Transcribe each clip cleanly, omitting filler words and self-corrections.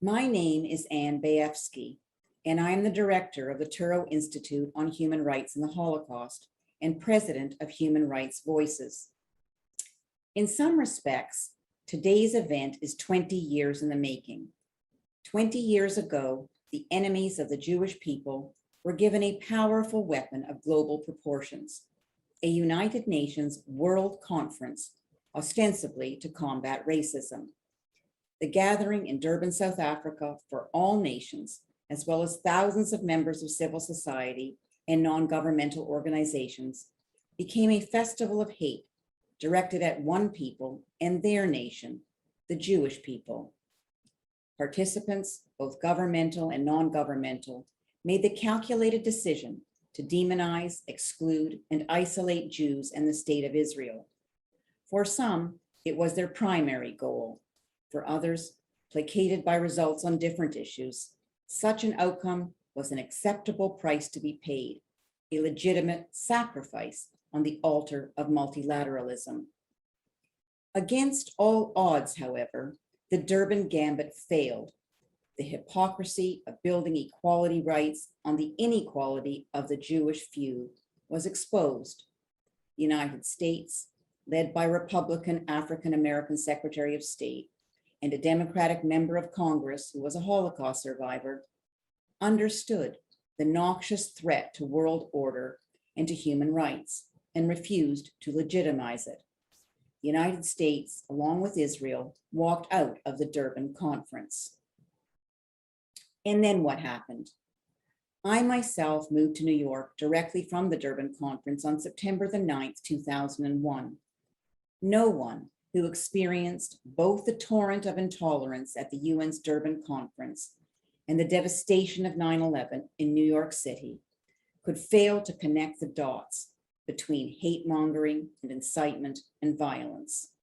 My name is Anne Bayefsky, and I am the director of the Turo Institute on Human Rights in the Holocaust and president of Human Rights Voices. In some respects, today's event is 20 years in the making. 20 years ago, the enemies of the Jewish people were given a powerful weapon of global proportions, a United Nations World Conference, ostensibly to combat racism. The gathering in Durban, South Africa, for all nations, as well as thousands of members of civil society and non-governmental organizations, became a festival of hate directed at one people and their nation, the Jewish people. Participants, both governmental and non-governmental, made the calculated decision to demonize, exclude, and isolate Jews and the state of Israel. For some, it was their primary goal. For others, placated by results on different issues, such an outcome was an acceptable price to be paid, a legitimate sacrifice on the altar of multilateralism. Against all odds, however, the Durban Gambit failed. The hypocrisy of building equality rights on the inequality of the Jewish few was exposed. The United States, led by Republican African-American Secretary of State and a Democratic member of Congress who was a Holocaust survivor, understood the noxious threat to world order and to human rights and refused to legitimize it. The United States, along with Israel, walked out of the Durban Conference. And then what happened? I myself moved to New York directly from the Durban Conference on September the 9th, 2001. No one who experienced both the torrent of intolerance at the UN's Durban Conference and the devastation of 9/11 in New York City could fail to connect the dots between hate mongering and incitement and violence.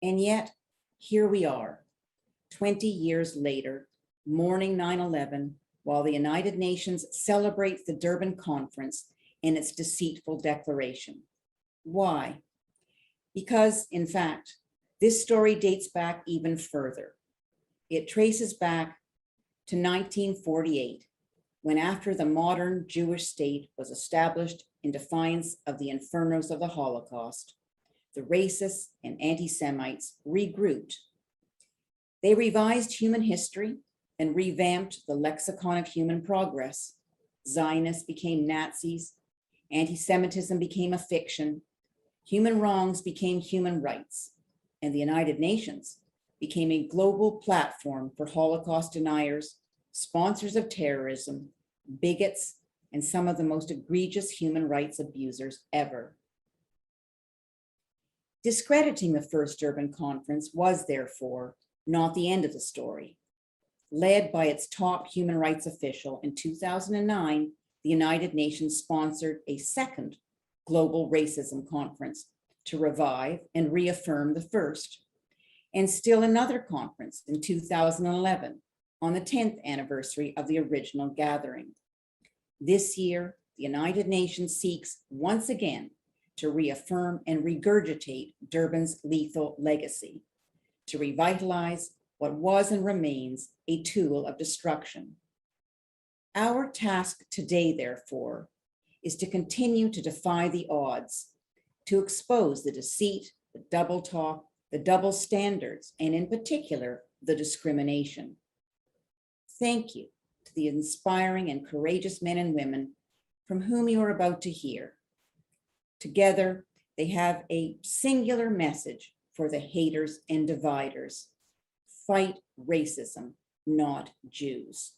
And yet, here we are, 20 years later, mourning 9/11, while the United Nations celebrates the Durban Conference and its deceitful declaration. Why? Because, in fact, this story dates back even further. It traces back to 1948, when after the modern Jewish state was established in defiance of the infernos of the Holocaust, the racists and anti-Semites regrouped. They revised human history and revamped the lexicon of human progress. Zionists became Nazis, anti-Semitism became a fiction, human wrongs became human rights, and the United Nations became a global platform for Holocaust deniers, sponsors of terrorism, bigots, and some of the most egregious human rights abusers ever. Discrediting the first Durban Conference was, therefore, not the end of the story. Led by its top human rights official in 2009, the United Nations sponsored a second Global Racism Conference to revive and reaffirm the first, and still another conference in 2011 on the 10th anniversary of the original gathering. This year, the United Nations seeks once again to reaffirm and regurgitate Durban's lethal legacy, to revitalize what was and remains a tool of destruction. Our task today, therefore, is to continue to defy the odds, to expose the deceit, the double talk, the double standards, and in particular, the discrimination. Thank you to the inspiring and courageous men and women from whom you are about to hear. Together, they have a singular message for the haters and dividers. Fight racism, not Jews.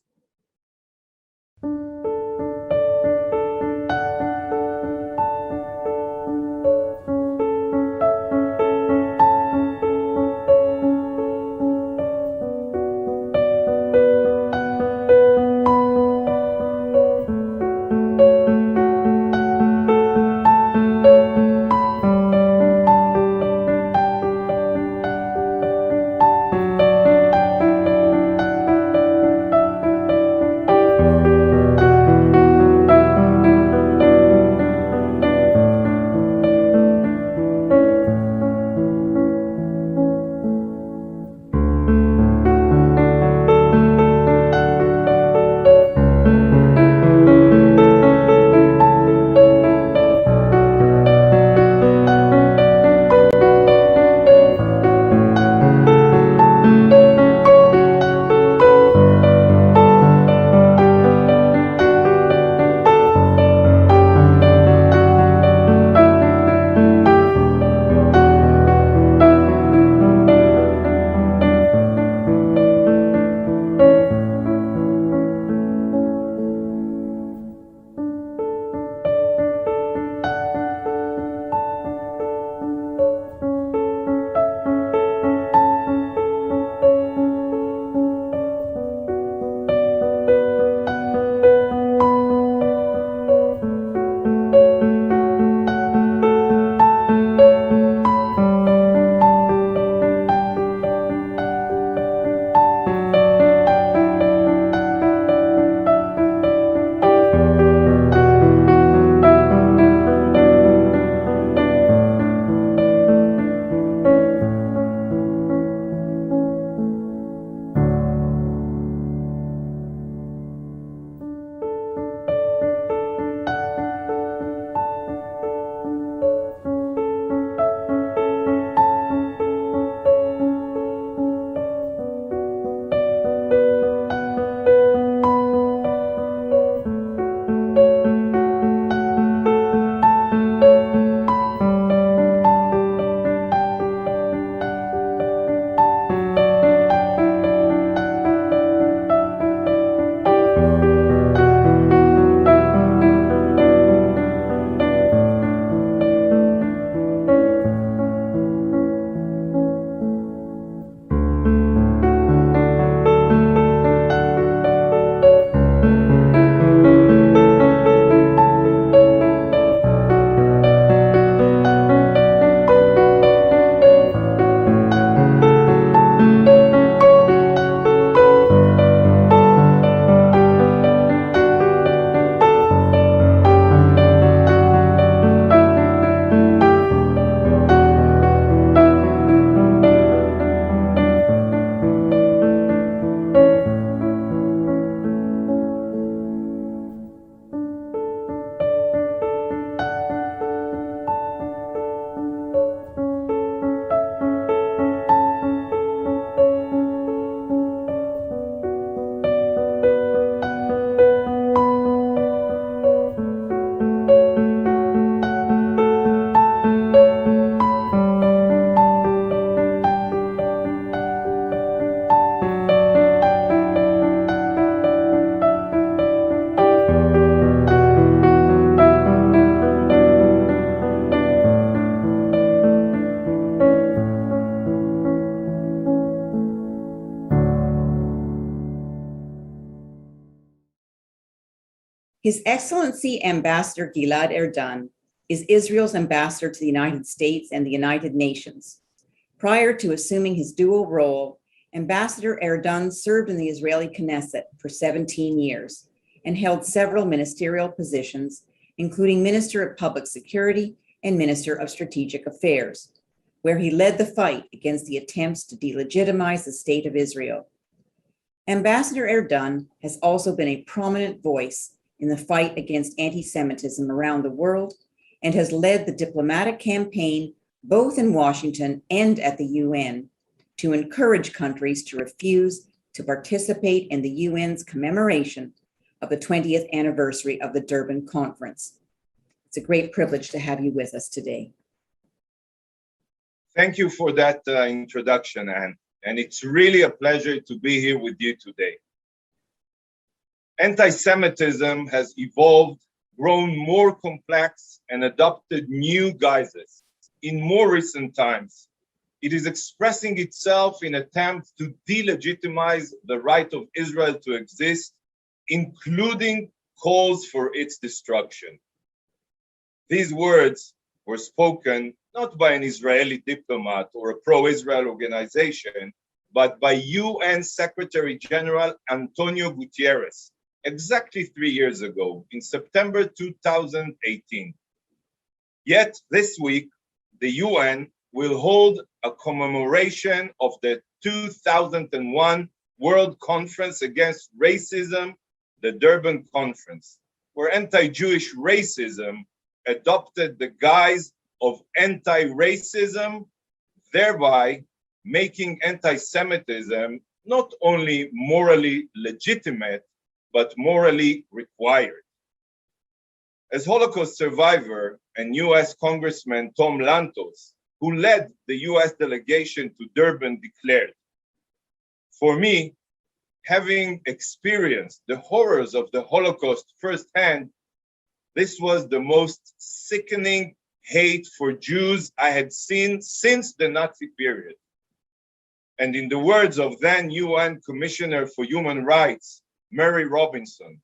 His Excellency Ambassador Gilad Erdan is Israel's ambassador to the United States and the United Nations. Prior to assuming his dual role, Ambassador Erdan served in the Israeli Knesset for 17 years and held several ministerial positions, including Minister of Public Security and Minister of Strategic Affairs, where he led the fight against the attempts to delegitimize the State of Israel. Ambassador Erdan has also been a prominent voice in the fight against anti-Semitism around the world and has led the diplomatic campaign both in Washington and at the UN to encourage countries to refuse to participate in the UN's commemoration of the 20th anniversary of the Durban Conference. It's a great privilege to have you with us today. Thank you for that introduction, Anne. And it's really a pleasure to be here with you today. Anti-Semitism has evolved, grown more complex, and adopted new guises. In more recent times, it is expressing itself in attempts to delegitimize the right of Israel to exist, including calls for its destruction. These words were spoken not by an Israeli diplomat or a pro-Israel organization, but by UN Secretary General Antonio Guterres, exactly 3 years ago, in September 2018. Yet this week, the UN will hold a commemoration of the 2001 World Conference Against Racism, the Durban Conference, where anti-Jewish racism adopted the guise of anti-racism, thereby making anti-Semitism not only morally legitimate, but morally required. As Holocaust survivor and US Congressman Tom Lantos, who led the US delegation to Durban, declared, "For me, having experienced the horrors of the Holocaust firsthand, this was the most sickening hate for Jews I had seen since the Nazi period." And in the words of then UN Commissioner for Human Rights, Mary Robinson,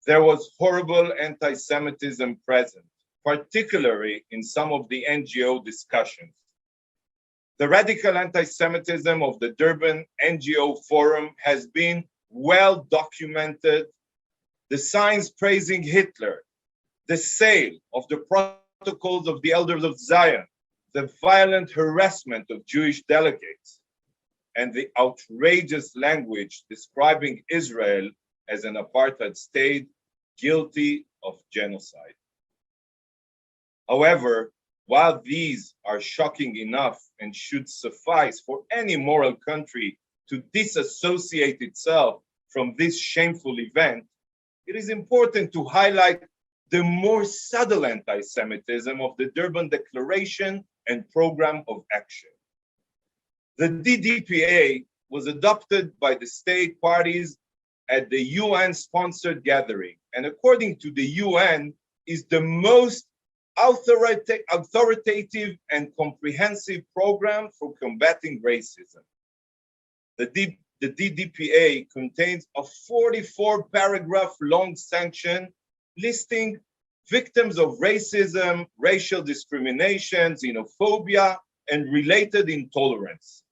there was horrible anti-Semitism present, particularly in some of the NGO discussions. The radical anti-Semitism of the Durban NGO Forum has been well documented. The signs praising Hitler, the sale of the protocols of the Elders of Zion, the violent harassment of Jewish delegates, and the outrageous language describing Israel as an apartheid state guilty of genocide. However, while these are shocking enough and should suffice for any moral country to disassociate itself from this shameful event, it is important to highlight the more subtle anti-Semitism of the Durban Declaration and Program of Action. The DDPA was adopted by the state parties at the UN-sponsored gathering, and according to the UN, is the most authoritative and comprehensive program for combating racism. The DDPA contains a 44-paragraph long sanction listing victims of racism, racial discrimination, xenophobia, and related intolerance.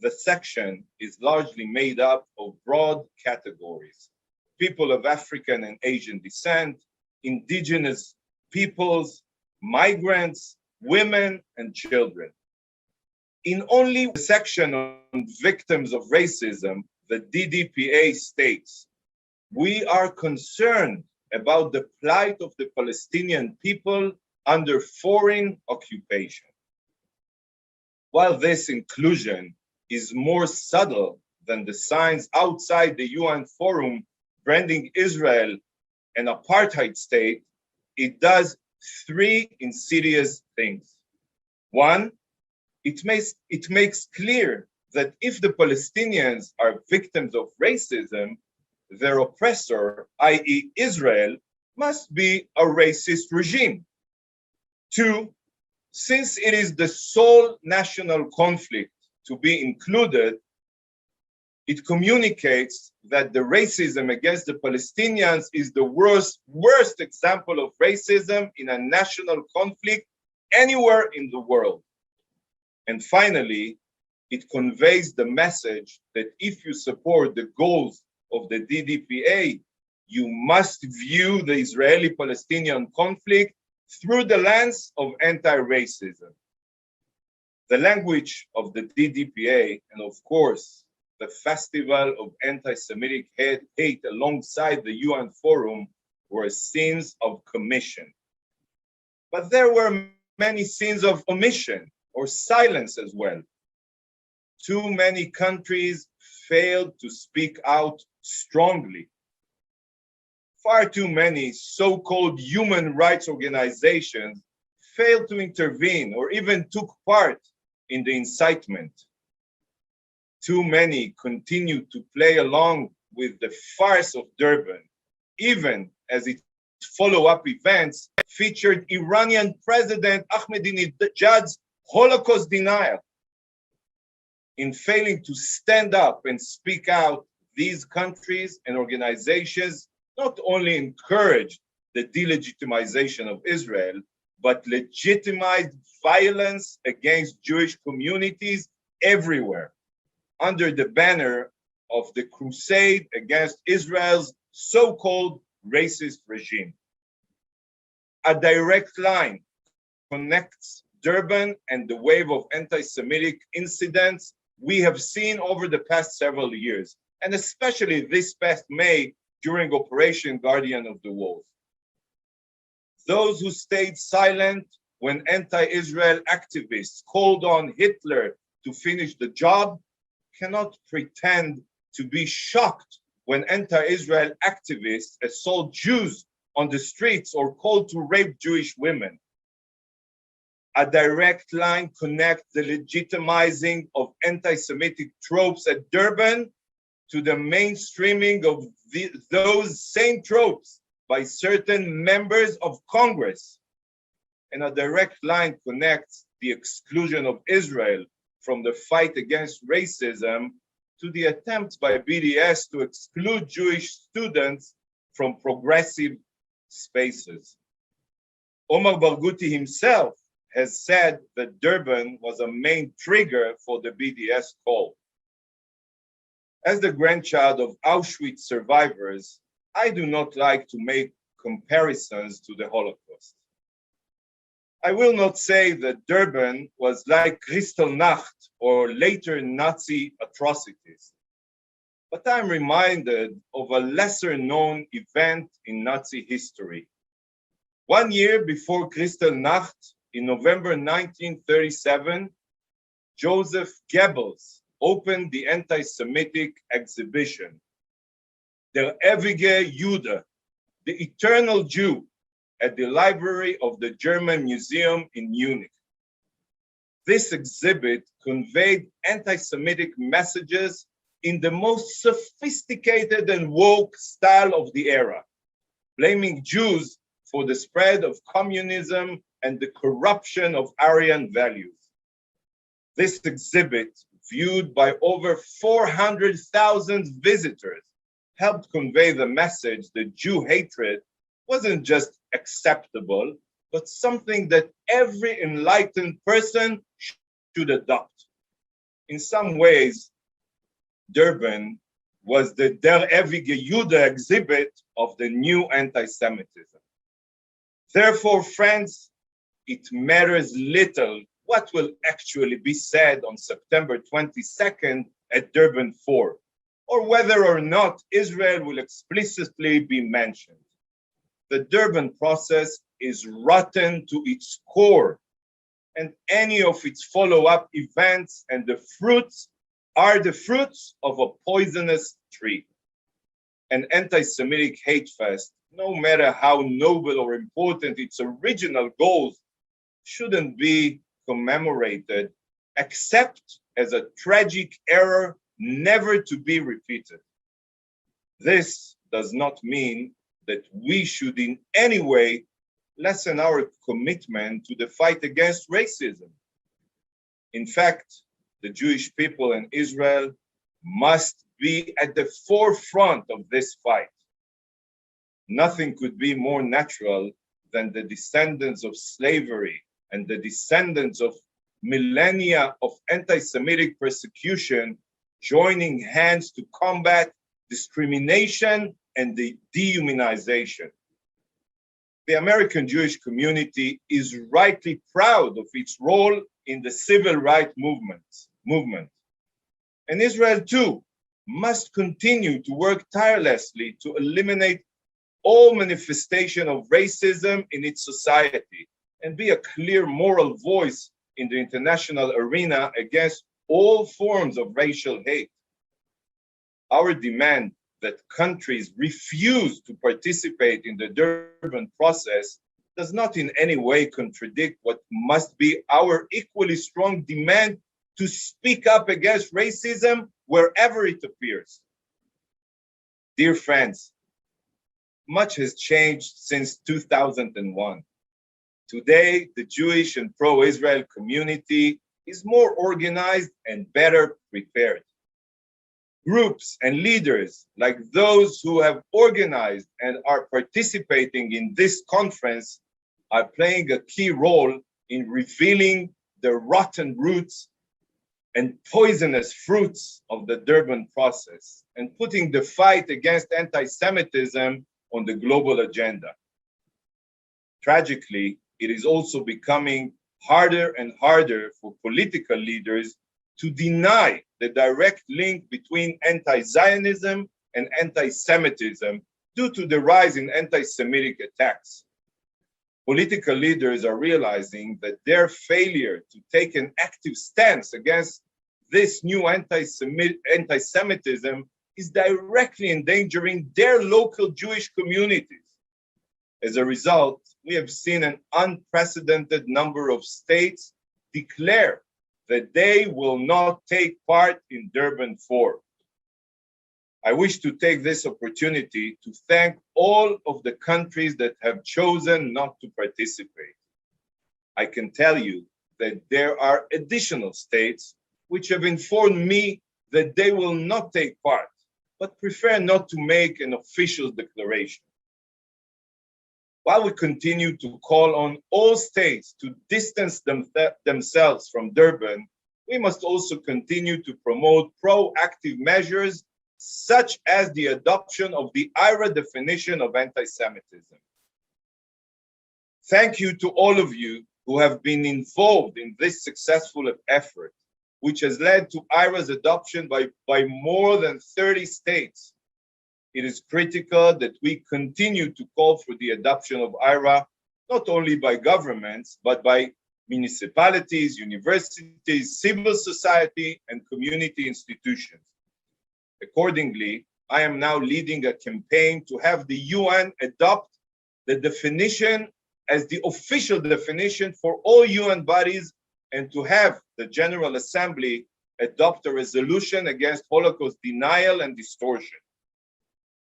The section is largely made up of broad categories: people of African and Asian descent, indigenous peoples, migrants, women, and children. In only the section on victims of racism, the DDPA states, "We are concerned about the plight of the Palestinian people under foreign occupation." While this inclusion is more subtle than the signs outside the UN Forum branding Israel an apartheid state, it does three insidious things. One, it makes clear that if the Palestinians are victims of racism, their oppressor, i.e. Israel, must be a racist regime. Two, since it is the sole national conflict to be included, it communicates that the racism against the Palestinians is the worst example of racism in a national conflict anywhere in the world. And finally, it conveys the message that if you support the goals of the DDPA, you must view the Israeli-Palestinian conflict through the lens of anti-racism. The language of the DDPA, and of course, the Festival of Anti-Semitic Hate alongside the UN Forum, were sins of commission. But there were many sins of omission or silence as well. Too many countries failed to speak out strongly. Far too many so-called human rights organizations failed to intervene or even took part in the incitement. Too many continued to play along with the farce of Durban, even as its follow-up events featured Iranian President Ahmadinejad's Holocaust denial. In failing to stand up and speak out, these countries and organizations not only encouraged the delegitimization of Israel, but legitimized violence against Jewish communities everywhere under the banner of the crusade against Israel's so-called racist regime. A direct line connects Durban and the wave of anti-Semitic incidents we have seen over the past several years, and especially this past May during Operation Guardian of the Walls. Those who stayed silent when anti-Israel activists called on Hitler to finish the job cannot pretend to be shocked when anti-Israel activists assault Jews on the streets or called to rape Jewish women. A direct line connects the legitimizing of anti-Semitic tropes at Durban to the mainstreaming of those same tropes by certain members of Congress. And a direct line connects the exclusion of Israel from the fight against racism to the attempts by BDS to exclude Jewish students from progressive spaces. Omar Barghouti himself has said that Durban was a main trigger for the BDS call. As the grandchild of Auschwitz survivors, I do not like to make comparisons to the Holocaust. I will not say that Durban was like Kristallnacht or later Nazi atrocities, but I'm reminded of a lesser-known event in Nazi history. 1 year before Kristallnacht, in November 1937, Joseph Goebbels opened the anti-Semitic exhibition, Der ewige Jude, the eternal Jew, at the library of the German Museum in Munich. This exhibit conveyed anti-Semitic messages in the most sophisticated and woke style of the era, blaming Jews for the spread of communism and the corruption of Aryan values. This exhibit, viewed by over 400,000 visitors, helped convey the message that Jew hatred wasn't just acceptable, but something that every enlightened person should adopt. In some ways, Durban was the Der ewige Jude exhibit of the new anti-Semitism. Therefore, friends, it matters little what will actually be said on September 22nd at Durban 4, or whether or not Israel will explicitly be mentioned. The Durban process is rotten to its core, and any of its follow-up events and the fruits are the fruits of a poisonous tree. An anti-Semitic hate fest, no matter how noble or important its original goals, shouldn't be commemorated except as a tragic error never to be repeated. This does not mean that we should in any way lessen our commitment to the fight against racism. In fact, the Jewish people in Israel must be at the forefront of this fight. Nothing could be more natural than the descendants of slavery and the descendants of millennia of anti-Semitic persecution joining hands to combat discrimination and the dehumanization. The American Jewish community is rightly proud of its role in the civil rights movement. And Israel too must continue to work tirelessly to eliminate all manifestation of racism in its society and be a clear moral voice in the international arena against all forms of racial hate. Our demand that countries refuse to participate in the Durban process does not in any way contradict what must be our equally strong demand to speak up against racism wherever it appears. Dear friends, much has changed since 2001. Today, the Jewish and pro-Israel community is more organized and better prepared. Groups and leaders like those who have organized and are participating in this conference are playing a key role in revealing the rotten roots and poisonous fruits of the Durban process and putting the fight against anti-Semitism on the global agenda. Tragically, it is also becoming harder and harder for political leaders to deny the direct link between anti-Zionism and anti-Semitism due to the rise in anti-Semitic attacks. Political leaders are realizing that their failure to take an active stance against this new anti-Semitism is directly endangering their local Jewish communities. As a result, we have seen an unprecedented number of states declare that they will not take part in Durban 4. I wish to take this opportunity to thank all of the countries that have chosen not to participate. I can tell you that there are additional states which have informed me that they will not take part, but prefer not to make an official declaration. While we continue to call on all states to distance themselves from Durban, we must also continue to promote proactive measures such as the adoption of the IHRA definition of anti-Semitism. Thank you to all of you who have been involved in this successful effort, which has led to IHRA's adoption by more than 30 states. It is critical that we continue to call for the adoption of IHRA, not only by governments, but by municipalities, universities, civil society, and community institutions. Accordingly, I am now leading a campaign to have the UN adopt the definition as the official definition for all UN bodies and to have the General Assembly adopt a resolution against Holocaust denial and distortion.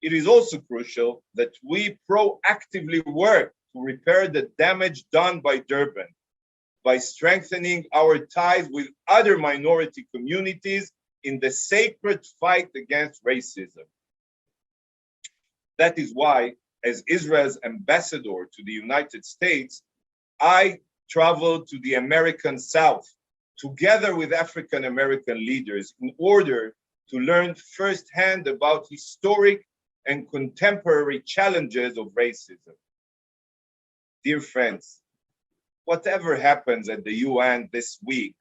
It is also crucial that we proactively work to repair the damage done by Durban by strengthening our ties with other minority communities in the sacred fight against racism. That is why, as Israel's ambassador to the United States, I traveled to the American South together with African American leaders in order to learn firsthand about historic and contemporary challenges of racism. Dear friends, whatever happens at the UN this week,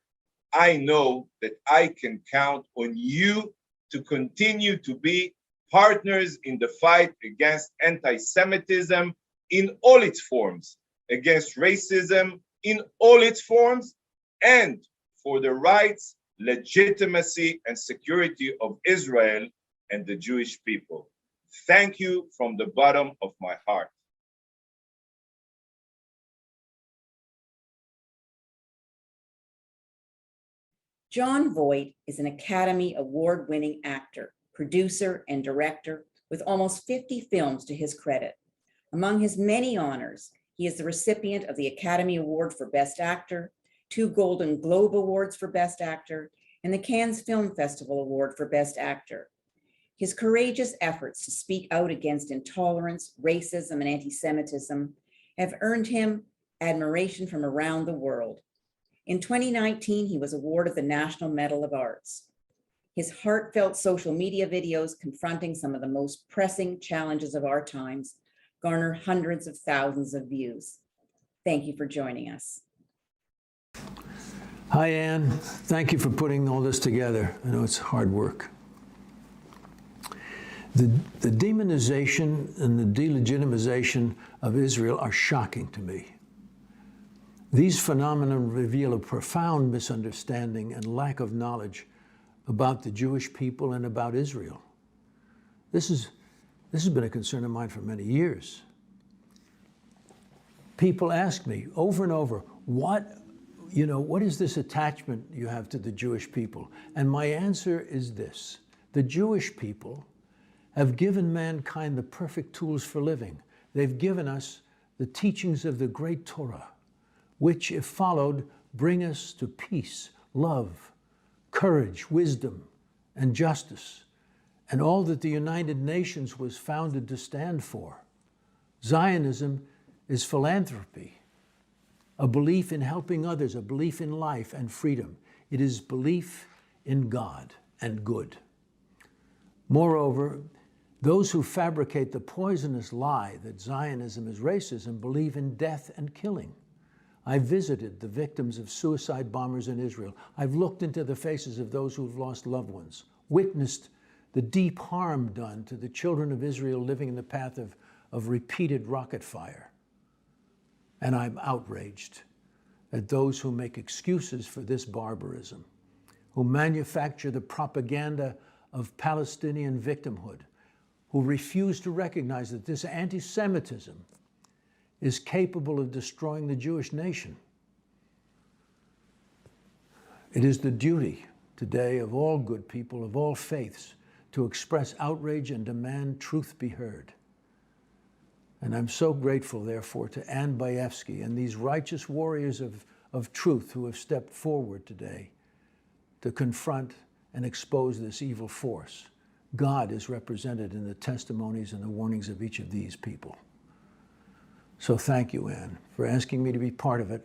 I know that I can count on you to continue to be partners in the fight against anti-Semitism in all its forms, against racism in all its forms, and for the rights, legitimacy, and security of Israel and the Jewish people. Thank you from the bottom of my heart. Jon Voight is an Academy Award-winning actor, producer, and director with almost 50 films to his credit. Among his many honors, he is the recipient of the Academy Award for Best Actor, 2 Golden Globe Awards for Best Actor, and the Cannes Film Festival Award for Best Actor. His courageous efforts to speak out against intolerance, racism, and anti-Semitism have earned him admiration from around the world. In 2019, he was awarded the National Medal of Arts. His heartfelt social media videos confronting some of the most pressing challenges of our times garner hundreds of thousands of views. Thank you for joining us. Hi, Ann. Thank you for putting all this together. I know it's hard work. The demonization and the delegitimization of Israel are shocking to me. These phenomena reveal a profound misunderstanding and lack of knowledge about the Jewish people and about Israel. This has been a concern of mine for many years. People ask me over and over, what is this attachment you have to the Jewish people? And my answer is this: the Jewish people have given mankind the perfect tools for living. They've given us the teachings of the great Torah, which, if followed, bring us to peace, love, courage, wisdom, and justice, and all that the United Nations was founded to stand for. Zionism is philanthropy, a belief in helping others, a belief in life and freedom. It is belief in God and good. Moreover, those who fabricate the poisonous lie that Zionism is racism believe in death and killing. I visited the victims of suicide bombers in Israel. I've looked into the faces of those who've lost loved ones, witnessed the deep harm done to the children of Israel living in the path of repeated rocket fire. And I'm outraged at those who make excuses for this barbarism, who manufacture the propaganda of Palestinian victimhood, who refuse to recognize that this anti-Semitism is capable of destroying the Jewish nation. It is the duty today of all good people, of all faiths, to express outrage and demand truth be heard. And I'm so grateful, therefore, to Ann Bayefsky and these righteous warriors of truth who have stepped forward today to confront and expose this evil force. God is represented in the testimonies and the warnings of each of these people. So thank you, Ann, for asking me to be part of it.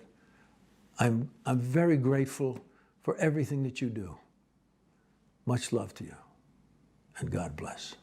I'm very grateful for everything that you do. Much love to you, and God bless.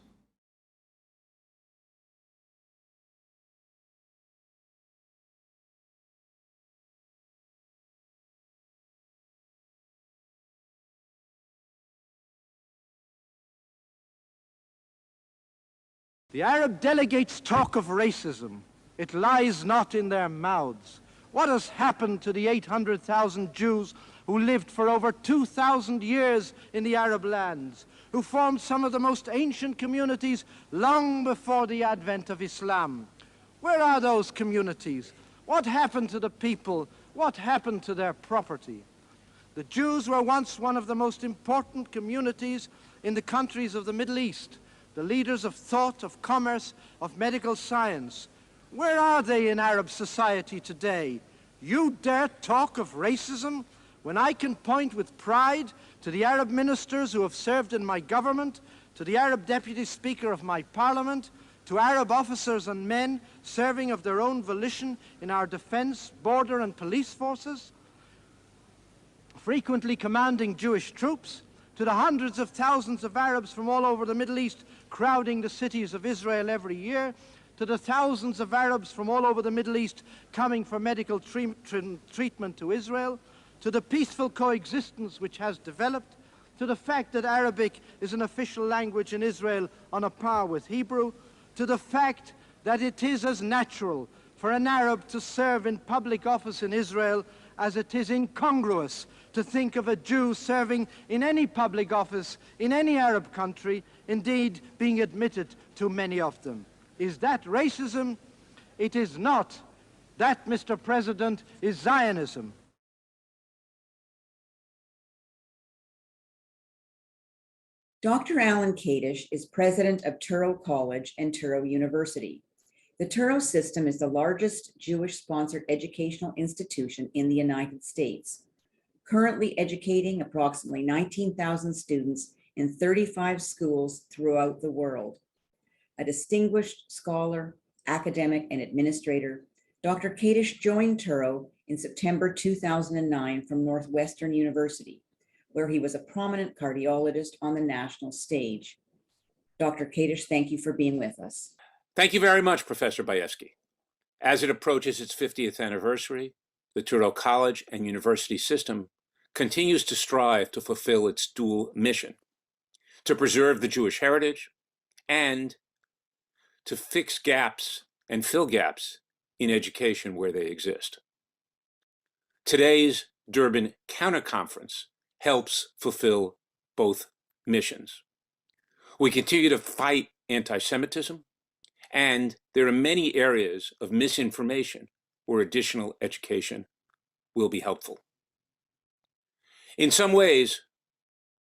The Arab delegates talk of racism. It lies not in their mouths. What has happened to the 800,000 Jews who lived for over 2,000 years in the Arab lands, who formed some of the most ancient communities long before the advent of Islam? Where are those communities? What happened to the people? What happened to their property? The Jews were once one of the most important communities in the countries of the Middle East, the leaders of thought, of commerce, of medical science. Where are they in Arab society today? You dare talk of racism when I can point with pride to the Arab ministers who have served in my government, to the Arab deputy speaker of my parliament, to Arab officers and men serving of their own volition in our defense, border and police forces, frequently commanding Jewish troops, to the hundreds of thousands of Arabs from all over the Middle East crowding the cities of Israel every year, to the thousands of Arabs from all over the Middle East coming for medical treatment to Israel, to the peaceful coexistence which has developed, to the fact that Arabic is an official language in Israel on a par with Hebrew, to the fact that it is as natural for an Arab to serve in public office in Israel as it is incongruous to think of a Jew serving in any public office in any Arab country, indeed being admitted to many of them. Is that racism? It is not. That, Mr. President, is Zionism. Dr. Alan Kadish is president of Touro College and Touro University. The Touro system is the largest Jewish-sponsored educational institution in the United States, currently educating approximately 19,000 students in 35 schools throughout the world. A distinguished scholar, academic, and administrator, Dr. Kadish joined Turo in September 2009 from Northwestern University, where he was a prominent cardiologist on the national stage. Dr. Kadish, thank you for being with us. Thank you very much, Professor Bayefsky. As it approaches its 50th anniversary, the Turo College and University system continues to strive to fulfill its dual mission, to preserve the Jewish heritage and to fix gaps and fill gaps in education where they exist. Today's Durban Counterconference helps fulfill both missions. We continue to fight anti-Semitism, and there are many areas of misinformation where additional education will be helpful. In some ways,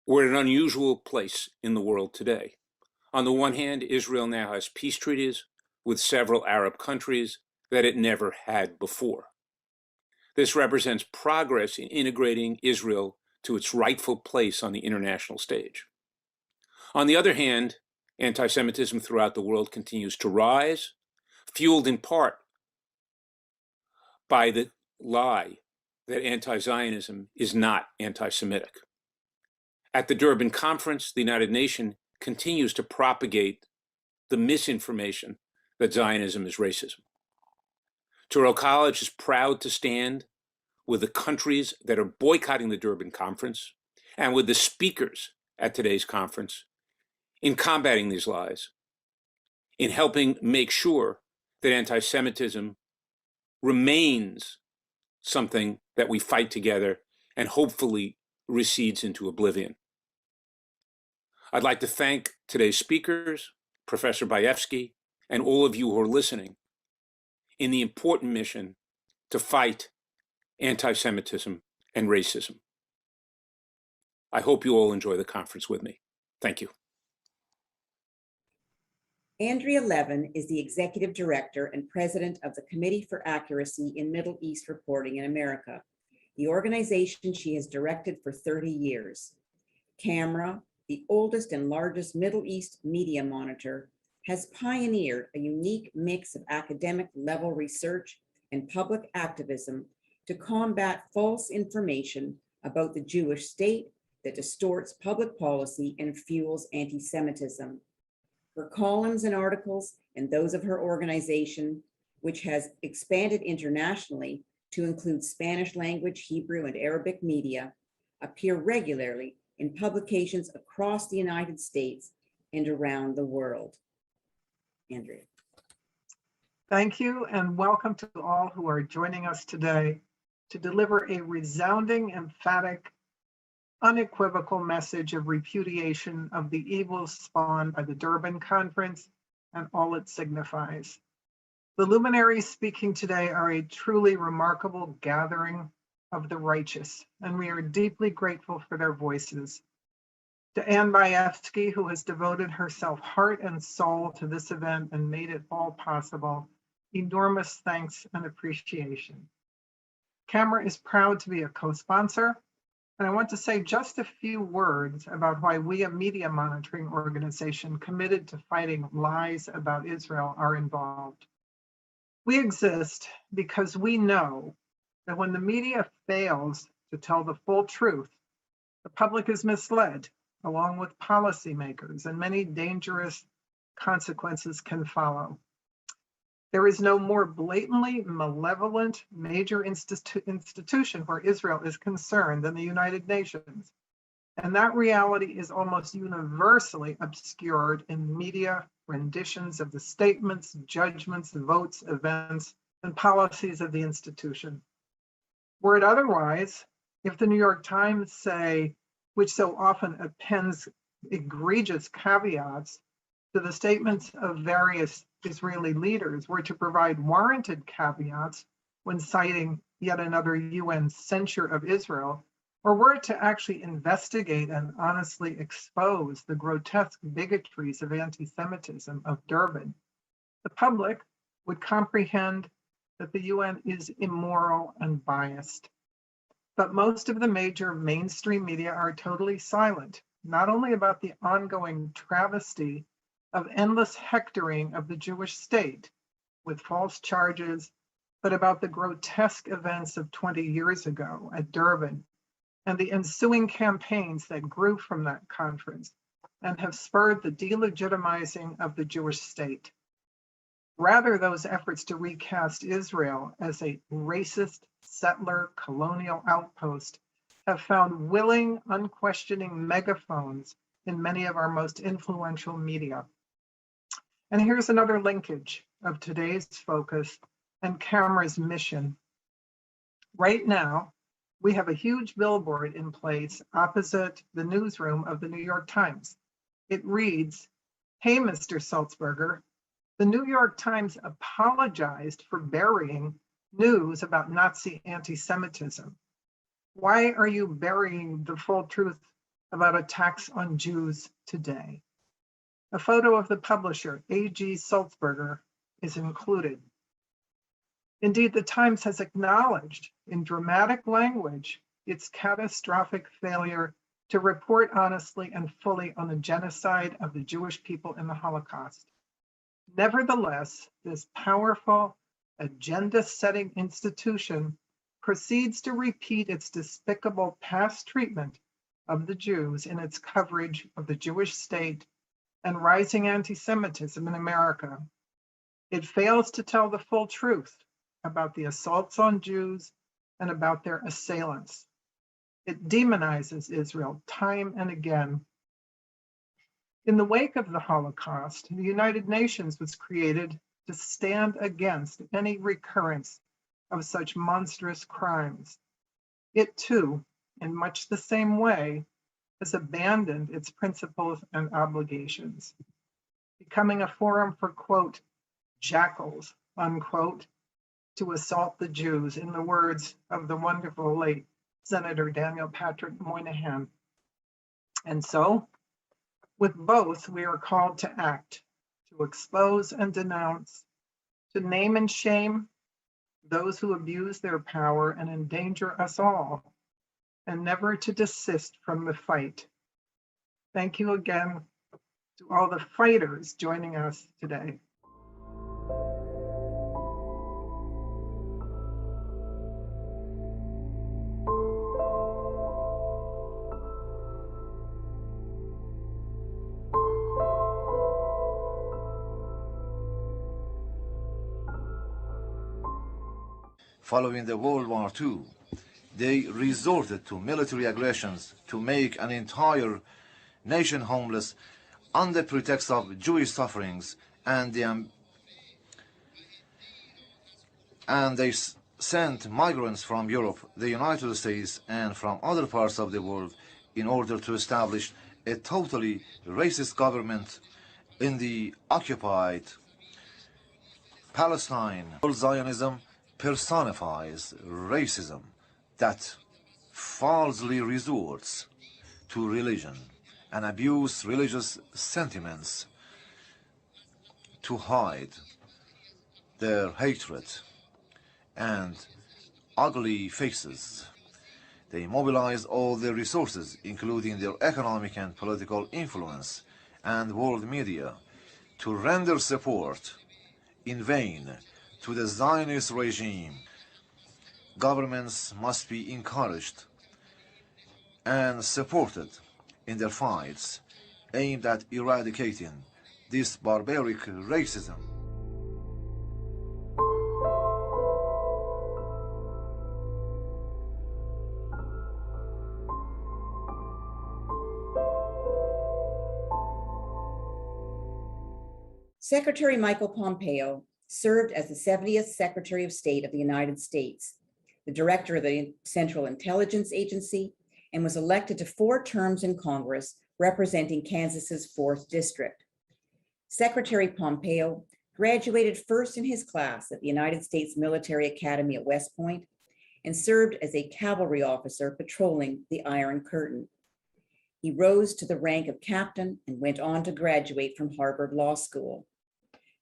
we're in an unusual place in the world today. On the one hand, Israel now has peace treaties with several Arab countries that it never had before. This represents progress in integrating Israel to its rightful place on the international stage. On the other hand, anti-Semitism throughout the world continues to rise, fueled in part by the lie that anti-Zionism is not anti-Semitic. At the Durban Conference, the United Nations continues to propagate the misinformation that Zionism is racism. Turo College is proud to stand with the countries that are boycotting the Durban Conference and with the speakers at today's conference in combating these lies, in helping make sure that anti-Semitism remains something that we fight together and hopefully recedes into oblivion. I'd like to thank today's speakers, Professor Bayefsky, and all of you who are listening in the important mission to fight anti-Semitism and racism. I hope you all enjoy the conference with me. Thank you. Andrea Levin is the Executive Director and President of the Committee for Accuracy in Middle East Reporting in America, the organization she has directed for 30 years. CAMERA, the oldest and largest Middle East media monitor, has pioneered a unique mix of academic level research and public activism to combat false information about the Jewish state that distorts public policy and fuels anti-Semitism. Her columns and articles and those of her organization, which has expanded internationally to include Spanish language, Hebrew, and Arabic media, appear regularly in publications across the United States and around the world. Andrea. Thank you, and welcome to all who are joining us today to deliver a resounding, emphatic, unequivocal message of repudiation of the evils spawned by the Durban Conference and all it signifies. The luminaries speaking today are a truly remarkable gathering of the righteous, and we are deeply grateful for their voices. To Anne Bayefsky, who has devoted herself heart and soul to this event and made it all possible, enormous thanks and appreciation. CAMERA is proud to be a co-sponsor, and I want to say just a few words about why we, a media monitoring organization committed to fighting lies about Israel, are involved. We exist because we know that when the media fails to tell the full truth, the public is misled, along with policymakers, and many dangerous consequences can follow. There is no more blatantly malevolent major institution where Israel is concerned than the United Nations. And that reality is almost universally obscured in media renditions of the statements, judgments, votes, events, and policies of the institution. Were it otherwise, if the New York Times, say, which so often appends egregious caveats to the statements of various Israeli leaders, were to provide warranted caveats when citing yet another UN censure of Israel, or were it to actually investigate and honestly expose the grotesque bigotries of anti-Semitism of Durban, the public would comprehend that the UN is immoral and biased. But most of the major mainstream media are totally silent, not only about the ongoing travesty of endless hectoring of the Jewish state with false charges, but about the grotesque events of 20 years ago at Durban and the ensuing campaigns that grew from that conference and have spurred the delegitimizing of the Jewish state. Rather, those efforts to recast Israel as a racist, settler, colonial outpost have found willing, unquestioning megaphones in many of our most influential media. And here's another linkage of today's focus and camera's mission. Right now, we have a huge billboard in place opposite the newsroom of the New York Times. It reads, "Hey, Mr. Sulzberger, the New York Times apologized for burying news about Nazi anti-Semitism. Why are you burying the full truth about attacks on Jews today?" A photo of the publisher, A.G. Sulzberger, is included. Indeed, the Times has acknowledged in dramatic language its catastrophic failure to report honestly and fully on the genocide of the Jewish people in the Holocaust. Nevertheless, this powerful, agenda-setting institution proceeds to repeat its despicable past treatment of the Jews in its coverage of the Jewish state and rising anti-Semitism in America. It fails to tell the full truth about the assaults on Jews and about their assailants. It demonizes Israel time and again. In the wake of the Holocaust, the United Nations was created to stand against any recurrence of such monstrous crimes. It too, in much the same way, has abandoned its principles and obligations, becoming a forum for, quote, jackals, unquote, to assault the Jews, in the words of the wonderful late Senator Daniel Patrick Moynihan. And so, with both, we are called to act, to expose and denounce, to name and shame those who abuse their power and endanger us all, and never to desist from the fight. Thank you again to all the fighters joining us today. Following the World War II, they resorted to military aggressions to make an entire nation homeless under pretext of Jewish sufferings, and they sent migrants from Europe, the United States, and from other parts of the world in order to establish a totally racist government in the occupied Palestine. Zionism personifies racism that falsely resorts to religion and abuse religious sentiments to hide their hatred and ugly faces. They mobilize all their resources, including their economic and political influence and world media, to render support in vain to the Zionist regime. Governments must be encouraged and supported in their fights aimed at eradicating this barbaric racism. Secretary Michael Pompeo served as the 70th Secretary of State of the United States, the director of the Central Intelligence Agency, and was elected to 4 terms in Congress representing Kansas's 4th District. Secretary Pompeo graduated first in his class at the United States Military Academy at West Point and served as a cavalry officer patrolling the Iron Curtain. He rose to the rank of captain and went on to graduate from Harvard Law School.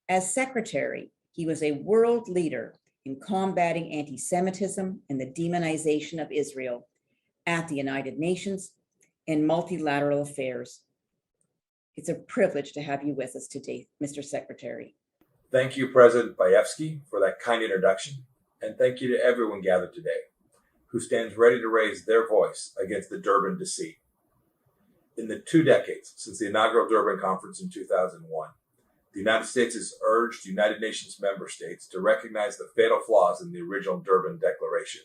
As secretary, he was a world leader in combating anti-Semitism and the demonization of Israel at the United Nations and multilateral affairs. It's a privilege to have you with us today, Mr. Secretary. Thank you, President Bayefsky, for that kind introduction, and thank you to everyone gathered today who stands ready to raise their voice against the Durban deceit. In the 2 decades since the inaugural Durban Conference in 2001, the United States has urged United Nations member states to recognize the fatal flaws in the original Durban Declaration.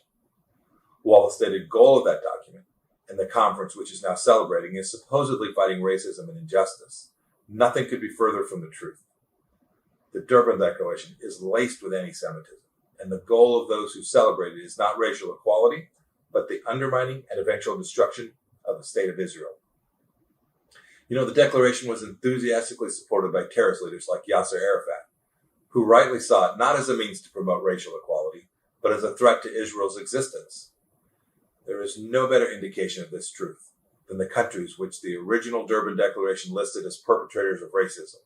While the stated goal of that document and the conference, which is now celebrating, is supposedly fighting racism and injustice, nothing could be further from the truth. The Durban Declaration is laced with anti-Semitism, and the goal of those who celebrate it is not racial equality, but the undermining and eventual destruction of the state of Israel. You know, the declaration was enthusiastically supported by terrorist leaders like Yasser Arafat, who rightly saw it not as a means to promote racial equality, but as a threat to Israel's existence. There is no better indication of this truth than the countries which the original Durban Declaration listed as perpetrators of racism.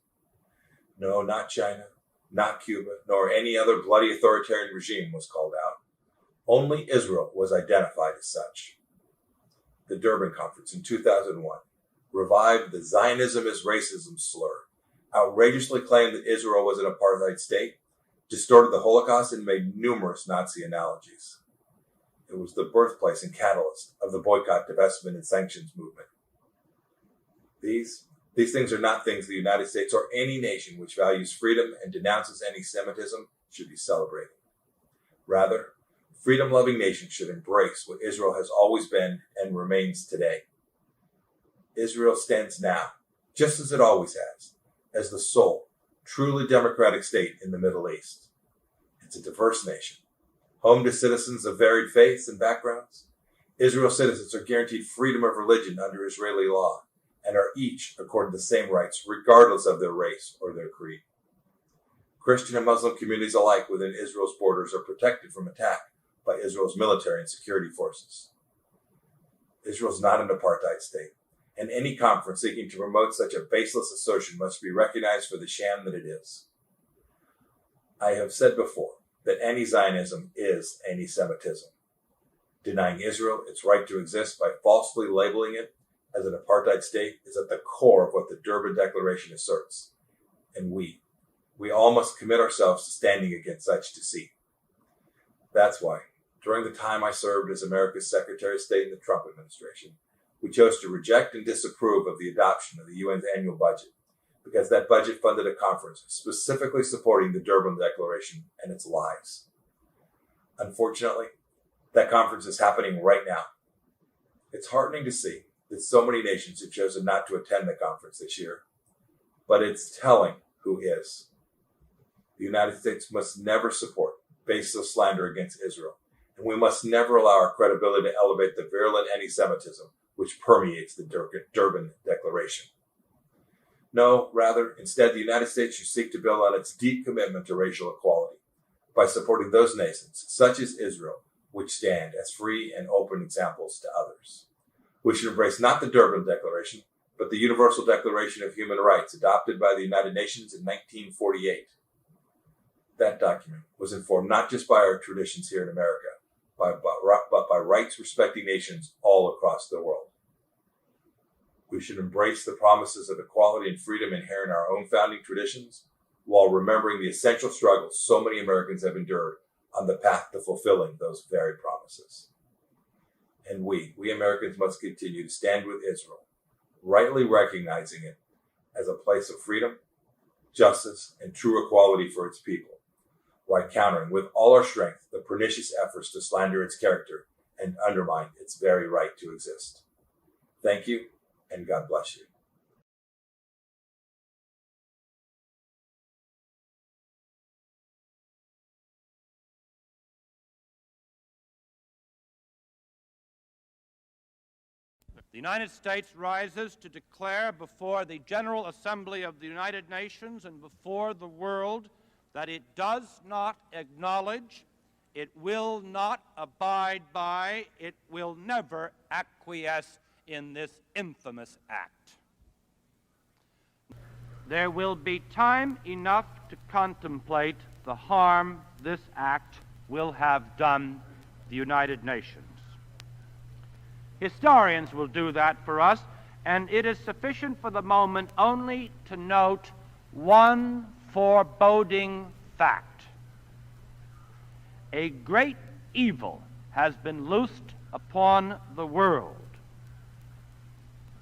No, not China, not Cuba, nor any other bloody authoritarian regime was called out. Only Israel was identified as such. The Durban Conference in 2001 revived the Zionism is racism slur, outrageously claimed that Israel was an apartheid state, distorted the Holocaust, and made numerous Nazi analogies. It was the birthplace and catalyst of the boycott, divestment, and sanctions movement. These things are not things the United States or any nation which values freedom and denounces anti-Semitism should be celebrating. Rather, freedom-loving nations should embrace what Israel has always been and remains today. Israel stands now, just as it always has, as the sole, truly democratic state in the Middle East. It's a diverse nation, home to citizens of varied faiths and backgrounds. Israel citizens are guaranteed freedom of religion under Israeli law and are each accorded the same rights regardless of their race or their creed. Christian and Muslim communities alike within Israel's borders are protected from attack by Israel's military and security forces. Israel is not an apartheid state, and any conference seeking to promote such a baseless assertion must be recognized for the sham that it is. I have said before that anti-Zionism is anti-Semitism. Denying Israel its right to exist by falsely labeling it as an apartheid state is at the core of what the Durban Declaration asserts. And we all must commit ourselves to standing against such deceit. That's why, during the time I served as America's Secretary of State in the Trump administration, we chose to reject and disapprove of the adoption of the UN's annual budget, because that budget funded a conference specifically supporting the Durban Declaration and its lies. Unfortunately, that conference is happening right now. It's heartening to see that so many nations have chosen not to attend the conference this year, but it's telling who is. The United States must never support baseless slander against Israel, and we must never allow our credibility to elevate the virulent anti-Semitism which permeates the Durban Declaration. No, rather, instead, the United States should seek to build on its deep commitment to racial equality by supporting those nations, such as Israel, which stand as free and open examples to others. We should embrace not the Durban Declaration, but the Universal Declaration of Human Rights adopted by the United Nations in 1948. That document was informed not just by our traditions here in America, but by rights-respecting nations all across the world. We should embrace the promises of equality and freedom inherent in our own founding traditions, while remembering the essential struggles so many Americans have endured on the path to fulfilling those very promises. And we Americans must continue to stand with Israel, rightly recognizing it as a place of freedom, justice, and true equality for its people, while countering with all our strength the pernicious efforts to slander its character and undermine its very right to exist. Thank you, and God bless you. The United States rises to declare before the General Assembly of the United Nations and before the world that it does not acknowledge, it will not abide by, it will never acquiesce in this infamous act. There will be time enough to contemplate the harm this act will have done the United Nations. Historians will do that for us, and it is sufficient for the moment only to note one foreboding fact. A great evil has been loosed upon the world.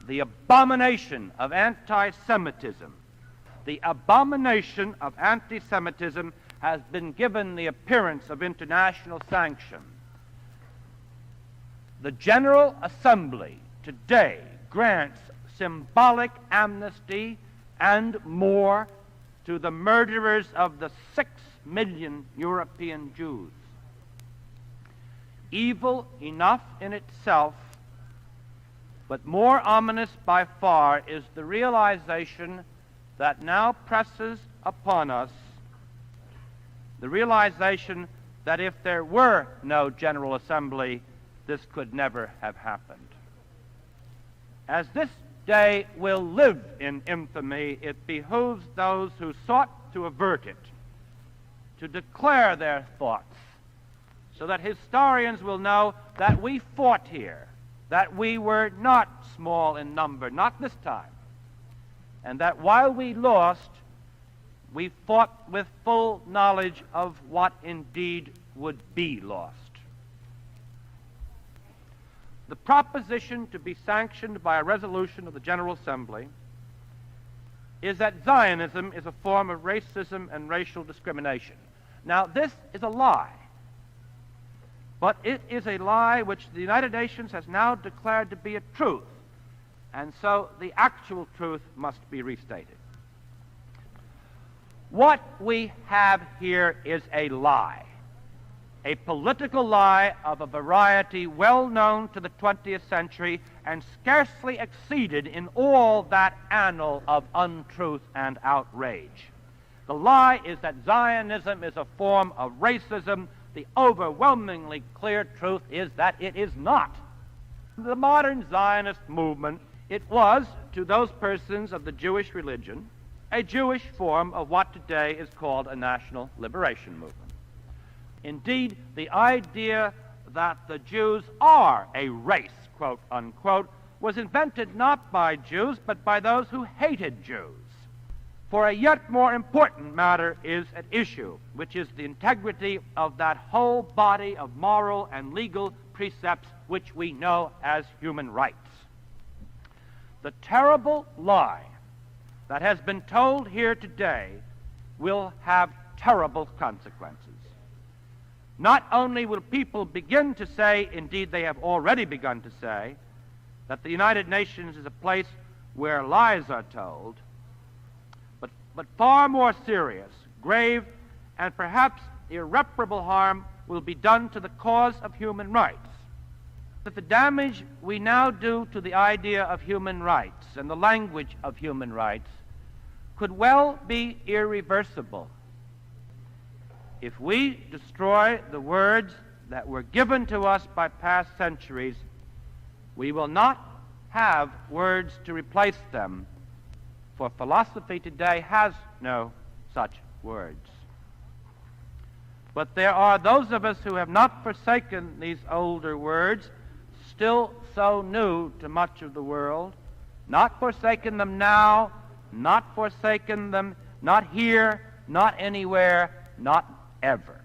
The abomination of anti-Semitism. The abomination of anti-Semitism has been given the appearance of international sanction. The General Assembly today grants symbolic amnesty and more to the murderers of the 6 million European Jews. Evil enough in itself, but more ominous by far is the realization that now presses upon us, the realization that if there were no General Assembly, this could never have happened. As this day will live in infamy, it behooves those who sought to avert it to declare their thoughts, so that historians will know that we fought here, that we were not small in number, not this time, and that while we lost, we fought with full knowledge of what indeed would be lost. The proposition to be sanctioned by a resolution of the General Assembly is that Zionism is a form of racism and racial discrimination. Now, this is a lie, but it is a lie which the United Nations has now declared to be a truth, and so the actual truth must be restated. What we have here is a lie, a political lie of a variety well known to the 20th century and scarcely exceeded in all that annal of untruth and outrage. The lie is that Zionism is a form of racism. The overwhelmingly clear truth is that it is not. The modern Zionist movement, it was, to those persons of the Jewish religion, a Jewish form of what today is called a national liberation movement. Indeed, the idea that the Jews are a race, quote unquote, was invented not by Jews, but by those who hated Jews. For a yet more important matter is at issue, which is the integrity of that whole body of moral and legal precepts which we know as human rights. The terrible lie that has been told here today will have terrible consequences. Not only will people begin to say, indeed they have already begun to say, that the United Nations is a place where lies are told, but far more serious, grave, and perhaps irreparable harm will be done to the cause of human rights. That the damage we now do to the idea of human rights and the language of human rights could well be irreversible. If we destroy the words that were given to us by past centuries, we will not have words to replace them, for philosophy today has no such words. But there are those of us who have not forsaken these older words, still so new to much of the world, not forsaken them now, not forsaken them, not here, not anywhere, not ever.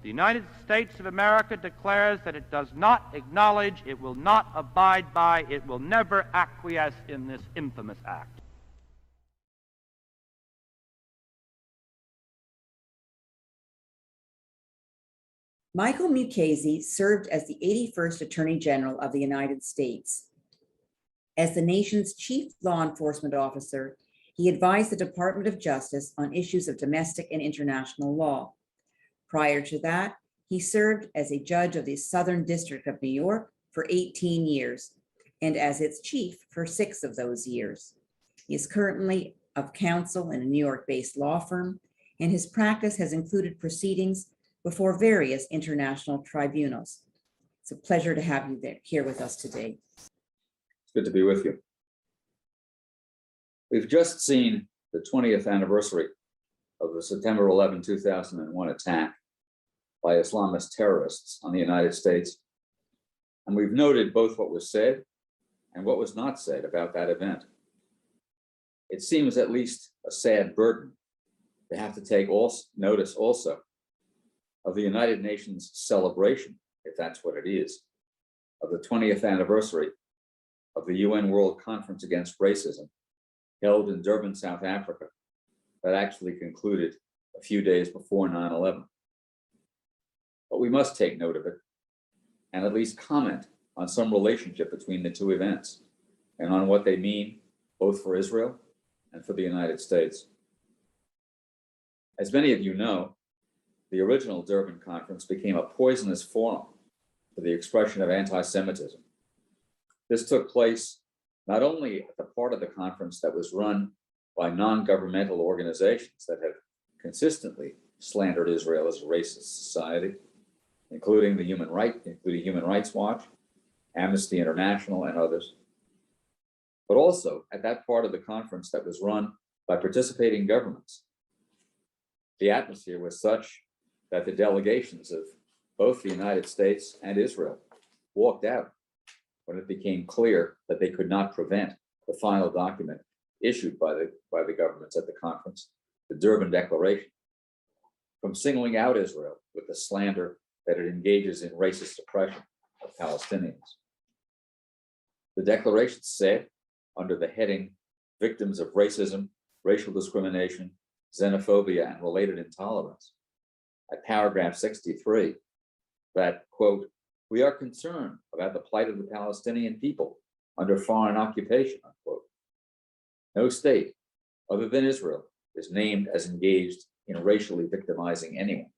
The United States of America declares that it does not acknowledge, it will not abide by, it will never acquiesce in this infamous act. Michael Mukasey served as the 81st Attorney General of the United States. As the nation's chief law enforcement officer, he advised the Department of Justice on issues of domestic and international law. Prior to that, he served as a judge of the Southern District of New York for 18 years, and as its chief for 6 of those years. He is currently of counsel in a New York-based law firm, and his practice has included proceedings before various international tribunals. It's a pleasure to have you here with us today. It's good to be with you. We've just seen the 20th anniversary of the September 11, 2001 attack by Islamist terrorists on the United States And we've noted both what was said and what was not said about that event. It seems at least a sad burden to have to take notice also of the United Nations celebration, if that's what it is, of the 20th anniversary of the UN World Conference Against Racism held in Durban, South Africa, that actually concluded a few days before 9/11. But we must take note of it and at least comment on some relationship between the two events and on what they mean both for Israel and for the United States. As many of you know, the original Durban conference became a poisonous forum for the expression of anti-Semitism. This took place not only at the part of the conference that was run by non-governmental organizations that have consistently slandered Israel as a racist society, including Human Rights Watch, Amnesty International, and others, but also at that part of the conference that was run by participating governments. The atmosphere was such that the delegations of both the United States and Israel walked out when it became clear that they could not prevent the final document issued by the governments at the conference, the Durban Declaration, from singling out Israel with the slander that it engages in racist oppression of Palestinians. The declaration said, under the heading Victims of Racism, Racial Discrimination, Xenophobia, and Related Intolerance, at paragraph 63, that, quote, "We are concerned about the plight of the Palestinian people under foreign occupation," unquote. No state other than Israel is named as engaged in racially victimizing anyone.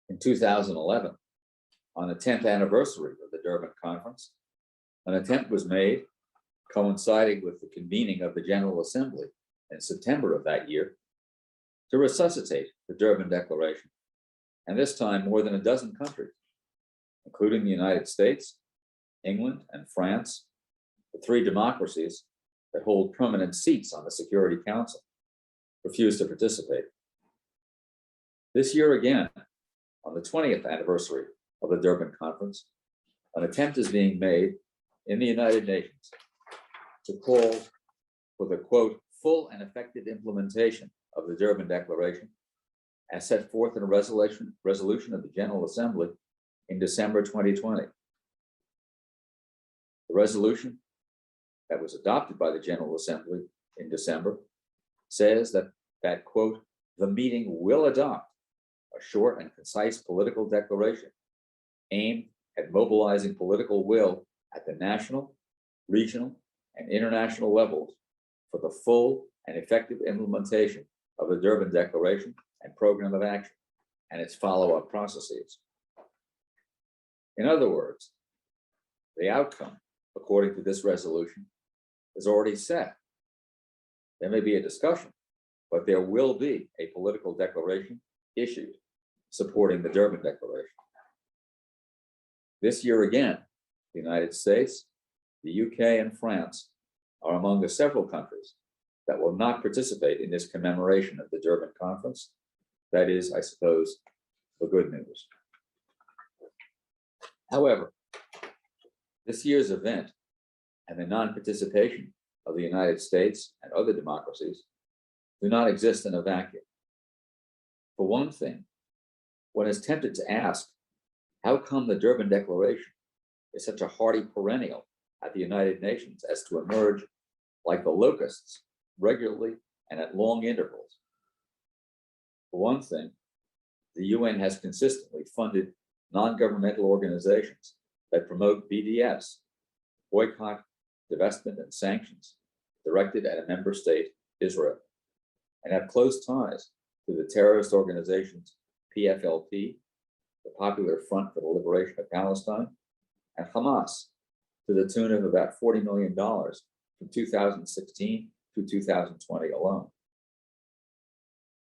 In 2011, on the 10th anniversary of the Durban Conference, an attempt was made, coinciding with the convening of the General Assembly in September of that year, to resuscitate the Durban Declaration, and this time more than a dozen countries, including the United States, England, and France, the three democracies that hold permanent seats on the Security Council, refused to participate. This year again, on the 20th anniversary of the Durban Conference, an attempt is being made in the United Nations to call for the, quote, "full and effective implementation of the Durban Declaration as set forth in a resolution of the General Assembly in December 2020. The resolution that was adopted by the General Assembly in December says that quote, "the meeting will adopt a short and concise political declaration aimed at mobilizing political will at the national, regional, and international levels for the full and effective implementation of the Durban Declaration and Program of Action and its follow-up processes." In other words, the outcome, according to this resolution, is already set. There may be a discussion, but there will be a political declaration issued supporting the Durban Declaration. This year again, the United States, the UK, and France are among the several countries that will not participate in this commemoration of the Durban Conference. That is, I suppose, the good news. However, this year's event and the non-participation of the United States and other democracies do not exist in a vacuum. For one thing, one is tempted to ask, how come the Durban Declaration is such a hearty perennial at the United Nations as to emerge like the locusts regularly and at long intervals? For one thing, the UN has consistently funded non-governmental organizations that promote BDS, boycott, divestment, and sanctions directed at a member state, Israel, and have close ties to the terrorist organizations PFLP, the Popular Front for the Liberation of Palestine, and Hamas, to the tune of about $40 million from 2016 to 2020 alone.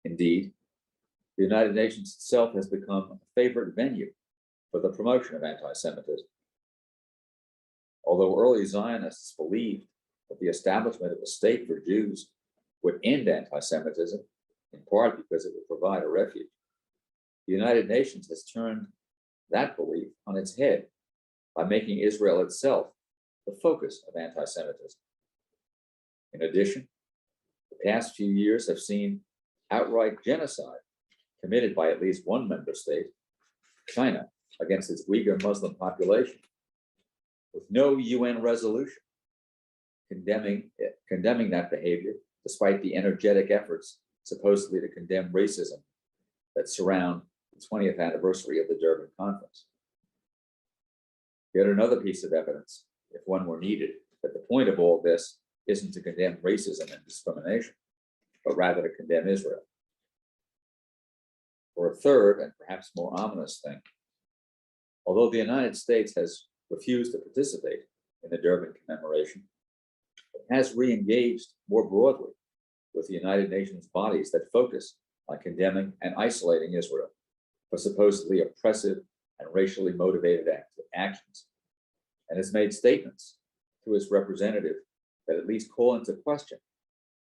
Indeed, the United Nations itself has become a favorite venue for the promotion of anti-Semitism. Although early Zionists believed that the establishment of a state for Jews would end anti-Semitism, in part because it would provide a refuge, the United Nations has turned that belief on its head by making Israel itself the focus of anti-Semitism. In addition, the past few years have seen outright genocide committed by at least one member state, China, against its Uyghur Muslim population, with no UN resolution condemning that behavior, despite the energetic efforts supposedly to condemn racism that surround the 20th anniversary of the Durban Conference. Yet another piece of evidence, if one were needed, that the point of all this isn't to condemn racism and discrimination, but rather to condemn Israel. For a third, and perhaps more ominous thing, although the United States has refused to participate in the Durban commemoration, it has re-engaged more broadly with the United Nations bodies that focus on condemning and isolating Israel for supposedly oppressive and racially motivated actions, and has made statements to its representative that at least call into question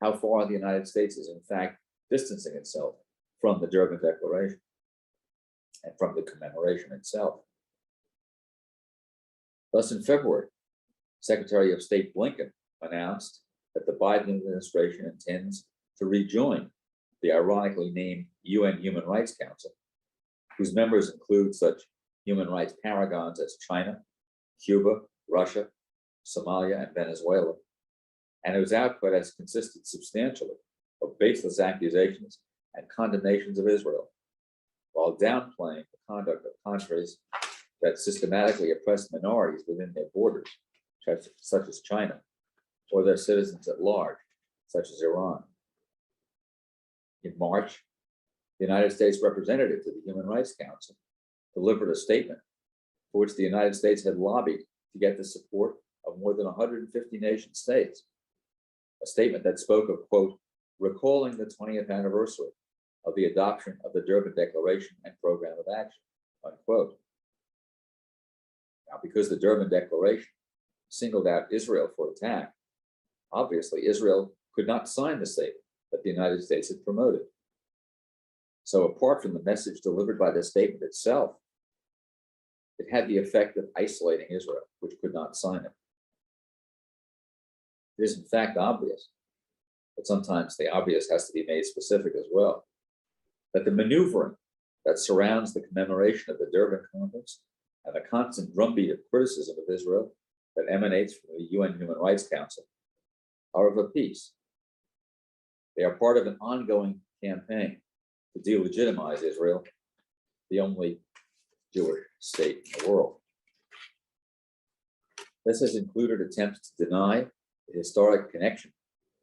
how far the United States is in fact distancing itself from the Durban Declaration and from the commemoration itself. Thus, in February, Secretary of State Blinken announced that the Biden administration intends to rejoin the ironically named UN Human Rights Council, whose members include such human rights paragons as China, Cuba, Russia, Somalia, and Venezuela, and whose output has consisted substantially of baseless accusations and condemnations of Israel, while downplaying the conduct of countries that systematically oppress minorities within their borders, such as China, or their citizens at large, such as Iran. In March, the United States representative to the Human Rights Council delivered a statement for which the United States had lobbied to get the support of more than 150 nation states, a statement that spoke of, quote, recalling the 20th anniversary of the adoption of the Durban Declaration and Program of Action, unquote. Now, because the Durban Declaration singled out Israel for attack, obviously Israel could not sign the statement that the United States had promoted. So apart from the message delivered by the statement itself, it had the effect of isolating Israel, which could not sign it. It is in fact obvious, but sometimes the obvious has to be made specific as well, that the maneuvering that surrounds the commemoration of the Durban Conference and the constant drumbeat of criticism of Israel that emanates from the UN Human Rights Council are of a piece. They are part of an ongoing campaign to delegitimize Israel, the only Jewish state in the world. This has included attempts to deny the historic connection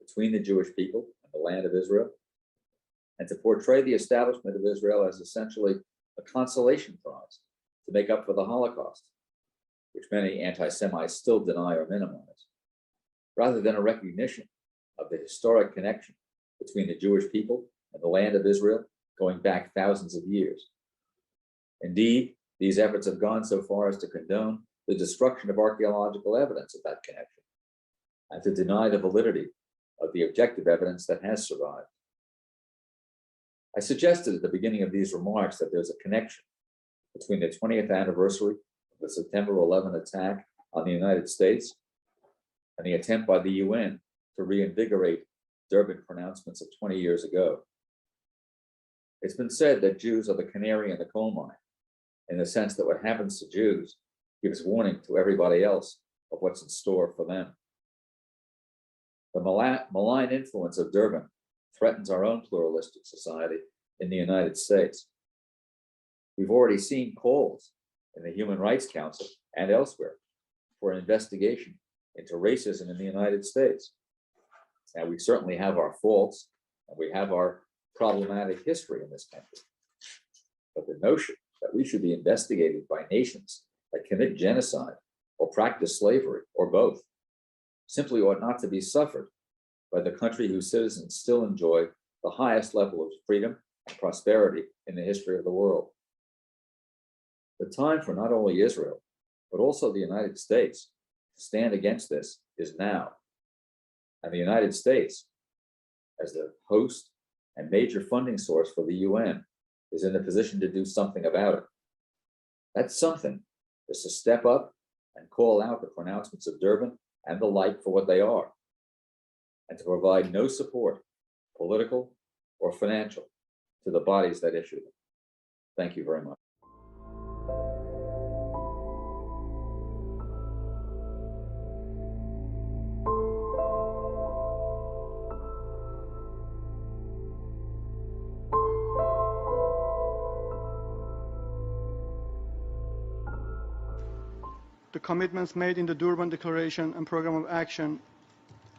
between the Jewish people and the land of Israel, and to portray the establishment of Israel as essentially a consolation prize to make up for the Holocaust, which many anti-Semites still deny or minimize, rather than a recognition of the historic connection between the Jewish people and the land of Israel going back thousands of years. Indeed, these efforts have gone so far as to condone the destruction of archaeological evidence of that connection and to deny the validity of the objective evidence that has survived. I suggested at the beginning of these remarks that there's a connection between the 20th anniversary of the September 11 attack on the United States and the attempt by the UN to reinvigorate Durban pronouncements of 20 years ago. It's been said that Jews are the canary in the coal mine, in the sense that what happens to Jews gives warning to everybody else of what's in store for them. The malign influence of Durban threatens our own pluralistic society in the United States. We've already seen calls in the Human Rights Council and elsewhere for an investigation into racism in the United States. Now, we certainly have our faults and we have our problematic history in this country. But the notion that we should be investigated by nations that commit genocide or practice slavery or both simply ought not to be suffered by the country whose citizens still enjoy the highest level of freedom and prosperity in the history of the world. The time for not only Israel, but also the United States to stand against this is now. And the United States, as the host and major funding source for the UN, is in a position to do something about it. That's something, just to step up and call out the pronouncements of Durban and the like for what they are, and to provide no support, political or financial, to the bodies that issue them. Thank you very much. The commitments made in the Durban Declaration and Program of Action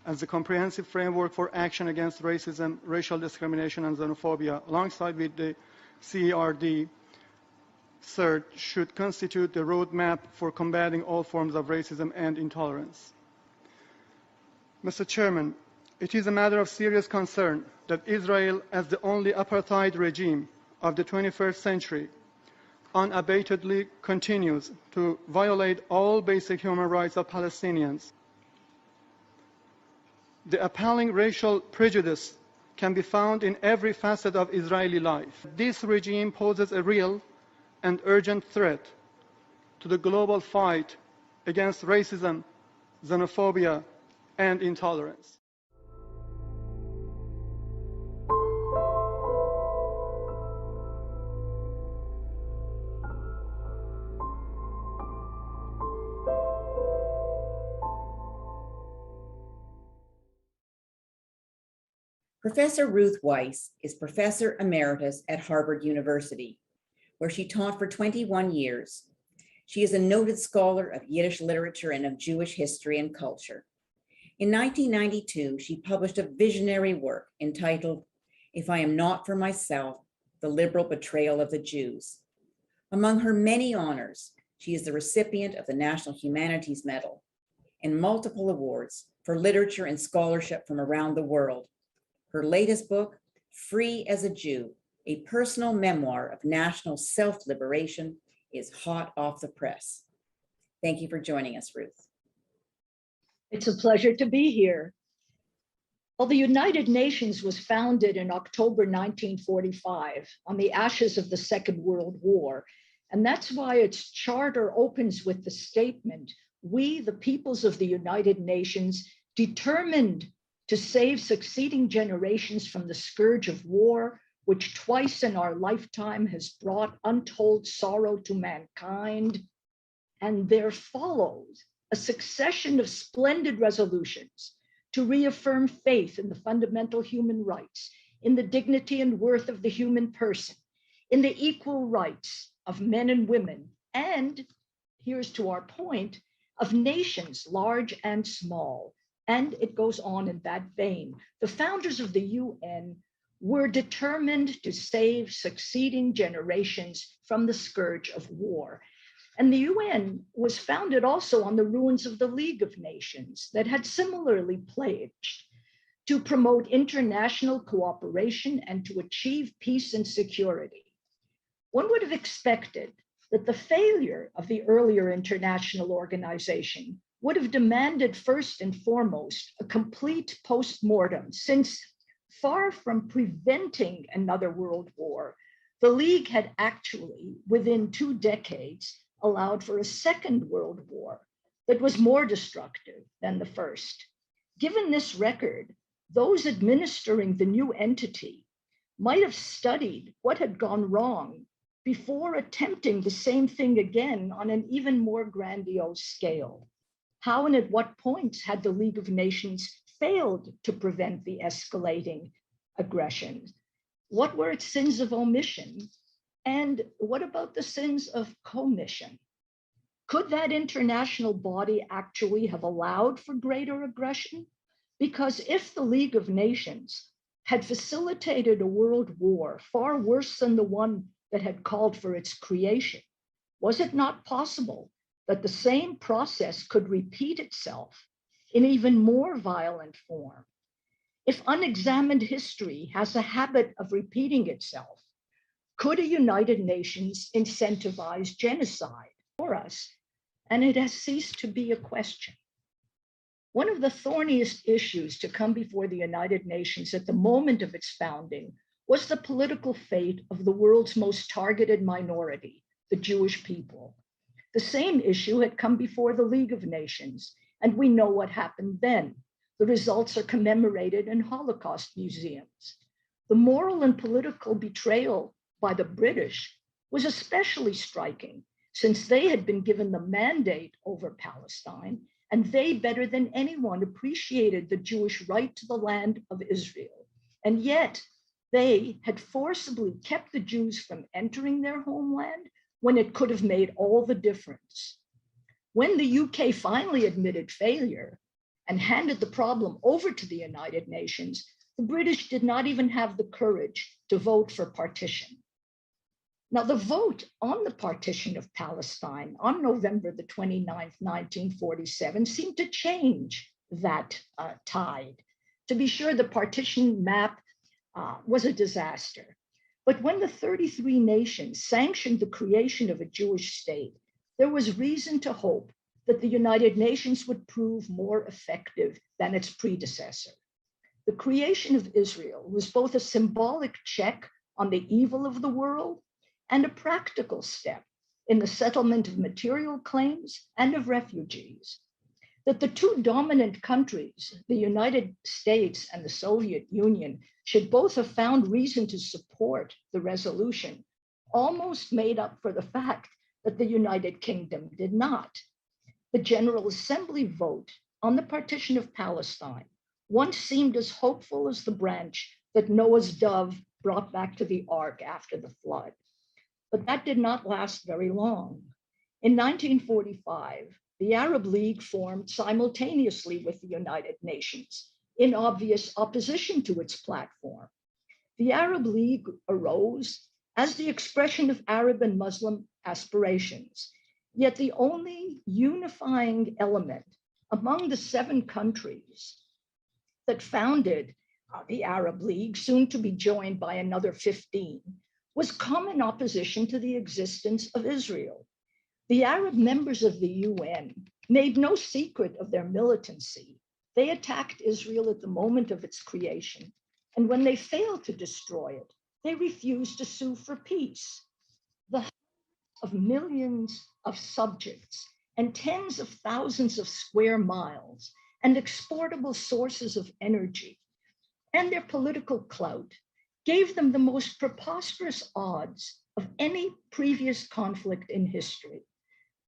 as the comprehensive framework for action against racism, racial discrimination, and xenophobia, alongside with the CERD, CERT, should constitute the roadmap for combating all forms of racism and intolerance. Mr. Chairman, it is a matter of serious concern that Israel, as the only apartheid regime of the 21st century, unabatedly continues to violate all basic human rights of Palestinians. The appalling racial prejudice can be found in every facet of Israeli life. This regime poses a real and urgent threat to the global fight against racism, xenophobia, and intolerance. Professor Ruth Wisse is Professor Emeritus at Harvard University, where she taught for 21 years. She is a noted scholar of Yiddish literature and of Jewish history and culture. In 1992, she published a visionary work entitled, "If I Am Not for Myself, The Liberal Betrayal of the Jews." Among her many honors, she is the recipient of the National Humanities Medal and multiple awards for literature and scholarship from around the world. Her latest book, Free as a Jew, a personal memoir of national self-liberation, is hot off the press. Thank you for joining us, Ruth. It's a pleasure to be here. Well, the United Nations was founded in October 1945 on the ashes of the Second World War, and that's why its charter opens with the statement, "We, the peoples of the United Nations, determined to save succeeding generations from the scourge of war, which twice in our lifetime has brought untold sorrow to mankind." And there follows a succession of splendid resolutions to reaffirm faith in the fundamental human rights, in the dignity and worth of the human person, in the equal rights of men and women, and, here's to our point, of nations large and small. And it goes on in that vein. The founders of the UN were determined to save succeeding generations from the scourge of war. And the UN was founded also on the ruins of the League of Nations that had similarly pledged to promote international cooperation and to achieve peace and security. One would have expected that the failure of the earlier international organization would have demanded first and foremost a complete post-mortem, since far from preventing another world war, the League had actually, within 2 decades, allowed for a second world war that was more destructive than the first. Given this record, those administering the new entity might have studied what had gone wrong before attempting the same thing again on an even more grandiose scale. How and at what points had the League of Nations failed to prevent the escalating aggression? What were its sins of omission? And what about the sins of commission? Could that international body actually have allowed for greater aggression? Because if the League of Nations had facilitated a world war far worse than the one that had called for its creation, was it not possible that the same process could repeat itself in even more violent form? If unexamined history has a habit of repeating itself, could a United Nations incentivize genocide for us? And it has ceased to be a question. One of the thorniest issues to come before the United Nations at the moment of its founding was the political fate of the world's most targeted minority, the Jewish people. The same issue had come before the League of Nations, and we know what happened then. The results are commemorated in Holocaust museums. The moral and political betrayal by the British was especially striking, since they had been given the mandate over Palestine, and they, better than anyone, appreciated the Jewish right to the land of Israel. And yet, they had forcibly kept the Jews from entering their homeland when it could have made all the difference. When the UK finally admitted failure and handed the problem over to the United Nations, the British did not even have the courage to vote for partition. Now, the vote on the partition of Palestine on November the 29th, 1947, seemed to change that tide. To be sure, the partition map was a disaster. But when the 33 nations sanctioned the creation of a Jewish state, there was reason to hope that the United Nations would prove more effective than its predecessor. The creation of Israel was both a symbolic check on the evil of the world and a practical step in the settlement of material claims and of refugees. That the two dominant countries, the United States and the Soviet Union, should both have found reason to support the resolution almost made up for the fact that the United Kingdom did not. The General Assembly vote on the partition of Palestine once seemed as hopeful as the branch that Noah's dove brought back to the ark after the flood. But that did not last very long. In 1945, the Arab League formed simultaneously with the United Nations in obvious opposition to its platform. The Arab League arose as the expression of Arab and Muslim aspirations, yet the only unifying element among the 7 countries that founded the Arab League, soon to be joined by another 15, was common opposition to the existence of Israel. The Arab members of the UN made no secret of their militancy. They attacked Israel at the moment of its creation, and when they failed to destroy it, they refused to sue for peace. The of millions of subjects and tens of thousands of square miles and exportable sources of energy and their political clout gave them the most preposterous odds of any previous conflict in history.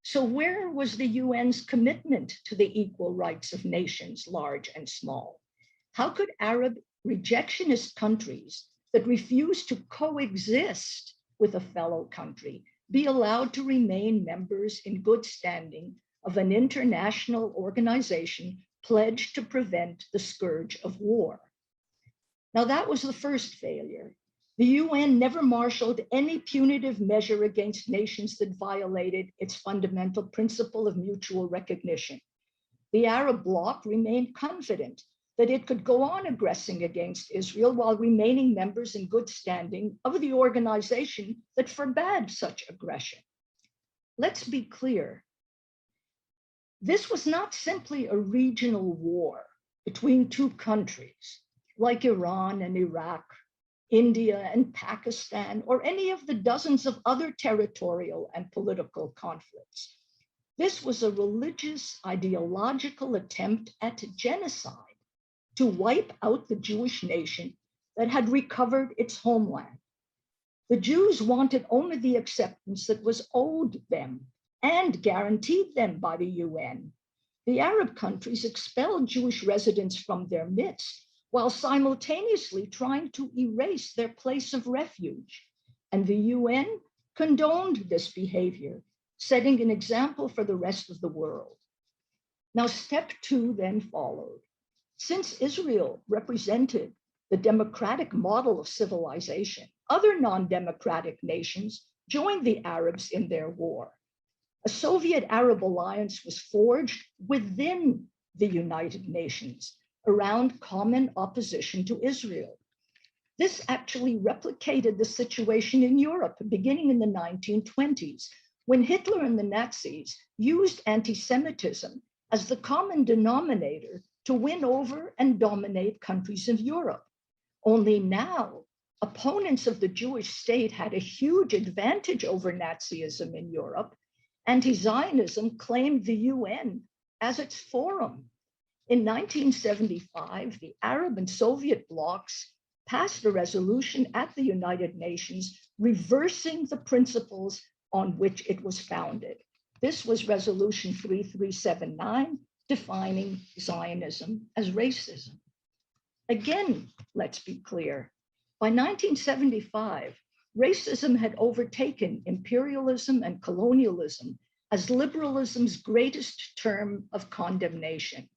So where was the UN's commitment to the equal rights of nations, large and small? How could Arab rejectionist countries that refuse to coexist with a fellow country be allowed to remain members in good standing of an international organization pledged to prevent the scourge of war? Now, that was the first failure. The UN never marshaled any punitive measure against nations that violated its fundamental principle of mutual recognition. The Arab bloc remained confident that it could go on aggressing against Israel while remaining members in good standing of the organization that forbade such aggression. Let's be clear. This was not simply a regional war between 2 countries like Iran and Iraq, India and Pakistan, or any of the dozens of other territorial and political conflicts. This was a religious, ideological attempt at genocide to wipe out the Jewish nation that had recovered its homeland. The Jews wanted only the acceptance that was owed them and guaranteed them by the UN. The Arab countries expelled Jewish residents from their midst while simultaneously trying to erase their place of refuge. And the UN condoned this behavior, setting an example for the rest of the world. Now, step 2 then followed. Since Israel represented the democratic model of civilization, other non-democratic nations joined the Arabs in their war. A Soviet-Arab alliance was forged within the United Nations around common opposition to Israel. This actually replicated the situation in Europe beginning in the 1920s, when Hitler and the Nazis used anti-Semitism as the common denominator to win over and dominate countries of Europe. Only now, opponents of the Jewish state had a huge advantage over Nazism in Europe, anti-Zionism claimed the UN as its forum. In 1975, the Arab and Soviet blocs passed a resolution at the United Nations reversing the principles on which it was founded. This was Resolution 3379, defining Zionism as racism. Again, let's be clear, by 1975, racism had overtaken imperialism and colonialism as liberalism's greatest term of condemnation.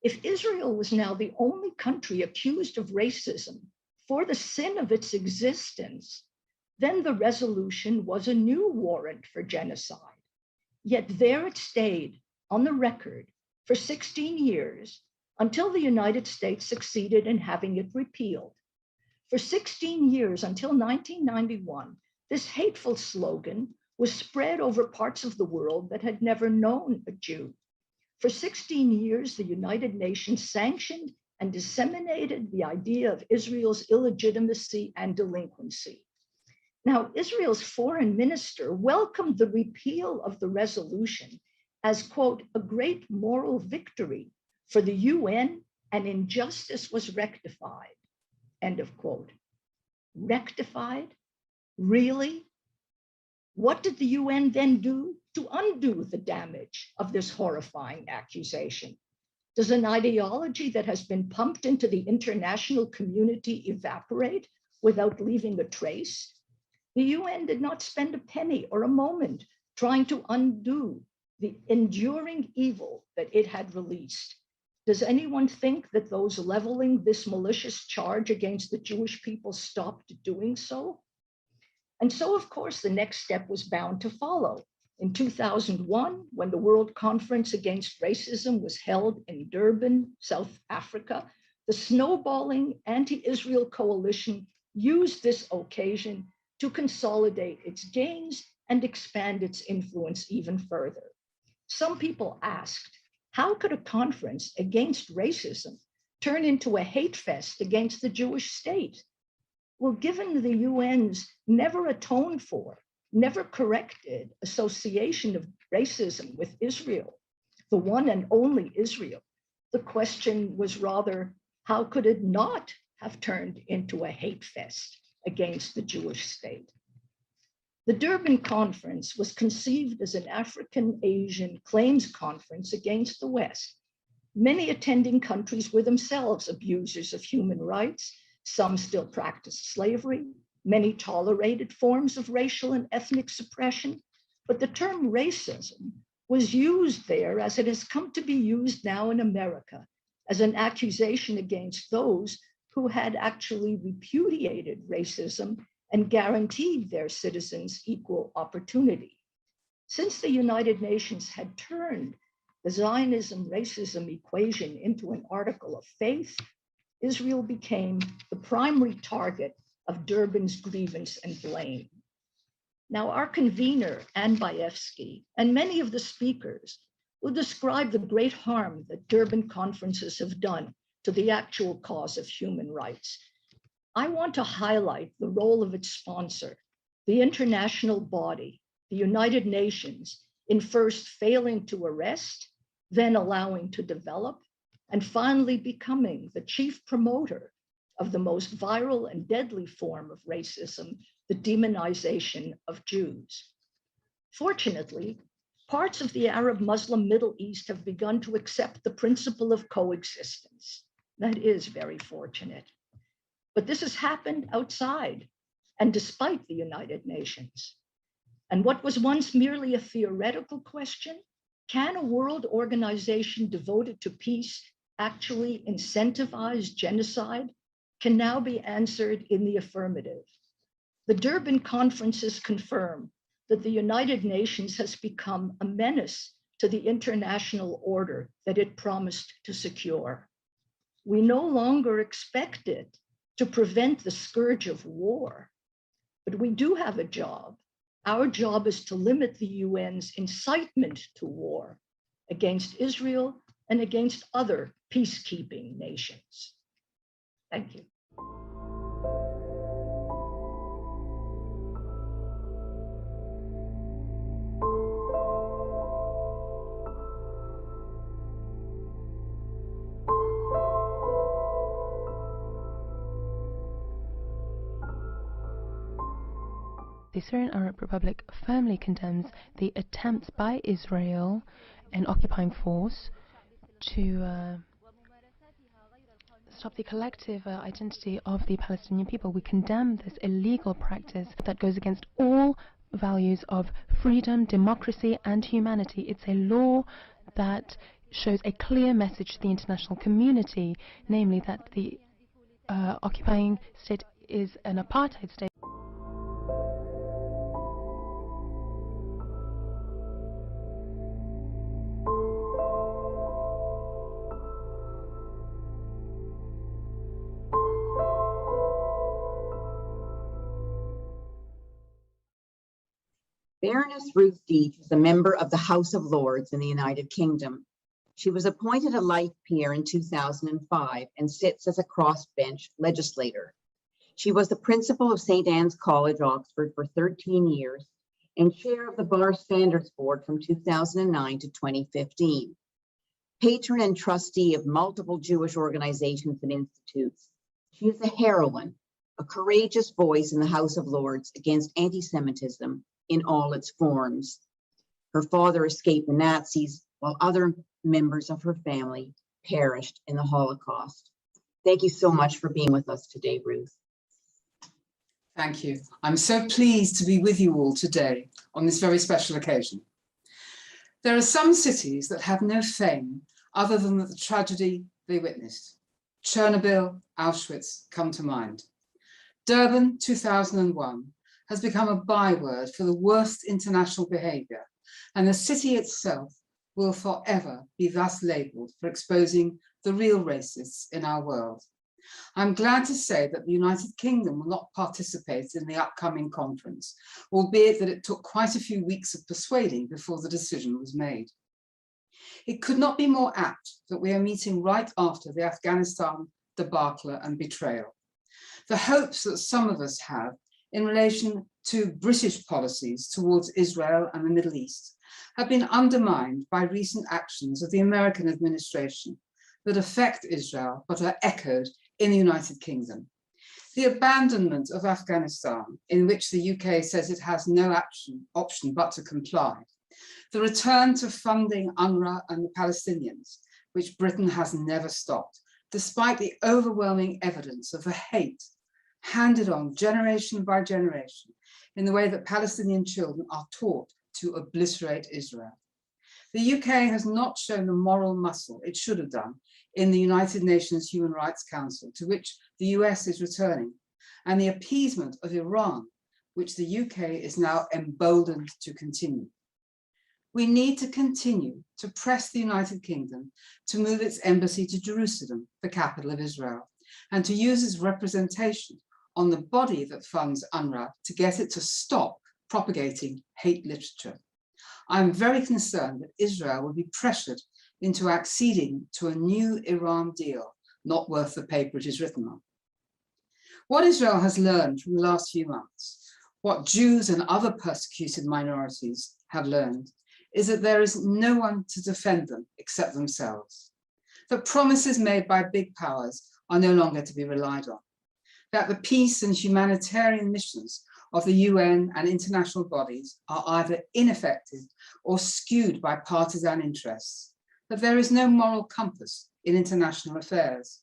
If Israel was now the only country accused of racism for the sin of its existence, then the resolution was a new warrant for genocide. Yet there it stayed on the record for 16 years until the United States succeeded in having it repealed. For 16 years, until 1991, this hateful slogan was spread over parts of the world that had never known a Jew. For 16 years, the United Nations sanctioned and disseminated the idea of Israel's illegitimacy and delinquency. Now, Israel's foreign minister welcomed the repeal of the resolution as, quote, a great moral victory for the UN, and injustice was rectified, end of quote. Rectified? Really? What did the UN then do to undo the damage of this horrifying accusation? Does an ideology that has been pumped into the international community evaporate without leaving a trace? The UN did not spend a penny or a moment trying to undo the enduring evil that it had released. Does anyone think that those leveling this malicious charge against the Jewish people stopped doing so? And so, of course, the next step was bound to follow. In 2001, when the World Conference Against Racism was held in Durban, South Africa, the snowballing anti-Israel coalition used this occasion to consolidate its gains and expand its influence even further. Some people asked, how could a conference against racism turn into a hate fest against the Jewish state? Well, given the UN's never atoned for, never corrected association of racism with Israel, the one and only Israel, the question was rather, how could it not have turned into a hate fest against the Jewish state? The Durban Conference was conceived as an African-Asian claims conference against the West. Many attending countries were themselves abusers of human rights. Some still practiced slavery. Many tolerated forms of racial and ethnic suppression. But the term racism was used there as it has come to be used now in America as an accusation against those who had actually repudiated racism and guaranteed their citizens equal opportunity. Since the United Nations had turned the Zionism-racism equation into an article of faith, Israel became the primary target of Durban's grievance and blame. Now, our convener, Anne Bayefsky, and many of the speakers will describe the great harm that Durban conferences have done to the actual cause of human rights. I want to highlight the role of its sponsor, the international body, the United Nations, in first failing to arrest, then allowing to develop, and finally becoming the chief promoter of the most viral and deadly form of racism, the demonization of Jews. Fortunately, parts of the Arab Muslim Middle East have begun to accept the principle of coexistence. That is very fortunate. But this has happened outside and despite the United Nations. And what was once merely a theoretical question, can a world organization devoted to peace actually incentivize genocide, can now be answered in the affirmative. The Durban conferences confirm that the United Nations has become a menace to the international order that it promised to secure. We no longer expect it to prevent the scourge of war, but we do have a job. Our job is to limit the UN's incitement to war against Israel and against other peacekeeping nations. Thank you. The Syrian Arab Republic firmly condemns the attempts by Israel, an occupying force, to stop the collective identity of the Palestinian people. We condemn this illegal practice that goes against all values of freedom, democracy, and humanity. It's a law that shows a clear message to the international community, namely that the occupying state is an apartheid state. Baroness Ruth Deech is a member of the House of Lords in the United Kingdom. She was appointed a life peer in 2005 and sits as a crossbench legislator. She was the principal of St. Anne's College, Oxford for 13 years and chair of the Bar Standards Board from 2009 to 2015. Patron and trustee of multiple Jewish organizations and institutes, she is a heroine, a courageous voice in the House of Lords against anti-Semitism in all its forms. Her father escaped the Nazis while other members of her family perished in the Holocaust. Thank you so much for being with us today, Ruth. Thank you. I'm so pleased to be with you all today on this very special occasion. There are some cities that have no fame other than the tragedy they witnessed. Chernobyl, Auschwitz come to mind. Durban, 2001, has become a byword for the worst international behavior, and the city itself will forever be thus labeled for exposing the real racists in our world. I'm glad to say that the United Kingdom will not participate in the upcoming conference, albeit that it took quite a few weeks of persuading before the decision was made. It could not be more apt that we are meeting right after the Afghanistan debacle and betrayal. The hopes that some of us have in relation to British policies towards Israel and the Middle East have been undermined by recent actions of the American administration that affect Israel but are echoed in the United Kingdom. The abandonment of Afghanistan, in which the UK says it has no option but to comply. The return to funding UNRWA and the Palestinians, which Britain has never stopped, despite the overwhelming evidence of the hate handed on generation by generation in the way that Palestinian children are taught to obliterate Israel. The UK has not shown the moral muscle it should have done in the United Nations Human Rights Council, to which the US is returning, and the appeasement of Iran, which the UK is now emboldened to continue. We need to continue to press the United Kingdom to move its embassy to Jerusalem, the capital of Israel, and to use its representation on the body that funds UNRWA to get it to stop propagating hate literature. I'm very concerned that Israel will be pressured into acceding to a new Iran deal, not worth the paper it is written on. What Israel has learned from the last few months, what Jews and other persecuted minorities have learned, is that there is no one to defend them except themselves. That promises made by big powers are no longer to be relied on. That the peace and humanitarian missions of the UN and international bodies are either ineffective or skewed by partisan interests. That there is no moral compass in international affairs.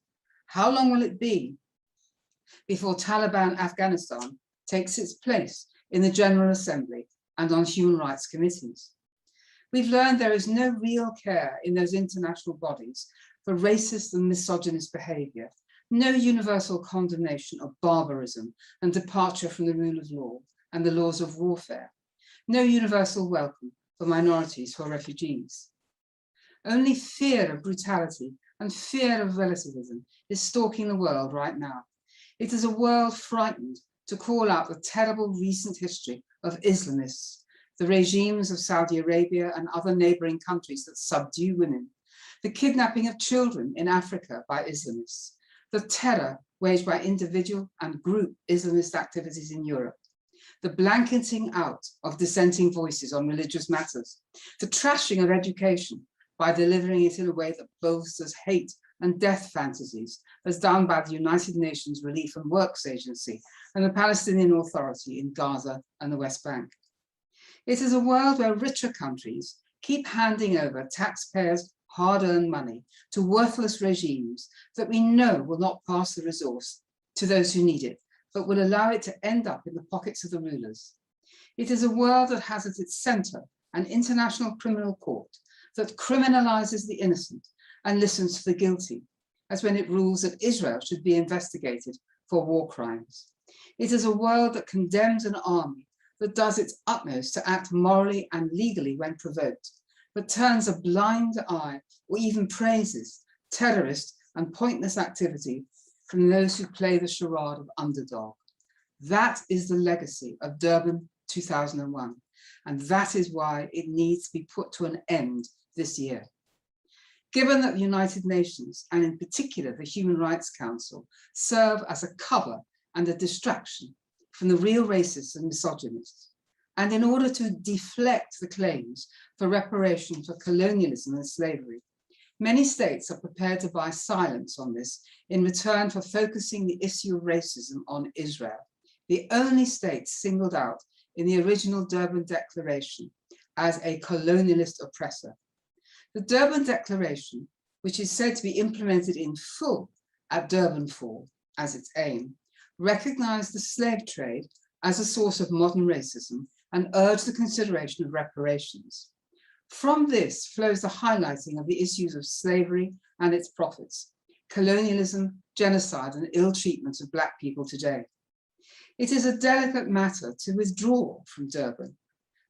How long will it be before Taliban Afghanistan takes its place in the General Assembly and on human rights committees? We've learned there is no real care in those international bodies for racist and misogynist behavior, no universal condemnation of barbarism and departure from the rule of law and the laws of warfare, no universal welcome for minorities who are refugees. Only fear of brutality and fear of relativism is stalking the world right now. It is a world frightened to call out the terrible recent history of Islamists, the regimes of Saudi Arabia and other neighboring countries that subdue women, the kidnapping of children in Africa by Islamists, the terror waged by individual and group Islamist activities in Europe, the blanketing out of dissenting voices on religious matters, the trashing of education by delivering it in a way that bolsters hate and death fantasies as done by the United Nations Relief and Works Agency and the Palestinian Authority in Gaza and the West Bank. It is a world where richer countries keep handing over taxpayers' hard-earned money to worthless regimes that we know will not pass the resource to those who need it, but will allow it to end up in the pockets of the rulers. It is a world that has at its center an international criminal court that criminalizes the innocent and listens to the guilty, as when it rules that Israel should be investigated for war crimes. It is a world that condemns an army that does its utmost to act morally and legally when provoked, but turns a blind eye or even praises terrorist and pointless activity from those who play the charade of underdog. That is the legacy of Durban 2001, and that is why it needs to be put to an end this year. Given that the United Nations, and in particular the Human Rights Council, serve as a cover and a distraction from the real racists and misogynists, and in order to deflect the claims for reparation for colonialism and slavery, many states are prepared to buy silence on this in return for focusing the issue of racism on Israel, the only state singled out in the original Durban Declaration as a colonialist oppressor. The Durban Declaration, which is said to be implemented in full at Durban 4 as its aim, recognized the slave trade as a source of modern racism and urged the consideration of reparations. From this flows the highlighting of the issues of slavery and its profits, colonialism, genocide, and ill treatment of Black people today. It is a delicate matter to withdraw from Durban,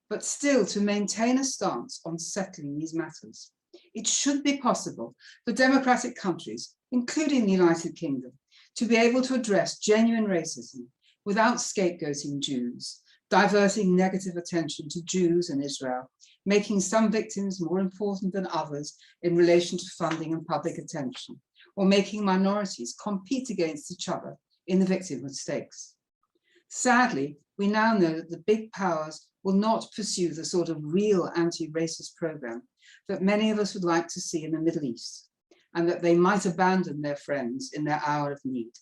but still to maintain a stance on settling these matters. It should be possible for democratic countries, including the United Kingdom, to be able to address genuine racism without scapegoating Jews, diverting negative attention to Jews and Israel, making some victims more important than others in relation to funding and public attention, or making minorities compete against each other in the victimhood stakes. Sadly, we now know that the big powers will not pursue the sort of real anti-racist program that many of us would like to see in the Middle East, and that they might abandon their friends in their hour of need.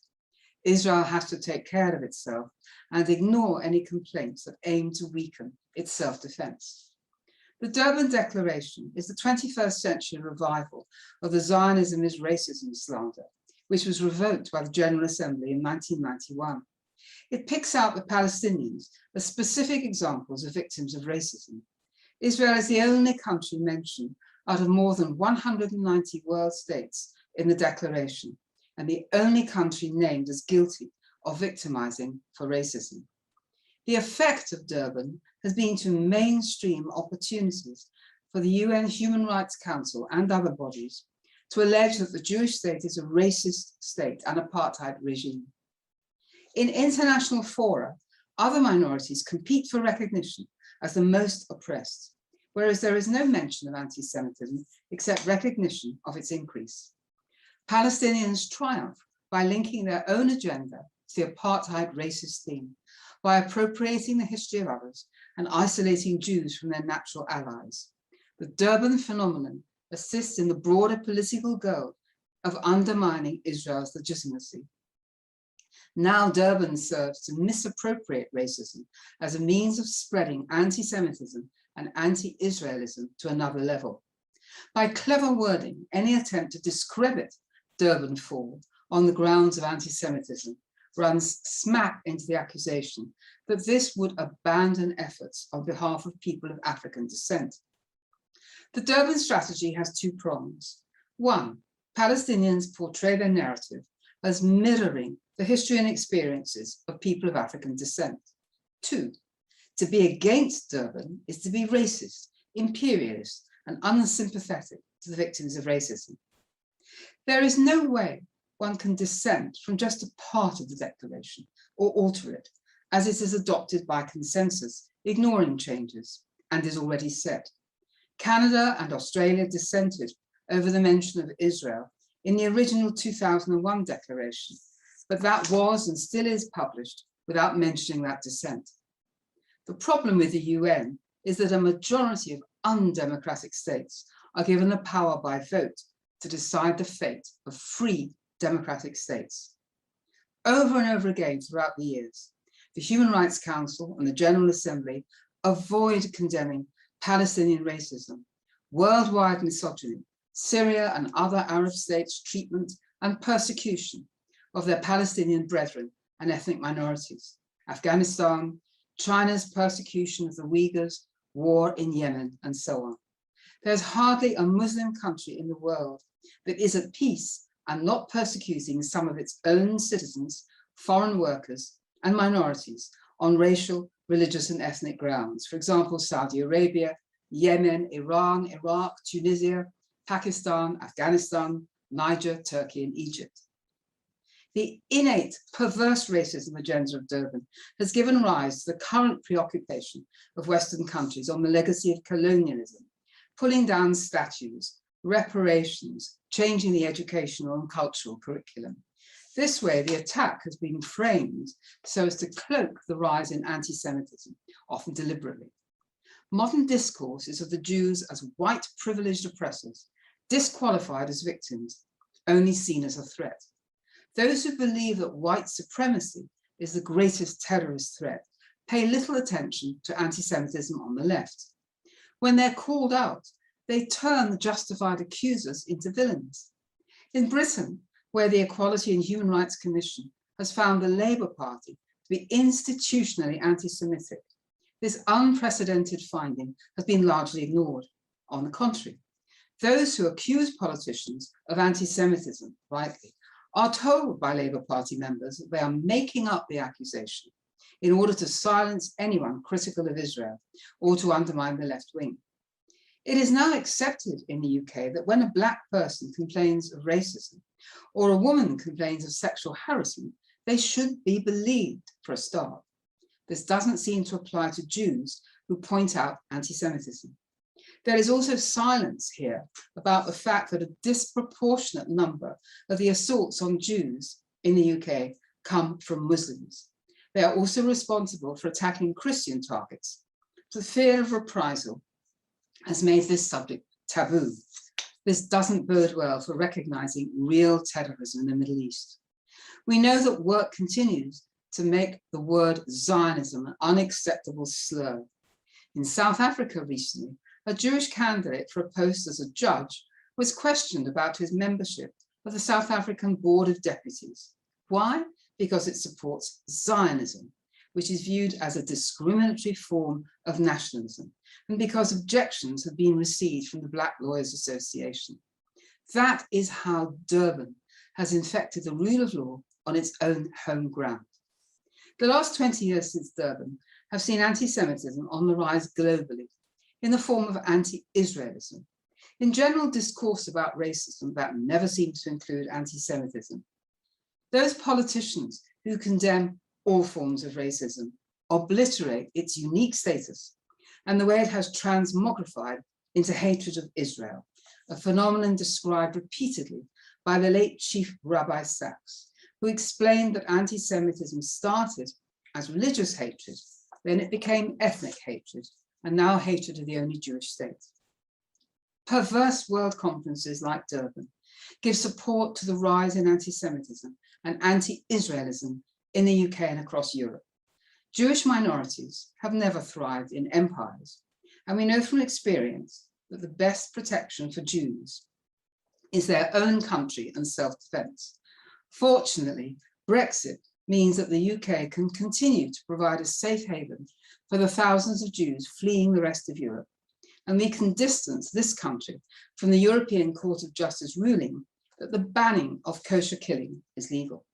Israel has to take care of itself and ignore any complaints that aim to weaken its self-defense. The Durban Declaration is the 21st century revival of the Zionism is racism slander, which was revoked by the General Assembly in 1991. It picks out the Palestinians as specific examples of victims of racism. Israel is the only country mentioned out of more than 190 world states in the declaration, and the only country named as guilty of victimizing for racism. The effect of Durban has been to mainstream opportunities for the UN Human Rights Council and other bodies to allege that the Jewish state is a racist state and apartheid regime. In international fora, other minorities compete for recognition as the most oppressed, whereas there is no mention of anti-Semitism except recognition of its increase. Palestinians triumph by linking their own agenda to the apartheid racist theme, by appropriating the history of others and isolating Jews from their natural allies. The Durban phenomenon assists in the broader political goal of undermining Israel's legitimacy. Now Durban serves to misappropriate racism as a means of spreading anti-Semitism and anti-Israelism to another level. By clever wording, any attempt to discredit Durban 4 on the grounds of anti-Semitism runs smack into the accusation that this would abandon efforts on behalf of people of African descent. The Durban strategy has two prongs. One, Palestinians portray their narrative as mirroring the history and experiences of people of African descent. Two, to be against Durban is to be racist, imperialist, and unsympathetic to the victims of racism. There is no way one can dissent from just a part of the declaration or alter it, as it is adopted by consensus, ignoring changes, and is already set. Canada and Australia dissented over the mention of Israel in the original 2001 declaration, but that was and still is published without mentioning that dissent. The problem with the UN is that a majority of undemocratic states are given the power by vote to decide the fate of free democratic states. Over and over again throughout the years, the Human Rights Council and the General Assembly avoid condemning Palestinian racism, worldwide misogyny, Syria and other Arab states' treatment and persecution of their Palestinian brethren and ethnic minorities, Afghanistan, China's persecution of the Uyghurs, war in Yemen, and so on. There's hardly a Muslim country in the world that is at peace and not persecuting some of its own citizens, foreign workers, and minorities on racial, religious, and ethnic grounds. For example, Saudi Arabia, Yemen, Iran, Iraq, Tunisia, Pakistan, Afghanistan, Niger, Turkey, and Egypt. The innate perverse racism agenda of Durban has given rise to the current preoccupation of Western countries on the legacy of colonialism, pulling down statues, reparations, changing the educational and cultural curriculum. This way, the attack has been framed so as to cloak the rise in anti-Semitism, often deliberately. Modern discourse is of the Jews as white privileged oppressors, disqualified as victims, only seen as a threat. Those who believe that white supremacy is the greatest terrorist threat pay little attention to anti-Semitism on the left. When they're called out, they turn the justified accusers into villains. In Britain, where the Equality and Human Rights Commission has found the Labour Party to be institutionally anti-Semitic, this unprecedented finding has been largely ignored. On the contrary, those who accuse politicians of anti-Semitism, rightly, are told by Labour Party members that they are making up the accusation in order to silence anyone critical of Israel or to undermine the left wing. It is now accepted in the UK that when a black person complains of racism or a woman complains of sexual harassment, they should be believed for a start. This doesn't seem to apply to Jews who point out anti-Semitism. There is also silence here about the fact that a disproportionate number of the assaults on Jews in the UK come from Muslims. They are also responsible for attacking Christian targets. The fear of reprisal has made this subject taboo. This doesn't bode well for recognizing real terrorism in the Middle East. We know that work continues to make the word Zionism an unacceptable slur. In South Africa recently, a Jewish candidate for a post as a judge was questioned about his membership of the South African Board of Deputies. Why? Because it supports Zionism, which is viewed as a discriminatory form of nationalism, and because objections have been received from the Black Lawyers Association. That is how Durban has infected the rule of law on its own home ground. The last 20 years since Durban have seen anti-Semitism on the rise globally in the form of anti-Israelism. In general discourse about racism, that never seems to include anti-Semitism. Those politicians who condemn all forms of racism obliterate its unique status and the way it has transmogrified into hatred of Israel, a phenomenon described repeatedly by the late Chief Rabbi Sachs, who explained that anti-Semitism started as religious hatred, then it became ethnic hatred, and now hatred of the only Jewish state. Perverse world conferences like Durban give support to the rise in anti-Semitism and anti-Israelism in the UK and across Europe. Jewish minorities have never thrived in empires, and we know from experience that the best protection for Jews is their own country and self-defense. Fortunately, Brexit means that the UK can continue to provide a safe haven for the thousands of Jews fleeing the rest of Europe, and we can distance this country from the European Court of Justice ruling that the banning of kosher killing is legal.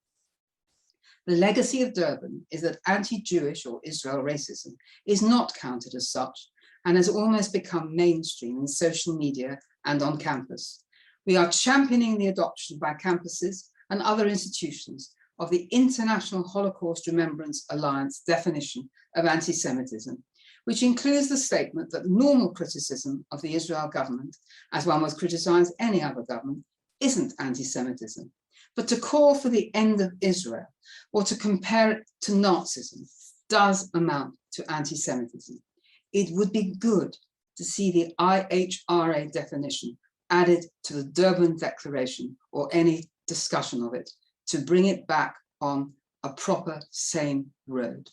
The legacy of Durban is that anti-Jewish or Israel racism is not counted as such and has almost become mainstream in social media and on campus. We are championing the adoption by campuses and other institutions of the International Holocaust Remembrance Alliance definition of anti-Semitism, which includes the statement that normal criticism of the Israel government, as one would criticize any other government, isn't anti-Semitism, but to call for the end of Israel or to compare it to Nazism does amount to anti-Semitism. It would be good to see the IHRA definition added to the Durban Declaration or any discussion of it to bring it back on a proper, sane road.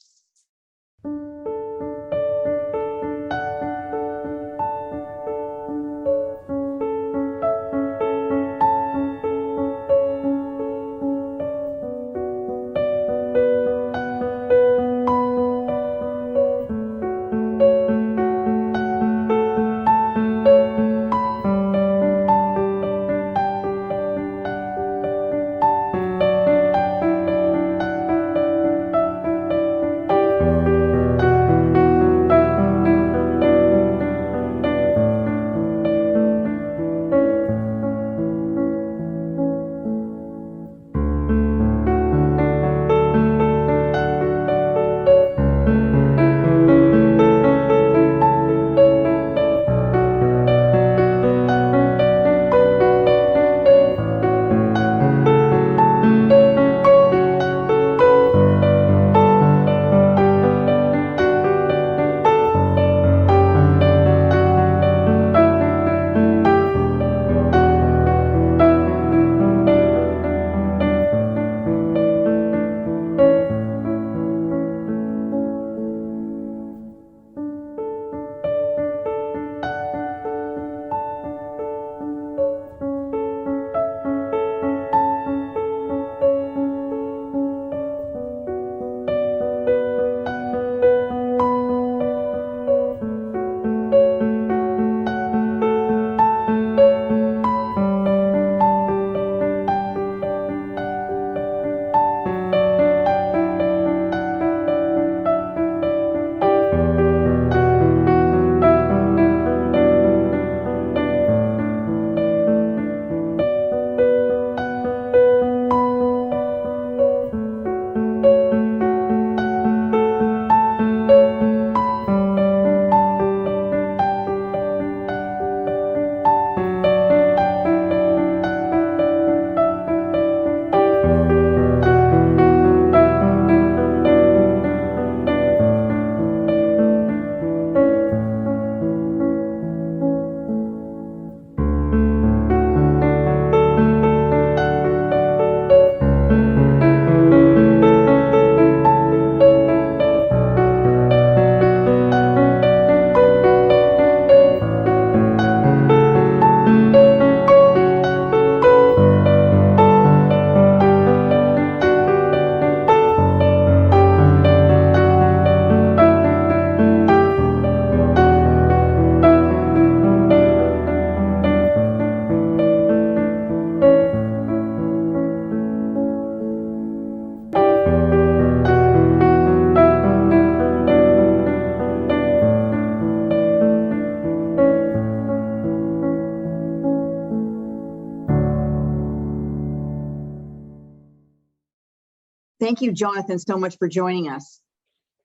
Thank you, Jonathan, so much for joining us.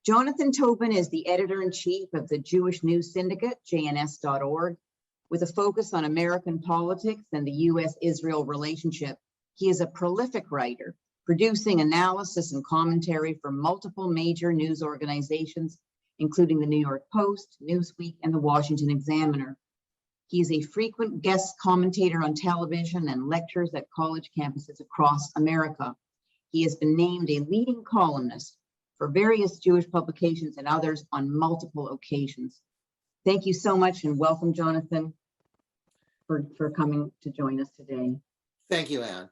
Jonathan Tobin is the editor-in-chief of the Jewish News Syndicate, JNS.org, with a focus on American politics and the U.S.-Israel relationship. He is a prolific writer, producing analysis and commentary for multiple major news organizations, including the New York Post, Newsweek, and the Washington Examiner. He is a frequent guest commentator on television and lectures at college campuses across America. He has been named a leading columnist for various Jewish publications and others on multiple occasions. Thank you so much and welcome, Jonathan, for coming to join us today. Thank you, Anne.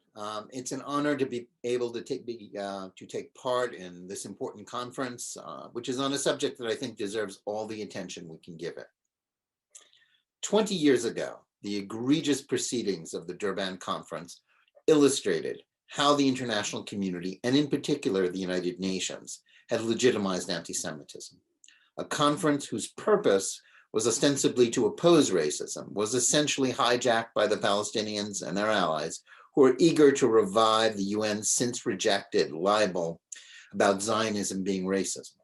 It's an honor to be able to take part in this important conference, which is on a subject that I think deserves all the attention we can give it. 20 years ago, the egregious proceedings of the Durban Conference illustrated how the international community, and in particular the United Nations, had legitimized anti-Semitism. A conference whose purpose was ostensibly to oppose racism was essentially hijacked by the Palestinians and their allies, who are eager to revive the UN's since rejected libel about Zionism being racism.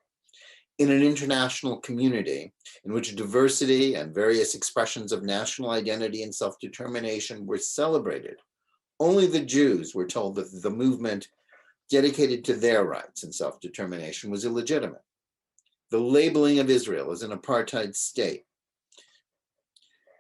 In an international community in which diversity and various expressions of national identity and self-determination were celebrated, only the Jews were told that the movement dedicated to their rights and self-determination was illegitimate. The labeling of Israel as an apartheid state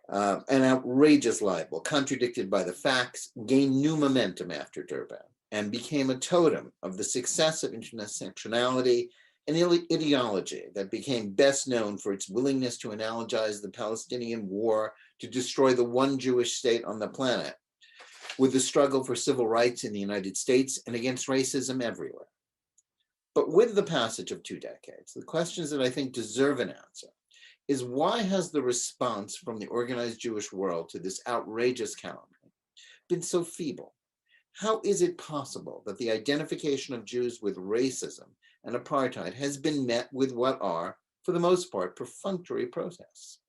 An outrageous libel, contradicted by the facts, gained new momentum after Durban and became a totem of the success of intersectionality, an ideology that became best known for its willingness to analogize the Palestinian war to destroy the one Jewish state on the planet, with the struggle for civil rights in the United States and against racism everywhere. But with the passage of 2 decades, the questions that I think deserve an answer is, why has the response from the organized Jewish world to this outrageous calumny been so feeble? How is it possible that the identification of Jews with racism and apartheid has been met with what are, for the most part, perfunctory protests?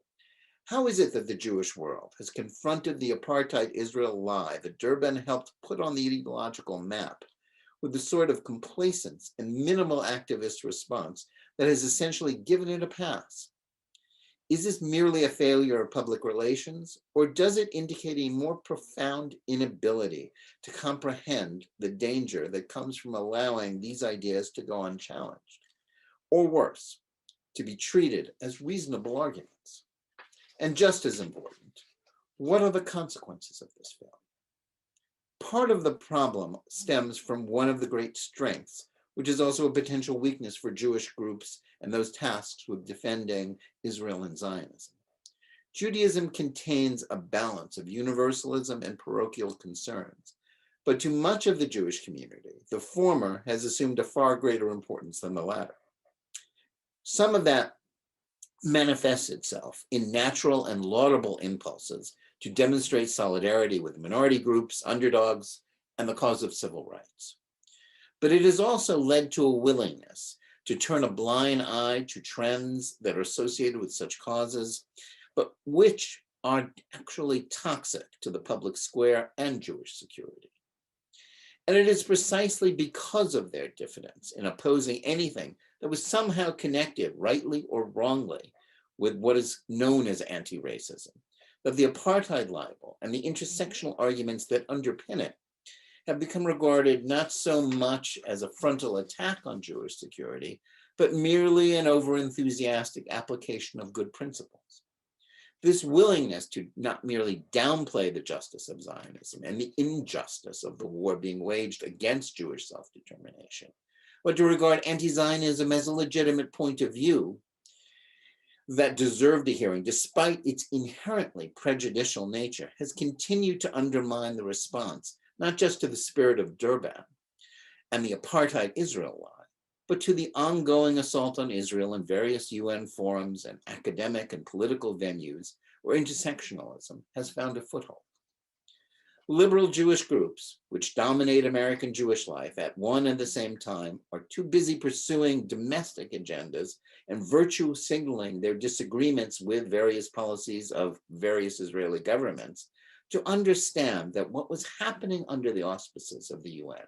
How is it that the Jewish world has confronted the apartheid Israel lie that Durban helped put on the ideological map with the sort of complacence and minimal activist response that has essentially given it a pass? Is this merely a failure of public relations, or does it indicate a more profound inability to comprehend the danger that comes from allowing these ideas to go unchallenged? Or worse, to be treated as reasonable arguments? And just as important, what are the consequences of this failure? Part of the problem stems from one of the great strengths, which is also a potential weakness for Jewish groups and those tasked with defending Israel and Zionism. Judaism contains a balance of universalism and parochial concerns, but to much of the Jewish community, the former has assumed a far greater importance than the latter. Some of that manifests itself in natural and laudable impulses to demonstrate solidarity with minority groups, underdogs, and the cause of civil rights. But it has also led to a willingness to turn a blind eye to trends that are associated with such causes, but which are actually toxic to the public square and Jewish security. And it is precisely because of their diffidence in opposing anything that was somehow connected, rightly or wrongly, with what is known as anti-racism, that the apartheid libel and the intersectional arguments that underpin it have become regarded not so much as a frontal attack on Jewish security, but merely an overenthusiastic application of good principles. This willingness to not merely downplay the justice of Zionism and the injustice of the war being waged against Jewish self-determination, but to regard anti-Zionism as a legitimate point of view that deserved a hearing, despite its inherently prejudicial nature, has continued to undermine the response, not just to the spirit of Durban and the apartheid Israel lie, but to the ongoing assault on Israel in various UN forums and academic and political venues where intersectionalism has found a foothold. Liberal Jewish groups, which dominate American Jewish life at one and the same time, are too busy pursuing domestic agendas and virtue signaling their disagreements with various policies of various Israeli governments to understand that what was happening under the auspices of the UN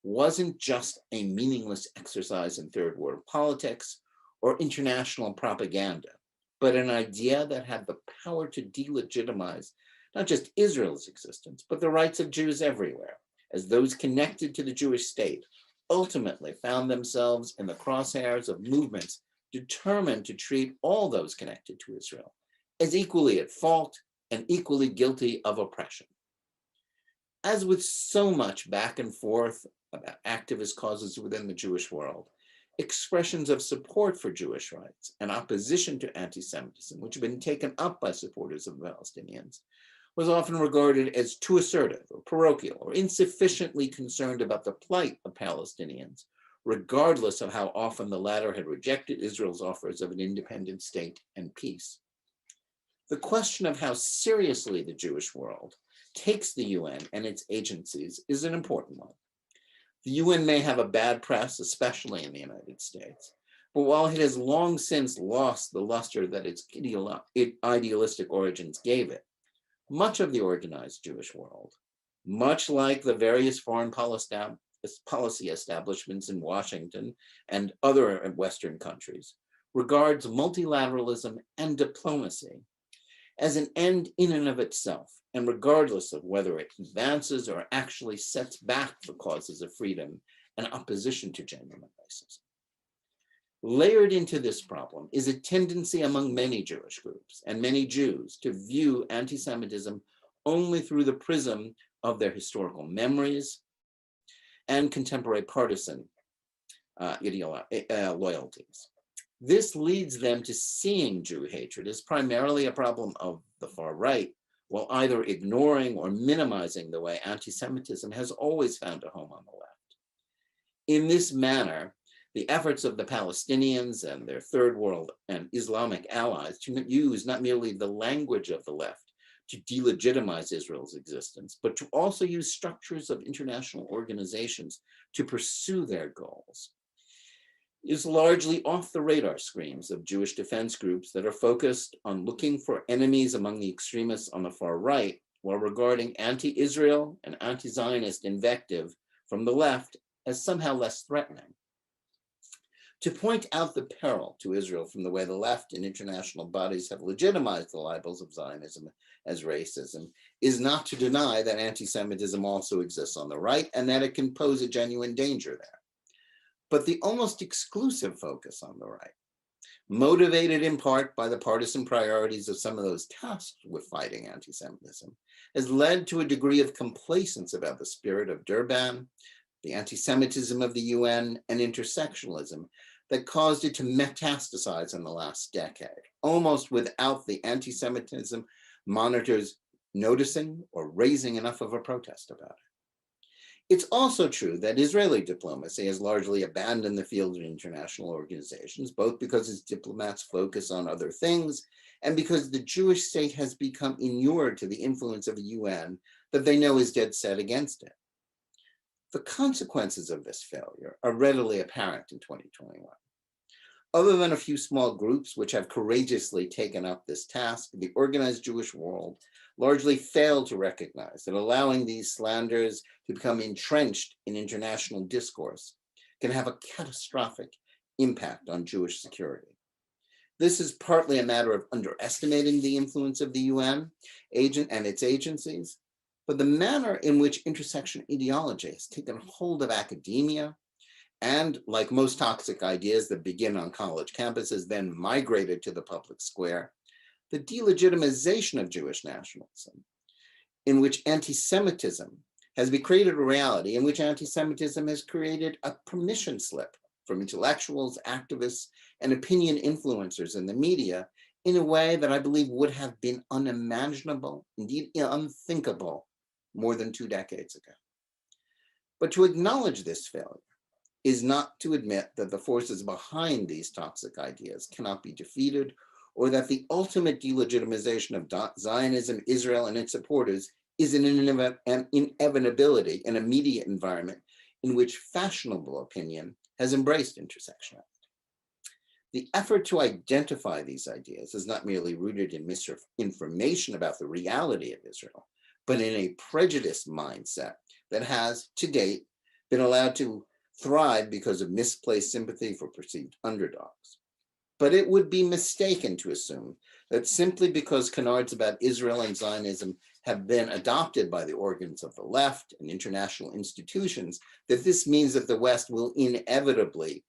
wasn't just a meaningless exercise in third world politics or international propaganda, but an idea that had the power to delegitimize not just Israel's existence, but the rights of Jews everywhere, as those connected to the Jewish state ultimately found themselves in the crosshairs of movements determined to treat all those connected to Israel as equally at fault and equally guilty of oppression. As with so much back and forth about activist causes within the Jewish world, expressions of support for Jewish rights and opposition to anti-Semitism, which have been taken up by supporters of the Palestinians, was often regarded as too assertive or parochial or insufficiently concerned about the plight of Palestinians, regardless of how often the latter had rejected Israel's offers of an independent state and peace. The question of how seriously the Jewish world takes the UN and its agencies is an important one. The UN may have a bad press, especially in the United States, but while it has long since lost the luster that its idealistic origins gave it, much of the organized Jewish world, much like the various foreign policy establishments in Washington and other Western countries, regards multilateralism and diplomacy as an end in and of itself, and regardless of whether it advances or actually sets back the causes of freedom and opposition to genuine racism. Layered into this problem is a tendency among many Jewish groups and many Jews to view anti-Semitism only through the prism of their historical memories and contemporary partisan loyalties. This leads them to seeing Jew hatred as primarily a problem of the far right, while either ignoring or minimizing the way anti-Semitism has always found a home on the left. In this manner, the efforts of the Palestinians and their third world and Islamic allies to use not merely the language of the left to delegitimize Israel's existence, but to also use structures of international organizations to pursue their goals, is largely off the radar screens of Jewish defense groups that are focused on looking for enemies among the extremists on the far right, while regarding anti-Israel and anti-Zionist invective from the left as somehow less threatening. To point out the peril to Israel from the way the left and international bodies have legitimized the libels of Zionism as racism is not to deny that anti-Semitism also exists on the right and that it can pose a genuine danger there. But the almost exclusive focus on the right, motivated in part by the partisan priorities of some of those tasked with fighting anti-Semitism, has led to a degree of complacence about the spirit of Durban, the anti-Semitism of the UN, and intersectionalism that caused it to metastasize in the last decade, almost without the anti-Semitism monitors noticing or raising enough of a protest about it. It's also true that Israeli diplomacy has largely abandoned the field of international organizations, both because its diplomats focus on other things and because the Jewish state has become inured to the influence of the UN that they know is dead set against it. The consequences of this failure are readily apparent in 2021. Other than a few small groups which have courageously taken up this task, the organized Jewish world largely failed to recognize that allowing these slanders to become entrenched in international discourse can have a catastrophic impact on Jewish security. This is partly a matter of underestimating the influence of the UN and its agencies, but the manner in which intersection ideology has taken hold of academia and, like most toxic ideas that begin on college campuses, then migrated to the public square, the delegitimization of Jewish nationalism, in which anti-Semitism has created a reality in which anti-Semitism has created a permission slip from intellectuals, activists, and opinion influencers in the media in a way that I believe would have been unimaginable, indeed unthinkable, more than 2 decades ago. But to acknowledge this failure is not to admit that the forces behind these toxic ideas cannot be defeated, or that the ultimate delegitimization of Zionism, Israel, and its supporters is an inevitability in a media environment in which fashionable opinion has embraced intersectionality. The effort to identify these ideas is not merely rooted in misinformation about the reality of Israel, but in a prejudiced mindset that has, to date, been allowed to thrive because of misplaced sympathy for perceived underdogs. But it would be mistaken to assume that simply because canards about Israel and Zionism have been adopted by the organs of the left and international institutions, that this means that the West will inevitably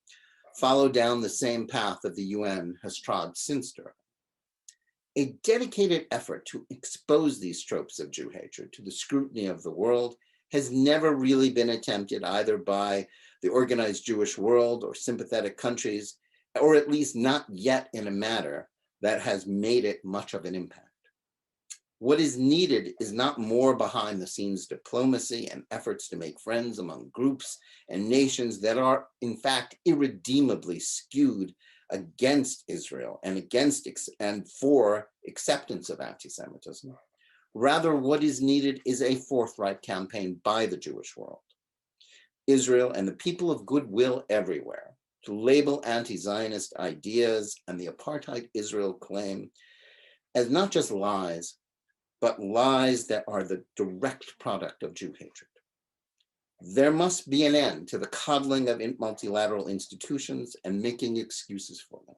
follow down the same path that the UN has trod since Durban. A dedicated effort to expose these tropes of Jew hatred to the scrutiny of the world has never really been attempted either by the organized Jewish world or sympathetic countries, or at least not yet in a manner that has made it much of an impact. What is needed is not more behind the scenes diplomacy and efforts to make friends among groups and nations that are in fact irredeemably skewed against Israel and for acceptance of anti-Semitism. Rather, what is needed is a forthright campaign by the Jewish world, Israel, and the people of goodwill everywhere to label anti-Zionist ideas and the apartheid Israel claim as not just lies, but lies that are the direct product of Jew hatred. There must be an end to the coddling of multilateral institutions and making excuses for them.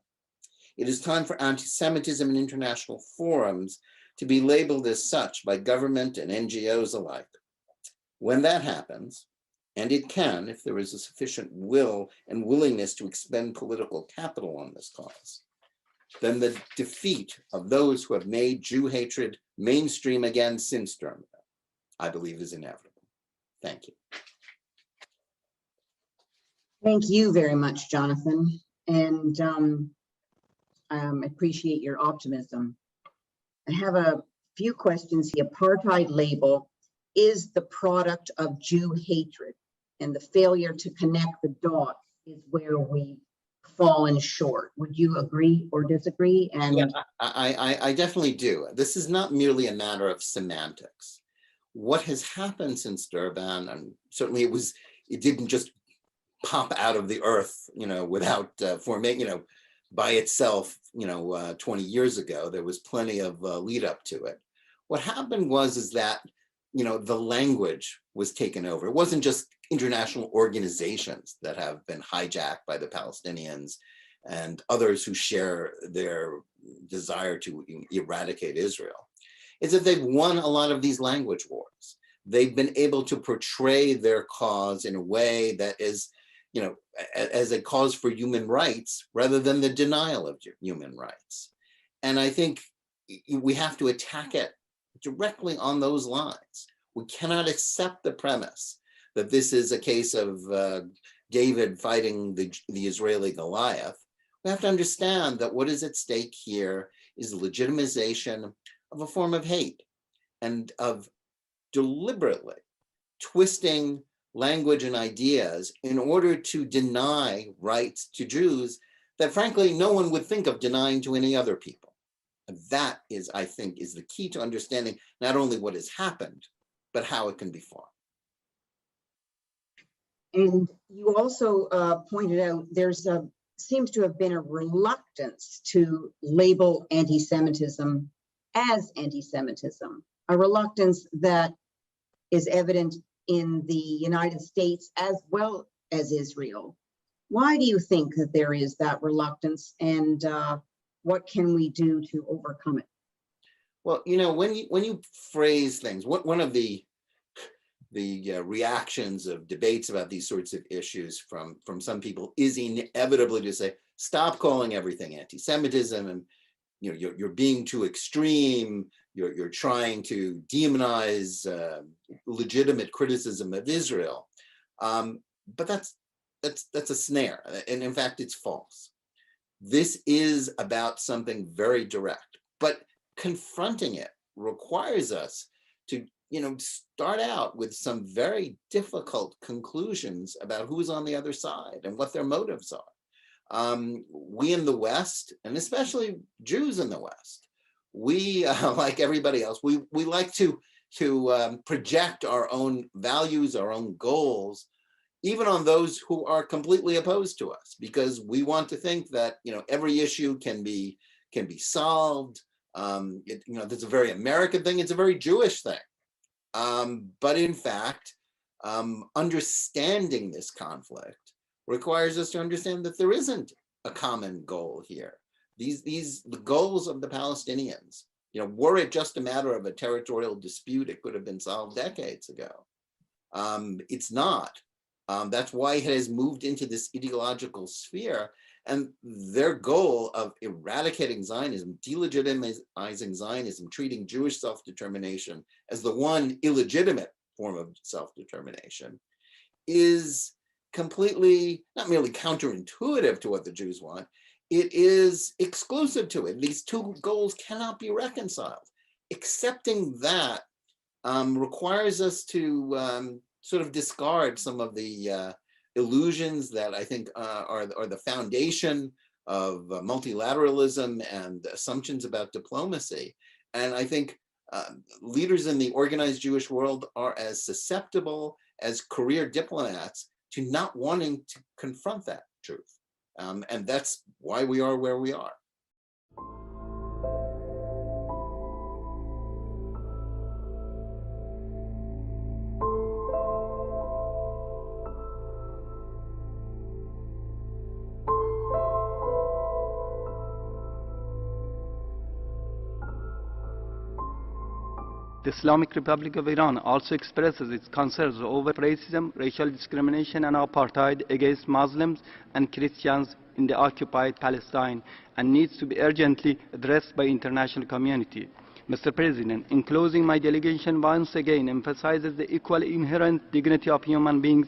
It is time for anti-Semitism in international forums to be labeled as such by government and NGOs alike. When that happens, and it can if there is a sufficient will and willingness to expend political capital on this cause, then the defeat of those who have made Jew hatred mainstream again since Durban, I believe, is inevitable. Thank you. Thank you very much, Jonathan. And appreciate your optimism. I have a few questions. The apartheid label is the product of Jew hatred, and the failure to connect the dots is where we've fallen short. Would you agree or disagree? And yeah, I definitely do. This is not merely a matter of semantics. What has happened since Durban, and certainly it didn't just pop out of the earth, without formation, by itself, 20 years ago. There was plenty of lead up to it. What happened is that, the language was taken over. It wasn't just international organizations that have been hijacked by the Palestinians and others who share their desire to eradicate Israel. It's that they've won a lot of these language wars. They've been able to portray their cause in a way that is, as a cause for human rights rather than the denial of human rights. And I think we have to attack it directly on those lines. We cannot accept the premise that this is a case of David fighting the Israeli Goliath. We have to understand that what is at stake here is the legitimization of a form of hate and of deliberately twisting language and ideas in order to deny rights to Jews that frankly no one would think of denying to any other people. And that is, I think, is the key to understanding not only what has happened, but how it can be fought. And you also pointed out seems to have been a reluctance to label anti-Semitism as anti-Semitism, a reluctance that is evident in the United States as well as Israel. Why do you think that there is that reluctance, and what can we do to overcome it? Well, when you phrase things, one of the reactions of debates about these sorts of issues from some people is inevitably to say, stop calling everything anti-Semitism, and you're being too extreme. You're trying to demonize legitimate criticism of Israel, but that's a snare, and in fact, it's false. This is about something very direct, but confronting it requires us to start out with some very difficult conclusions about who's on the other side and what their motives are. We in the West, and especially Jews in the West, we like everybody else, we like to project our own values, our own goals, even on those who are completely opposed to us, because we want to think that every issue can be solved. That's a very American thing. It's a very Jewish thing. But in fact, understanding this conflict requires us to understand that there isn't a common goal here. The goals of the Palestinians, were it just a matter of a territorial dispute, it could have been solved decades ago. It's not. That's why it has moved into this ideological sphere, and their goal of eradicating Zionism, delegitimizing Zionism, treating Jewish self-determination as the one illegitimate form of self-determination, is completely, not merely counterintuitive to what the Jews want, it is exclusive to it. These two goals cannot be reconciled. Accepting that requires us to sort of discard some of the illusions that I think are the foundation of multilateralism and assumptions about diplomacy. And I think leaders in the organized Jewish world are as susceptible as career diplomats to not wanting to confront that truth. And that's why we are where we are. The Islamic Republic of Iran also expresses its concerns over racism, racial discrimination, and apartheid against Muslims and Christians in the occupied Palestine, and needs to be urgently addressed by international community. Mr. President, in closing, my delegation once again emphasizes the equal inherent dignity of human beings.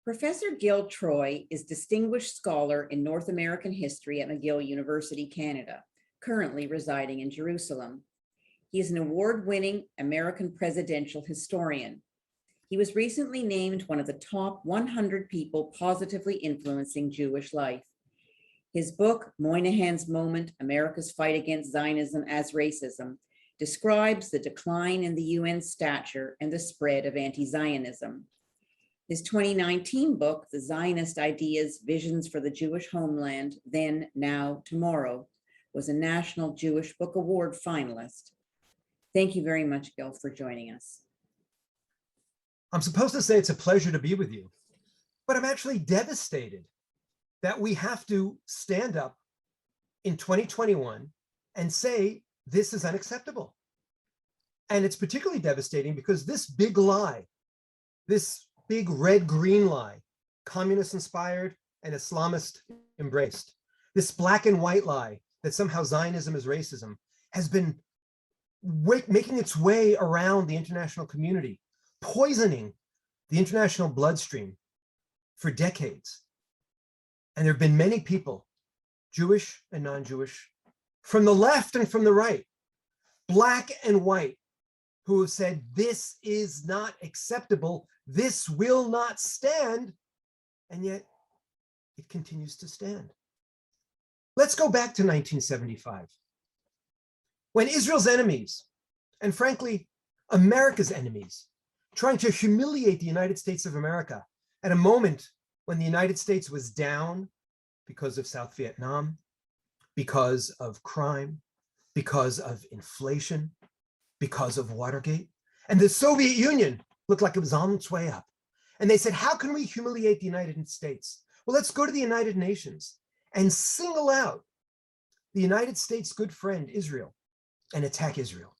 Professor Gil Troy is Distinguished Scholar in North American History at McGill University, Canada, currently residing in Jerusalem. He is an award-winning American presidential historian. He was recently named one of the top 100 people positively influencing Jewish life. His book, Moynihan's Moment, America's Fight Against Zionism as Racism, describes the decline in the UN stature and the spread of anti-Zionism. His 2019 book, The Zionist Ideas, Visions for the Jewish Homeland, Then, Now, Tomorrow, was a National Jewish Book Award finalist. Thank you very much, Gil, for joining us. I'm supposed to say it's a pleasure to be with you, but I'm actually devastated that we have to stand up in 2021 and say this is unacceptable. And it's particularly devastating because this big lie, this big red-green lie, communist inspired and Islamist embraced, this black and white lie that somehow Zionism is racism, has been making its way around the international community, poisoning the international bloodstream for decades. And there have been many people, Jewish and non-Jewish, from the left and from the right, black and white, who have said, this is not acceptable, this will not stand, and yet it continues to stand. Let's go back to 1975, when Israel's enemies, and frankly, America's enemies, trying to humiliate the United States of America at a moment when the United States was down because of South Vietnam, because of crime, because of inflation, because of Watergate, and the Soviet Union looked like it was on its way up. And they said, how can we humiliate the United States? Well, let's go to the United Nations and single out the United States' good friend, Israel, and attack Israel.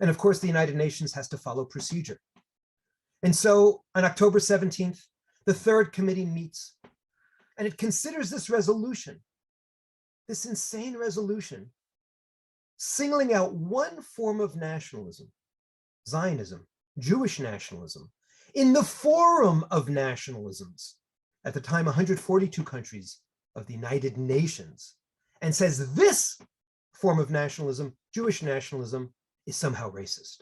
And of course, the United Nations has to follow procedure. And so on October 17th, the third committee meets, and it considers this resolution, this insane resolution, singling out one form of nationalism, Zionism, Jewish nationalism, in the forum of nationalisms, at the time 142 countries of the United Nations, and says this form of nationalism, Jewish nationalism, is somehow racist.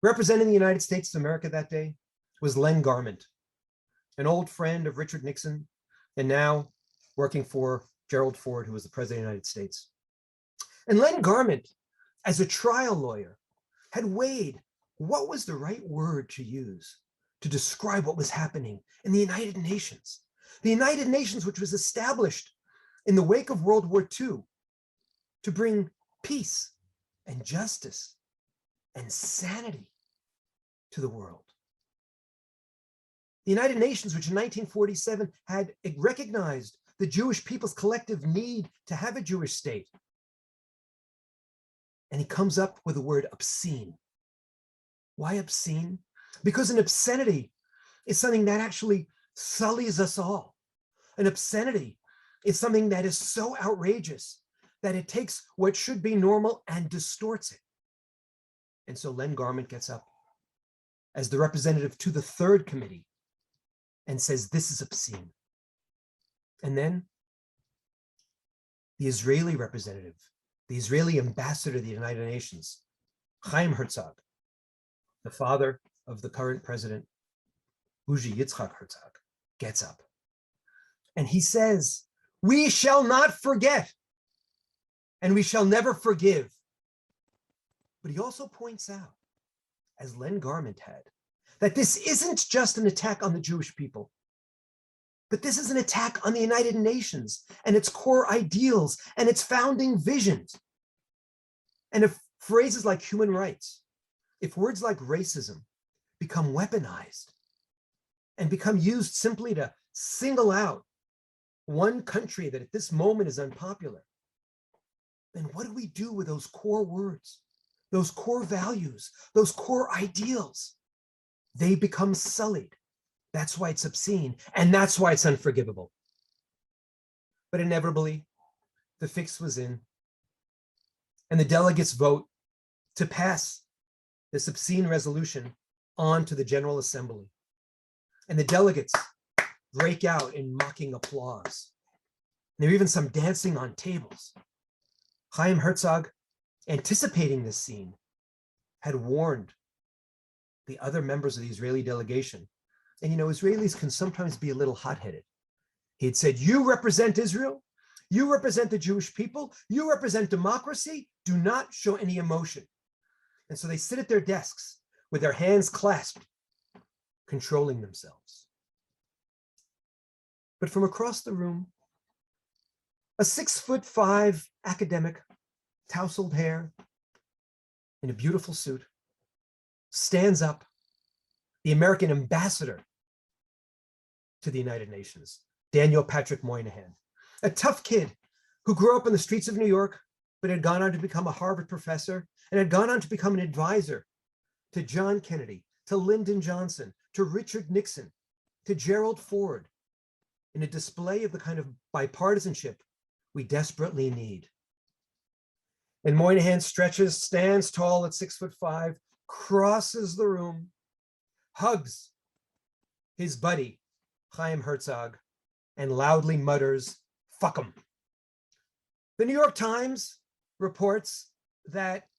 Representing the United States of America that day was Len Garment, an old friend of Richard Nixon, and now working for Gerald Ford, who was the president of the United States. And Len Garment, as a trial lawyer, had weighed what was the right word to use to describe what was happening in the United Nations. The United Nations, which was established in the wake of World War II to bring peace and justice and sanity to the world. The United Nations, which in 1947 had recognized the Jewish people's collective need to have a Jewish state. And he comes up with the word obscene. Why obscene? Because an obscenity is something that actually sullies us all. An obscenity is something that is so outrageous that it takes what should be normal and distorts it. And so Len Garment gets up as the representative to the third committee and says, this is obscene. And then the Israeli representative, the Israeli ambassador to the United Nations, Chaim Herzog, the father of the current president, Bougie Yitzhak Herzog, gets up. And he says, we shall not forget, and we shall never forgive. But he also points out, as Len Garment had, that this isn't just an attack on the Jewish people, but this is an attack on the United Nations and its core ideals and its founding visions. And if phrases like human rights, if words like racism become weaponized and become used simply to single out one country that at this moment is unpopular, then what do we do with those core words, those core values, those core ideals? They become sullied. That's why it's obscene, and that's why it's unforgivable. But inevitably, the fix was in, and the delegates vote to pass this obscene resolution on to the General Assembly. And the delegates break out in mocking applause. And there are even some dancing on tables. Chaim Herzog, anticipating this scene, had warned the other members of the Israeli delegation. And Israelis can sometimes be a little hot-headed. He had said, you represent Israel, you represent the Jewish people, you represent democracy, do not show any emotion. And so they sit at their desks with their hands clasped, controlling themselves. But from across the room, a 6'5" academic, tousled hair, in a beautiful suit, stands up, the American ambassador to the United Nations, Daniel Patrick Moynihan, a tough kid who grew up in the streets of New York, but had gone on to become a Harvard professor and had gone on to become an advisor to John Kennedy, to Lyndon Johnson, to Richard Nixon, to Gerald Ford, in a display of the kind of bipartisanship we desperately need. And Moynihan stretches, stands tall at 6'5", crosses the room, hugs his buddy, Chaim Herzog, and loudly mutters, "Fuck 'em." The New York Times reports that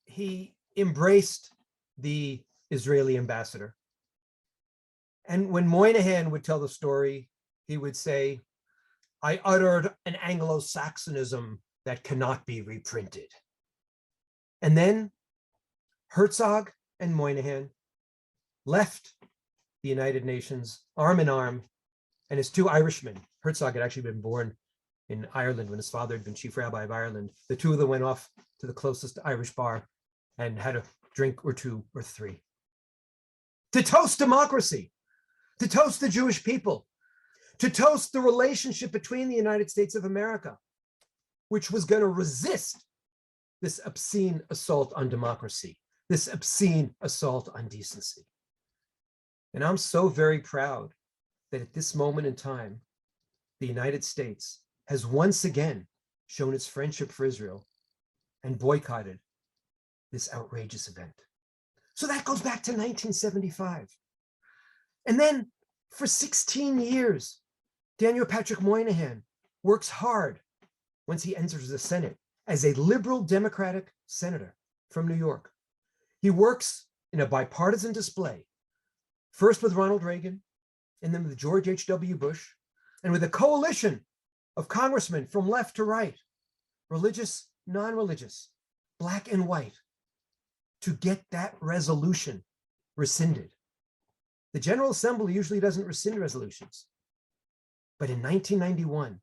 he embraced the Israeli ambassador. And when Moynihan would tell the story, he would say, "I uttered an Anglo-Saxonism that cannot be reprinted." And then Herzog and Moynihan left the United Nations arm in arm, and his two Irishmen, Herzog had actually been born in Ireland when his father had been chief rabbi of Ireland. The two of them went off to the closest Irish bar and had a drink or two or three to toast democracy, to toast the Jewish people, to toast the relationship between the United States of America, which was going to resist this obscene assault on democracy, this obscene assault on decency. And I'm so very proud that at this moment in time, the United States has once again shown its friendship for Israel and boycotted this outrageous event. So that goes back to 1975. And then for 16 years, Daniel Patrick Moynihan works hard once he enters the Senate as a liberal Democratic senator from New York. He works in a bipartisan display, first with Ronald Reagan, and then with George H.W. Bush, and with a coalition of congressmen from left to right, religious, non-religious, black and white, to get that resolution rescinded. The General Assembly usually doesn't rescind resolutions. But in 1991,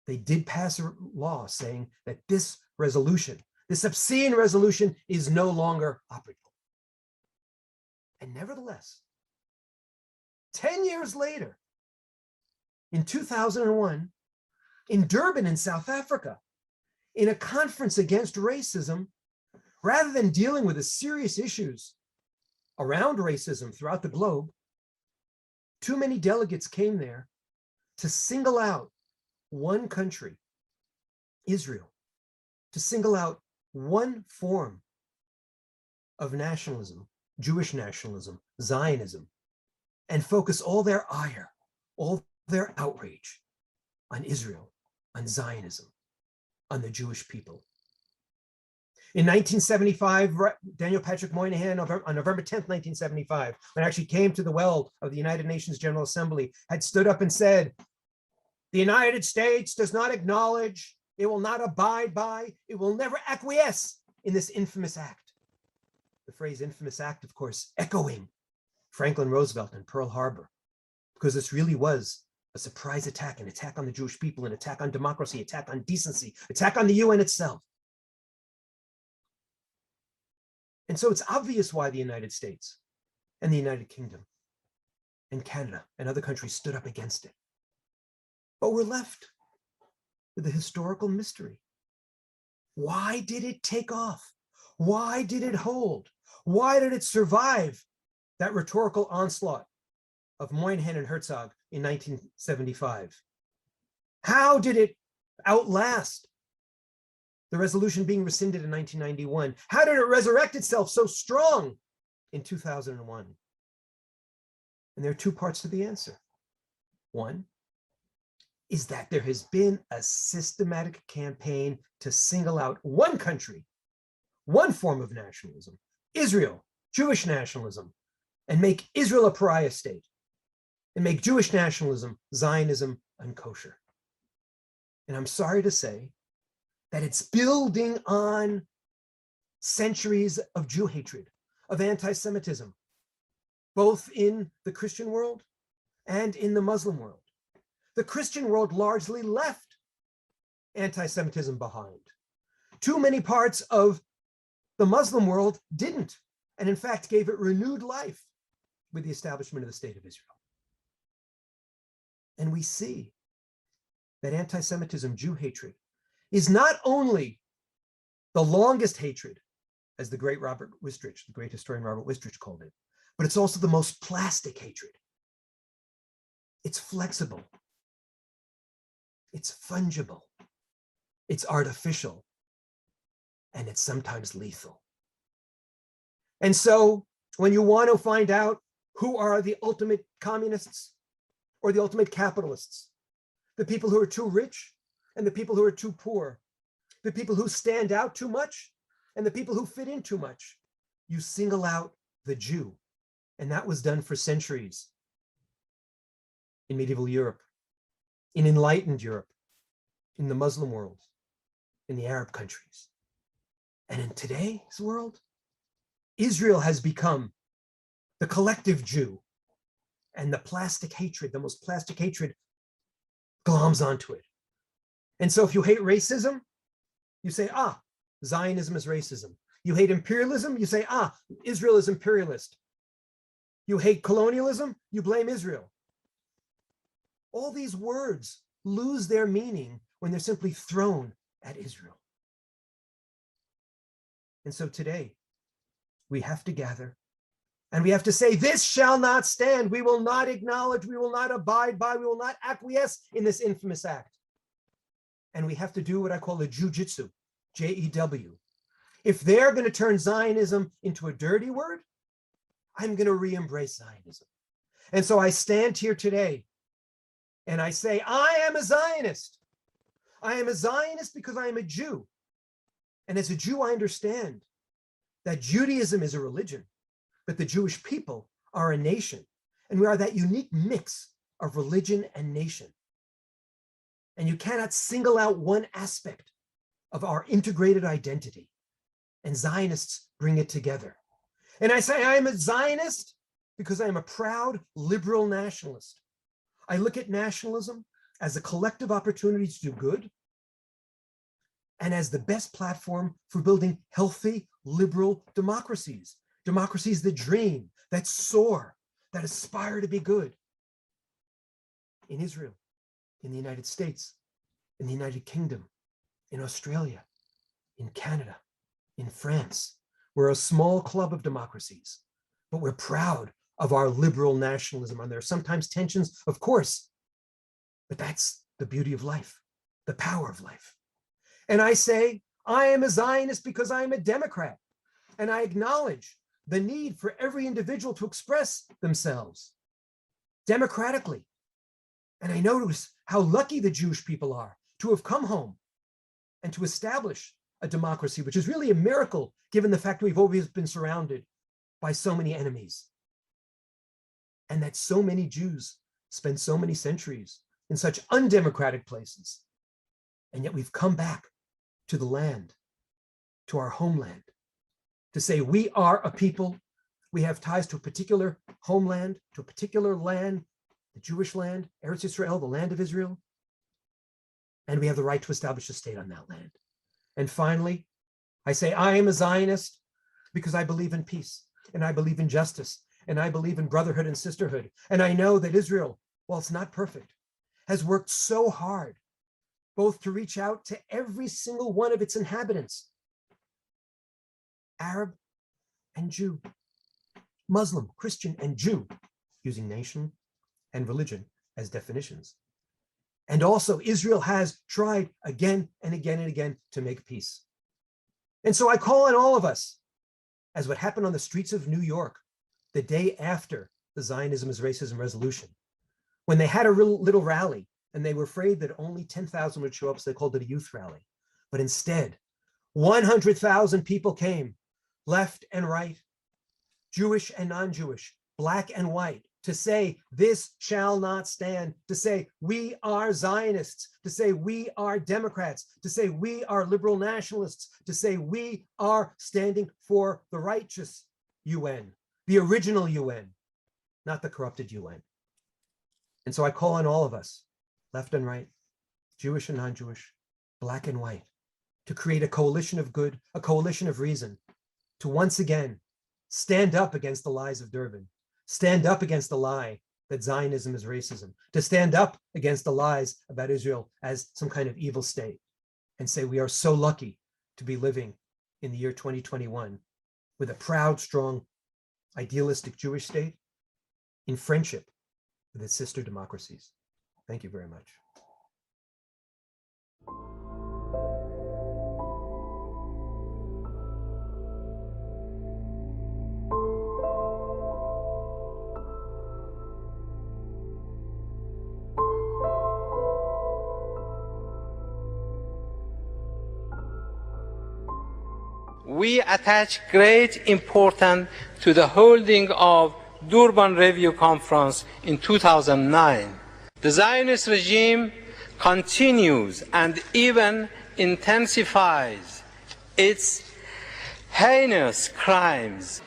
they did pass a law saying that this resolution, this obscene resolution, is no longer operative. And nevertheless, 10 years later, in 2001, in Durban in South Africa, in a conference against racism, rather than dealing with the serious issues around racism throughout the globe, too many delegates came there to single out one country, Israel, to single out one form of nationalism, Jewish nationalism, Zionism, and focus all their ire, all their outrage on Israel, on Zionism, on the Jewish people. In 1975, Daniel Patrick Moynihan, on November 10th, 1975, when I actually came to the well of the United Nations General Assembly, had stood up and said, "The United States does not acknowledge, it will not abide by, it will never acquiesce in this infamous act." The phrase infamous act, of course, echoing Franklin Roosevelt and Pearl Harbor, because this really was a surprise attack, an attack on the Jewish people, an attack on democracy, attack on decency, attack on the UN itself. And so it's obvious why the United States and the United Kingdom and Canada and other countries stood up against it. But we're left with a historical mystery. Why did it take off? Why did it hold? Why did it survive that rhetorical onslaught of Moynihan and Herzog in 1975? How did it outlast the resolution being rescinded in 1991? How did it resurrect itself so strong in 2001? And there are two parts to the answer. One is that there has been a systematic campaign to single out one country, one form of nationalism, Israel, Jewish nationalism, and make Israel a pariah state, and make Jewish nationalism, Zionism, unkosher. And I'm sorry to say that it's building on centuries of Jew hatred, of anti-Semitism, both in the Christian world and in the Muslim world. The Christian world largely left anti-Semitism behind. Too many parts of the Muslim world didn't, and in fact gave it renewed life with the establishment of the State of Israel. And we see that anti-Semitism, Jew hatred, is not only the longest hatred, as the great Robert Wistrich, the great historian Robert Wistrich called it, but it's also the most plastic hatred. It's flexible. It's fungible. It's artificial. And it's sometimes lethal. And so when you want to find out who are the ultimate communists or the ultimate capitalists, the people who are too rich and the people who are too poor, the people who stand out too much and the people who fit in too much, you single out the Jew. And that was done for centuries in medieval Europe, in enlightened Europe, in the Muslim world, in the Arab countries. And in today's world, Israel has become the collective Jew, and the plastic hatred, the most plastic hatred, gloms onto it. And so if you hate racism, you say, Zionism is racism. You hate imperialism, you say, Israel is imperialist. You hate colonialism, you blame Israel. All these words lose their meaning when they're simply thrown at Israel. And so today, we have to gather and we have to say, this shall not stand. We will not acknowledge, we will not abide by, we will not acquiesce in this infamous act. And we have to do what I call a jujitsu, J-E-W. If they're going to turn Zionism into a dirty word, I'm going to re-embrace Zionism. And so I stand here today and I say, I am a Zionist. I am a Zionist because I am a Jew. And as a Jew, I understand that Judaism is a religion, but the Jewish people are a nation. And we are that unique mix of religion and nation. And you cannot single out one aspect of our integrated identity. And Zionists bring it together. And I say I am a Zionist because I am a proud liberal nationalist. I look at nationalism as a collective opportunity to do good and as the best platform for building healthy liberal democracies, democracies that dream, that soar, that aspire to be good. In Israel, in the United States, in the United Kingdom, in Australia, in Canada, in France. We're a small club of democracies, but we're proud of our liberal nationalism. And there are sometimes tensions, of course, but that's the beauty of life, the power of life. And I say, I am a Zionist because I am a Democrat, and I acknowledge the need for every individual to express themselves democratically. And I notice how lucky the Jewish people are to have come home and to establish a democracy, which is really a miracle, given the fact we've always been surrounded by so many enemies. And that so many Jews spend so many centuries in such undemocratic places. And yet we've come back to the land, to our homeland, to say we are a people, we have ties to a particular homeland, to a particular land, the Jewish land, Eretz Israel, the land of Israel, and we have the right to establish a state on that land. And finally, I say I am a Zionist because I believe in peace, and I believe in justice, and I believe in brotherhood and sisterhood. And I know that Israel, while it's not perfect, has worked so hard both to reach out to every single one of its inhabitants, Arab and Jew, Muslim, Christian, and Jew, using nation and religion as definitions. And also, Israel has tried again and again and again to make peace. And so I call on all of us, as what happened on the streets of New York the day after the Zionism is Racism resolution, when they had a little rally and they were afraid that only 10,000 would show up, so they called it a youth rally. But instead, 100,000 people came, left and right, Jewish and non-Jewish, black and white, to say this shall not stand, to say we are Zionists, to say we are Democrats, to say we are liberal nationalists, to say we are standing for the righteous UN, the original UN, not the corrupted UN. And so I call on all of us, left and right, Jewish and non-Jewish, black and white, to create a coalition of good, a coalition of reason, to once again stand up against the lies of Durban, stand up against the lie that Zionism is racism, to stand up against the lies about Israel as some kind of evil state, and say we are so lucky to be living in the year 2021 with a proud, strong, idealistic Jewish state in friendship with its sister democracies. Thank you very much. We attach great importance to the holding of Durban Review Conference in 2009. The Zionist regime continues and even intensifies its heinous crimes.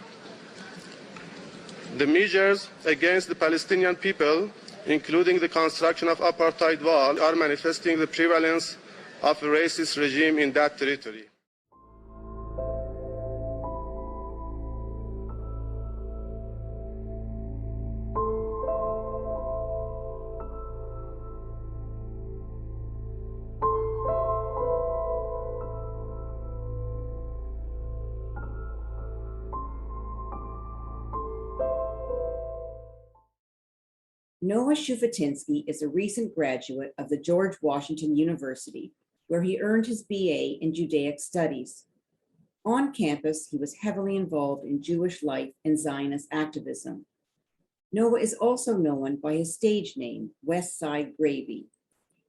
The measures against the Palestinian people, including the construction of apartheid wall, are manifesting the prevalence of a racist regime in that territory. Noah Shufutinsky is a recent graduate of the George Washington University, where he earned his BA in Judaic Studies. On campus, he was heavily involved in Jewish life and Zionist activism. Noah is also known by his stage name, West Side Gravy.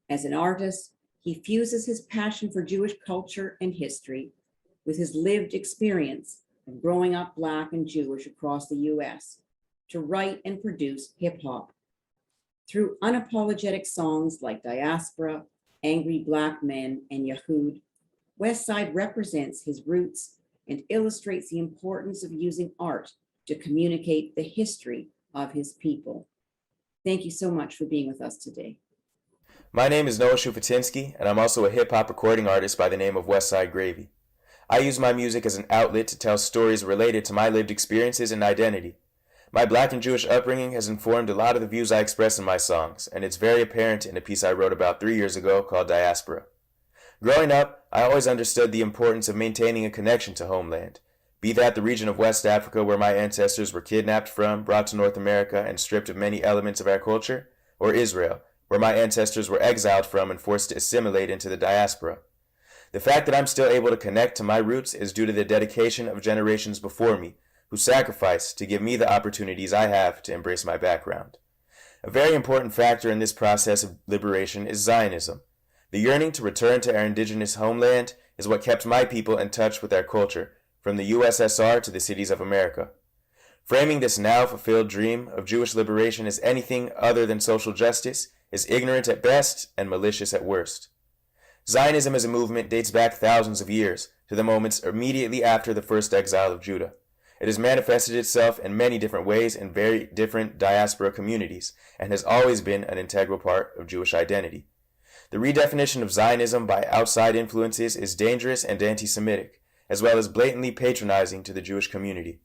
As an artist, he fuses his passion for Jewish culture and history with his lived experience of growing up Black and Jewish across the US to write and produce hip hop. Through unapologetic songs like Diaspora, Angry Black Men, and Yahud, West Side represents his roots and illustrates the importance of using art to communicate the history of his people. Thank you so much for being with us today. My name is Noah Shufutinsky, and I'm also a hip-hop recording artist by the name of West Side Gravy. I use my music as an outlet to tell stories related to my lived experiences and identity. My Black and Jewish upbringing has informed a lot of the views I express in my songs, and it's very apparent in a piece I wrote about 3 years ago called Diaspora. Growing up, I always understood the importance of maintaining a connection to homeland, be that the region of West Africa where my ancestors were kidnapped from, brought to North America, and stripped of many elements of our culture, or Israel, where my ancestors were exiled from and forced to assimilate into the diaspora. The fact that I'm still able to connect to my roots is due to the dedication of generations before me, who sacrificed to give me the opportunities I have to embrace my background. A very important factor in this process of liberation is Zionism. The yearning to return to our indigenous homeland is what kept my people in touch with our culture, from the USSR to the cities of America. Framing this now fulfilled dream of Jewish liberation as anything other than social justice is ignorant at best and malicious at worst. Zionism as a movement dates back thousands of years to the moments immediately after the first exile of Judah. It has manifested itself in many different ways in very different diaspora communities and has always been an integral part of Jewish identity. The redefinition of Zionism by outside influences is dangerous and anti-Semitic, as well as blatantly patronizing to the Jewish community.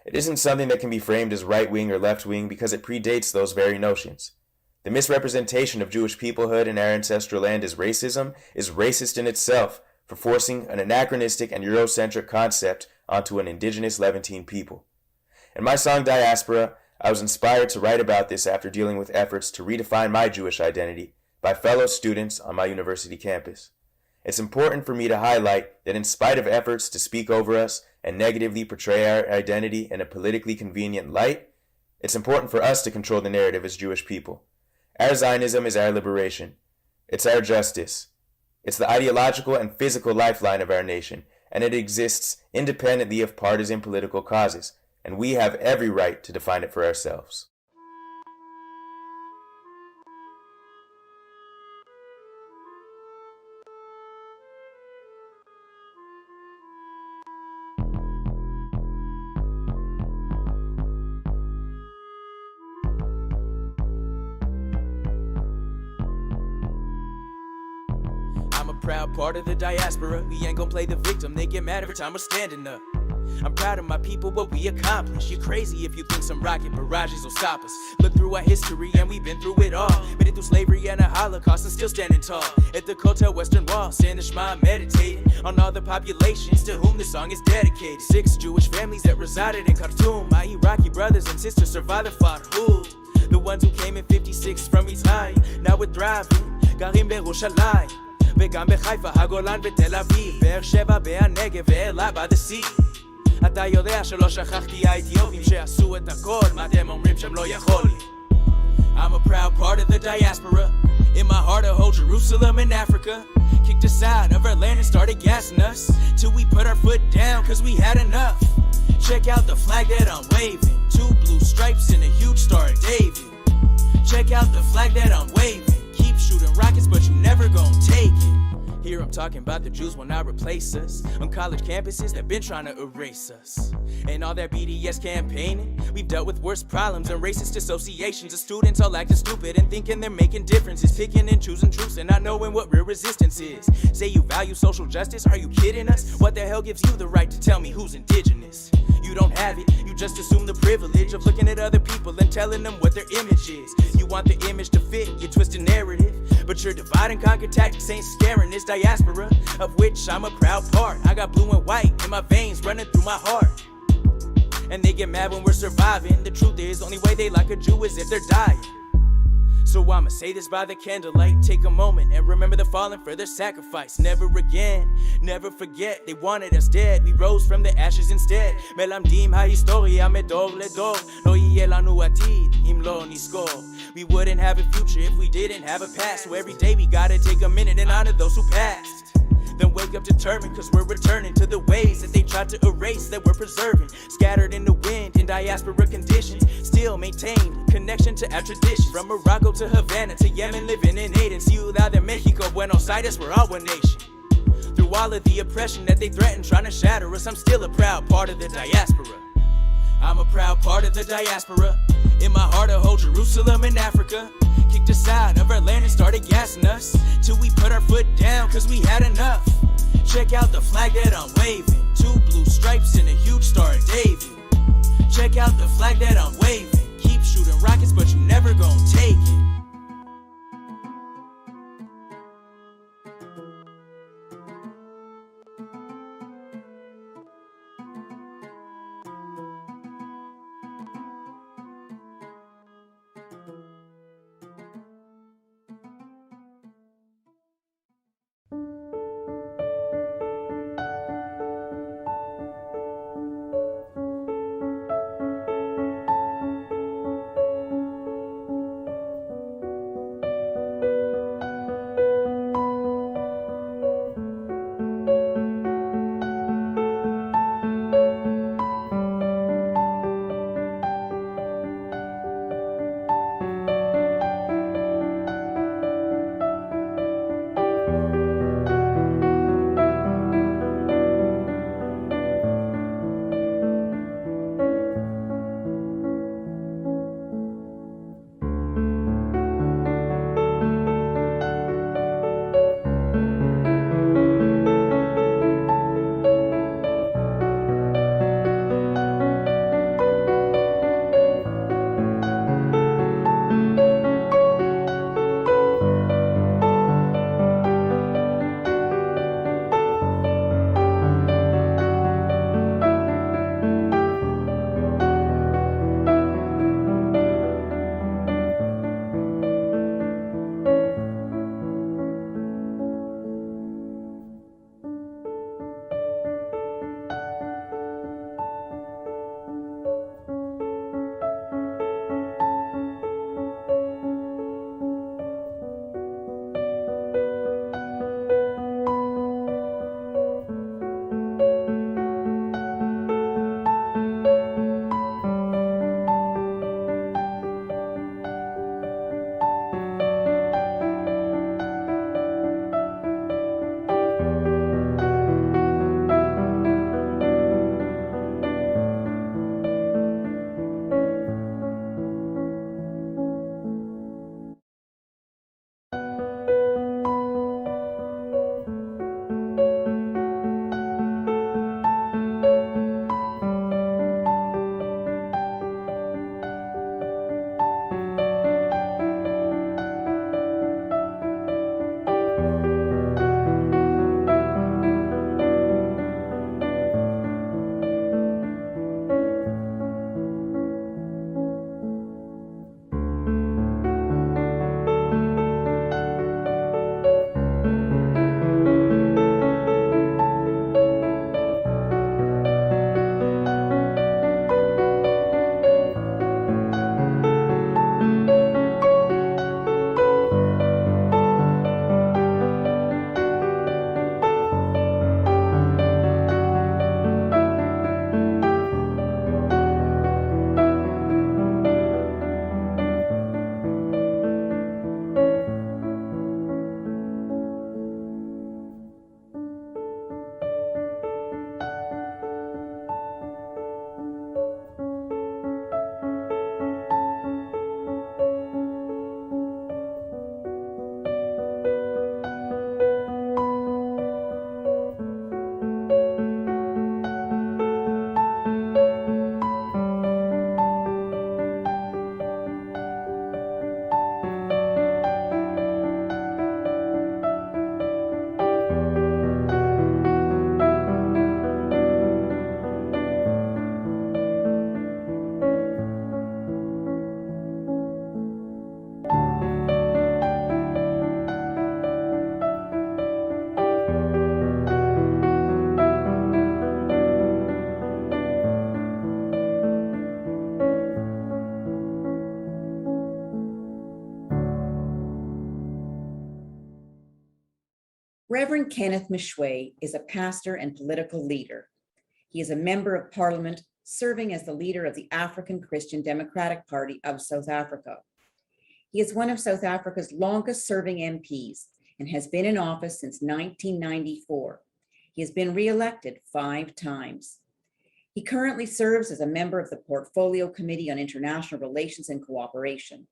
It isn't something that can be framed as right-wing or left-wing because it predates those very notions. The misrepresentation of Jewish peoplehood in our ancestral land as racism is racist in itself for forcing an anachronistic and Eurocentric concept onto an indigenous Levantine people. In my song Diaspora, I was inspired to write about this after dealing with efforts to redefine my Jewish identity by fellow students on my university campus. It's important for me to highlight that in spite of efforts to speak over us and negatively portray our identity in a politically convenient light, it's important for us to control the narrative as Jewish people. Our Zionism is our liberation. It's our justice. It's the ideological and physical lifeline of our nation, and it exists independently of partisan political causes, and we have every right to define it for ourselves. Proud part of the diaspora. We ain't gon' play the victim. They get mad every time we're standing up. I'm proud of my people, what we accomplished. You're crazy if you think some rocket barrages will stop us. Look through our history and we've been through it all. Made it through slavery and a Holocaust and still standing tall. At the Kotel Western Wall, saying the Shema, meditating on all the populations to whom this song is dedicated. 6 Jewish families that resided in Khartoum. My Iraqi brothers and sisters survived the Farhud. The ones who came in 56 from Israel, now we're thriving. Garim Berushalayim. וגם בחיפה, הגולן בתל אביב, באר שבע, בהנגב ואלה by the sea. אתה יודע שלא שכחתי האתיופים שעשו את הכל, מה אתם אומרים שהם לא יכולים? I'm a proud part of the diaspora. In my heart I hold Jerusalem and Africa. Kicked us out of our land and started gassing us till we put our foot down cause we had enough. Check out the flag that I'm waving. 2 blue stripes and a huge star of David. Check out the flag that I'm waving. Keep shooting rockets, but you never gon' take it. Here I'm talking about the Jews will not replace us on college campuses that been trying to erase us. And all that BDS campaigning, we've dealt with worse problems and racist associations of students all acting stupid and thinking they're making differences, picking and choosing truths and not knowing what real resistance is. Say you value social justice, are you kidding us? What the hell gives you the right to tell me who's indigenous? You don't have it, you just assume the privilege of looking at other people and telling them what their image is. You want the image to fit your twisted narrative, but your divide and conquer tactics ain't scaring this diaspora, of which I'm a proud part. I got blue and white in my veins running through my heart. And they get mad when we're surviving. The truth is, the only way they like a Jew is if they're dying. So I'ma say this by the candlelight. Take a moment and remember the fallen for their sacrifice. Never again, never forget. They wanted us dead, we rose from the ashes instead. מלמדים ההיסטוריה מדור לדור. לא יהיה לנו עתיד אם לא נזכור. We wouldn't have a future if we didn't have a past. So every day we gotta take a minute and honor those who passed. Then wake up determined, cause we're returning to the ways that they tried to erase, that we're preserving. Scattered in the wind in diaspora conditions, still maintain connection to our traditions. From Morocco to Havana to Yemen, living in Aden, Ciudad de Mexico, Buenos Aires, we're all one nation. Through all of the oppression that they threaten, trying to shatter us, I'm still a proud part of the diaspora. I'm a proud part of the diaspora. In my heart I hold Jerusalem and Africa. Kicked us out of our land and started gassing us till we put our foot down cause we had enough. Check out the flag that I'm waving. 2 blue stripes and a huge star of David. Check out the flag that I'm waving. Keep shooting rockets but you never gon' take it. Reverend Kenneth Meshoe is a pastor and political leader. He is a member of parliament serving as the leader of the African Christian Democratic Party of South Africa. He is one of South Africa's longest serving MPs and has been in office since 1994. He has been re-elected 5 times. He currently serves as a member of the Portfolio Committee on International Relations and Cooperation.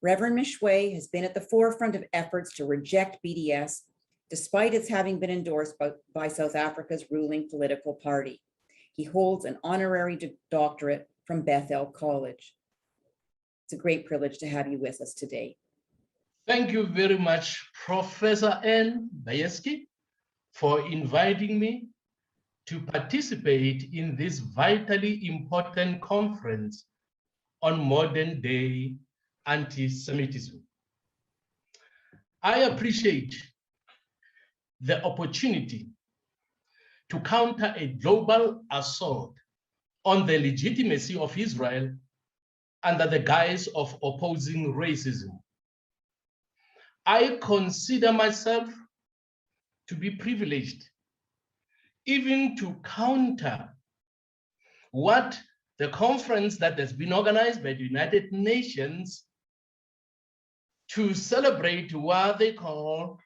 Reverend Meshoe has been at the forefront of efforts to reject BDS, despite its having been endorsed by South Africa's ruling political party. He holds an honorary doctorate from Bethel College. It's a great privilege to have you with us today. Thank you very much, Professor N. Bayefsky, for inviting me to participate in this vitally important conference on modern day anti-Semitism. I appreciate the opportunity to counter a global assault on the legitimacy of Israel under the guise of opposing racism. I consider myself to be privileged even to counter what the conference that has been organized by the United Nations to celebrate what they call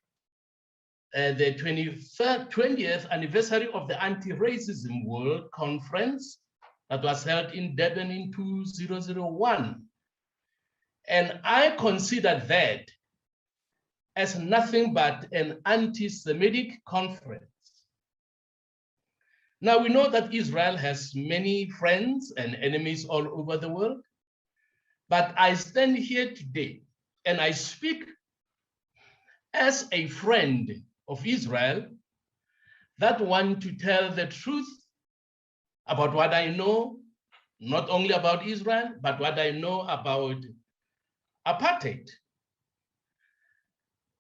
the 20th anniversary of the Anti-Racism World Conference that was held in Durban in 2001. And I consider that as nothing but an anti-Semitic conference. Now we know that Israel has many friends and enemies all over the world, but I stand here today and I speak as a friend of Israel that want to tell the truth about what I know, not only about Israel, but what I know about apartheid.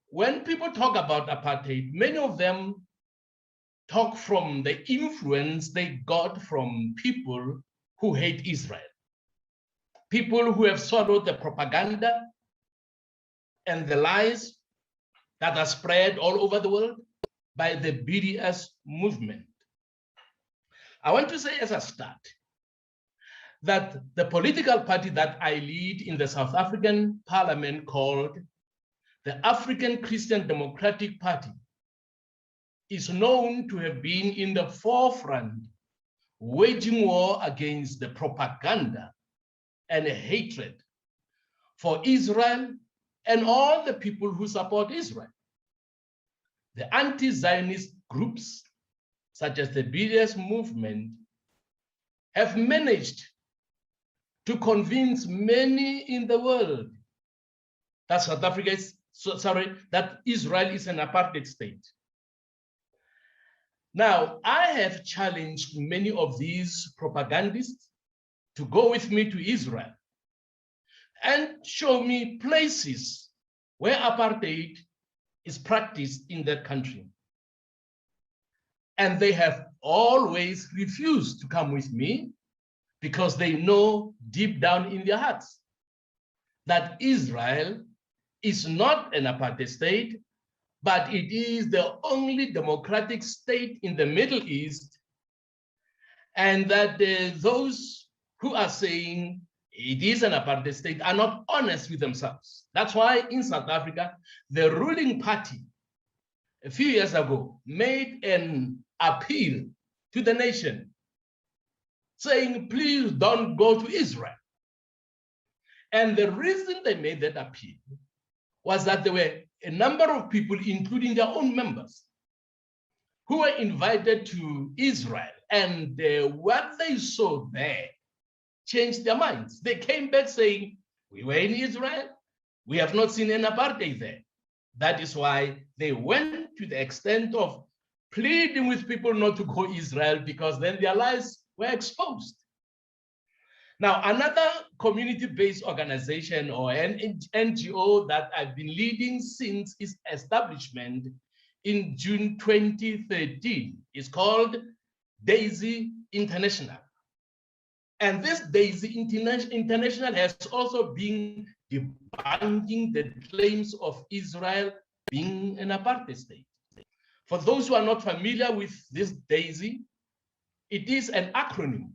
When people talk about apartheid, many of them talk from the influence they got from people who hate Israel, people who have swallowed the propaganda and the lies that are spread all over the world by the BDS movement. I want to say as a start that the political party that I lead in the South African parliament called the African Christian Democratic Party is known to have been in the forefront waging war against the propaganda and hatred for Israel and all the people who support Israel. The anti-Zionist groups, such as the BDS movement, have managed to convince many in the world that South Africa is, that Israel is an apartheid state. Now, I have challenged many of these propagandists to go with me to Israel and show me places where apartheid is practiced in that country. And they have always refused to come with me because they know deep down in their hearts that Israel is not an apartheid state, but it is the only democratic state in the Middle East, and that those who are saying it is an apartheid state are not honest with themselves. That's why in South Africa, the ruling party a few years ago made an appeal to the nation saying, please don't go to Israel. And the reason they made that appeal was that there were a number of people, including their own members, who were invited to Israel, and what they saw there changed their minds. They came back saying, we were in Israel, we have not seen an apartheid there. That is why they went to the extent of pleading with people not to go to Israel, because then their lives were exposed. Now, another community-based organization or an NGO that I've been leading since its establishment in June 2013 is called DAISY International. And this DAISY International has also been debunking the claims of Israel being an apartheid state. For those who are not familiar with this DAISY, it is an acronym.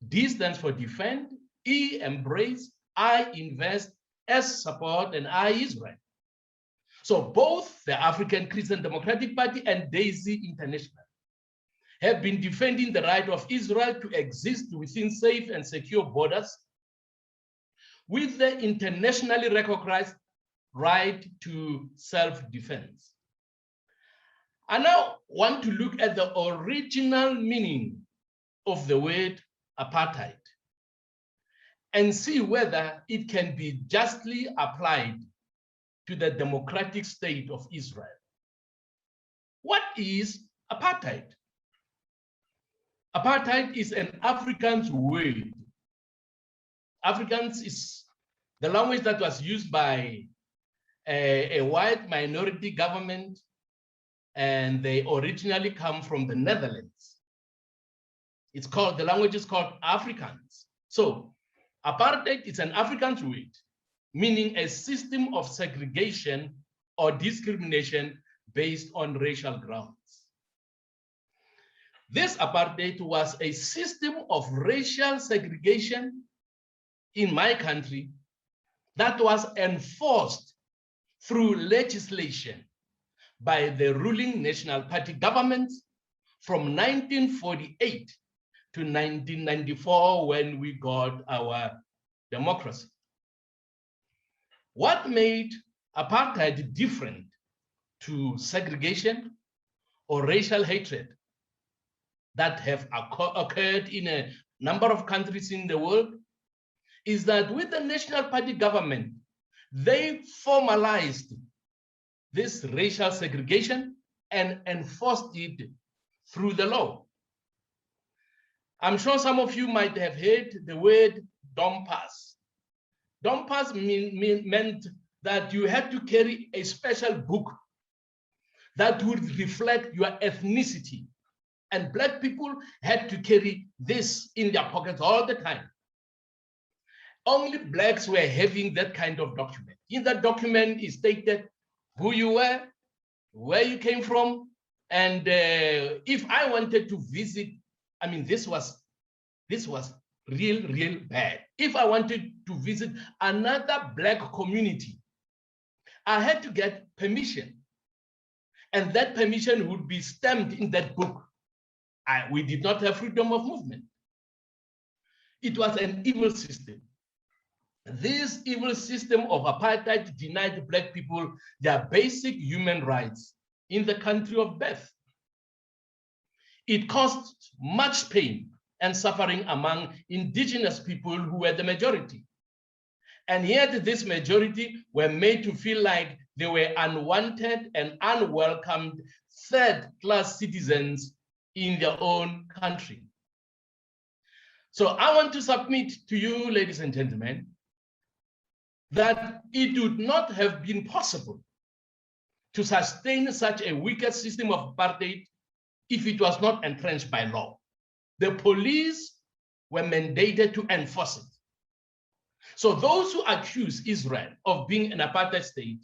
D stands for defend, E embrace, I invest, S support, and I Israel. So both the African Christian Democratic Party and DAISY International have been defending the right of Israel to exist within safe and secure borders with the internationally recognized right to self-defense. I now want to look at the original meaning of the word apartheid and see whether it can be justly applied to the democratic state of Israel. What is apartheid? Apartheid is an Afrikaans word. Afrikaans is the language that was used by a white minority government, and they originally come from the Netherlands. The language is called Afrikaans. So apartheid is an Afrikaans word, meaning a system of segregation or discrimination based on racial grounds. This apartheid was a system of racial segregation in my country that was enforced through legislation by the ruling National Party government from 1948 to 1994 when we got our democracy. What made apartheid different to segregation or racial hatred that have occurred in a number of countries in the world is that with the National Party government, they formalized this racial segregation and enforced it through the law. I'm sure some of you might have heard the word dompas. Dompas meant that you had to carry a special book that would reflect your ethnicity. And Black people had to carry this in their pockets all the time. Only Blacks were having that kind of document. In that document is stated who you were, where you came from, and if I wanted to visit, I mean, this was real bad. If I wanted to visit another Black community, I had to get permission. And that permission would be stamped in that book. We did not have freedom of movement. It was an evil system. This evil system of apartheid denied Black people their basic human rights in the country of birth. It caused much pain and suffering among indigenous people who were the majority. And yet this majority were made to feel like they were unwanted and unwelcomed third-class citizens in their own country. So I want to submit to you, ladies and gentlemen, that it would not have been possible to sustain such a wicked system of apartheid if it was not entrenched by law. The police were mandated to enforce it. So those who accuse Israel of being an apartheid state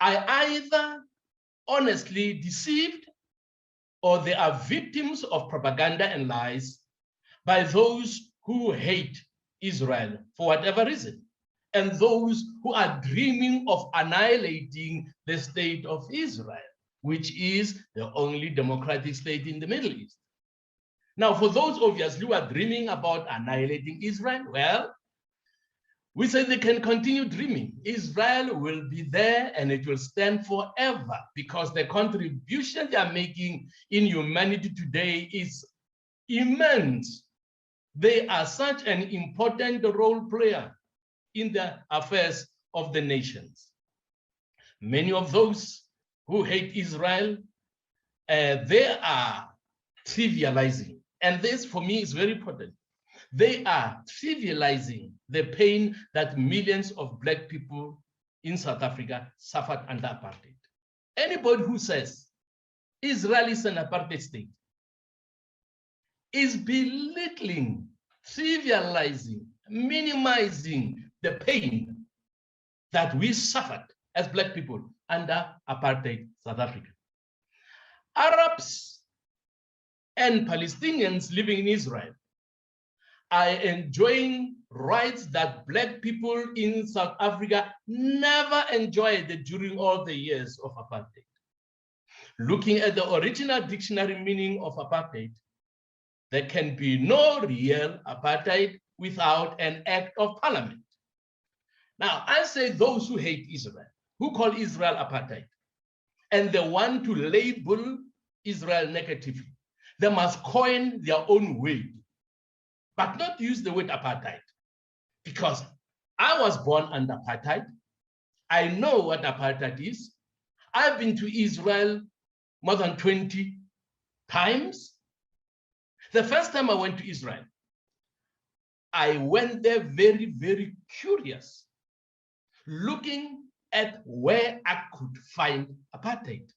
are either honestly deceived or they are victims of propaganda and lies by those who hate Israel for whatever reason, and those who are dreaming of annihilating the state of Israel, which is the only democratic state in the Middle East. Now, for those obviously who are dreaming about annihilating Israel, well, we say they can continue dreaming. Israel will be there and it will stand forever because the contribution they are making in humanity today is immense. They are such an important role player in the affairs of the nations. Many of those who hate Israel, they are trivializing. And this for me is very important. They are trivializing the pain that millions of Black people in South Africa suffered under apartheid. Anybody who says Israel is an apartheid state is belittling, trivializing, minimizing the pain that we suffered as Black people under apartheid South Africa. Arabs and Palestinians living in Israel are enjoying rights that Black people in South Africa never enjoyed during all the years of apartheid. Looking at the original dictionary meaning of apartheid, there can be no real apartheid without an act of parliament. Now, I say those who hate Israel, who call Israel apartheid, and they want to label Israel negatively, they must coin their own word, but not use the word apartheid. Because I was born under apartheid. I know what apartheid is. I've been to Israel more than 20 times. The first time I went to Israel, I went there very, very curious, looking at where I could find apartheid.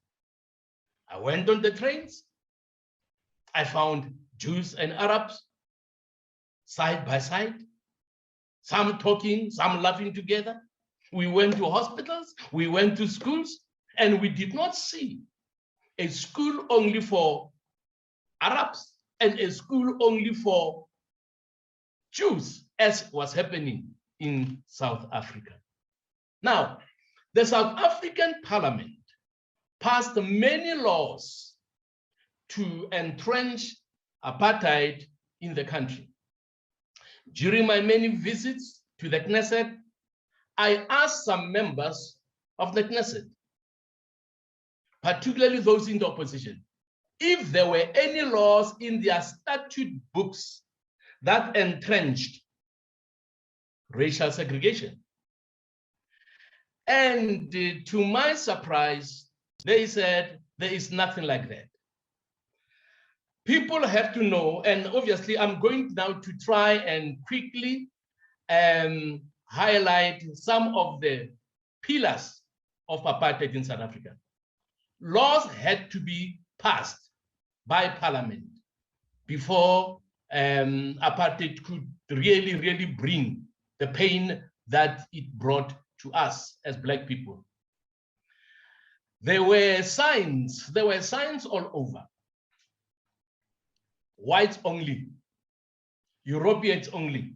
I went on the trains. I found Jews and Arabs side by side, some talking, some laughing together. We went to hospitals, we went to schools, and we did not see a school only for Arabs and a school only for Jews, as was happening in South Africa. Now, the South African Parliament passed many laws to entrench apartheid in the country. During my many visits to the Knesset, I asked some members of the Knesset, particularly those in the opposition, if there were any laws in their statute books that entrenched racial segregation. And to my surprise, they said there is nothing like that. People have to know, and obviously I'm going now to try and quickly highlight some of the pillars of apartheid in South Africa. Laws had to be passed by parliament before apartheid could really, really bring the pain that it brought to us as Black people. There were signs all over. Whites only, Europeans only.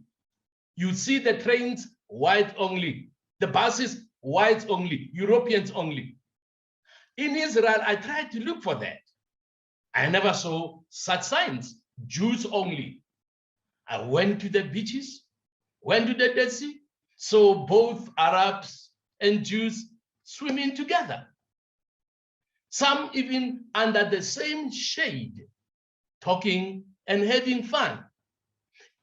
You see the trains, white only. The buses, whites only, Europeans only. In Israel, I tried to look for that. I never saw such signs, Jews only. I went to the beaches, went to the Dead Sea, saw both Arabs and Jews swimming together. Some even under the same shade, talking and having fun.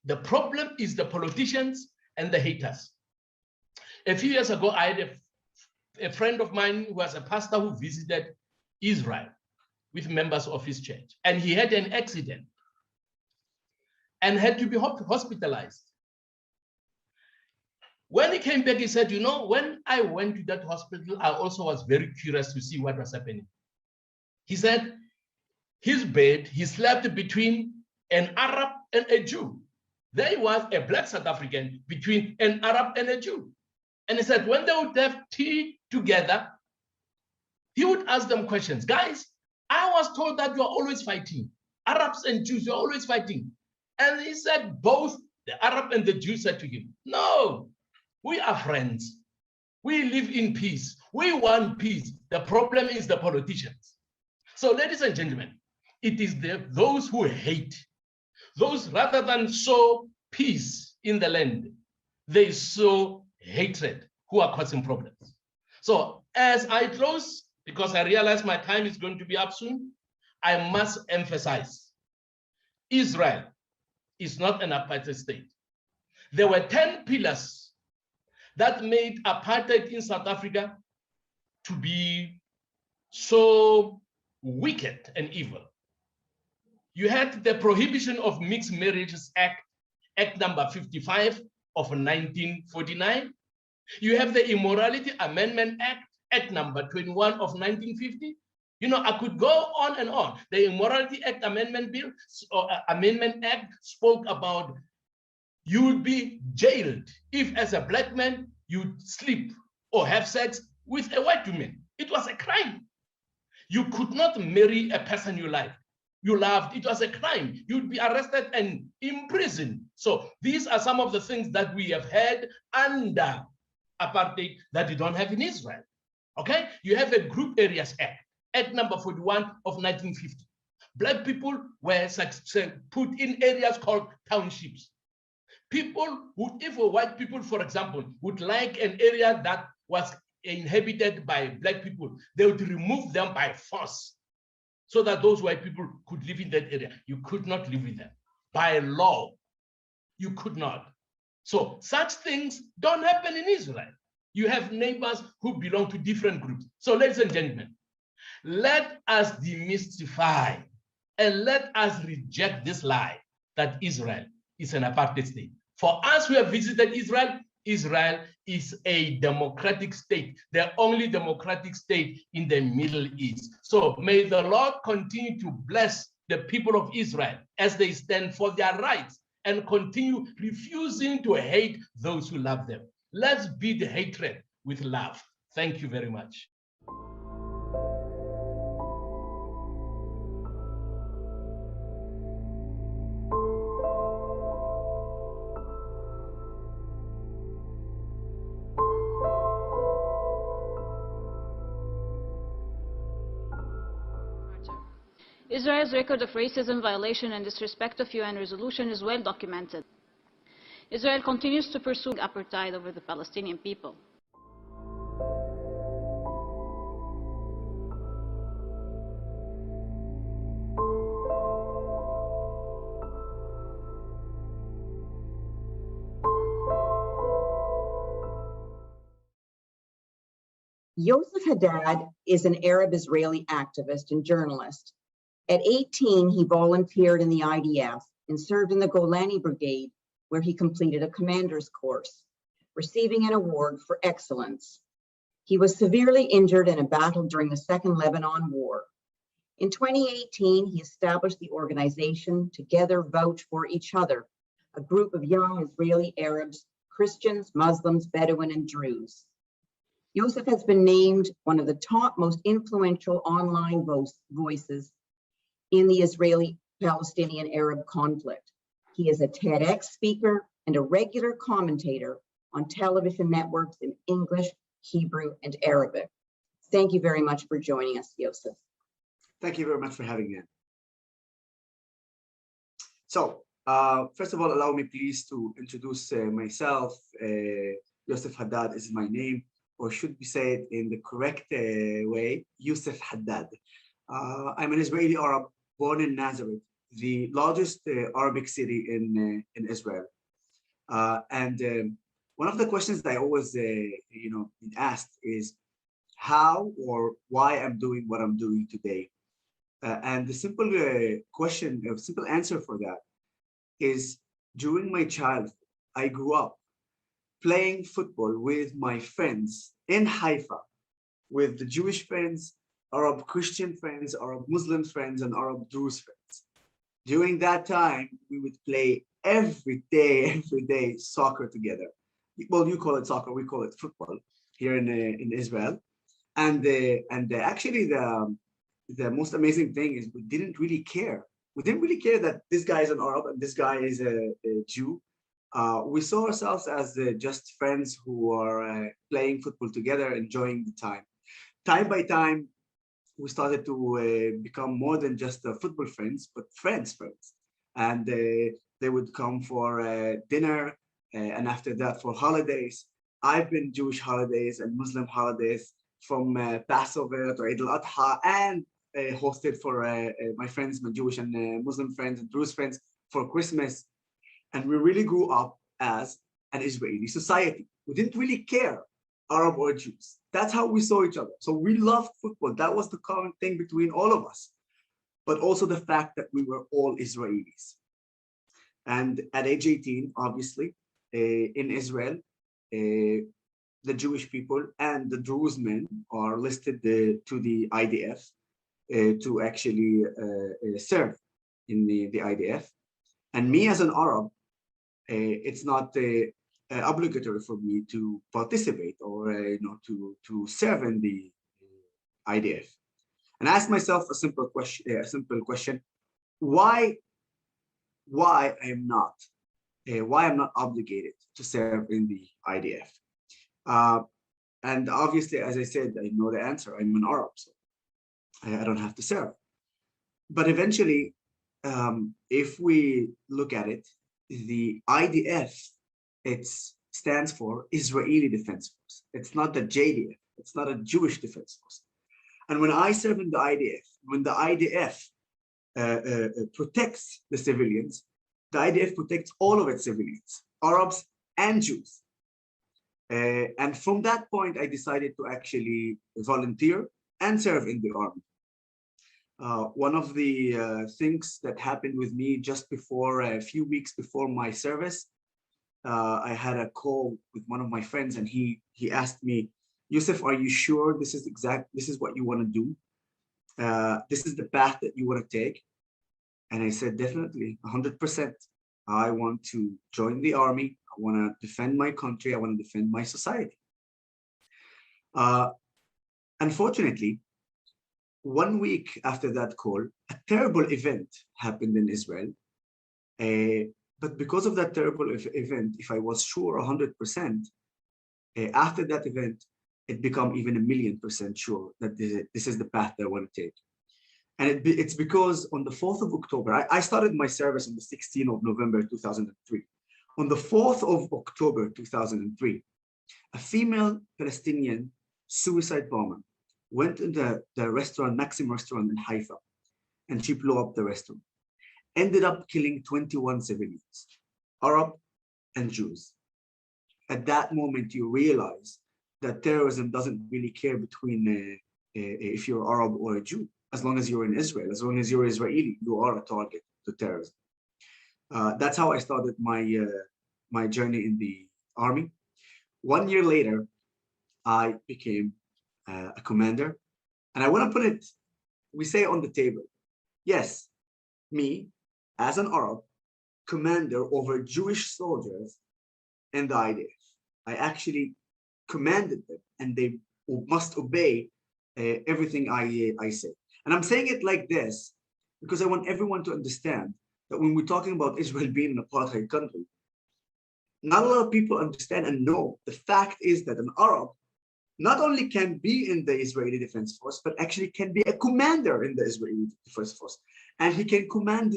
The problem is the politicians and the haters. A few years ago, I had a friend of mine who was a pastor who visited Israel with members of his church, and he had an accident and had to be hospitalized. When he came back, he said, you know, when I went to that hospital, I also was very curious to see what was happening. He said, his bed, he slept between an Arab and a Jew. There was a Black South African between an Arab and a Jew. And he said, when they would have tea together, he would ask them questions. Guys, I was told that you're always fighting. Arabs and Jews, you're always fighting. And he said, both the Arab and the Jew said to him, no, we are friends. We live in peace. We want peace. The problem is the politicians. So ladies and gentlemen, it is those who hate, those rather than sow peace in the land, they sow hatred who are causing problems. So as I close, because I realize my time is going to be up soon, I must emphasize, Israel is not an apartheid state. There were 10 pillars that made apartheid in South Africa to be so wicked and evil. You had the Prohibition of Mixed Marriages Act, Act number 55 of 1949. You have the Immorality Amendment Act, Act number 21 of 1950. You know, I could go on and on. The Immorality Act Amendment Bill, or Amendment Act spoke about you would be jailed if as a Black man, you'd sleep or have sex with a white woman. It was a crime. You could not marry a person you liked. You loved, it was a crime. You'd be arrested and imprisoned. So these are some of the things that we have had under apartheid that you don't have in Israel. Okay? You have a Group Areas Act number 41 of 1950. Black people were put in areas called townships. People would, if white people, for example, would like an area that was inhabited by black people, they would remove them by force so that those white people could live in that area. You could not live with them. By law, you could not. So such things don't happen in Israel. You have neighbors who belong to different groups. So ladies and gentlemen, let us demystify and let us reject this lie that Israel is an apartheid state. For us who have visited Israel, Israel is a democratic state, the only democratic state in the Middle East. So may the Lord continue to bless the people of Israel as they stand for their rights and continue refusing to hate those who love them. Let's beat the hatred with love. Thank you very much. Israel's record of racism, violation, and disrespect of UN resolution is well documented. Israel continues to pursue apartheid over the Palestinian people. Yoseph Haddad is an Arab-Israeli activist and journalist. At 18, he volunteered in the IDF and served in the Golani Brigade, where he completed a commander's course, receiving an award for excellence. He was severely injured in a battle during the Second Lebanon War. In 2018, he established the organization Together Vouch for Each Other, a group of young Israeli Arabs, Christians, Muslims, Bedouin, and Druze. Yoseph has been named one of the top most influential online voices in the Israeli-Palestinian Arab conflict. He is a TEDx speaker and a regular commentator on television networks in English, Hebrew, and Arabic. Thank you very much for joining us, Yoseph. Thank you very much for having me. So, first of all, allow me please to introduce myself. Yoseph Haddad is my name, or should we say it in the correct way, Yoseph Haddad. I'm an Israeli Arab born in Nazareth, the largest Arabic city in Israel. One of the questions that I always been asked is how or why I'm doing what I'm doing today. And the simple simple answer for that is during my childhood, I grew up playing football with my friends in Haifa, with the Jewish friends, Arab Christian friends, Arab Muslim friends, and Arab Druze friends. During that time, we would play every day soccer together. Well, you call it soccer, we call it football here in Israel. And actually the most amazing thing is we didn't really care. We didn't really care that this guy is an Arab and this guy is a Jew. We saw ourselves as just friends who are playing football together, enjoying the time. Time by time, we started to become more than just football friends, but friends. And they would come for dinner, and after that for holidays. I've been Jewish holidays and Muslim holidays from Passover to Eid al-Adha, and hosted for my friends, my Jewish and Muslim friends and Druze friends for Christmas. And we really grew up as an Israeli society. We didn't really care, Arab or Jews. That's how we saw each other. So we loved football. That was the common thing between all of us. But also the fact that we were all Israelis. And at age 18, obviously, in Israel, the Jewish people and the Druze men are listed to the IDF to actually serve in the IDF. And me as an Arab, it's not obligatory for me to participate or to serve in the IDF. and ask myself a simple question: why I'm not obligated to serve in the IDF? And obviously, as I said, I know the answer. I'm an Arab, so I don't have to serve. But eventually, if we look at it, the IDF, it stands for Israeli Defense Force. It's not the JDF. It's not a Jewish Defense Force. And when I serve in the IDF, when the IDF protects the civilians, the IDF protects all of its civilians, Arabs and Jews. And from that point, I decided to actually volunteer and serve in the army. One of the things that happened with me just before, a few weeks before my service, I had a call with one of my friends, and he asked me, Yosef, are you sure this is what you want to do? This is the path that you want to take? And I said, definitely, 100%. I want to join the army. I want to defend my country. I want to defend my society. Unfortunately, 1 week after that call, a terrible event happened in Israel. But because of that terrible event, if I was sure 100%, after that event, it became even 1,000,000% sure that this is the path that I want to take. And it's because on the 4th of October, I started my service on the 16th of November, 2003. On the 4th of October, 2003, a female Palestinian suicide bomber went in the restaurant, Maxim restaurant in Haifa, and she blew up the restaurant. Ended up killing 21 civilians, Arab and Jews. At that moment, you realize that terrorism doesn't really care between if you're Arab or a Jew. As long as you're in Israel, as long as you're Israeli, you are a target to terrorism. That's how I started my journey in the army. 1 year later, I became a commander. And I want to put it, we say on the table, yes, me as an Arab, commander over Jewish soldiers in the IDF. I actually commanded them, and they must obey everything I say. And I'm saying it like this because I want everyone to understand that when we're talking about Israel being an apartheid country, not a lot of people understand and know the fact is that an Arab not only can be in the Israeli Defense Force, but actually can be a commander in the Israeli Defense Force. And he can command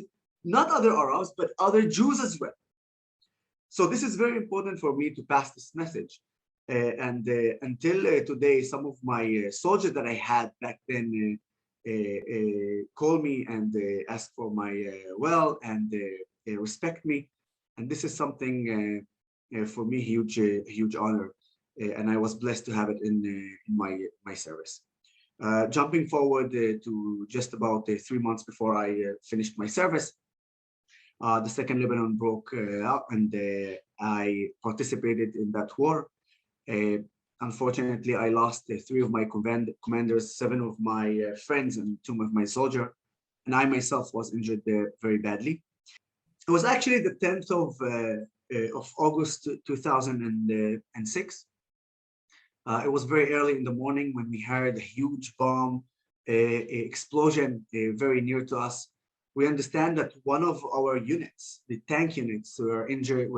not other Arabs, but other Jews as well. So this is very important for me to pass this message. Until today, some of my soldiers that I had back then call me and ask for my well and respect me. And this is something for me, huge honor. And I was blessed to have it in my service. Jumping forward to just about 3 months before I finished my service, the Second Lebanon broke out, and I participated in that war. Unfortunately, I lost 3 of my commanders, 7 of my friends, and 2 of my soldiers, and I myself was injured very badly. It was actually the 10th of August 2006. It was very early in the morning when we heard a huge bomb explosion very near to us. We understand that one of our units, the tank units, were injured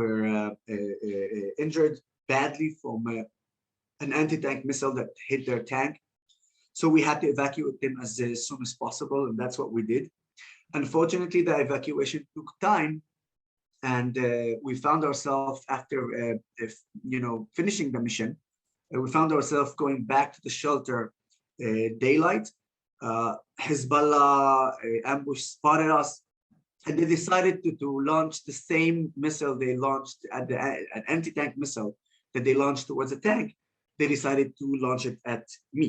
badly from an anti-tank missile that hit their tank. So we had to evacuate them as soon as possible, and that's what we did. Unfortunately, the evacuation took time, and we found ourselves after finishing the mission. We found ourselves going back to the shelter daylight. Hezbollah ambush spotted us, and they decided to launch the same missile they launched at an anti-tank missile that they launched towards the tank. They decided to launch it at me.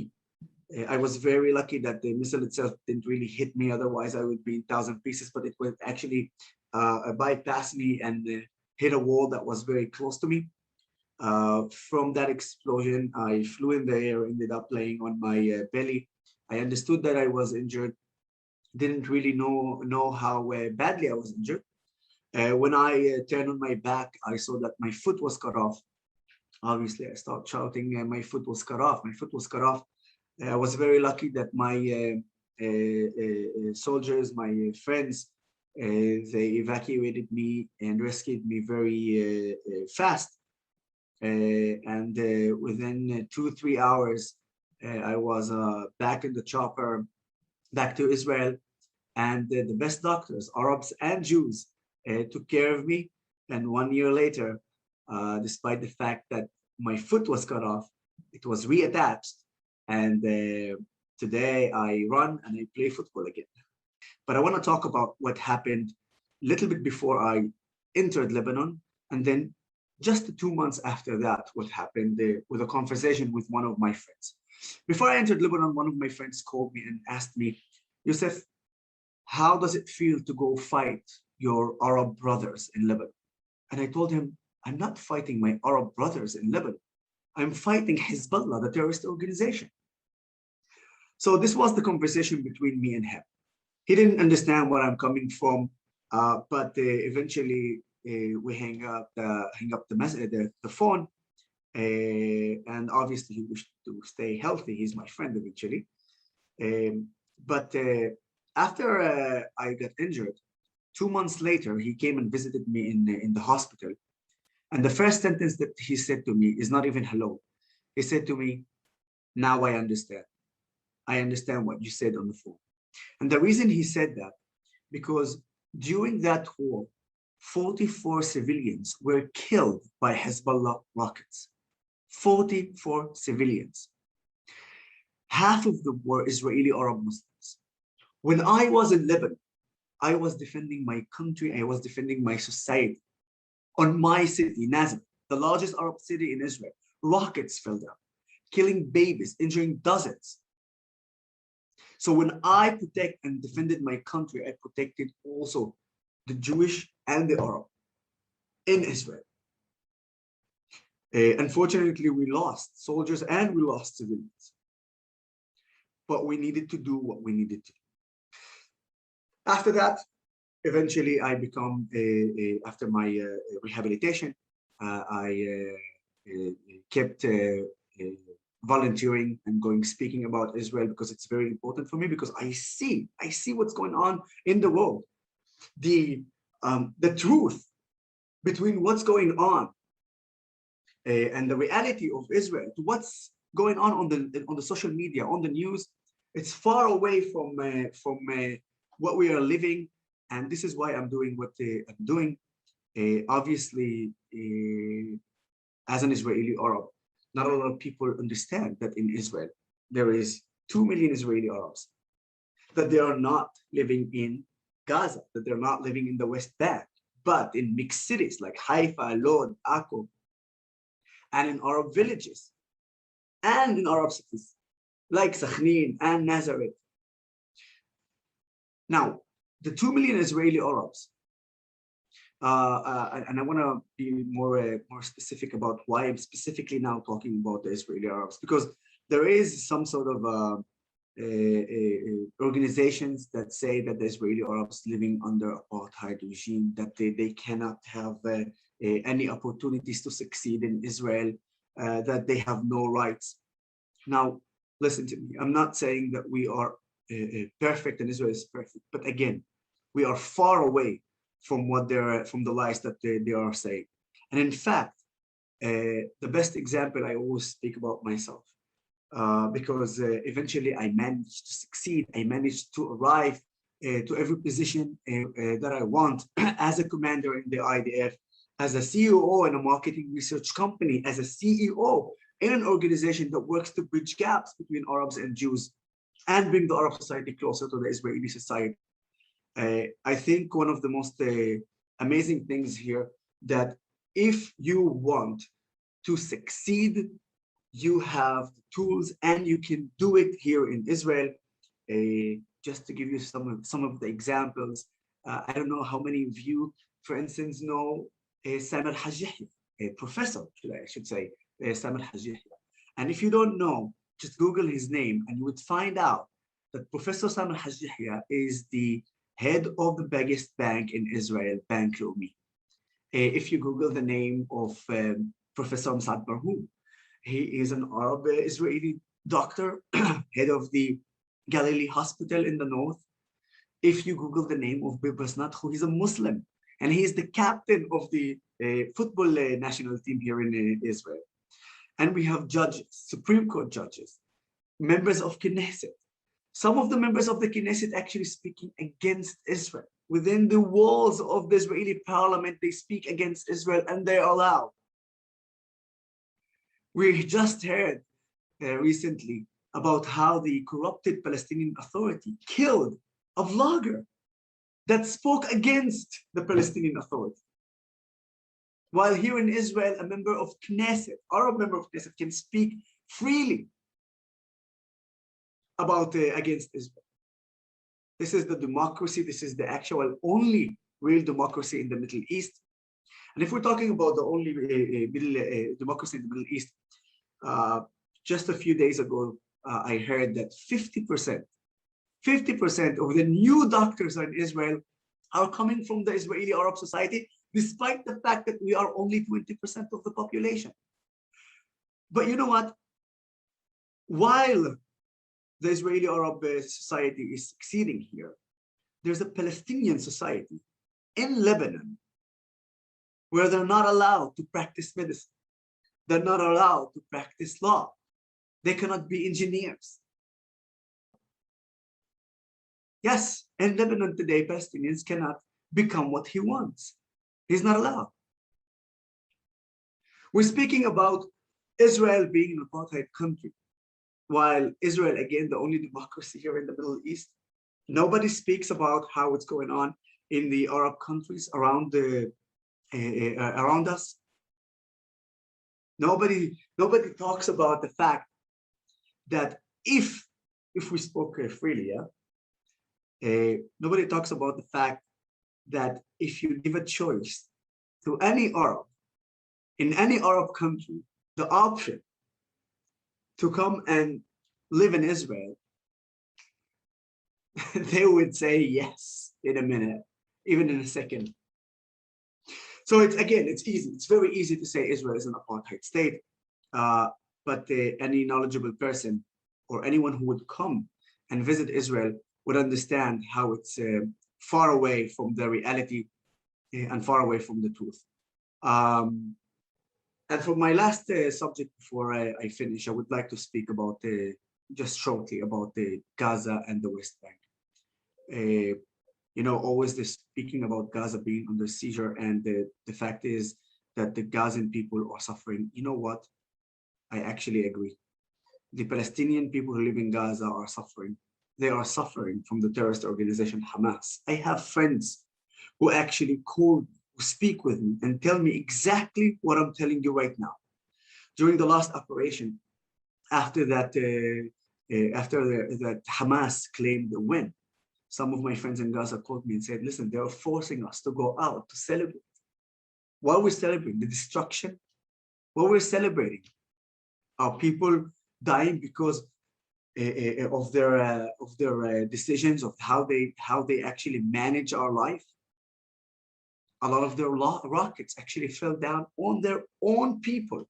I was very lucky that the missile itself didn't really hit me. Otherwise, I would be in 1,000 pieces, but it would actually bypass me and hit a wall that was very close to me. From that explosion, I flew in the air, ended up laying on my belly. I understood that I was injured, didn't really know how badly I was injured. When I turned on my back, I saw that my foot was cut off. Obviously, I started shouting, my foot was cut off, my foot was cut off. I was very lucky that my soldiers, my friends, they evacuated me and rescued me very fast. And within 2-3 hours, I was back in the chopper, back to Israel. And the best doctors, Arabs and Jews, took care of me. And 1 year later, despite the fact that my foot was cut off, it was reattached. And today I run and I play football again. But I want to talk about what happened a little bit before I entered Lebanon. And then just 2 months after that, what happened with a conversation with one of my friends. Before I entered Lebanon, one of my friends called me and asked me, Yosef, how does it feel to go fight your Arab brothers in Lebanon? And I told him, I'm not fighting my Arab brothers in Lebanon. I'm fighting Hezbollah, the terrorist organization. So this was the conversation between me and him. He didn't understand where I'm coming from, but eventually we hang up the phone. And obviously he wished to stay healthy. He's my friend eventually. But after I got injured, 2 months later, he came and visited me in the hospital. And the first sentence that he said to me is not even hello. He said to me, now I understand. I understand what you said on the phone. And the reason he said that, because during that war, 44 civilians were killed by Hezbollah rockets. 44 civilians. Half of them were Israeli Arab Muslims. When I was in Lebanon, I was defending my country, I was defending my society. On my city, Nazareth, the largest Arab city in Israel, rockets fell down, killing babies, injuring dozens. So when I protect and defended my country, I protected also the Jewish and the Arab in Israel. Unfortunately, we lost soldiers and we lost civilians. But we needed to do what we needed to do. After that, eventually I become, after my rehabilitation, I kept volunteering and going speaking about Israel because it's very important for me, because I see what's going on in the world. The truth between what's going on and the reality of Israel to what's going on the social media, on the news, it's far away from what we are living. And this is why I'm doing what I'm doing. Obviously, as an Israeli Arab, not a lot of people understand that in Israel, there is 2 million Israeli Arabs, that they are not living in Gaza, that they're not living in the West Bank, but in mixed cities like Haifa, Lod, Akko, and in Arab villages, and in Arab cities like Sakhnin and Nazareth. Now, the 2 million Israeli Arabs, and I want to be more specific about why I'm specifically now talking about the Israeli Arabs, because there is some sort of organizations that say that the Israeli Arabs living under apartheid regime, that they cannot have any opportunities to succeed in Israel, that they have no rights. Now, listen to me. I'm not saying that we are perfect and Israel is perfect, but again, we are far away from the lies that they are saying. And in fact, the best example, I always speak about myself, because eventually I managed to succeed. I managed to arrive to every position that I want as a commander in the IDF, as a CEO in a marketing research company, as a CEO in an organization that works to bridge gaps between Arabs and Jews and bring the Arab society closer to the Israeli society. I think one of the most amazing things here, that if you want to succeed, you have the tools and you can do it here in Israel. Just to give you some of the examples, I don't know how many of you, for instance, know Samer Haj Yahya, a professor, I should say, Samer Haj Yahya. And if you don't know, just Google his name and you would find out that Professor Samer Haj Yahya is the head of the biggest bank in Israel, Bank Leumi. If you Google the name of Professor Msaad Barhoum, he is an Arab Israeli doctor, head of the Galilee Hospital in the north. If you Google the name of Bibas Nathu, he's a Muslim, and he is the captain of the football national team here in Israel. And we have judges, Supreme Court judges, members of Knesset. Some of the members of the Knesset actually speaking against Israel. Within the walls of the Israeli parliament, they speak against Israel, and they're allowed. We just heard recently about how the corrupted Palestinian Authority killed a vlogger that spoke against the Palestinian Authority. While here in Israel, a member of Knesset, or a member of Knesset, can speak freely about against Israel. This is the democracy. This is the actual only real democracy in the Middle East. And if we're talking about the only democracy in the Middle East, just a few days ago, I heard that 50% of the new doctors in Israel are coming from the Israeli Arab society, despite the fact that we are only 20% of the population. But you know what? While the Israeli Arab society is succeeding here, there's a Palestinian society in Lebanon where they're not allowed to practice medicine. They're not allowed to practice law. They cannot be engineers. Yes, in Lebanon today, Palestinians cannot become what he wants. He's not allowed. We're speaking about Israel being an apartheid country, while Israel, again, the only democracy here in the Middle East. Nobody speaks about how it's going on in the Arab countries around us. Nobody talks about the fact that if we spoke freely, nobody talks about the fact that if you give a choice to any Arab, in any Arab country, the option to come and live in Israel, they would say yes in a minute, even in a second. So it's easy. It's very easy to say Israel is an apartheid state, but any knowledgeable person or anyone who would come and visit Israel would understand how it's far away from the reality and far away from the truth. And for my last subject before I finish, I would like to speak about just shortly about Gaza and the West Bank. You know, always this speaking about Gaza being under seizure, and the fact is that the Gazan people are suffering. You know what? I actually agree. The Palestinian people who live in Gaza are suffering. They are suffering from the terrorist organization Hamas. I have friends who actually call, who speak with me and tell me exactly what I'm telling you right now. During the last operation, after that Hamas claimed the win, some of my friends in Gaza called me and said, listen, they're forcing us to go out to celebrate. While we're celebrating the destruction, what we're celebrating are people dying because of their decisions of how they actually manage our life. A lot of their rockets actually fell down on their own people,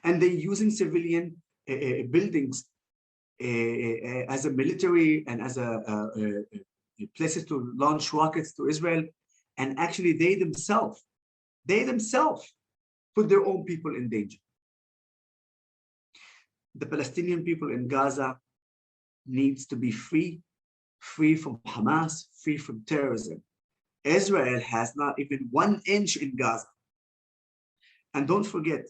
and they're using civilian buildings as a military and as places to launch rockets to Israel. And actually they themselves put their own people in danger. The Palestinian people in Gaza needs to be free from Hamas, free from terrorism. Israel has not even 1 inch in Gaza. And don't forget,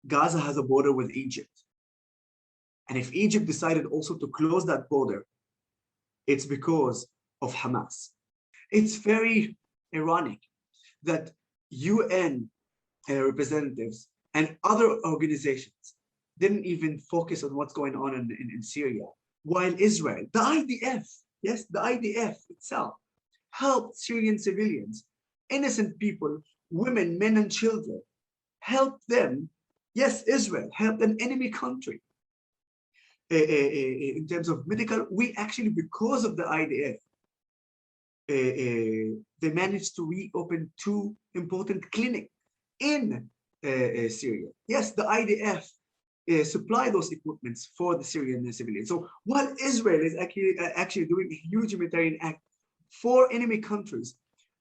Gaza has a border with Egypt. And if Egypt decided also to close that border, it's because of Hamas. It's very ironic that UN representatives and other organizations didn't even focus on what's going on in Syria, while Israel, the IDF, yes, the IDF itself, helped Syrian civilians, innocent people, women, men, and children, helped them. Yes, Israel helped an enemy country in terms of medical. We actually, because of the IDF, they managed to reopen 2 important clinics in Syria. Yes, the IDF supply those equipments for the Syrian civilians. So while Israel is actually doing a huge humanitarian act for enemy countries,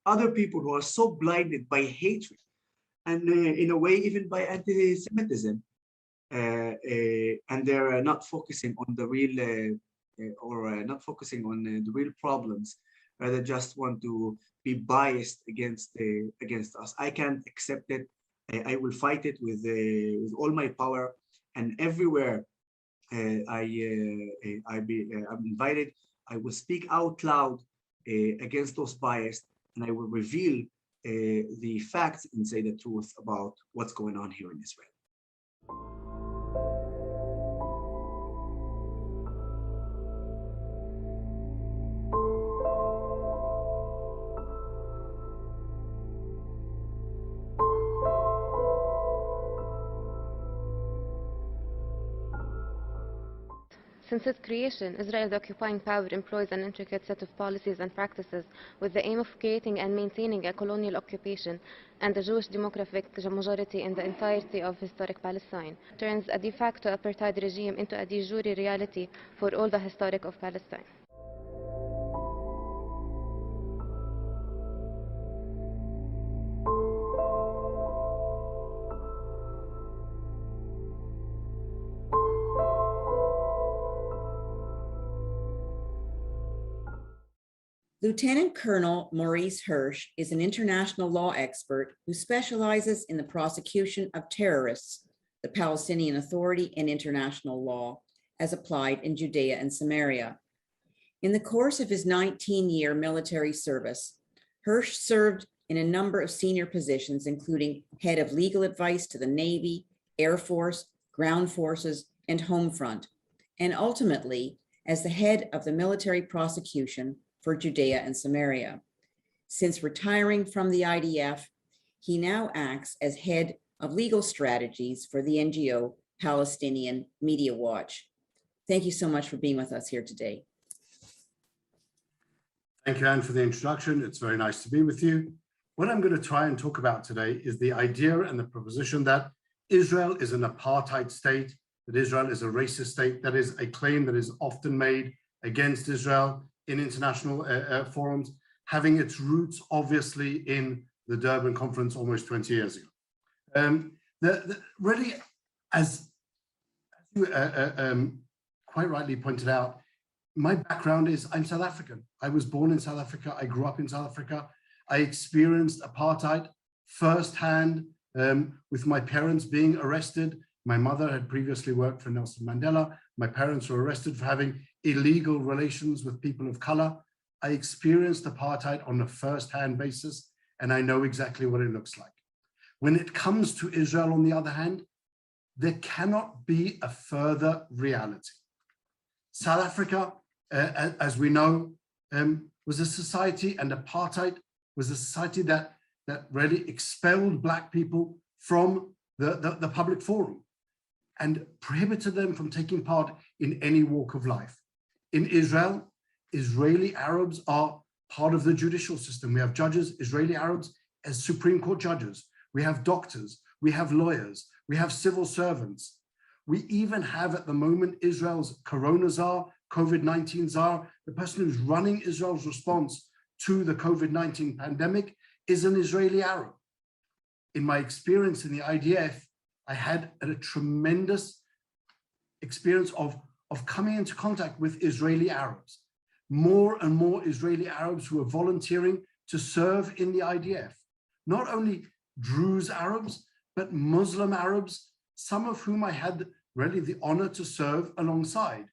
other people who are so blinded by hatred and in a way even by anti-Semitism, and they're not focusing on the real not focusing on the real problems, rather just want to be biased against us. I can't accept it. I will fight it with all my power, and everywhere I'm invited, I will speak out loud against those bias, and I will reveal the facts and say the truth about what's going on here in Israel. Since its creation, Israel's occupying power employs an intricate set of policies and practices with the aim of creating and maintaining a colonial occupation and a Jewish demographic majority in the entirety of historic Palestine, turns a de facto apartheid regime into a de jure reality for all the historic of Palestine. Lieutenant Colonel Maurice Hirsch is an international law expert who specializes in the prosecution of terrorists, the Palestinian Authority, and international law as applied in Judea and Samaria. In the course of his 19-year military service, Hirsch served in a number of senior positions, including head of legal advice to the Navy, Air Force, Ground Forces, and Home Front, and ultimately as the head of the military prosecution for Judea and Samaria. Since retiring from the IDF, he now acts as head of legal strategies for the NGO Palestinian Media Watch. Thank you so much for being with us here today. Thank you, Anne, for the introduction. It's very nice to be with you. What I'm going to try and talk about today is the idea and the proposition that Israel is an apartheid state, that Israel is a racist state. That is a claim that is often made against Israel in international forums, having its roots obviously in the Durban conference almost 20 years ago. Really, as you quite rightly pointed out, my background is I'm South African. I was born in South Africa. I grew up in South Africa. I experienced apartheid firsthand with my parents being arrested. My mother had previously worked for Nelson Mandela. My parents were arrested for having illegal relations with people of color. I experienced apartheid on a first-hand basis, and I know exactly what it looks like. When it comes to Israel, on the other hand, there cannot be a further reality. South Africa, as we know, was a society, and apartheid was a society that really expelled Black people from the public forum and prohibited them from taking part in any walk of life. In Israel, Israeli Arabs are part of the judicial system. We have judges, Israeli Arabs, as Supreme Court judges. We have doctors, we have lawyers, we have civil servants. We even have at the moment Israel's Corona czar, COVID-19 czar. The person who's running Israel's response to the COVID-19 pandemic is an Israeli Arab. In my experience in the IDF, I had a tremendous experience of coming into contact with Israeli Arabs. More and more Israeli Arabs who are volunteering to serve in the IDF. Not only Druze Arabs, but Muslim Arabs, some of whom I had really the honor to serve alongside.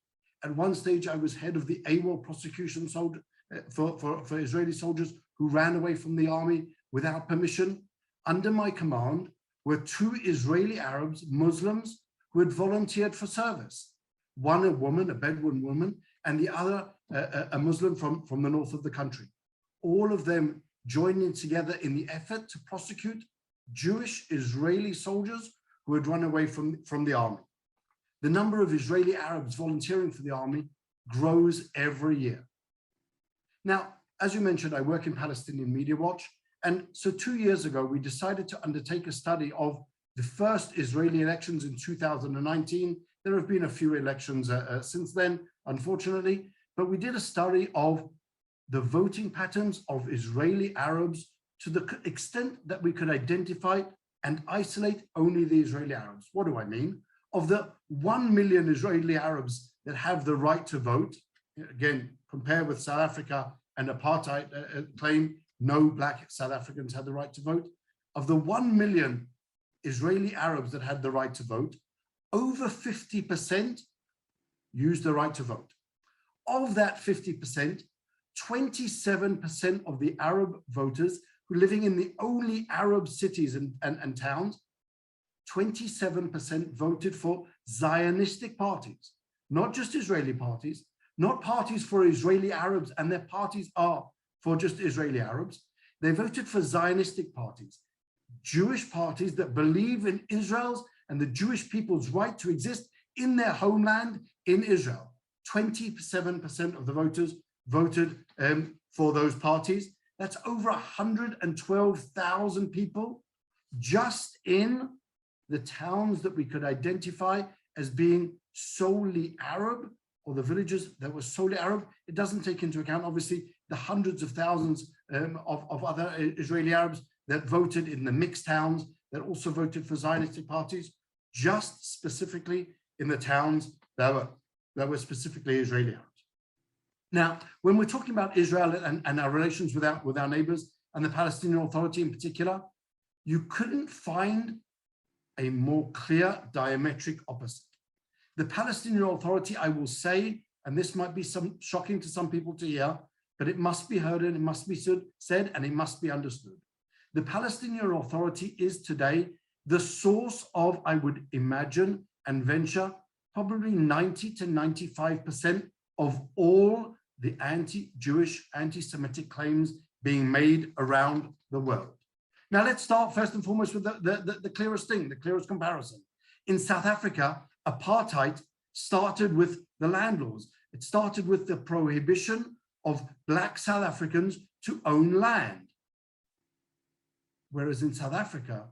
At one stage, I was head of the AWOL prosecution for Israeli soldiers who ran away from the army without permission. Under my command were 2 Israeli Arabs, Muslims, who had volunteered for service. One a woman, a Bedouin woman, and the other a Muslim from the north of the country. All of them joining together in the effort to prosecute Jewish Israeli soldiers who had run away from the army. The number of Israeli Arabs volunteering for the army grows every year. Now, as you mentioned, I work in Palestinian Media Watch. And so 2 years ago, we decided to undertake a study of the first Israeli elections in 2019. There have been a few elections since then, unfortunately, but we did a study of the voting patterns of Israeli Arabs to the extent that we could identify and isolate only the Israeli Arabs. What do I mean? Of the 1 million Israeli Arabs that have the right to vote, again, compare with South Africa and apartheid claim no black South Africans had the right to vote. Of the 1 million Israeli Arabs that had the right to vote, over 50% used the right to vote. Of that 50%, 27% of the Arab voters who are living in the only Arab cities and towns, 27% voted for Zionistic parties, not just Israeli parties, not parties for Israeli Arabs, and their parties are for just Israeli Arabs. They voted for Zionistic parties, Jewish parties that believe in Israel's and the Jewish people's right to exist in their homeland in Israel. 27% of the voters voted for those parties. That's over 112,000 people just in the towns that we could identify as being solely Arab, or the villages that were solely Arab. It doesn't take into account, obviously, the hundreds of thousands of other Israeli Arabs that voted in the mixed towns, that also voted for Zionistic parties, just specifically in the towns that were specifically Israeli Arabs. Now, when we're talking about Israel and our relations with our neighbors and the Palestinian Authority in particular, you couldn't find a more clear diametric opposite. The Palestinian Authority, I will say, and this might be shocking to some people to hear, but it must be heard and it must be said and it must be understood. The Palestinian Authority is today the source of, I would imagine and venture, probably 90 to 95% of all the anti-Jewish, anti-Semitic claims being made around the world. Now let's start first and foremost with the clearest thing, the clearest comparison. In South Africa, apartheid started with the land laws. It started with the prohibition of black South Africans to own land. Whereas in South Africa,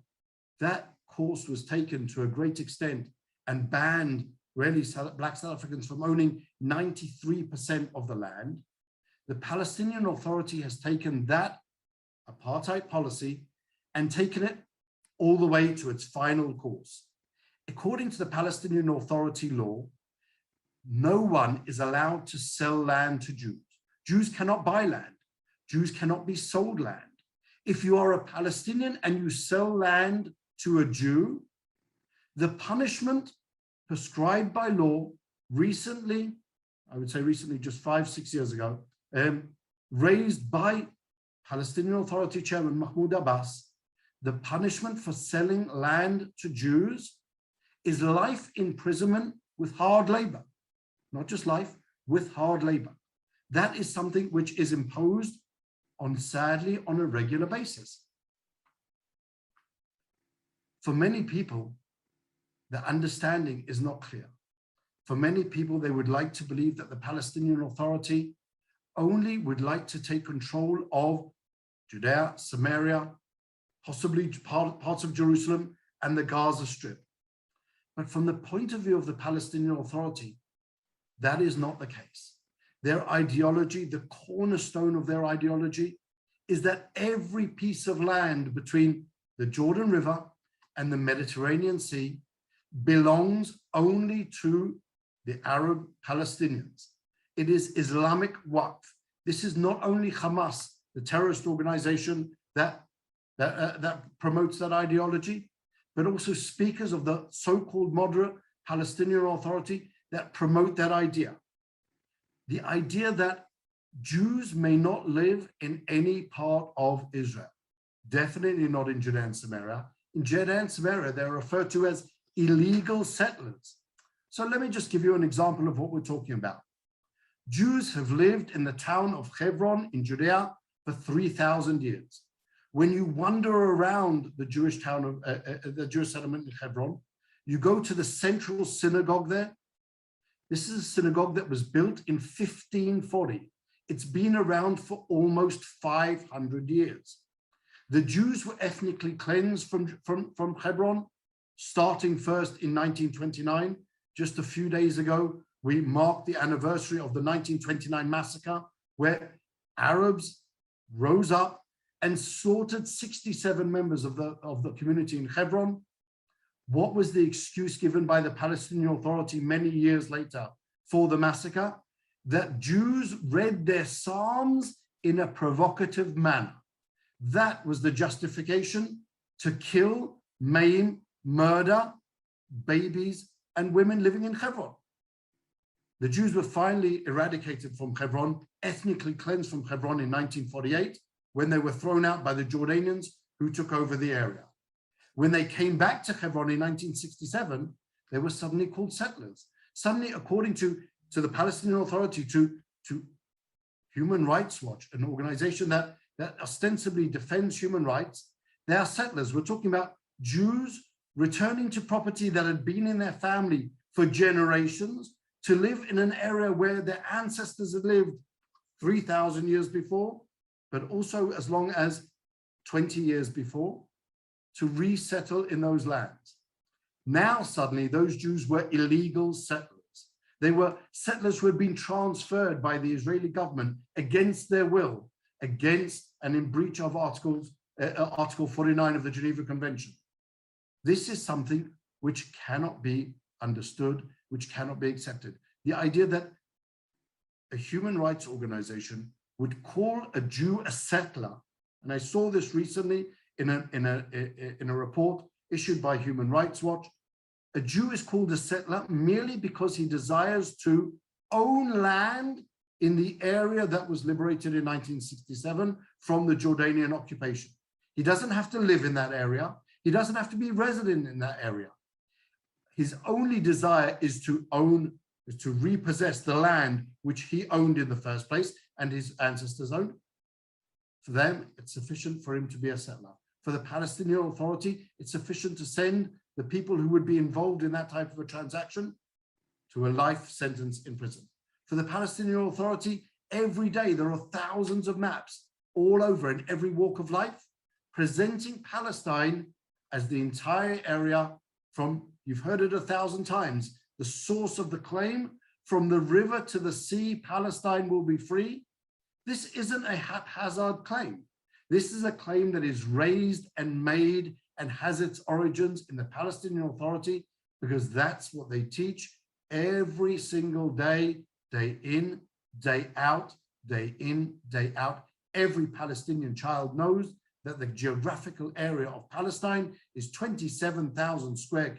that course was taken to a great extent and banned really black South Africans from owning 93% of the land. The Palestinian Authority has taken that apartheid policy and taken it all the way to its final course. According to the Palestinian Authority law, no one is allowed to sell land to Jews. Jews cannot buy land. Jews cannot be sold land. If you are a Palestinian and you sell land to a Jew, the punishment prescribed by law recently, I would say recently, just 5-6 years ago, raised by Palestinian Authority Chairman Mahmoud Abbas, the punishment for selling land to Jews is life imprisonment with hard labor, not just life, with hard labor. That is something which is imposed on, sadly, on a regular basis. For many people, the understanding is not clear. For many people, they would like to believe that the Palestinian Authority only would like to take control of Judea, Samaria, possibly parts of Jerusalem and the Gaza Strip. But from the point of view of the Palestinian Authority, that is not the case. Their ideology, the cornerstone of their ideology, is that every piece of land between the Jordan River and the Mediterranean Sea belongs only to the Arab Palestinians. It is Islamic Waqf. This is not only Hamas, the terrorist organization that promotes that ideology, but also speakers of the so-called moderate Palestinian Authority that promote that idea. The idea that Jews may not live in any part of Israel, definitely not in Judea and Samaria. In Judea and Samaria, they're referred to as illegal settlers. So let me just give you an example of what we're talking about. Jews have lived in the town of Hebron in Judea for 3,000 years. When you wander around the Jewish town of the Jewish settlement in Hebron, you go to the central synagogue there. This is a synagogue that was built in 1540. It's been around for almost 500 years. The Jews were ethnically cleansed from Hebron starting first in 1929. Just a few days ago, we marked the anniversary of the 1929 massacre, where Arabs rose up and slaughtered 67 members of the community in Hebron. What was the excuse given by the Palestinian Authority many years later for the massacre? That Jews read their Psalms in a provocative manner. That was the justification to kill, maim, murder babies and women living in Hebron. The Jews were finally eradicated from Hebron, ethnically cleansed from Hebron in 1948, when they were thrown out by the Jordanians who took over the area. When they came back to Hebron in 1967, they were suddenly called settlers. Suddenly, according to the Palestinian Authority, to Human Rights Watch, an organization that ostensibly defends human rights, they are settlers. We're talking about Jews returning to property that had been in their family for generations, to live in an area where their ancestors had lived 3,000 years before, but also as long as 20 years before, to resettle in those lands. Now, suddenly, those Jews were illegal settlers. They were settlers who had been transferred by the Israeli government against their will, against and in breach of Article 49 of the Geneva Convention. This is something which cannot be understood, which cannot be accepted. The idea that a human rights organization would call a Jew a settler, and I saw this recently in a report issued by Human Rights Watch. A Jew is called a settler merely because he desires to own land in the area that was liberated in 1967 from the Jordanian occupation. He doesn't have to live in that area. He doesn't have to be resident in that area. His only desire is to repossess the land which he owned in the first place and his ancestors owned. For them, it's sufficient for him to be a settler. For the Palestinian Authority, it's sufficient to send the people who would be involved in that type of a transaction to a life sentence in prison. For the Palestinian Authority, every day there are thousands of maps all over in every walk of life, presenting Palestine as the entire area from, you've heard it 1,000 times, the source of the claim, from the river to the sea, Palestine will be free. This isn't a haphazard claim. This is a claim that is raised and made and has its origins in the Palestinian Authority, because that's what they teach every single day, day in, day out, day in, day out. Every Palestinian child knows that the geographical area of Palestine is 27,000 square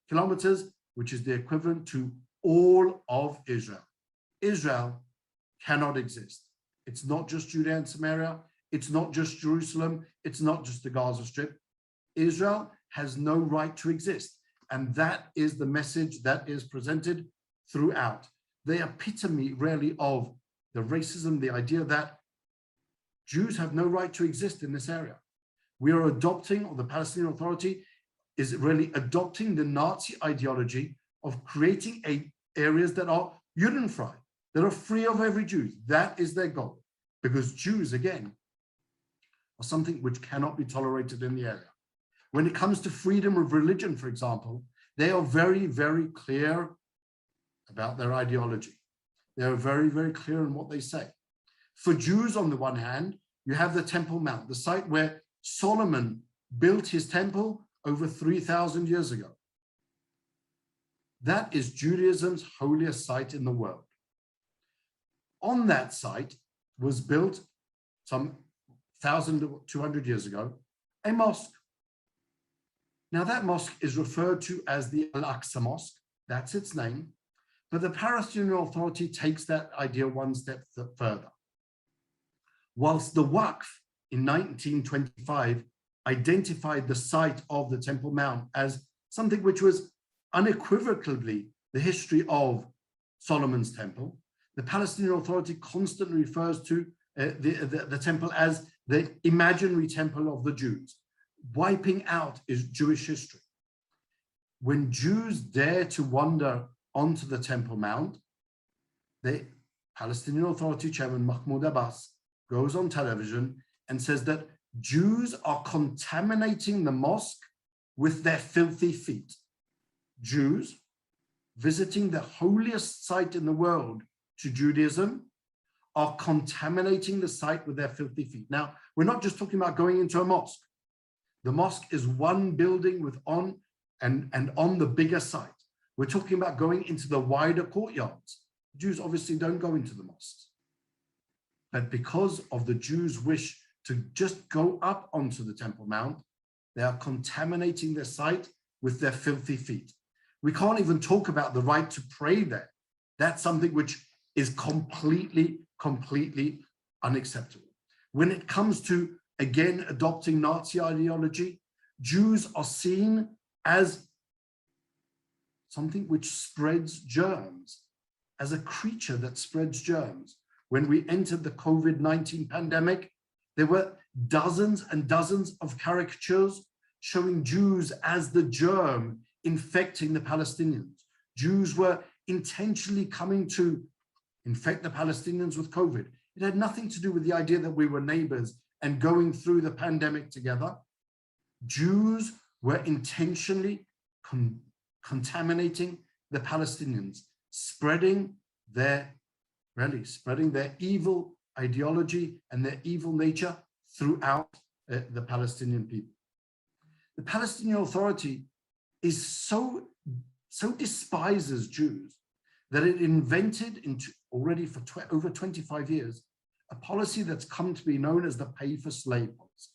kilometers, which is the equivalent to all of Israel. Israel cannot exist. It's not just Judea and Samaria. It's not just Jerusalem. It's not just the Gaza Strip. Israel has no right to exist. And that is the message that is presented throughout. The epitome really of the racism, the idea that Jews have no right to exist in this area. We are adopting, or the Palestinian Authority is really adopting the Nazi ideology of creating areas that are Judenfrei, that are free of every Jew. That is their goal, because Jews, again, are something which cannot be tolerated in the area. When it comes to freedom of religion, for example, they are very, very clear about their ideology. They are very, very clear in what they say. For Jews, on the one hand, you have the Temple Mount, the site where Solomon built his temple over 3,000 years ago. That is Judaism's holiest site in the world. On that site was built some 1,200 years ago, a mosque. Now that mosque is referred to as the Al-Aqsa Mosque, that's its name, but the Palestinian Authority takes that idea one step further. Whilst the Waqf in 1925 identified the site of the Temple Mount as something which was unequivocally the history of Solomon's temple, the Palestinian Authority constantly refers to the temple as the imaginary temple of the Jews, wiping out Jewish history. When Jews dare to wander onto the Temple Mount, the Palestinian Authority Chairman Mahmoud Abbas goes on television and says that Jews are contaminating the mosque with their filthy feet. Jews visiting the holiest site in the world to Judaism are contaminating the site with their filthy feet. Now, we're not just talking about going into a mosque. The mosque is one building with on the bigger site. We're talking about going into the wider courtyards. Jews obviously don't go into the mosques. But because of the Jews' wish to just go up onto the Temple Mount, they are contaminating their site with their filthy feet. We can't even talk about the right to pray there. That's something which is completely unacceptable. When it comes to, again, adopting Nazi ideology, Jews are seen as something which spreads germs, as a creature that spreads germs. When we entered the COVID-19 pandemic, there were dozens and dozens of caricatures showing Jews as the germ infecting the Palestinians. Jews were intentionally coming to infect the Palestinians with COVID. It had nothing to do with the idea that we were neighbors and going through the pandemic together. Jews were intentionally contaminating the Palestinians, spreading their evil ideology and their evil nature throughout the Palestinian people. The Palestinian Authority is so despises Jews that it invented already for over 25 years a policy that's come to be known as the pay for slave policy.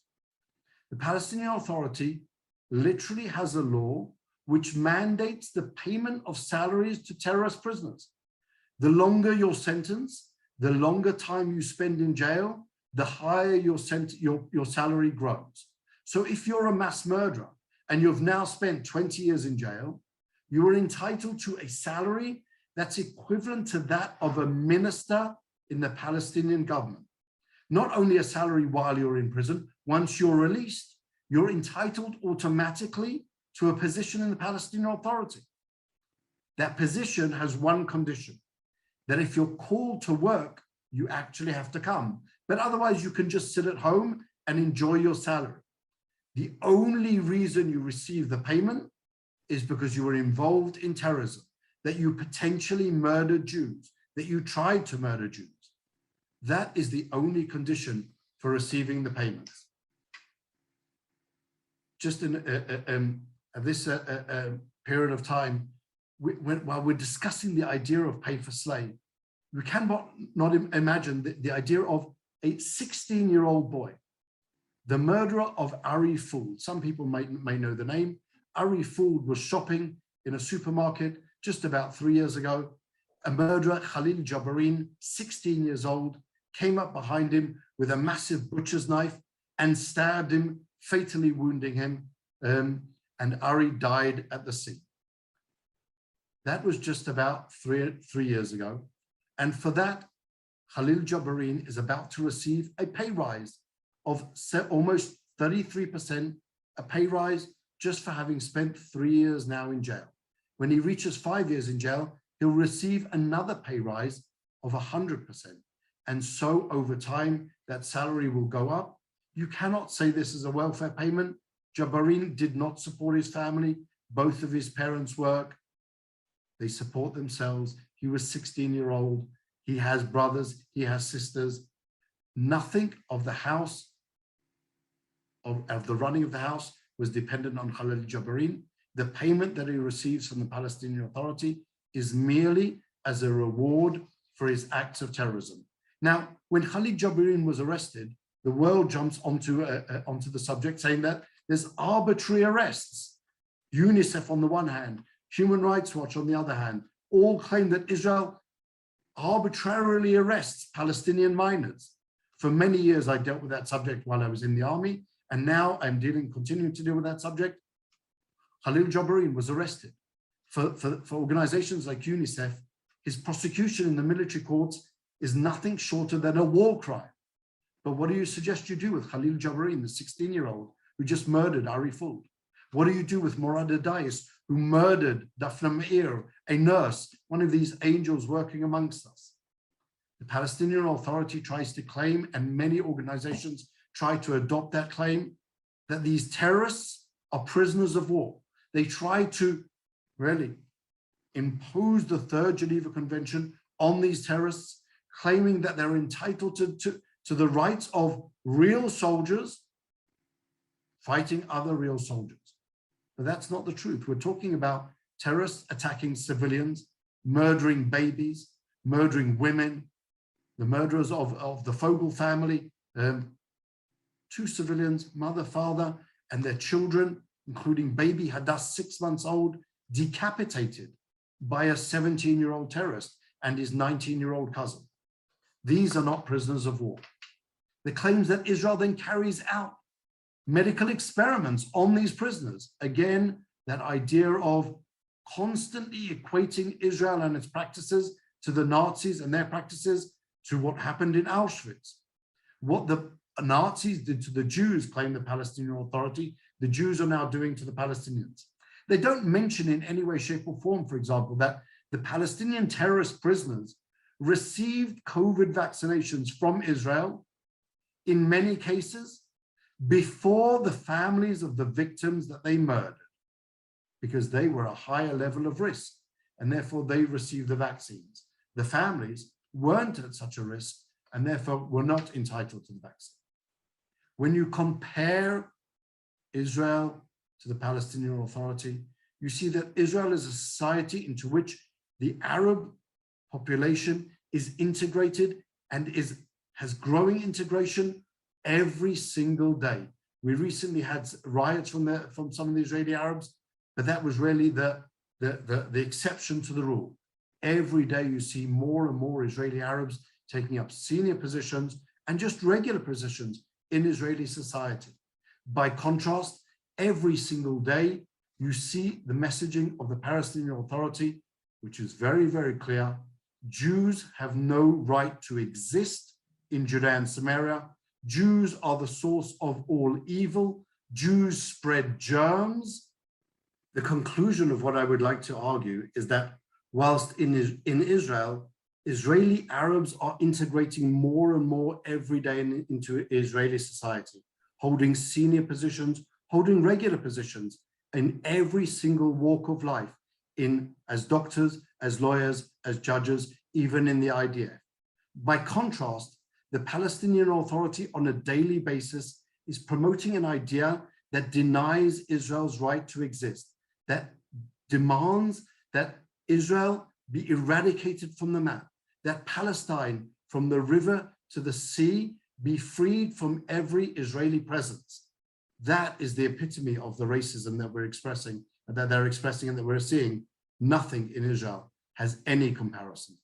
The Palestinian Authority literally has a law which mandates the payment of salaries to terrorist prisoners. The longer your sentence, the longer time you spend in jail, the higher your salary grows. So if you're a mass murderer and you've now spent 20 years in jail, you are entitled to a salary that's equivalent to that of a minister in the Palestinian government. Not only a salary while you're in prison, once you're released, you're entitled automatically to a position in the Palestinian Authority. That position has one condition, that if you're called to work, you actually have to come. But otherwise, you can just sit at home and enjoy your salary. The only reason you receive the payment is because you were involved in terrorism, that you potentially murdered Jews, that you tried to murder Jews. That is the only condition for receiving the payments. Just in this period of time, while we're discussing the idea of pay for slave, we cannot imagine the idea of a 16-year-old boy, the murderer of Ari Fould. Some people may know the name. Ari Fould was shopping in a supermarket just about 3 years ago. A murderer, Khalil Jabarin, 16 years old, came up behind him with a massive butcher's knife and stabbed him, fatally wounding him, and Ari died at the scene. That was just about three years ago. And for that, Khalil Jabarin is about to receive a pay rise of almost 33%, a pay rise just for having spent 3 years now in jail. When he reaches 5 years in jail, he'll receive another pay rise of 100%. And so over time, that salary will go up. You cannot say this is a welfare payment. Jabarin did not support his family. Both of his parents work. They support themselves. He was 16-year-old. He has brothers. He has sisters. Nothing of the house, of the running of the house, was dependent on Khalil Jabarin. The payment that he receives from the Palestinian Authority is merely as a reward for his acts of terrorism. Now, when Khalil Jabarin was arrested, the world jumps onto the subject, saying that there's arbitrary arrests. UNICEF on the one hand, Human Rights Watch on the other hand, all claim that Israel arbitrarily arrests Palestinian minors. For many years, I dealt with that subject while I was in the army, and now I'm continuing to deal with that subject. Khalil Jabarin was arrested. For organizations like UNICEF, his prosecution in the military courts is nothing shorter than a war crime. But what do you suggest you do with Khalil Jabarin, the 16-year-old who just murdered Ari Fould? What do you do with Murad Adais, who murdered Daphne Meir, a nurse, one of these angels working amongst us? The Palestinian Authority tries to claim, and many organizations try to adopt that claim, that these terrorists are prisoners of war. They try to really impose the Third Geneva Convention on these terrorists, claiming that they're entitled to the rights of real soldiers fighting other real soldiers. But that's not the truth. We're talking about terrorists attacking civilians, murdering babies, murdering women, the murderers of the Fogel family, 2 civilians, mother, father, and their children, including baby Hadass, 6 months old, decapitated by a 17-year-old terrorist and his 19-year-old cousin. These are not prisoners of war. The claims that Israel then carries out medical experiments on these prisoners. Again, that idea of constantly equating Israel and its practices to the Nazis and their practices to what happened in Auschwitz. What the Nazis did to the Jews, claim the Palestinian Authority, the Jews are now doing to the Palestinians. They don't mention in any way, shape, or form, for example, that the Palestinian terrorist prisoners received COVID vaccinations from Israel, in many cases, before the families of the victims that they murdered, because they were a higher level of risk, and therefore they received the vaccines. The families weren't at such a risk, and therefore were not entitled to the vaccine. When you compare Israel to the Palestinian Authority, you see that Israel is a society into which the Arab population is integrated and has growing integration every single day. We recently had riots from some of the Israeli Arabs, but that was really the exception to the rule. Every day you see more and more Israeli Arabs taking up senior positions and just regular positions in Israeli society. By contrast, every single day you see the messaging of the Palestinian Authority, which is very, very clear. Jews have no right to exist in Judea and Samaria. Jews are the source of all evil. Jews spread germs. The conclusion of what I would like to argue is that whilst in Israel, Israeli Arabs are integrating more and more every day into Israeli society, holding senior positions, holding regular positions in every single walk of life, as doctors, as lawyers, as judges, even in the IDF. By contrast, the Palestinian Authority on a daily basis is promoting an idea that denies Israel's right to exist, that demands that Israel be eradicated from the map, that Palestine, from the river to the sea, be freed from every Israeli presence. That is the epitome of the racism that we're expressing, that they're expressing and that we're seeing. Nothing in Israel has any comparison.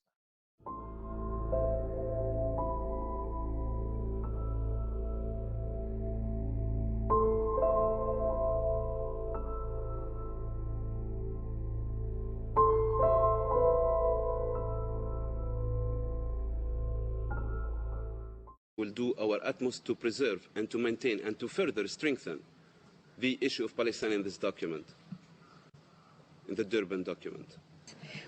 Will do our utmost to preserve and to maintain and to further strengthen the issue of Palestine in this document, in the Durban document.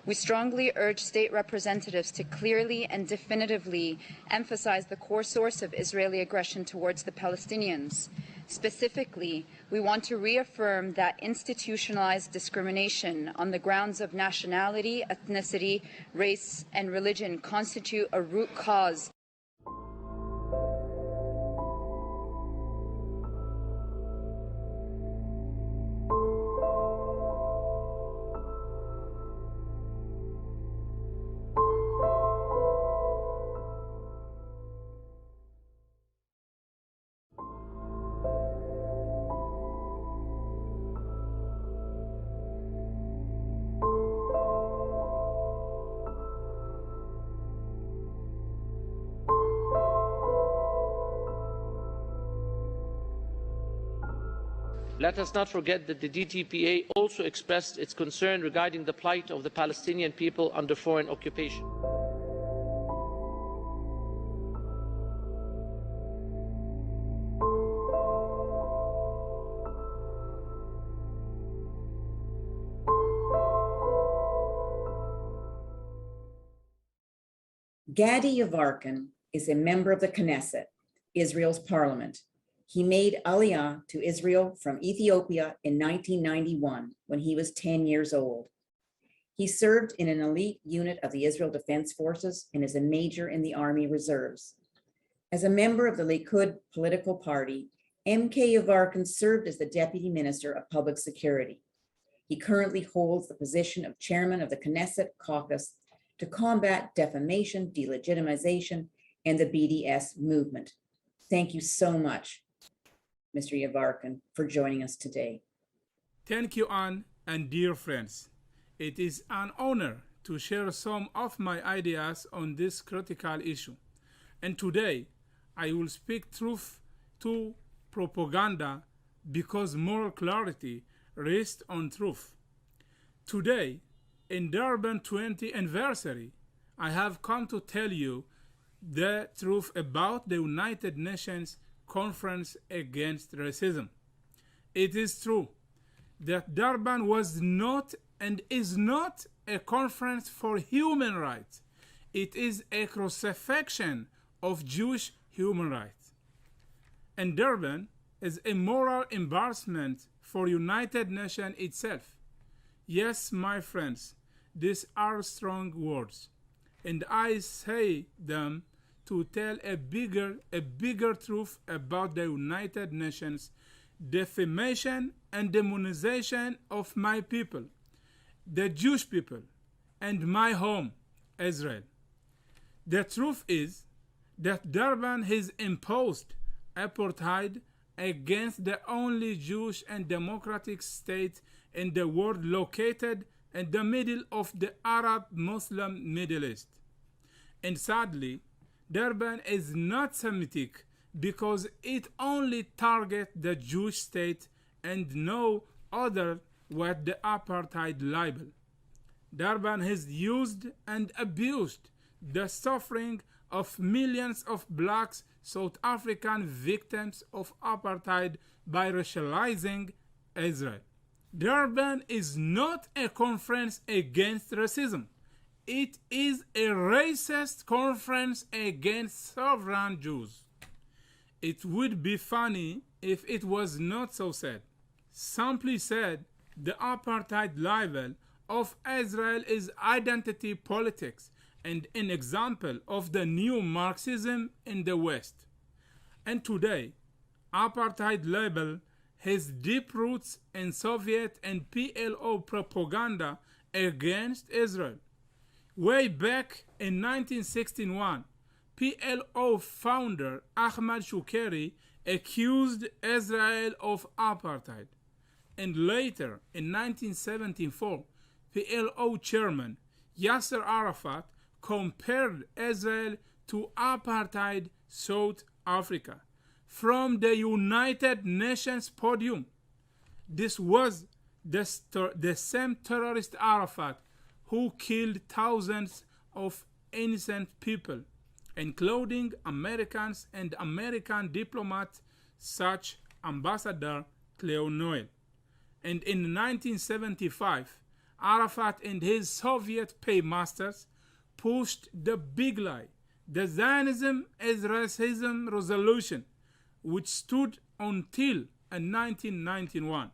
We strongly urge state representatives to clearly and definitively emphasize the core source of Israeli aggression towards the Palestinians. Specifically, we want to reaffirm that institutionalized discrimination on the grounds of nationality, ethnicity, race, and religion constitute a root cause . Let us not forget that the DTPA also expressed its concern regarding the plight of the Palestinian people under foreign occupation. Gadi Yevarkan is a member of the Knesset, Israel's parliament. He made Aliyah to Israel from Ethiopia in 1991 when he was 10 years old. He served in an elite unit of the Israel Defense Forces and is a major in the Army Reserves. As a member of the Likud political party, M.K. Yevarkan served as the Deputy Minister of Public Security. He currently holds the position of Chairman of the Knesset Caucus to combat defamation, delegitimization, and the BDS movement. Thank you so much, Mr. Yevarkan, for joining us today. Thank you, Anne, and dear friends. It is an honor to share some of my ideas on this critical issue. And today, I will speak truth to propaganda because moral clarity rests on truth. Today, in Durban 20th anniversary, I have come to tell you the truth about the United Nations Conference Against Racism. It is true that Durban was not and is not a conference for human rights. It is a crucifixion of Jewish human rights. And Durban is a moral embarrassment for United Nations itself. Yes, my friends, these are strong words, and I say them to tell a bigger truth about the United Nations defamation and demonization of my people, the Jewish people, and my home, Israel. The truth is that Durban has imposed apartheid against the only Jewish and democratic state in the world located in the middle of the Arab-Muslim Middle East. And sadly, Durban is not Semitic because it only targets the Jewish state and no other with the apartheid label. Durban has used and abused the suffering of millions of black South African victims of apartheid by racializing Israel. Durban is not a conference against racism. It is a racist conference against sovereign Jews. It would be funny if it was not so sad. Simply said, the apartheid label of Israel is identity politics and an example of the new Marxism in the West. And today, apartheid label has deep roots in Soviet and PLO propaganda against Israel. Way back in 1961, PLO founder Ahmad Shukeri accused Israel of apartheid. And later, in 1974, PLO chairman Yasser Arafat compared Israel to apartheid South Africa from the United Nations podium. This was the same terrorist Arafat who killed thousands of innocent people, including Americans and American diplomats such Ambassador Cleo Noel. And in 1975, Arafat and his Soviet paymasters pushed the big lie, the Zionism is racism resolution, which stood until 1991.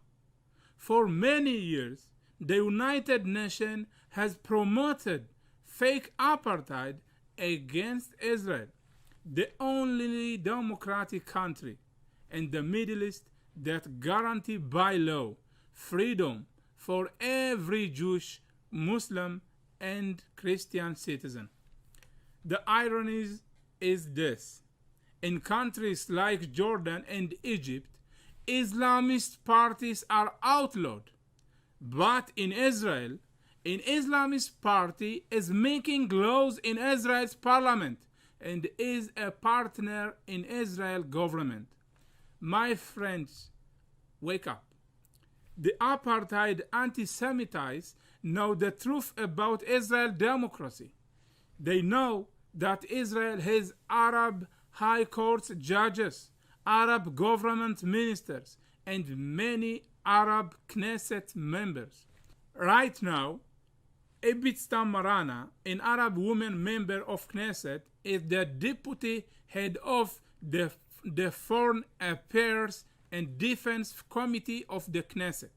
For many years, the United Nations has promoted fake apartheid against Israel, the only democratic country in the Middle East that guarantees by law freedom for every Jewish, Muslim, and Christian citizen. The irony is this. In countries like Jordan and Egypt, Islamist parties are outlawed. But in Israel, an Islamist party is making laws in Israel's parliament and is a partner in Israel's government. My friends, wake up. The apartheid anti-Semitites know the truth about Israel democracy. They know that Israel has Arab high court judges, Arab government ministers, and many Arab Knesset members. Right now, Ebitstam Marana, an Arab woman member of Knesset, is the deputy head of the the Foreign Affairs and Defense Committee of the Knesset.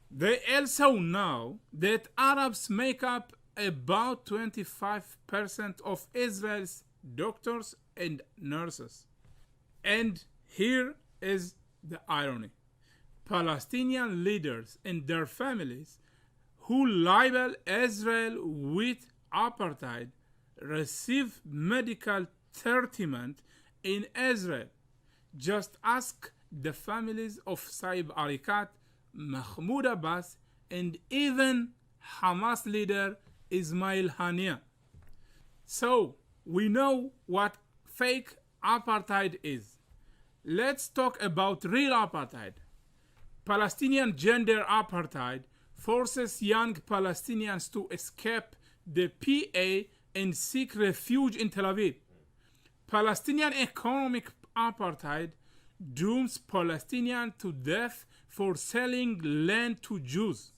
They also know that Arabs make up about 25% of Israel's doctors and nurses. And here is the irony. Palestinian leaders and their families who label Israel with apartheid receive medical treatment in Israel. Just ask the families of Saib Arikat, Mahmoud Abbas, and even Hamas leader Ismail Haniyeh. So we know what fake apartheid is. Let's talk about real apartheid. Palestinian gender apartheid forces young Palestinians to escape the PA and seek refuge in Tel Aviv. Palestinian economic apartheid dooms Palestinians to death for selling land to Jews.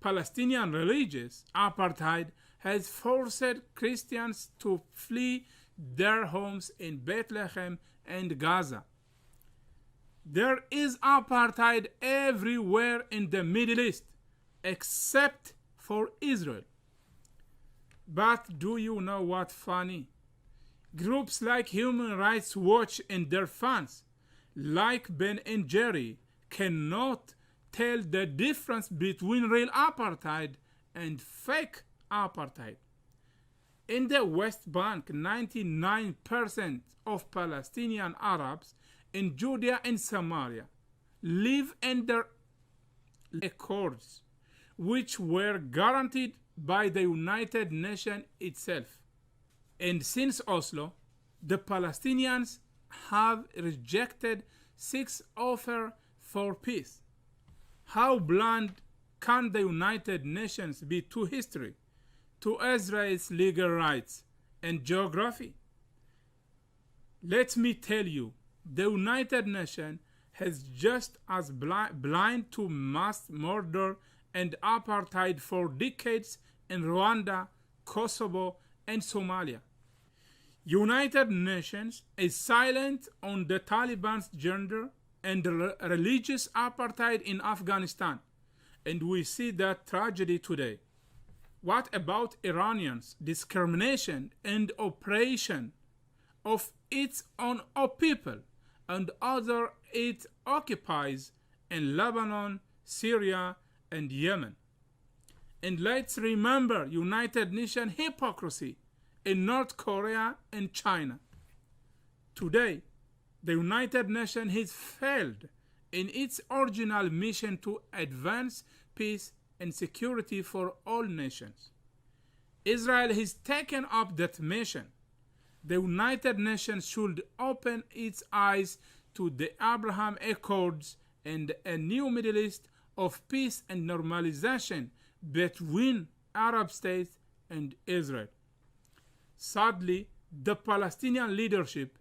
Palestinian religious apartheid has forced Christians to flee their homes in Bethlehem and Gaza. There is apartheid everywhere in the Middle East, except for Israel. But do you know what's funny? Groups like Human Rights Watch and their fans, like Ben and Jerry, cannot tell the difference between real apartheid and fake apartheid. In the West Bank, 99% of Palestinian Arabs in Judea and Samaria live under accords, which were guaranteed by the United Nations itself. And since Oslo, the Palestinians have rejected 6 offers for peace. How blind can the United Nations be to history, to Israel's legal rights and geography? Let me tell you, the United Nations has just as blind to mass murder and apartheid for decades in Rwanda, Kosovo, and Somalia. United Nations is silent on the Taliban's gender and religious apartheid in Afghanistan, and we see that tragedy today. What about Iranians' discrimination and oppression of its own people and other it occupies in Lebanon, Syria, and Yemen? And let's remember United Nations hypocrisy in North Korea and China. Today, the United Nations has failed in its original mission to advance peace and security for all nations. Israel has taken up that mission. The United Nations should open its eyes to the Abraham Accords and a new Middle East of peace and normalization between Arab states and Israel. Sadly, the Palestinian leadership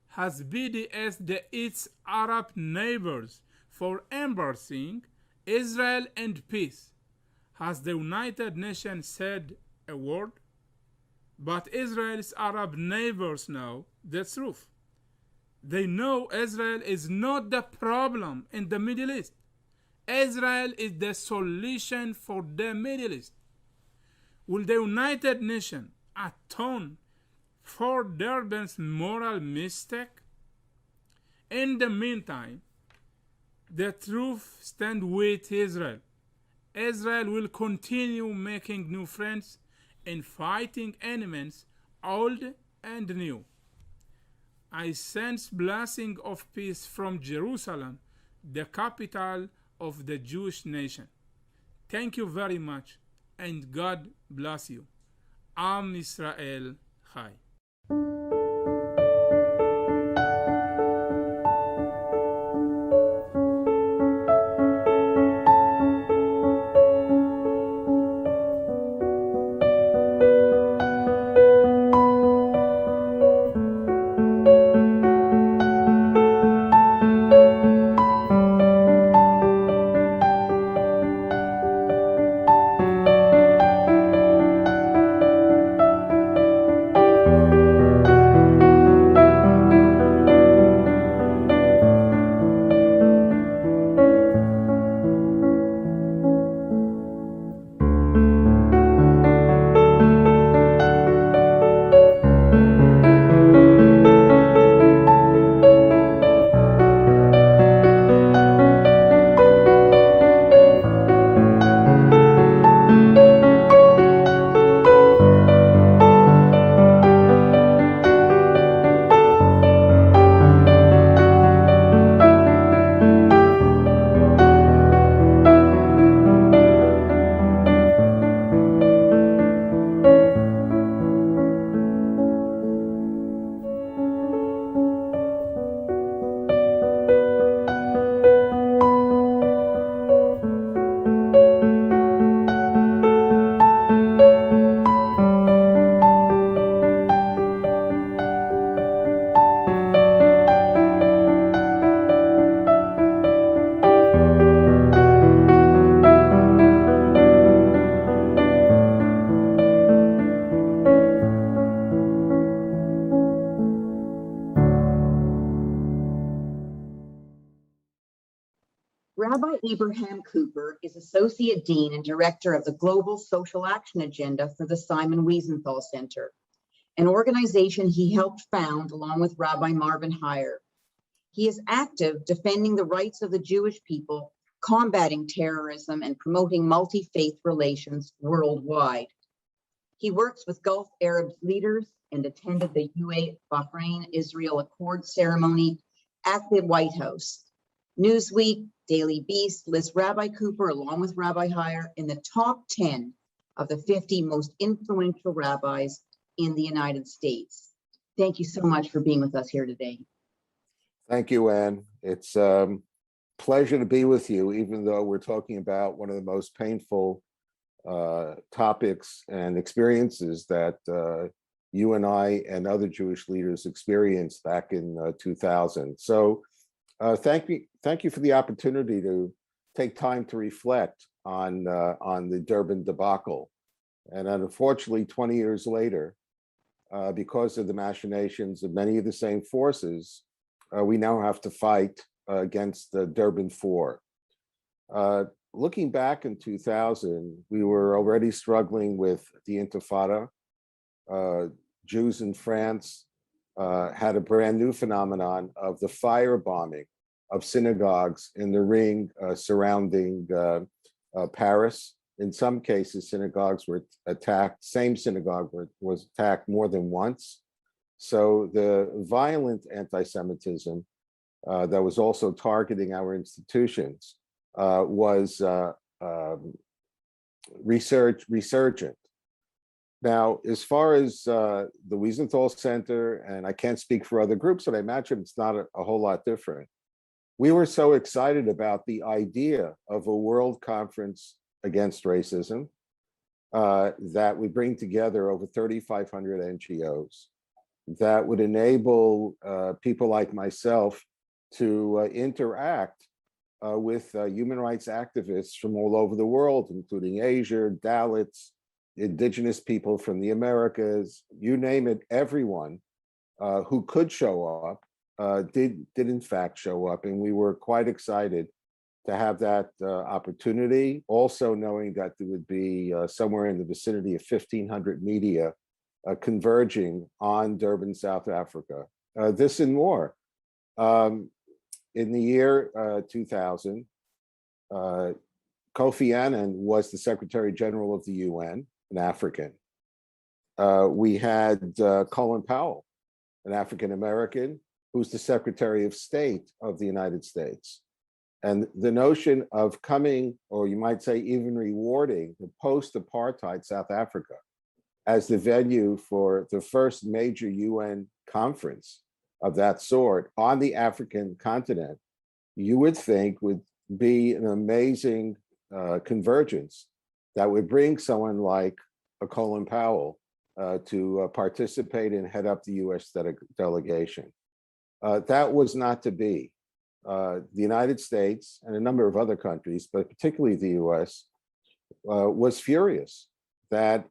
has BDS its Arab neighbors for embracing Israel and peace. Has the United Nations said a word? But Israel's Arab neighbors know the truth. They know Israel is not the problem in the Middle East. Israel is the solution for the Middle East. Will the United Nations atone for Durban's moral mistake? In the meantime, the truth stands with Israel. Israel will continue making new friends and fighting enemies, old and new. I sense blessing of peace from Jerusalem, the capital of the Jewish nation. Thank you very much, and God bless you. Am Israel Chai. Rabbi Abraham Cooper is Associate Dean and Director of the Global Social Action Agenda for the Simon Wiesenthal Center, an organization he helped found along with Rabbi Marvin Hier. He is active defending the rights of the Jewish people, combating terrorism, and promoting multi-faith relations worldwide. He works with Gulf Arab leaders and attended the UAE Bahrain-Israel Accord ceremony at the White House. Newsweek, Daily Beast lists Rabbi Cooper, along with Rabbi Hier, in the top 10 of the 50 most influential rabbis in the United States. Thank you so much for being with us here today. Thank you, Anne. It's a pleasure to be with you, even though we're talking about one of the most painful topics and experiences that you and I and other Jewish leaders experienced back in 2000. So thank you for the opportunity to take time to reflect on the Durban debacle. And unfortunately, 20 years later, because of the machinations of many of the same forces, we now have to fight against the Durban 4. Looking back in 2000, we were already struggling with the Intifada. Jews in France had a brand new phenomenon of the firebombing of synagogues in the ring surrounding Paris. In some cases, synagogues were attacked, same synagogue was attacked more than once. So the violent anti-Semitism that was also targeting our institutions was resurgent. Now, as far as the Wiesenthal Center, and I can't speak for other groups, but I imagine it's not a whole lot different. We were so excited about the idea of a world conference against racism that we bring together over 3,500 NGOs that would enable people like myself to interact with human rights activists from all over the world, including Asia, Dalits, indigenous people from the Americas, you name it, everyone who could show up did in fact show up. And we were quite excited to have that opportunity, also knowing that there would be somewhere in the vicinity of 1,500 media converging on Durban, South Africa. This and more. In the year 2000, Kofi Annan was the Secretary General of the UN, an African. We had Colin Powell, an African American, who's the Secretary of State of the United States. And the notion of coming, or you might say even rewarding, the post-apartheid South Africa as the venue for the first major UN conference of that sort on the African continent, you would think would be an amazing convergence that would bring someone like a Colin Powell to participate and head up the US delegation. That was not to be. The United States and a number of other countries, but particularly the US, was furious that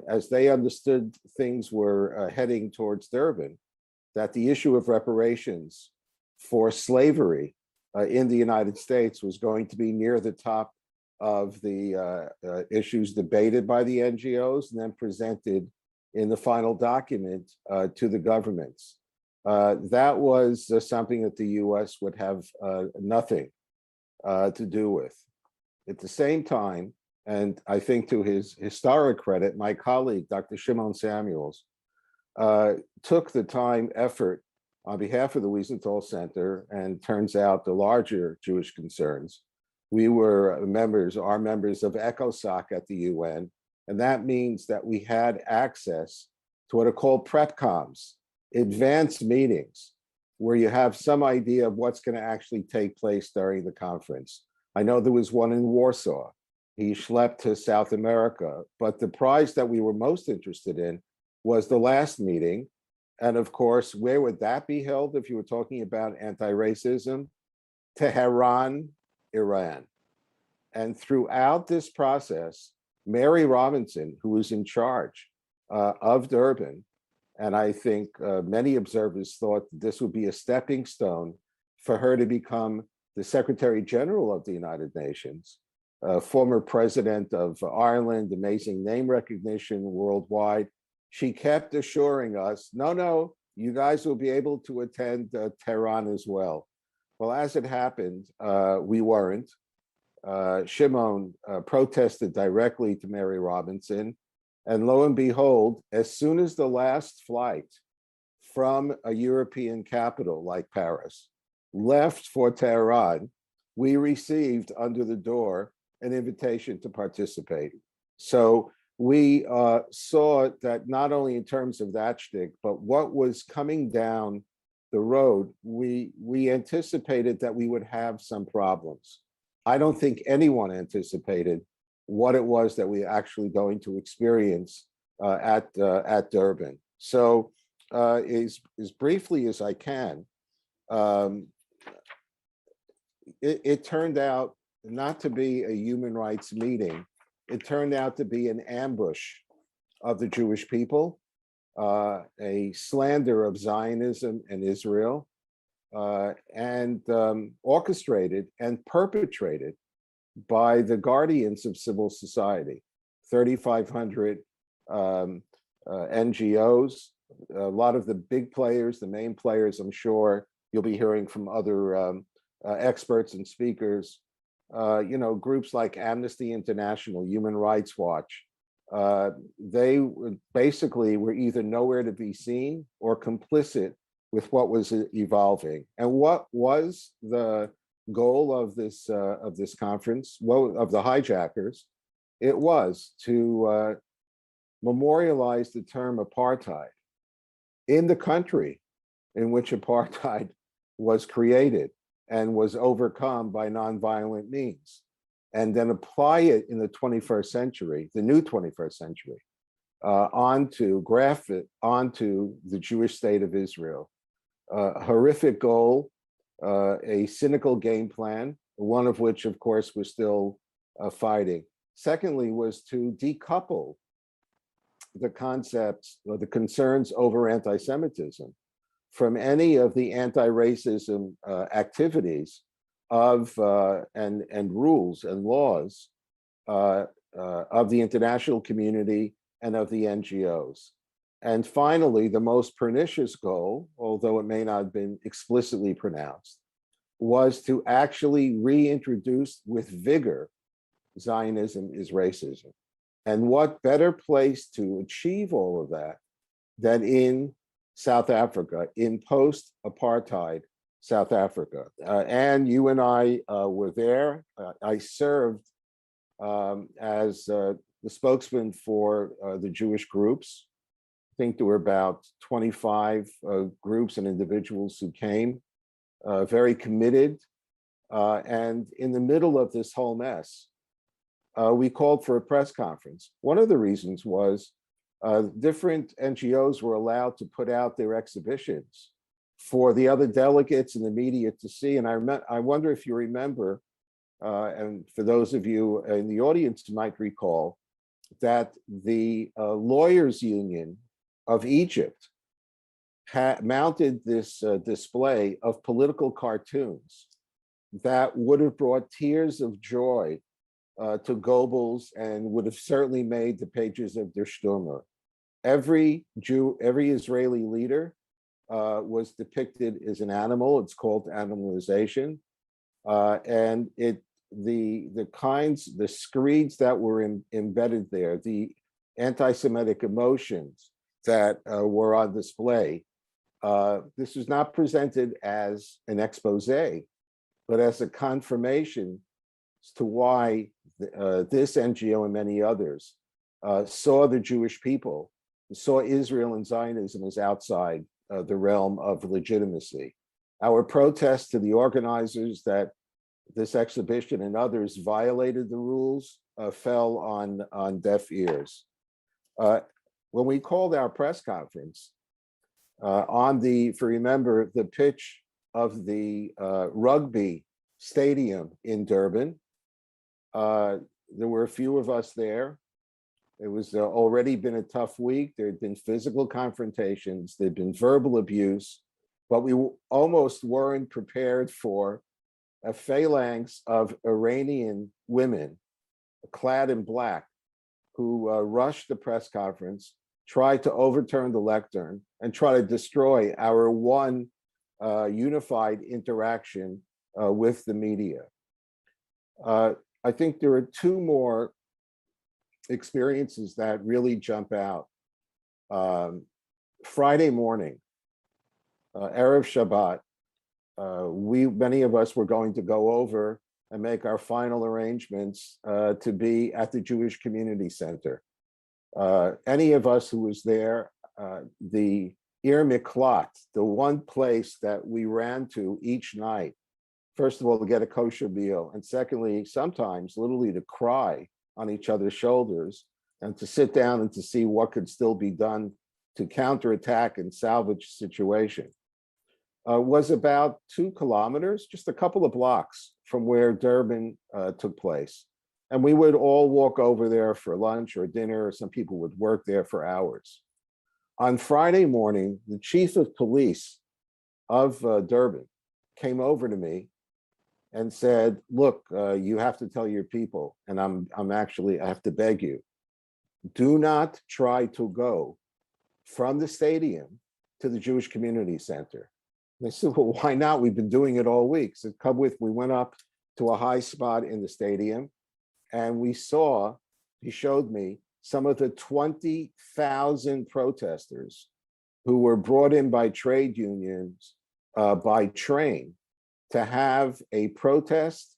as they understood things were heading towards Durban, that the issue of reparations for slavery in the United States was going to be near the top of the issues debated by the NGOs and then presented in the final document to the governments. That was something that the US would have nothing to do with. At the same time, and I think to his historic credit, my colleague, Dr. Shimon Samuels, took the time, effort on behalf of the Wiesenthal Center, and turns out the larger Jewish concerns. We were members of ECOSOC at the UN, and that means that we had access to what are called PrepComs, advanced meetings, where you have some idea of what's going to actually take place during the conference. I know there was one in Warsaw. He schlepped to South America, but the prize that we were most interested in was the last meeting. And of course, where would that be held if you were talking about anti-racism? Tehran, Iran. And throughout this process, Mary Robinson, who was in charge of Durban, and I think many observers thought this would be a stepping stone for her to become the Secretary General of the United Nations, former president of Ireland, amazing name recognition worldwide. She kept assuring us, no, you guys will be able to attend Tehran as well. Well, as it happened, we weren't. Shimon protested directly to Mary Robinson. And lo and behold, as soon as the last flight from a European capital like Paris left for Tehran, we received under the door an invitation to participate. So we saw that not only in terms of that shtick, but what was coming down the road, we anticipated that we would have some problems. I don't think anyone anticipated what it was that we actually going to experience at Durban. So as briefly as I can, it turned out not to be a human rights meeting. It turned out to be an ambush of the Jewish people, a slander of Zionism and Israel, and orchestrated and perpetrated by the guardians of civil society, 3,500 NGOs, a lot of the big players, the main players. I'm sure you'll be hearing from other experts and speakers, groups like Amnesty International, Human Rights Watch. They basically were either nowhere to be seen or complicit with what was evolving. And what was the goal of this conference, well, of the hijackers? It was to memorialize the term apartheid in the country in which apartheid was created and was overcome by nonviolent means, and then apply it in the 21st century, the new 21st century, graft it onto the Jewish state of Israel. A horrific goal, a cynical game plan, one of which, of course, we're still fighting. Secondly, was to decouple the concepts or the concerns over anti-Semitism from any of the anti-racism activities of and rules and laws of the international community and of the NGOs. And finally, the most pernicious goal, although it may not have been explicitly pronounced, was to actually reintroduce with vigor Zionism is racism. And what better place to achieve all of that than in South Africa, in post-apartheid South Africa. And you and I were there. I served as the spokesman for the Jewish groups. I think there were about 25 groups and individuals who came, very committed. And in the middle of this whole mess, we called for a press conference. One of the reasons was different NGOs were allowed to put out their exhibitions for the other delegates and the media to see. And I wonder if you remember, and for those of you in the audience might recall, that the Lawyers Union of Egypt mounted this display of political cartoons that would have brought tears of joy to Goebbels and would have certainly made the pages of Der Stürmer. Every Jew, every Israeli leader was depicted as an animal. It's called animalization. And the screeds that were embedded there, the anti-Semitic emotions that were on display, this was not presented as an expose, but as a confirmation as to why this NGO and many others saw the Jewish people, saw Israel and Zionism as outside the realm of legitimacy. Our protest to the organizers that this exhibition and others violated the rules fell on deaf ears. When we called our press conference if you remember, the pitch of the rugby stadium in Durban, there were a few of us there. It was already been a tough week. There had been physical confrontations, there'd been verbal abuse, but we almost weren't prepared for a phalanx of Iranian women clad in black who rushed the press conference, tried to overturn the lectern, and try to destroy our one unified interaction with the media. I think there are two more experiences that really jump out. Friday morning, Erev Shabbat, many of us were going to go over and make our final arrangements to be at the Jewish Community Center. Any of us who was there, the Ir Miklat, the one place that we ran to each night, first of all, to get a kosher meal, and secondly, sometimes literally to cry on each other's shoulders and to sit down and to see what could still be done to counterattack and salvage the situation, was about 2 kilometers, just a couple of blocks from where Durban took place. And we would all walk over there for lunch or dinner, or some people would work there for hours. On Friday morning, the chief of police of Durban came over to me and said, look, you have to tell your people, and I have to beg you, do not try to go from the stadium to the Jewish Community Center. And I said, well, why not? We've been doing it all week. So come with, we went up to a high spot in the stadium, and we saw, he showed me, some of the 20,000 protesters who were brought in by trade unions by train to have a protest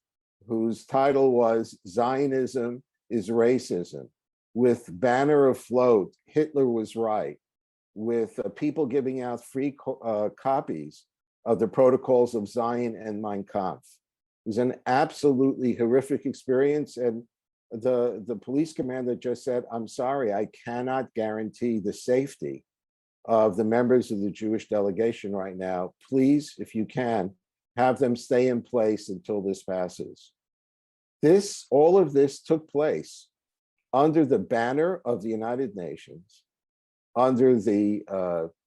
whose title was Zionism is Racism, with banner afloat, Hitler was right, with people giving out free copies of the Protocols of Zion and Mein Kampf. It was an absolutely horrific experience, and the police commander just said, I'm sorry, I cannot guarantee the safety of the members of the Jewish delegation right now. Please, if you can, have them stay in place until this passes. All of this took place under the banner of the United Nations, under the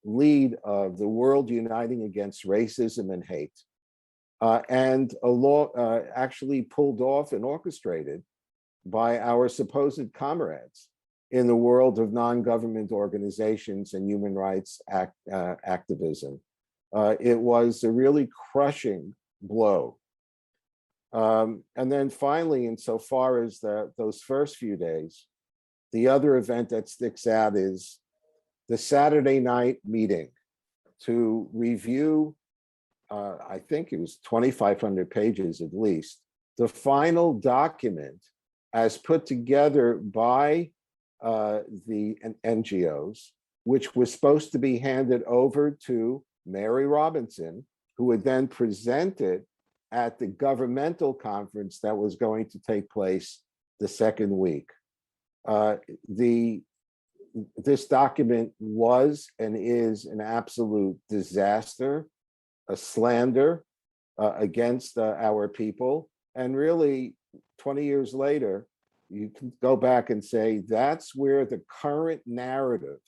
lead of the World Uniting Against Racism and Hate, and a law actually pulled off and orchestrated by our supposed comrades in the world of non-government organizations and human rights activism. It was a really crushing blow. And then finally, insofar as those first few days, the other event that sticks out is the Saturday night meeting to review, I think it was 2,500 pages at least, the final document as put together by the NGOs, which was supposed to be handed over to Mary Robinson, who would then present it at the governmental conference that was going to take place the second week. This document was and is an absolute disaster, a slander against our people, and really 20 years later, you can go back and say that's where the current narrative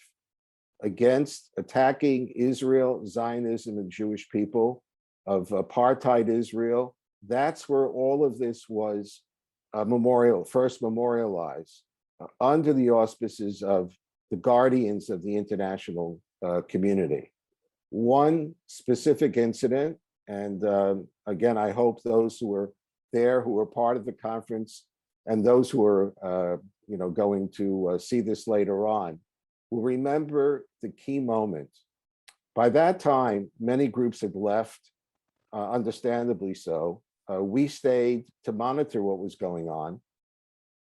against attacking Israel, Zionism, and Jewish people, of apartheid Israel, that's where all of this was first memorialized under the auspices of the guardians of the international community. One specific incident, and again, I hope those who were there, who were part of the conference, and those who are going to see this later on, will remember the key moment. By that time, many groups had left, understandably so. We stayed to monitor what was going on.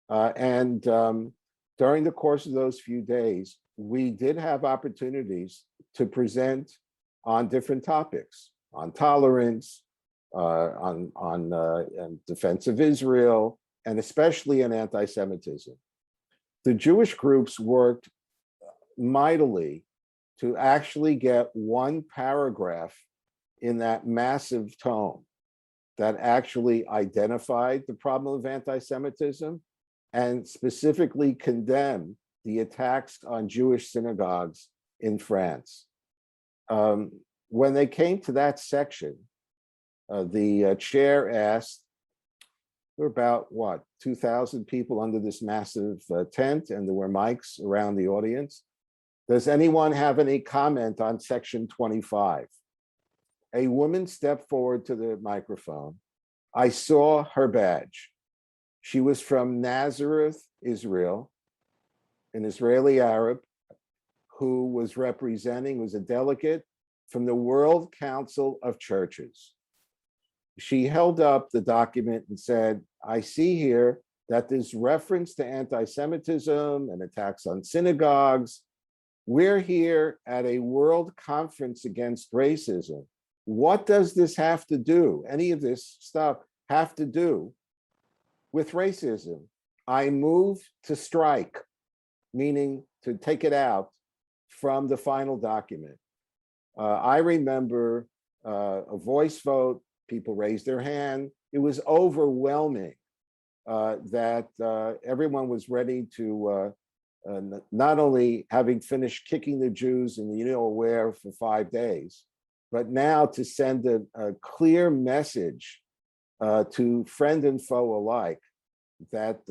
And during the course of those few days, we did have opportunities to present on different topics, on tolerance, on defense of Israel, and especially on anti-Semitism. The Jewish groups worked mightily to actually get one paragraph in that massive tome that actually identified the problem of anti-Semitism and specifically condemned the attacks on Jewish synagogues in France. When they came to that section, The chair asked, there were about, what, 2,000 people under this massive tent, and there were mics around the audience. Does anyone have any comment on section 25? A woman stepped forward to the microphone. I saw her badge. She was from Nazareth, Israel, an Israeli Arab who was a delegate from the World Council of Churches. She held up the document and said, I see here that there's reference to anti-Semitism and attacks on synagogues. We're here at a world conference against racism. What does this have to do, any of this stuff have to do with racism? I move to strike, meaning to take it out from the final document. I remember a voice vote, people raised their hand. It was overwhelming that everyone was ready to, not only having finished kicking the Jews in the you-know-where for 5 days, but now to send a clear message to friend and foe alike that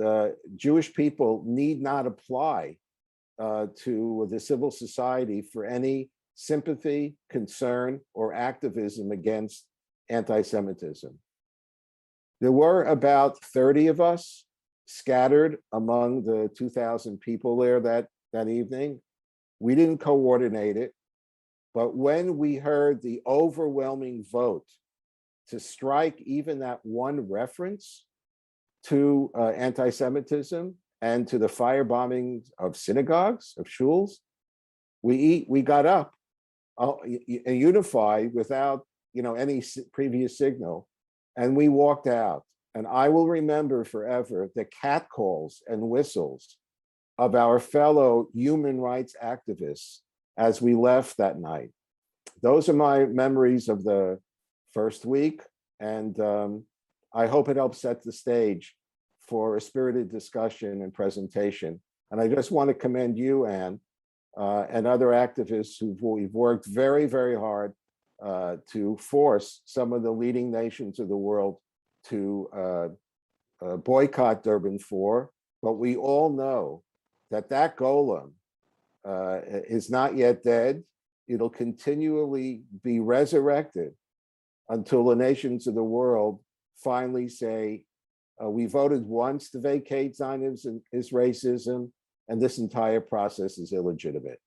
Jewish people need not apply to the civil society for any sympathy, concern, or activism against anti-Semitism. There were about 30 of us scattered among the 2,000 people there that evening. We didn't coordinate it, but when we heard the overwhelming vote to strike even that one reference to anti-Semitism and to the firebombing of synagogues, of shuls, we got up unified without any previous signal, and we walked out. And I will remember forever the catcalls and whistles of our fellow human rights activists as we left that night. Those are my memories of the first week, and I hope it helps set the stage for a spirited discussion and presentation. And I just want to commend you, Anne, and other activists who've worked very, very hard to force some of the leading nations of the world to boycott Durban 4. But we all know that that golem is not yet dead. It'll continually be resurrected until the nations of the world finally say, we voted once to vacate Zionism is racism, and this entire process is illegitimate.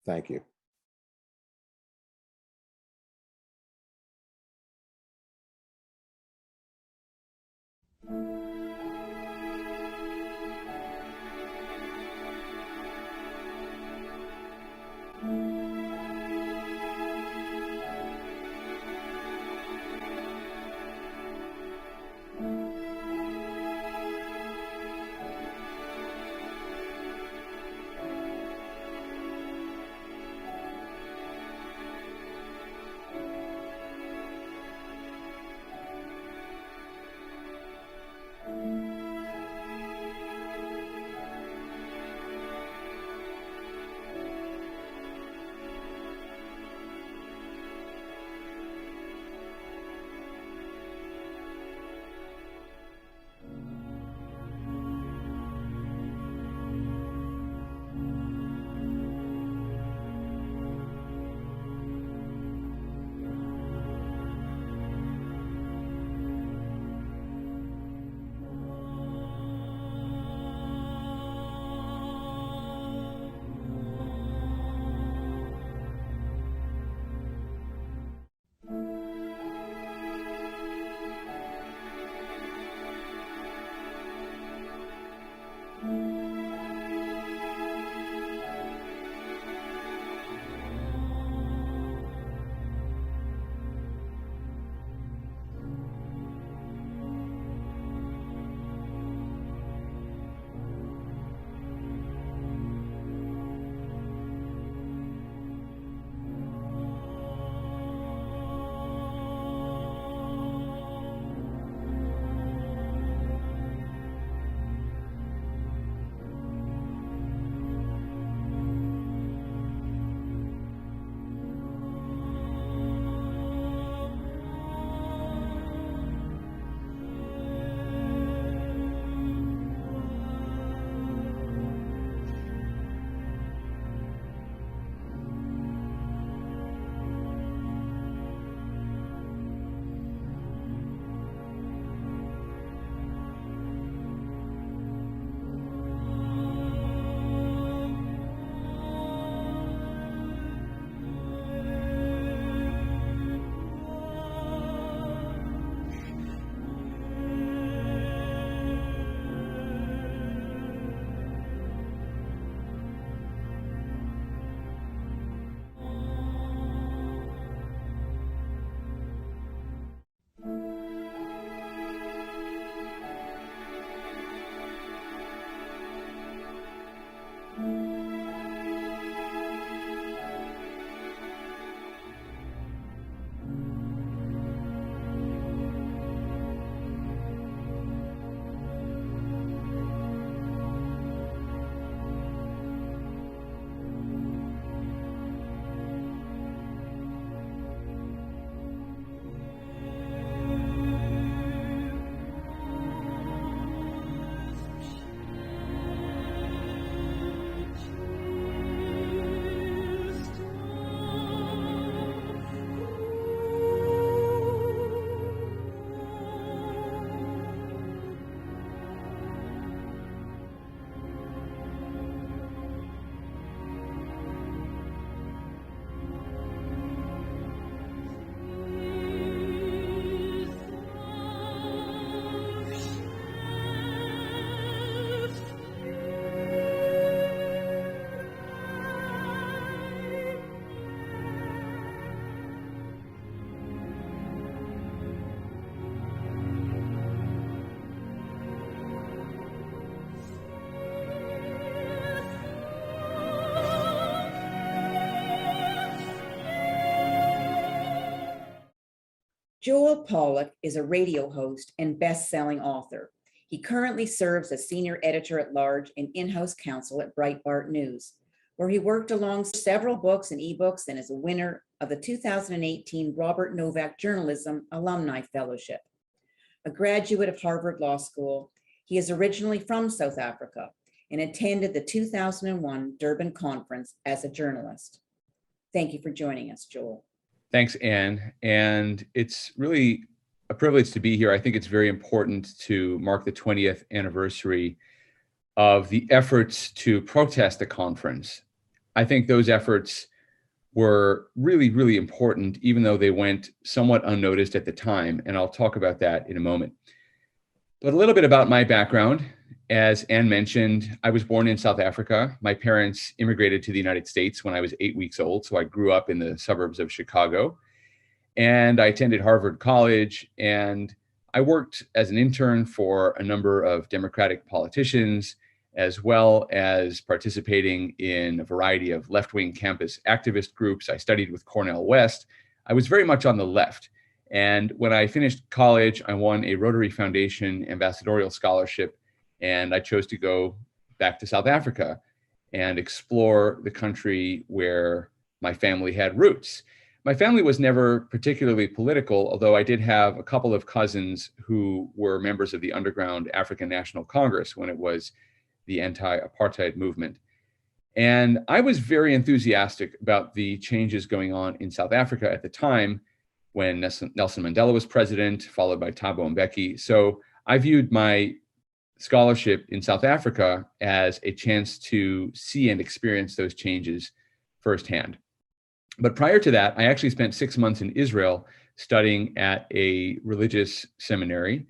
Thank you. Joel Pollack is a radio host and best-selling author. He currently serves as senior editor-at-large and in-house counsel at Breitbart News, where he worked along several books and ebooks and is a winner of the 2018 Robert Novak Journalism Alumni Fellowship. A graduate of Harvard Law School, he is originally from South Africa and attended the 2001 Durban conference as a journalist. Thank you for joining us, Joel. Thanks, Anne. And it's really a privilege to be here. I think it's very important to mark the 20th anniversary of the efforts to protest the conference. I think those efforts were really, really important, even though they went somewhat unnoticed at the time. And I'll talk about that in a moment. But a little bit about my background. As Anne mentioned, I was born in South Africa. My parents immigrated to the United States when I was 8 weeks old. So I grew up in the suburbs of Chicago. And I attended Harvard College. And I worked as an intern for a number of Democratic politicians, as well as participating in a variety of left-wing campus activist groups. I studied with Cornell West. I was very much on the left. And when I finished college, I won a Rotary Foundation ambassadorial scholarship, and I chose to go back to South Africa and explore the country where my family had roots. My family was never particularly political, although I did have a couple of cousins who were members of the underground African National Congress when it was the anti-apartheid movement. And I was very enthusiastic about the changes going on in South Africa at the time when Nelson Mandela was president, followed by Thabo Mbeki. So I viewed my scholarship in South Africa as a chance to see and experience those changes firsthand. But prior to that, I actually spent 6 months in Israel studying at a religious seminary.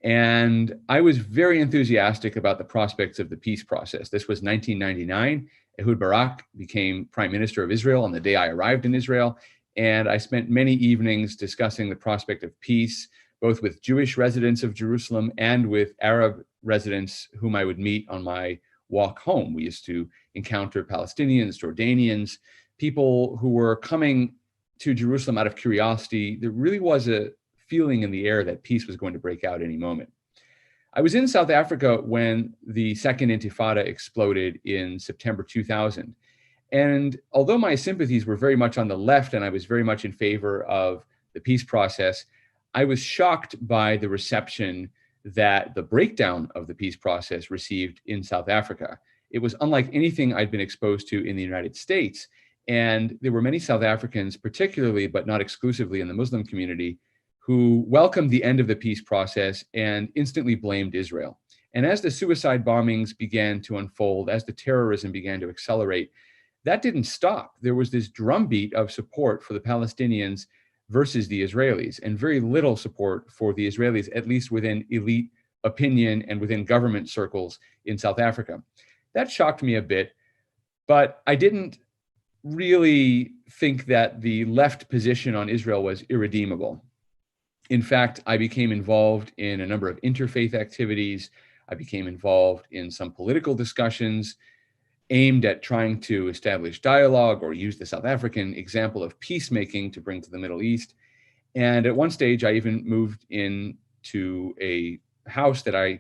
And I was very enthusiastic about the prospects of the peace process. This was 1999. Ehud Barak became prime minister of Israel on the day I arrived in Israel. And I spent many evenings discussing the prospect of peace, both with Jewish residents of Jerusalem and with Arab residents whom I would meet on my walk home. We used to encounter Palestinians, Jordanians, people who were coming to Jerusalem out of curiosity. There really was a feeling in the air that peace was going to break out any moment. I was in South Africa when the second Intifada exploded in September 2000. And although my sympathies were very much on the left and I was very much in favor of the peace process, I was shocked by the reception that the breakdown of the peace process received in South Africa. It was unlike anything I'd been exposed to in the United States. And there were many South Africans, particularly, but not exclusively in the Muslim community, who welcomed the end of the peace process and instantly blamed Israel. And as the suicide bombings began to unfold, as the terrorism began to accelerate, that didn't stop. There was this drumbeat of support for the Palestinians versus the Israelis, and very little support for the Israelis, at least within elite opinion and within government circles in South Africa. That shocked me a bit, but I didn't really think that the left position on Israel was irredeemable. In fact, I became involved in a number of interfaith activities. I became involved in some political discussions aimed at trying to establish dialogue or use the South African example of peacemaking to bring to the Middle East. And at one stage, I even moved into a house that I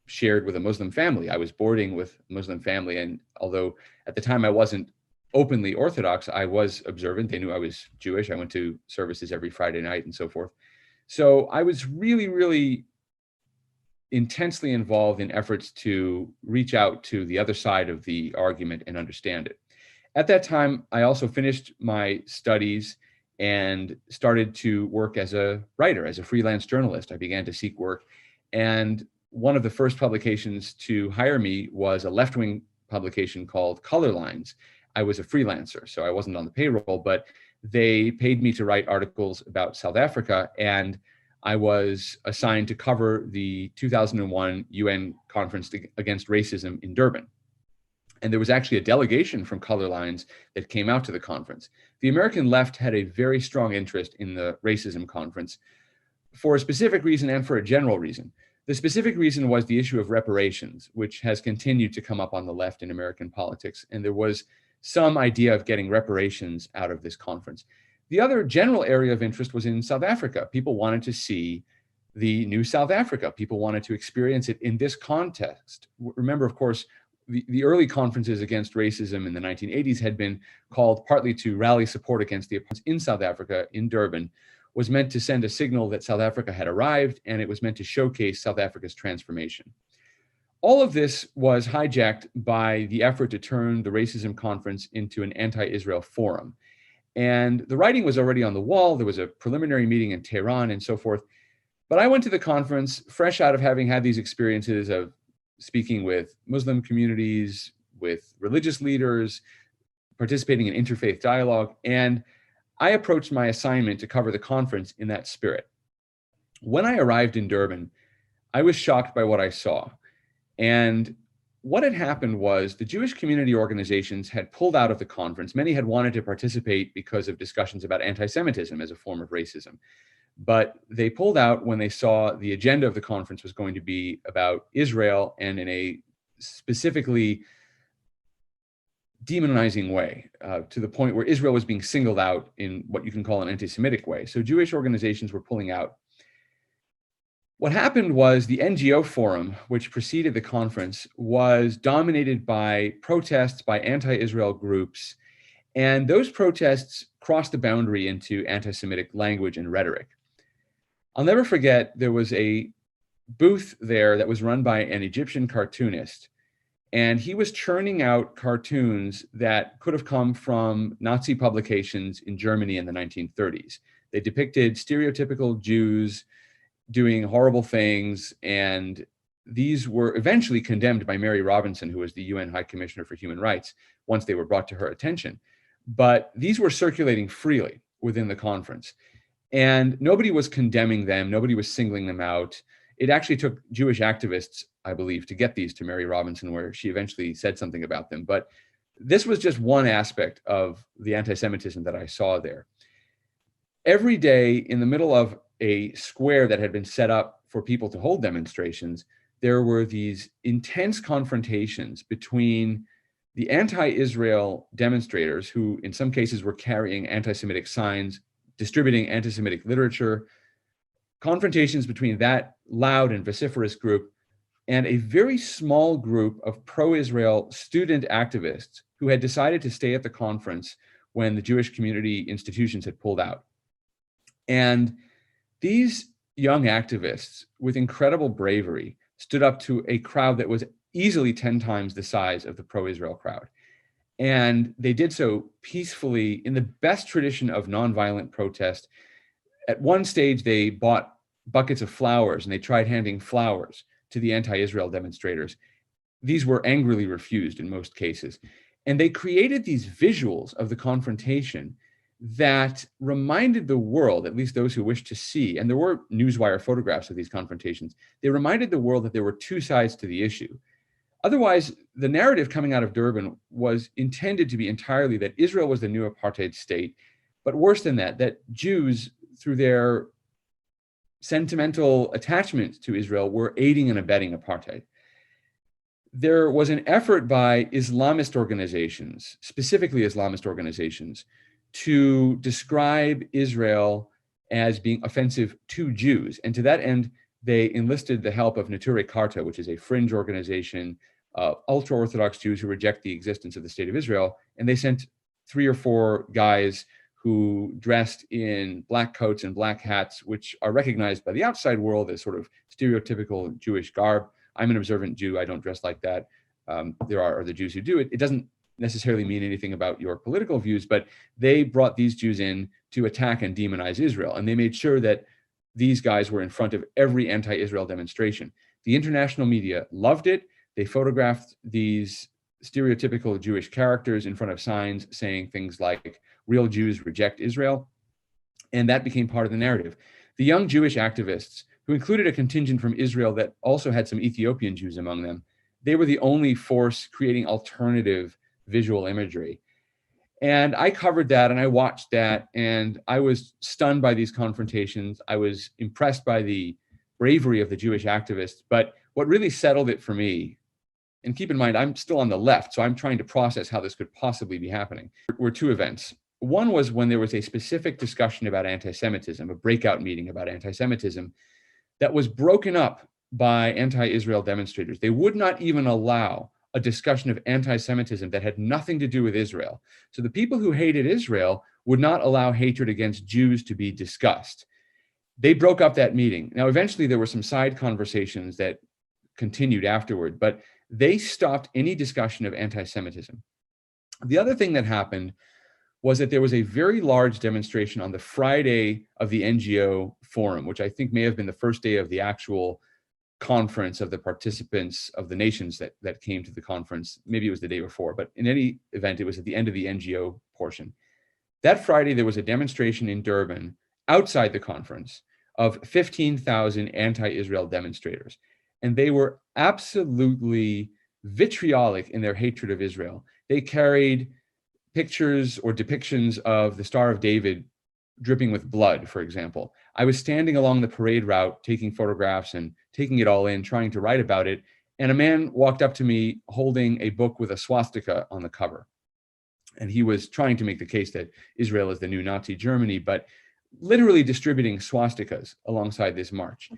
shared with a Muslim family. I was boarding with a Muslim family. And although at the time I wasn't openly Orthodox, I was observant. They knew I was Jewish. I went to services every Friday night and so forth. So I was really, really intensely involved in efforts to reach out to the other side of the argument and understand it. At that time, I also finished my studies and started to work as a writer, as a freelance journalist. I began to seek work. And one of the first publications to hire me was a left-wing publication called Color Lines. I was a freelancer, so I wasn't on the payroll, but they paid me to write articles about South Africa, and I was assigned to cover the 2001 UN Conference Against Racism in Durban. And there was actually a delegation from Color Lines that came out to the conference. The American left had a very strong interest in the racism conference for a specific reason and for a general reason. The specific reason was the issue of reparations, which has continued to come up on the left in American politics. And there was some idea of getting reparations out of this conference. The other general area of interest was in South Africa. People wanted to see the new South Africa. People wanted to experience it in this context. Remember, of course, the early conferences against racism in the 1980s had been called partly to rally support against the opponents in South Africa, in Durban, was meant to send a signal that South Africa had arrived, and it was meant to showcase South Africa's transformation. All of this was hijacked by the effort to turn the racism conference into an anti-Israel forum. And the writing was already on the wall. There was a preliminary meeting in Tehran and so forth. But I went to the conference fresh out of having had these experiences of speaking with Muslim communities, with religious leaders, participating in interfaith dialogue. And I approached my assignment to cover the conference in that spirit. When I arrived in Durban, I was shocked by what I saw. And what had happened was the Jewish community organizations had pulled out of the conference. Many had wanted to participate because of discussions about anti-Semitism as a form of racism. But they pulled out when they saw the agenda of the conference was going to be about Israel, and in a specifically demonizing way, to the point where Israel was being singled out in what you can call an anti-Semitic way. So Jewish organizations were pulling out. What happened was the NGO forum, which preceded the conference, was dominated by protests by anti-Israel groups. And those protests crossed the boundary into anti-Semitic language and rhetoric. I'll never forget, there was a booth there that was run by an Egyptian cartoonist, and he was churning out cartoons that could have come from Nazi publications in Germany in the 1930s. They depicted stereotypical Jews doing horrible things, and these were eventually condemned by Mary Robinson, who was the UN High Commissioner for Human Rights, once they were brought to her attention. But these were circulating freely within the conference. And nobody was condemning them. Nobody was singling them out. It actually took Jewish activists, I believe, to get these to Mary Robinson, where she eventually said something about them. But this was just one aspect of the anti-Semitism that I saw there. Every day in the middle of a square that had been set up for people to hold demonstrations, there were these intense confrontations between the anti-Israel demonstrators, who in some cases were carrying anti-Semitic signs, distributing anti-Semitic literature, confrontations between that loud and vociferous group and a very small group of pro-Israel student activists who had decided to stay at the conference when the Jewish community institutions had pulled out. And these young activists, with incredible bravery, stood up to a crowd that was easily 10 times the size of the pro-Israel crowd. And they did so peacefully in the best tradition of nonviolent protest. At one stage, they bought buckets of flowers and they tried handing flowers to the anti-Israel demonstrators. These were angrily refused in most cases. And they created these visuals of the confrontation that reminded the world, at least those who wished to see, and there were newswire photographs of these confrontations, they reminded the world that there were two sides to the issue. Otherwise, the narrative coming out of Durban was intended to be entirely that Israel was the new apartheid state, but worse than that, that Jews, through their sentimental attachment to Israel, were aiding and abetting apartheid. There was an effort by Islamist organizations, specifically Islamist organizations, to describe Israel as being offensive to Jews. And to that end, they enlisted the help of Neturei Karta, which is a fringe organization of ultra-Orthodox Jews who reject the existence of the state of Israel. And they sent 3 or 4 guys who dressed in black coats and black hats, which are recognized by the outside world as sort of stereotypical Jewish garb. I'm an observant Jew. I don't dress like that. There are other Jews who do it. It doesn't necessarily mean anything about your political views, but they brought these Jews in to attack and demonize Israel. And they made sure that these guys were in front of every anti-Israel demonstration. The international media loved it. They photographed these stereotypical Jewish characters in front of signs saying things like, "Real Jews reject Israel." And that became part of the narrative. The young Jewish activists, who included a contingent from Israel that also had some Ethiopian Jews among them, they were the only force creating alternative visual imagery. And I covered that and I watched that, and I was stunned by these confrontations. I was impressed by the bravery of the Jewish activists. But what really settled it for me, and keep in mind, I'm still on the left, so I'm trying to process how this could possibly be happening, were 2 events. One was when there was a specific discussion about anti-Semitism, a breakout meeting about anti-Semitism that was broken up by anti-Israel demonstrators. They would not even allow a discussion of anti-Semitism that had nothing to do with Israel. So the people who hated Israel would not allow hatred against Jews to be discussed. They broke up that meeting. Now, eventually there were some side conversations that continued afterward, but they stopped any discussion of anti-Semitism. The other thing that happened was that there was a very large demonstration on the Friday of the NGO forum, which I think may have been the first day of the actual conference of the participants of the nations that came to the conference. Maybe it was the day before, but in any event, it was at the end of the NGO portion. That Friday, there was a demonstration in Durban outside the conference of 15,000 anti-Israel demonstrators. And they were absolutely vitriolic in their hatred of Israel. They carried pictures or depictions of the Star of David dripping with blood, for example. I was standing along the parade route, taking photographs and taking it all in, trying to write about it. And a man walked up to me holding a book with a swastika on the cover. And he was trying to make the case that Israel is the new Nazi Germany, but literally distributing swastikas alongside this march.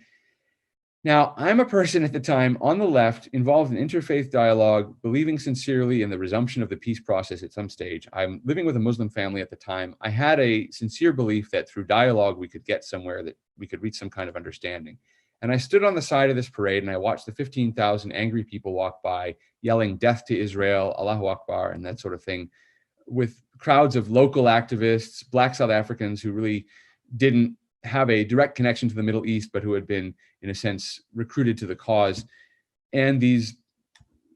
Now, I'm a person at the time on the left involved in interfaith dialogue, believing sincerely in the resumption of the peace process at some stage. I'm living with a Muslim family at the time. I had a sincere belief that through dialogue, we could get somewhere, that we could reach some kind of understanding. And I stood on the side of this parade and I watched the 15,000 angry people walk by, yelling death to Israel, Allahu Akbar, and that sort of thing, with crowds of local activists, Black South Africans who really didn't have a direct connection to the Middle East, but who had been, in a sense, recruited to the cause, and these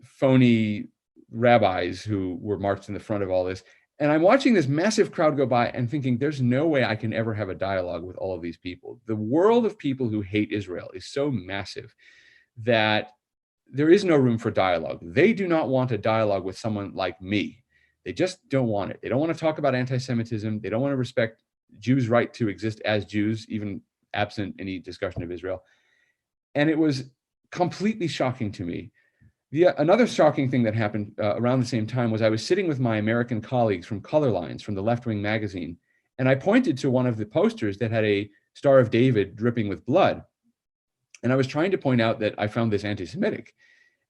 phony rabbis who were marched in the front of all this. And I'm watching this massive crowd go by and thinking, there's no way I can ever have a dialogue with all of these people. The world of people who hate Israel is so massive that there is no room for dialogue. They do not want a dialogue with someone like me. They just don't want it. They don't want to talk about anti-Semitism. They don't want to respect Jews' right to exist as Jews, even absent any discussion of Israel. And it was completely shocking to me. Another shocking thing that happened around the same time was I was sitting with my American colleagues from Color Lines, from the Left Wing magazine, and I pointed to one of the posters that had a Star of David dripping with blood. And I was trying to point out that I found this anti-Semitic.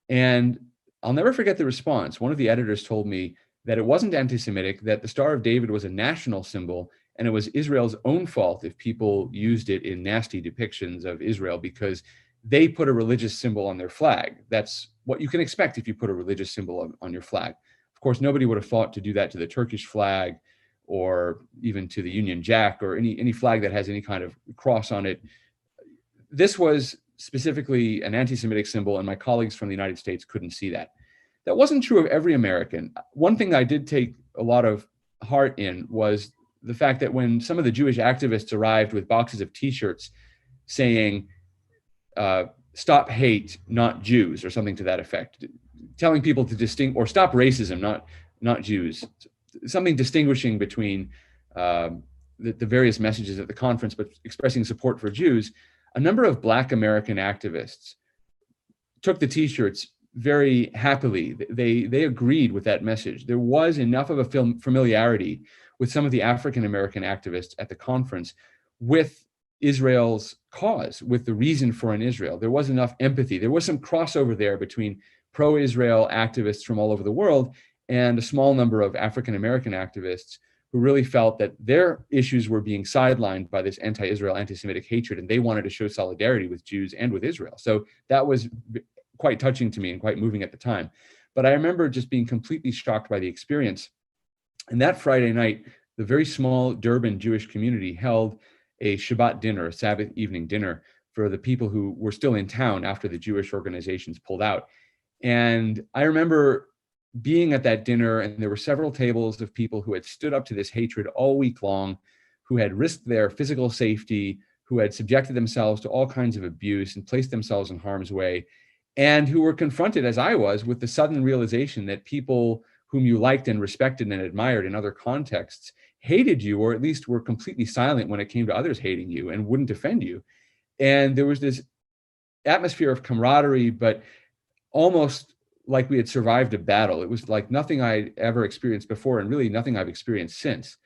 And I'll never forget the response. One of the editors told me that it wasn't anti-Semitic, that the Star of David was a national symbol, and it was Israel's own fault if people used it in nasty depictions of Israel because they put a religious symbol on their flag. That's what you can expect if you put a religious symbol on your flag. Of course, nobody would have thought to do that to the Turkish flag or even to the Union Jack or any flag that has any kind of cross on it. This was specifically an anti-Semitic symbol, and my colleagues from the United States couldn't see that. That wasn't true of every American. One thing I did take a lot of heart in was the fact that when some of the Jewish activists arrived with boxes of T-shirts saying, stop hate, not Jews, or something to that effect, telling people to distinguish, or stop racism, not Jews, something distinguishing between the various messages at the conference, but expressing support for Jews, a number of Black American activists took the T-shirts very happily. They agreed with that message. There was enough of a familiarity with some of the African American activists at the conference with Israel's cause, with the reason for an Israel. There was enough empathy. There was some crossover there between pro-Israel activists from all over the world and a small number of African American activists who really felt that their issues were being sidelined by this anti-Israel, anti-Semitic hatred, and they wanted to show solidarity with Jews and with Israel. So that was quite touching to me and quite moving at the time. But I remember just being completely shocked by the experience. And that Friday night, the very small Durban Jewish community held a Shabbat dinner, a Sabbath evening dinner, for the people who were still in town after the Jewish organizations pulled out. And I remember being at that dinner, and there were several tables of people who had stood up to this hatred all week long, who had risked their physical safety, who had subjected themselves to all kinds of abuse and placed themselves in harm's way, and who were confronted, as I was, with the sudden realization that people whom you liked and respected and admired in other contexts hated you, or at least were completely silent when it came to others hating you and wouldn't defend you. And there was this atmosphere of camaraderie, but almost like we had survived a battle. It was like nothing I'd ever experienced before, and really nothing I've experienced since.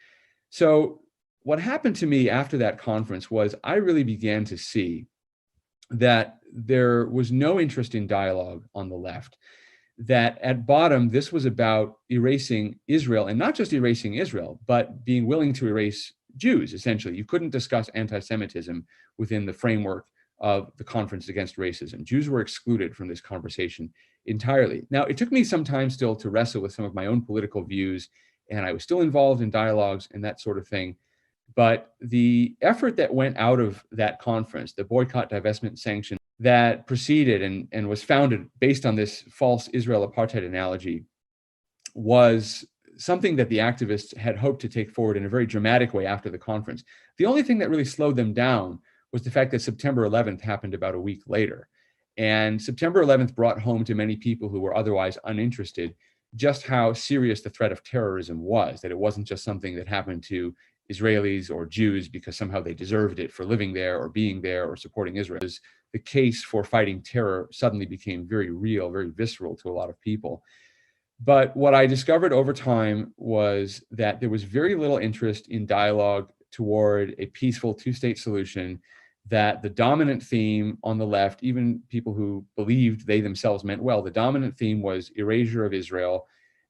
So what happened to me after that conference was I really began to see that there was no interest in dialogue on the left, that at bottom, this was about erasing Israel, and not just erasing Israel, but being willing to erase Jews, essentially. You couldn't discuss anti-Semitism within the framework of the Conference Against Racism. Jews were excluded from this conversation entirely. Now, it took me some time still to wrestle with some of my own political views, and I was still involved in dialogues and that sort of thing. But the effort that went out of that conference, the boycott, divestment, sanction that proceeded and was founded based on this false Israel apartheid analogy, was something that the activists had hoped to take forward in a very dramatic way after the conference. The only thing that really slowed them down was the fact that September 11th happened about a week later. And September 11th brought home to many people who were otherwise uninterested just how serious the threat of terrorism was, that it wasn't just something that happened to Israelis or Jews because somehow they deserved it for living there or being there or supporting Israel. The case for fighting terror suddenly became very real, very visceral to a lot of people. But what I discovered over time was that there was very little interest in dialogue toward a peaceful two-state solution, that the dominant theme on the left, even people who believed they themselves meant well, the dominant theme was erasure of Israel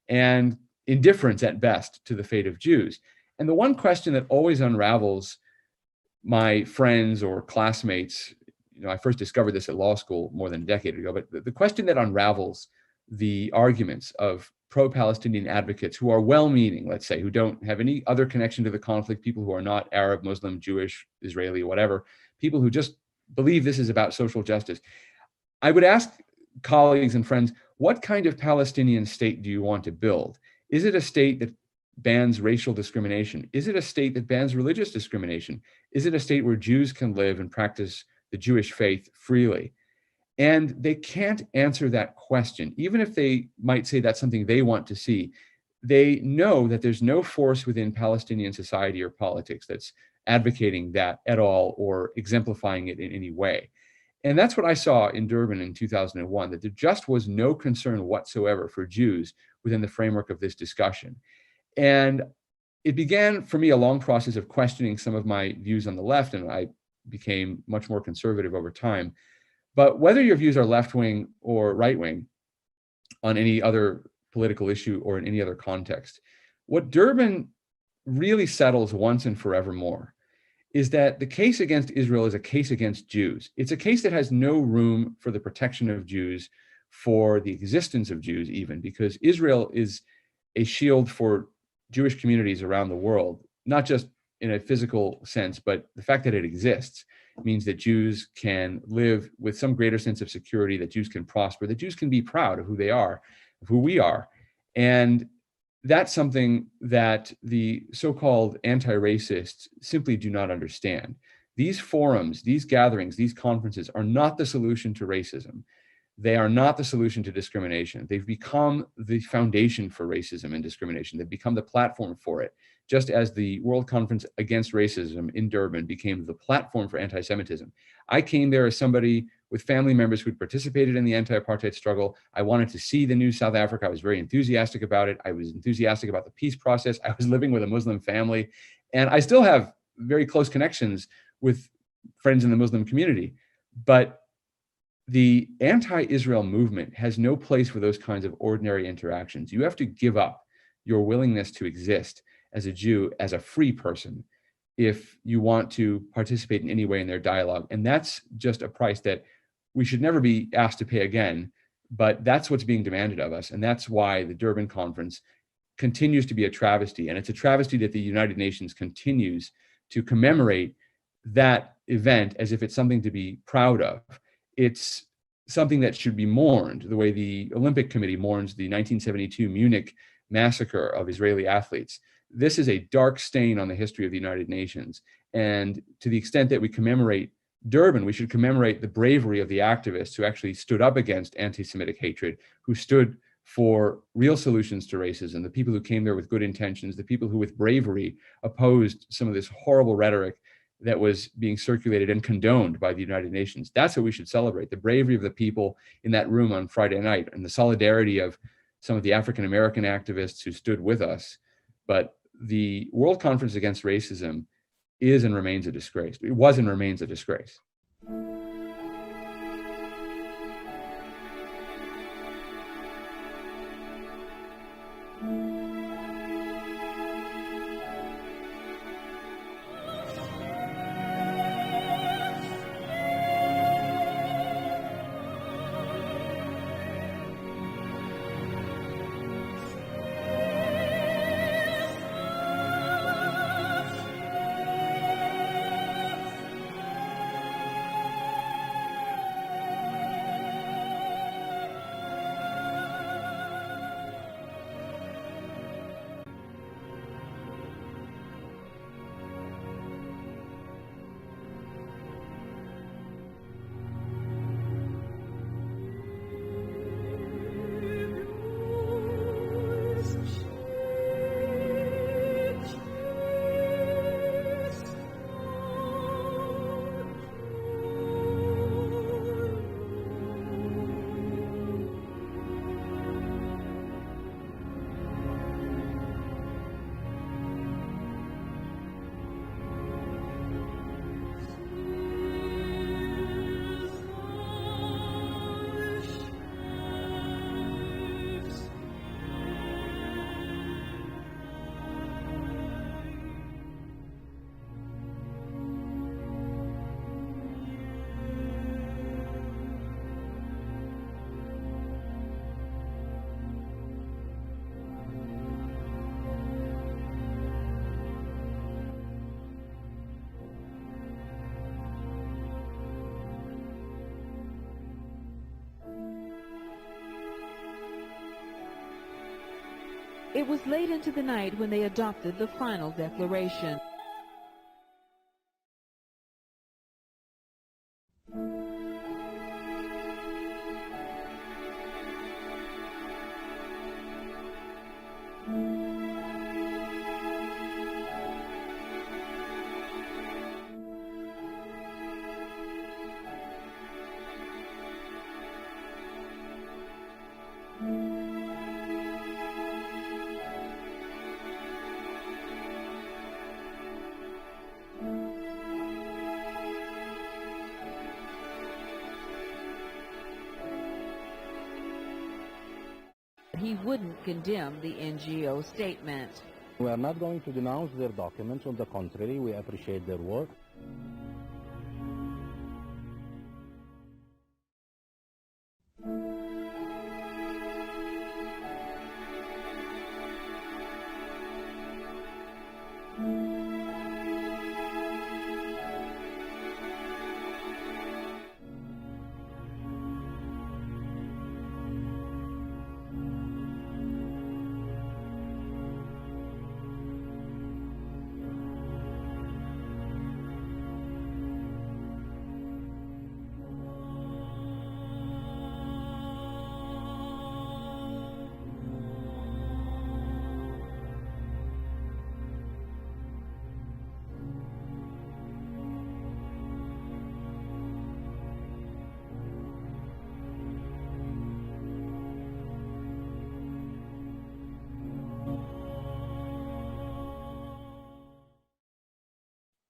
and indifference at best to the fate of Jews. And the one question that always unravels my friends or classmates, I first discovered this at law school more than a decade ago, but the question that unravels the arguments of pro-Palestinian advocates who are well-meaning, let's say, who don't have any other connection to the conflict, people who are not Arab, Muslim, Jewish, Israeli, whatever, people who just believe this is about social justice. I would ask colleagues and friends, what kind of Palestinian state do you want to build? Is it a state that bans racial discrimination? Is it a state that bans religious discrimination? Is it a state where Jews can live and practice the Jewish faith freely? And they can't answer that question, even if they might say that's something they want to see. They know that there's no force within Palestinian society or politics that's advocating that at all or exemplifying it in any way. And that's what I saw in Durban in 2001, that there just was no concern whatsoever for Jews within the framework of this discussion. And it began for me a long process of questioning some of my views on the left, and I became much more conservative over time. But whether your views are left-wing or right-wing on any other political issue or in any other context, what Durban really settles once and forevermore is that the case against Israel is a case against Jews. It's a case that has no room for the protection of Jews, for the existence of Jews even, because Israel is a shield for Jewish communities around the world, not just in a physical sense, but the fact that it exists means that Jews can live with some greater sense of security, that Jews can prosper, that Jews can be proud of who they are, of who we are. And that's something that the so-called anti-racists simply do not understand. These forums, these gatherings, these conferences are not the solution to racism. They are not the solution to discrimination. They've become the foundation for racism and discrimination. They've become the platform for it, just as the World Conference Against Racism in Durban became the platform for anti-Semitism. I came there as somebody with family members who'd participated in the anti-apartheid struggle. I wanted to see the new South Africa. I was very enthusiastic about it. I was enthusiastic about the peace process. I was living with a Muslim family, and I still have very close connections with friends in the Muslim community. But the anti-Israel movement has no place for those kinds of ordinary interactions. You have to give up your willingness to exist as a Jew, as a free person, if you want to participate in any way in their dialogue. And that's just a price that we should never be asked to pay again, but that's what's being demanded of us. And that's why the Durban Conference continues to be a travesty. And it's a travesty that the United Nations continues to commemorate that event as if it's something to be proud of. It's something that should be mourned, the way the Olympic Committee mourns the 1972 Munich massacre of Israeli athletes. This is a dark stain on the history of the United Nations. And to the extent that we commemorate Durban, we should commemorate the bravery of the activists who actually stood up against anti-Semitic hatred, who stood for real solutions to racism, the people who came there with good intentions, the people who with bravery opposed some of this horrible rhetoric that was being circulated and condoned by the United Nations. That's what we should celebrate, the bravery of the people in that room on Friday night and the solidarity of some of the African-American activists who stood with us. But the World Conference Against Racism is and remains a disgrace. It was and remains a disgrace. It was late into the night when they adopted the final declaration. He wouldn't condemn the NGO statement. We are not going to denounce their documents. On the contrary, we appreciate their work.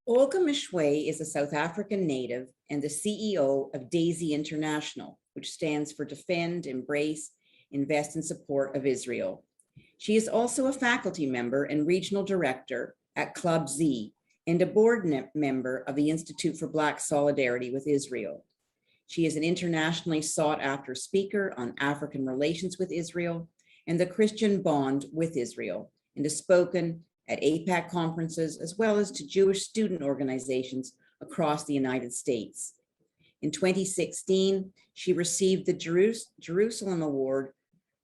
Olga Meshoe is a South African native and the CEO of DAISY International, which stands for Defend, Embrace, Invest and Support of Israel. She is also a faculty member and regional director at Club Z and a board member of the Institute for Black Solidarity with Israel. She is an internationally sought after speaker on African relations with Israel and the Christian bond with Israel, and has spoken at APAC conferences, as well as to Jewish student organizations across the United States. In 2016, she received the Jerusalem Award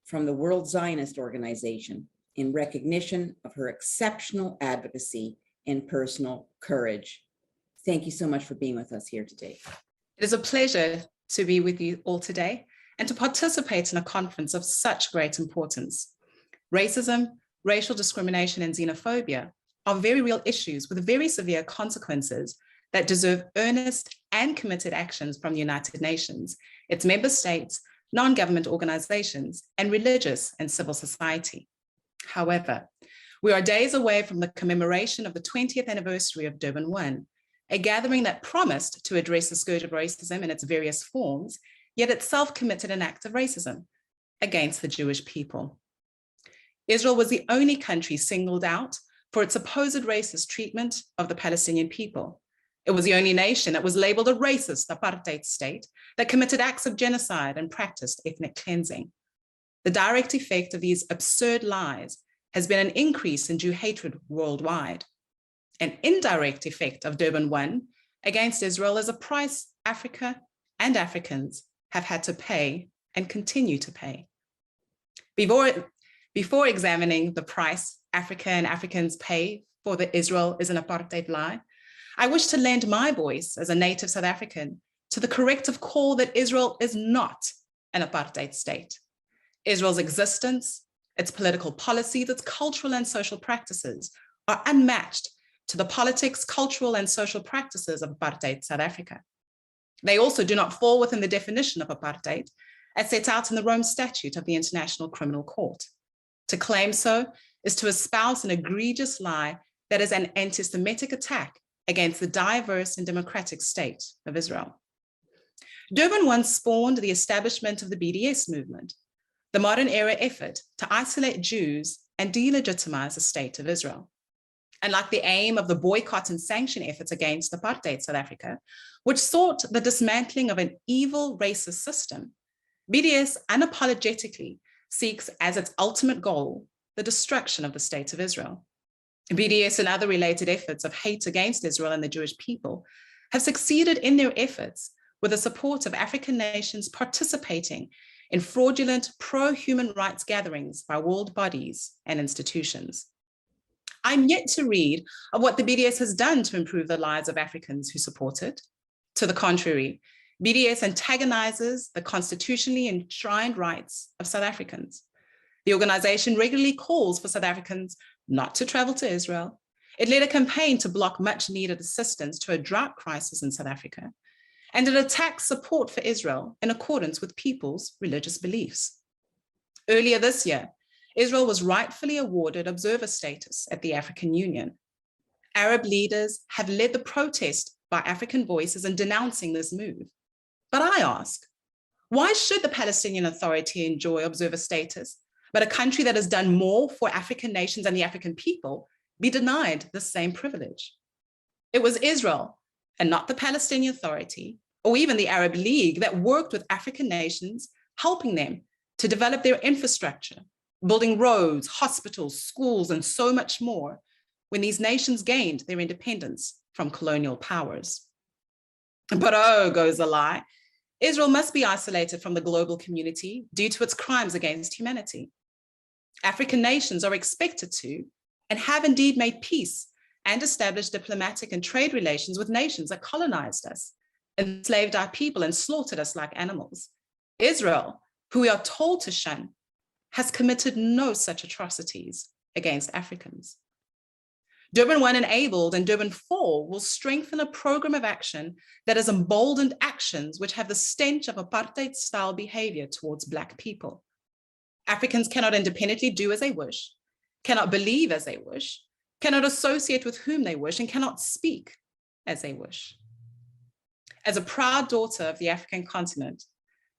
from the World Zionist Organization in recognition of her exceptional advocacy and personal courage. Thank you so much for being with us here today. It is a pleasure to be with you all today and to participate in a conference of such great importance. Racism, racial discrimination and xenophobia are very real issues with very severe consequences that deserve earnest and committed actions from the United Nations, its member states, non-government organizations, and religious and civil society. However, We are days away from the commemoration of the 20th anniversary of Durban 1, a gathering that promised to address the scourge of racism in its various forms, yet itself committed an act of racism against the Jewish people. Israel was the only country singled out for its supposed racist treatment of the Palestinian people. It was the only nation that was labeled a racist apartheid state that committed acts of genocide and practiced ethnic cleansing. The direct effect of these absurd lies has been an increase in Jew hatred worldwide. An indirect effect of Durban 1 against Israel is a price Africa and Africans have had to pay and continue to pay. Before examining the price Africa and Africans pay for the Israel is an apartheid lie, I wish to lend my voice as a native South African to the corrective call that Israel is not an apartheid state. Israel's existence, its political policies, its cultural and social practices are unmatched to the politics, cultural and social practices of apartheid South Africa. They also do not fall within the definition of apartheid as set out in the Rome Statute of the International Criminal Court. To claim so is to espouse an egregious lie that is an anti-Semitic attack against the diverse and democratic state of Israel. Durban 1 spawned the establishment of the BDS movement, the modern era effort to isolate Jews and delegitimize the state of Israel. And like the aim of the boycott and sanction efforts against apartheid South Africa, which sought the dismantling of an evil racist system, BDS unapologetically seeks as its ultimate goal the destruction of the state of Israel. BDS and other related efforts of hate against Israel and the Jewish people have succeeded in their efforts with the support of African nations participating in fraudulent pro-human rights gatherings by world bodies and institutions. I'm yet to read of what the BDS has done to improve the lives of Africans who support it. To the contrary, BDS antagonizes the constitutionally enshrined rights of South Africans. The organization regularly calls for South Africans not to travel to Israel. It led a campaign to block much needed assistance to a drought crisis in South Africa, and it attacks support for Israel in accordance with people's religious beliefs. Earlier this year, Israel was rightfully awarded observer status at the African Union. Arab leaders have led the protest by African voices in denouncing this move. But I ask, why should the Palestinian Authority enjoy observer status, but a country that has done more for African nations and the African people be denied the same privilege? It was Israel and not the Palestinian Authority or even the Arab League that worked with African nations, helping them to develop their infrastructure, building roads, hospitals, schools, and so much more when these nations gained their independence from colonial powers. But oh, goes the lie, Israel must be isolated from the global community due to its crimes against humanity. African nations are expected to, and have indeed made peace and established diplomatic and trade relations with nations that colonized us, enslaved our people, and slaughtered us like animals. Israel, who we are told to shun, has committed no such atrocities against Africans. Durban 1 enabled and Durban 4 will strengthen a program of action that has emboldened actions which have the stench of apartheid-style behavior towards Black people. Africans cannot independently do as they wish, cannot believe as they wish, cannot associate with whom they wish, and cannot speak as they wish. As a proud daughter of the African continent,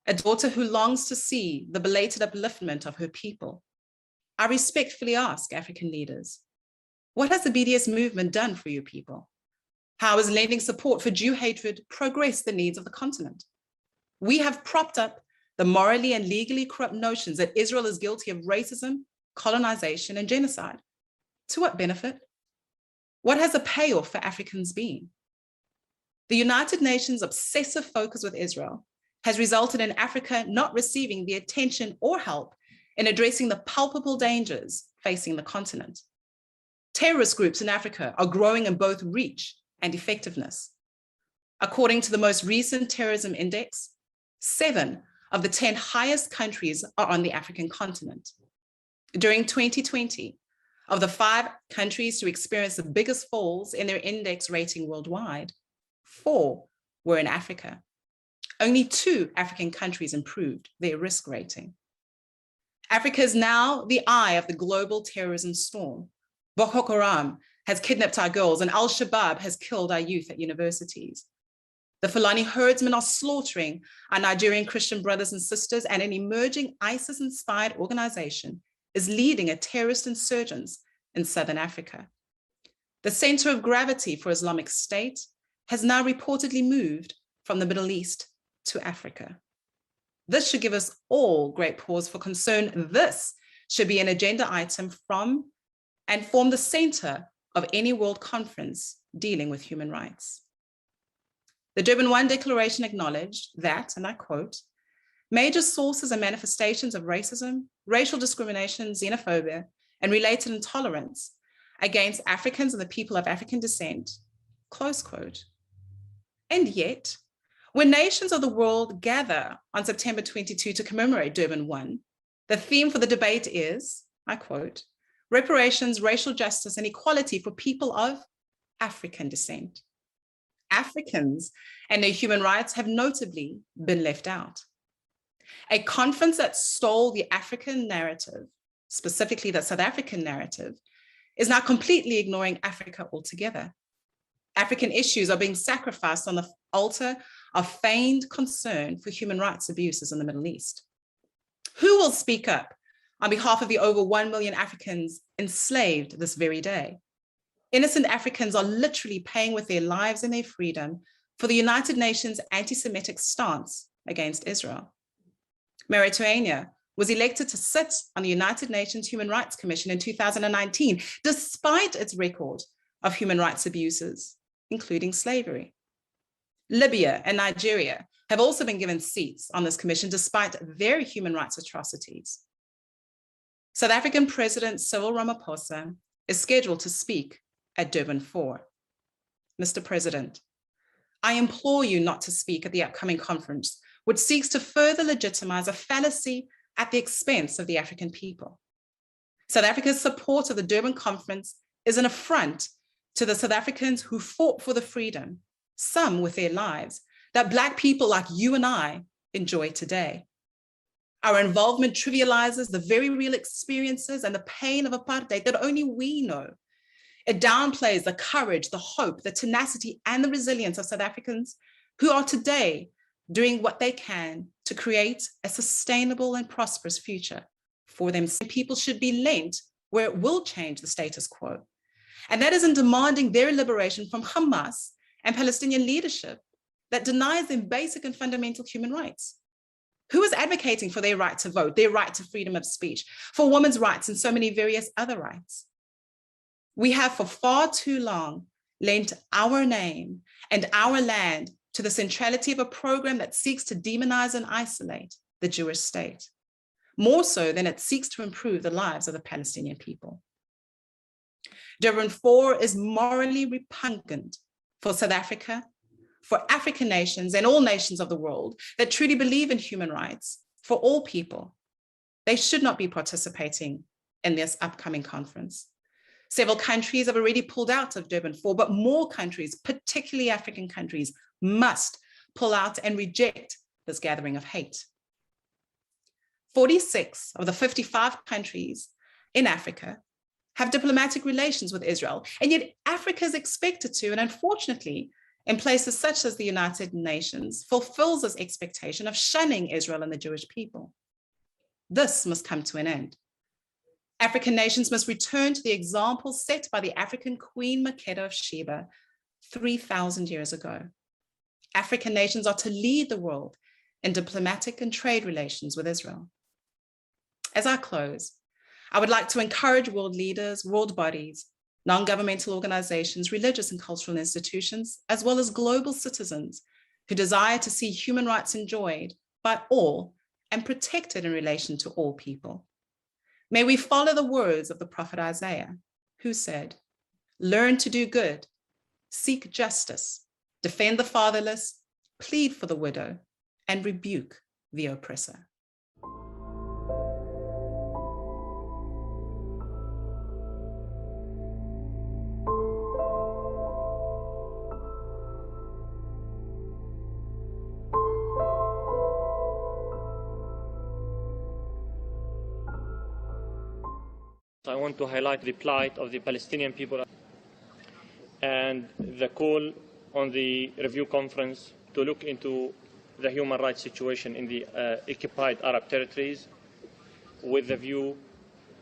a daughter who longs to see the belated upliftment of her people, I respectfully ask African leaders, what has the BDS movement done for you people? How has lending support for Jew hatred progressed the needs of the continent? We have propped up the morally and legally corrupt notions that Israel is guilty of racism, colonization, and genocide. To what benefit? What has the payoff for Africans been? The United Nations' obsessive focus with Israel has resulted in Africa not receiving the attention or help in addressing the palpable dangers facing the continent. Terrorist groups in Africa are growing in both reach and effectiveness. According to the most recent terrorism index, 7 of the 10 highest countries are on the African continent. During 2020, of the 5 countries to experience the biggest falls in their index rating worldwide, 4 were in Africa. Only 2 African countries improved their risk rating. Africa is now the eye of the global terrorism storm, Boko Haram has kidnapped our girls, and Al-Shabaab has killed our youth at universities. The Fulani herdsmen are slaughtering our Nigerian Christian brothers and sisters, and an emerging ISIS-inspired organization is leading a terrorist insurgence in Southern Africa. The center of gravity for Islamic State has now reportedly moved from the Middle East to Africa. This should give us all great pause for concern. This should be an agenda item from and form the center of any world conference dealing with human rights. The Durban I Declaration acknowledged that, and I quote, major sources and manifestations of racism, racial discrimination, xenophobia, and related intolerance against Africans and the people of African descent, close quote. And yet, when nations of the world gather on September 22 to commemorate Durban I, the theme for the debate is, I quote, reparations, racial justice, and equality for people of African descent. Africans and their human rights have notably been left out. A conference that stole the African narrative, specifically the South African narrative, is now completely ignoring Africa altogether. African issues are being sacrificed on the altar of feigned concern for human rights abuses in the Middle East. Who will speak up on behalf of the over 1 million Africans enslaved this very day? Innocent Africans are literally paying with their lives and their freedom for the United Nations anti-Semitic stance against Israel. Mauritania was elected to sit on the United Nations Human Rights Commission in 2019, despite its record of human rights abuses, including slavery. Libya and Nigeria have also been given seats on this commission despite their human rights atrocities. South African President Cyril Ramaphosa is scheduled to speak at Durban 4. Mr. President, I implore you not to speak at the upcoming conference, which seeks to further legitimize a fallacy at the expense of the African people. South Africa's support of the Durban conference is an affront to the South Africans who fought for the freedom, some with their lives, that Black people like you and I enjoy today. Our involvement trivializes the very real experiences and the pain of apartheid that only we know. It downplays the courage, the hope, the tenacity, and the resilience of South Africans who are today doing what they can to create a sustainable and prosperous future for them. People should be lent where it will change the status quo. And that is in demanding their liberation from Hamas and Palestinian leadership that denies them basic and fundamental human rights. Who is advocating for their right to vote, their right to freedom of speech, for women's rights, and so many various other rights? We have for far too long lent our name and our land to the centrality of a program that seeks to demonize and isolate the Jewish state, more so than it seeks to improve the lives of the Palestinian people. Durban 4 is morally repugnant for South Africa, for African nations and all nations of the world that truly believe in human rights for all people. They should not be participating in this upcoming conference. Several countries have already pulled out of Durban 4, but more countries, particularly African countries, must pull out and reject this gathering of hate. 46 of the 55 countries in Africa have diplomatic relations with Israel, and yet Africa is expected to, and unfortunately, in places such as the United Nations, fulfills this expectation of shunning Israel and the Jewish people. This must come to an end. African nations must return to the example set by the African Queen Makeda of Sheba 3,000 years ago. African nations are to lead the world in diplomatic and trade relations with Israel. As I close, I would like to encourage world leaders, world bodies, non-governmental organizations, religious and cultural institutions, as well as global citizens who desire to see human rights enjoyed by all and protected in relation to all people. May we follow the words of the prophet Isaiah, who said, "Learn to do good, seek justice, defend the fatherless, plead for the widow, and rebuke the oppressor." I want to highlight the plight of the Palestinian people and the call on the review conference to look into the human rights situation in the occupied Arab territories with the view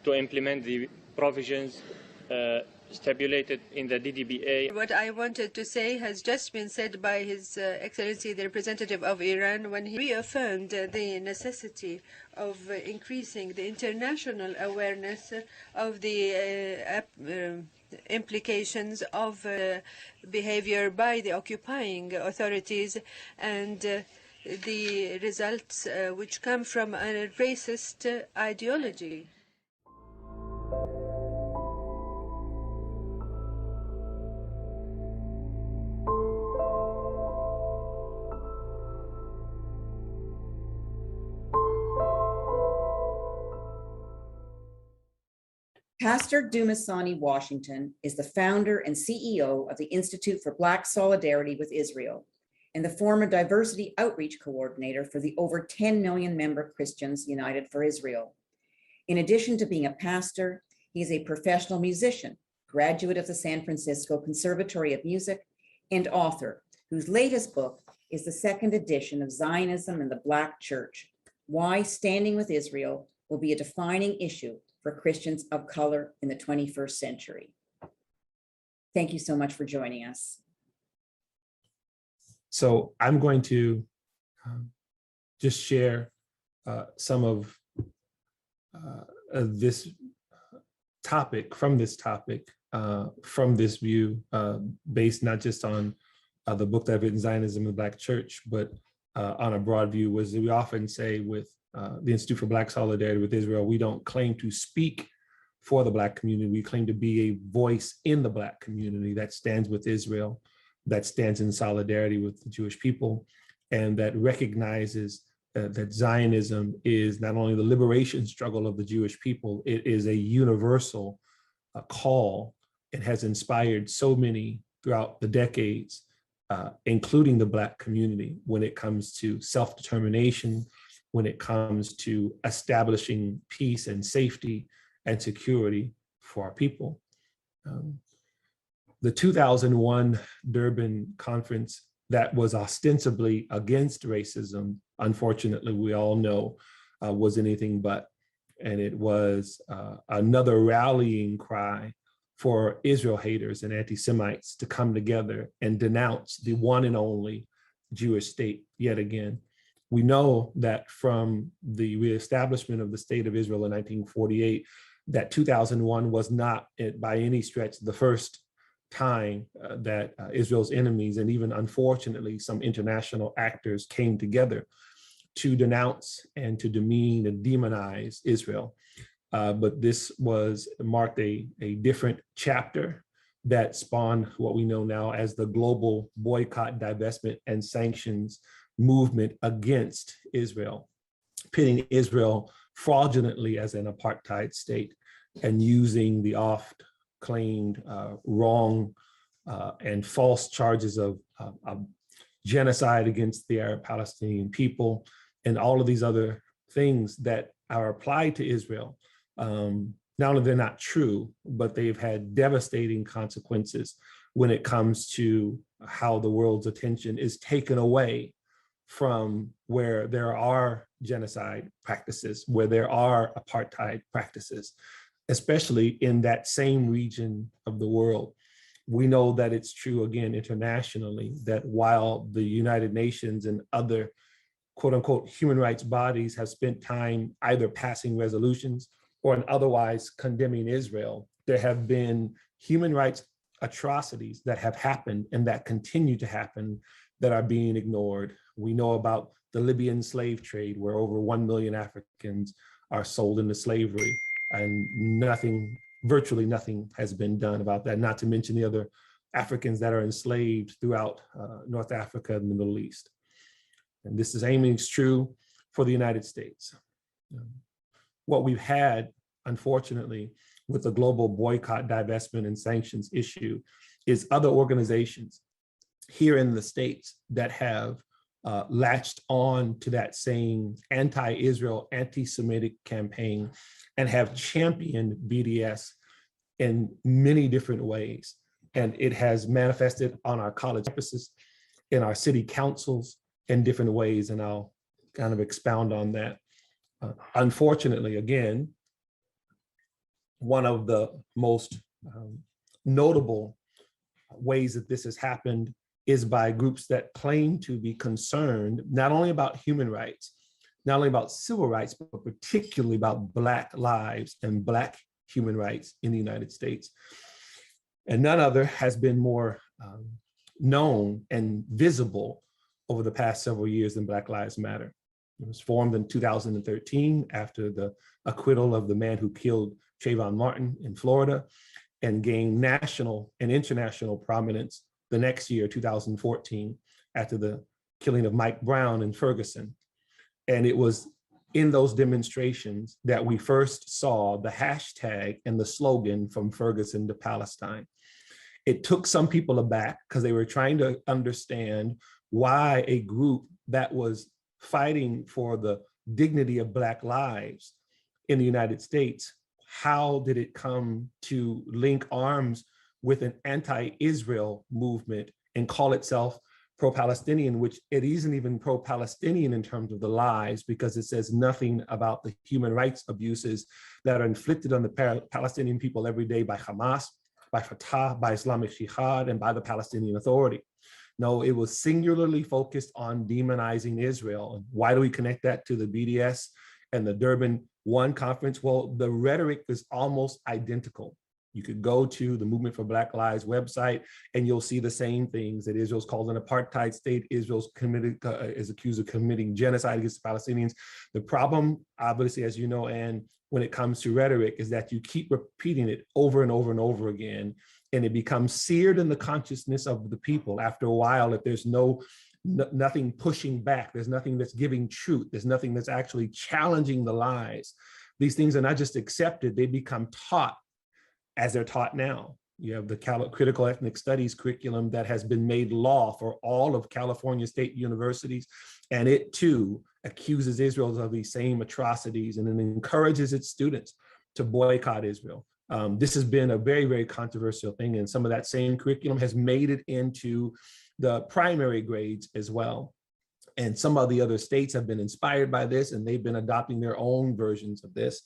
to implement the provisions stipulated in the DDBA. What I wanted to say has just been said by His Excellency, the representative of Iran, when he reaffirmed the necessity of increasing the international awareness of the implications of behavior by the occupying authorities and the results which come from a racist ideology. Pastor Dumasani Washington is the founder and CEO of the Institute for Black Solidarity with Israel and the former diversity outreach coordinator for the over 10 million member Christians United for Israel. In addition to being a pastor, he is a professional musician, graduate of the San Francisco Conservatory of Music, and author, whose latest book is the second edition of Zionism and the Black Church: Why Standing with Israel Will Be a Defining Issue for Christians of Color in the 21st Century. Thank you so much for joining us. So I'm going to just share some of this topic, from this view, based not just on the book that I've written, Zionism and the Black Church, but on a broad view. Was we often say with the Institute for Black Solidarity with Israel, we don't claim to speak for the Black community. We claim to be a voice in the Black community that stands with Israel, that stands in solidarity with the Jewish people, and that recognizes that Zionism is not only the liberation struggle of the Jewish people, it is a universal call. It has inspired so many throughout the decades, including the Black community, when it comes to self-determination, when it comes to establishing peace and safety and security for our people. The 2001 Durban conference that was ostensibly against racism, unfortunately, we all know, was anything but. And it was another rallying cry for Israel haters and anti-Semites to come together and denounce the one and only Jewish state yet again. We know that from the reestablishment of the state of Israel in 1948, that 2001 was not by any stretch the first time that Israel's enemies, and even unfortunately some international actors, came together to denounce and to demean and demonize Israel. But this marked a different chapter that spawned what we know now as the global boycott, divestment, and sanctions movement against Israel, pitting Israel fraudulently as an apartheid state and using the oft-claimed wrong and false charges of genocide against the Arab Palestinian people and all of these other things that are applied to Israel. Not only they're not true, but they've had devastating consequences when it comes to how the world's attention is taken away from where there are genocide practices, where there are apartheid practices, especially in that same region of the world. We know that it's true, again, internationally, that while the United Nations and other quote unquote human rights bodies have spent time either passing resolutions or otherwise condemning Israel, there have been human rights atrocities that have happened and that continue to happen that are being ignored. We know about the Libyan slave trade, where over 1 million Africans are sold into slavery, and virtually nothing has been done about that, not to mention the other Africans that are enslaved throughout North Africa and the Middle East. And this is aiming true for the United States. What we've had, unfortunately, with the global boycott, divestment, and sanctions issue is other organizations here in the States that have latched on to that same anti-Israel, anti-Semitic campaign and have championed BDS in many different ways. And it has manifested on our college campuses, in our city councils in different ways. And I'll kind of expound on that. Unfortunately, again, one of the most notable ways that this has happened is by groups that claim to be concerned not only about human rights, not only about civil rights, but particularly about Black lives and Black human rights in the United States. And none other has been more known and visible over the past several years than Black Lives Matter. It was formed in 2013 after the acquittal of the man who killed Trayvon Martin in Florida, and gained national and international prominence the next year, 2014, after the killing of Mike Brown in Ferguson. And it was in those demonstrations that we first saw the hashtag and the slogan from Ferguson to Palestine. It took some people aback because they were trying to understand why a group that was fighting for the dignity of Black lives in the United States, how did it come to link arms with an anti-Israel movement and call itself pro-Palestinian, which it isn't even pro-Palestinian in terms of the lies, because it says nothing about the human rights abuses that are inflicted on the Palestinian people every day by Hamas, by Fatah, by Islamic Jihad, and by the Palestinian Authority. No, it was singularly focused on demonizing Israel. And why do we connect that to the BDS and the Durban I conference? Well, the rhetoric is almost identical. You could go to the Movement for Black Lives website and you'll see the same things, that Israel's called an apartheid state. Israel's is accused of committing genocide against the Palestinians. The problem, obviously, as you know, Anne, when it comes to rhetoric, is that you keep repeating it over and over and over again, and it becomes seared in the consciousness of the people. After a while, if there's nothing pushing back, there's nothing that's giving truth, there's nothing that's actually challenging the lies, these things are not just accepted, they become taught as they're taught now. You have the critical ethnic studies curriculum that has been made law for all of California state universities, and it too accuses Israel of these same atrocities, and it encourages its students to boycott Israel. This has been a very, very controversial thing, and some of that same curriculum has made it into the primary grades as well. And some of the other states have been inspired by this, and they've been adopting their own versions of this.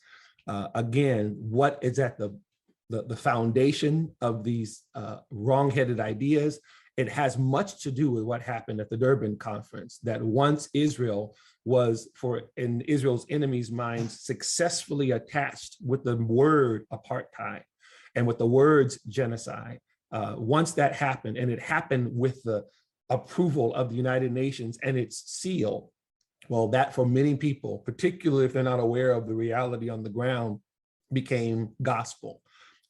Again, what is at the foundation of these wrong-headed ideas? It has much to do with what happened at the Durban conference, that once Israel was, in Israel's enemies' minds, successfully attached with the word apartheid and with the words genocide. Once that happened, and it happened with the approval of the United Nations and its seal, well, that for many people, particularly if they're not aware of the reality on the ground, became gospel.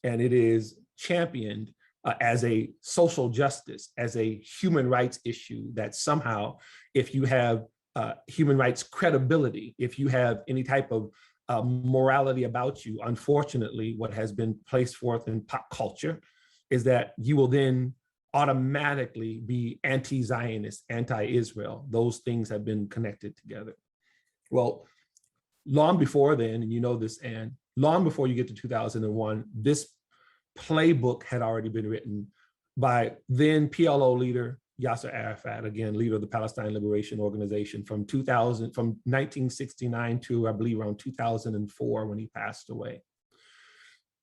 And it is championed as a social justice, as a human rights issue, that somehow, if you have human rights credibility, if you have any type of morality about you, unfortunately, what has been placed forth in pop culture is that you will then automatically be anti-Zionist, anti-Israel. Those things have been connected together. Well, long before then, and you know this, Anne, long before you get to 2001, this playbook had already been written by then PLO leader Yasser Arafat, again, leader of the Palestine Liberation Organization from 1969 to, I believe, around 2004 when he passed away.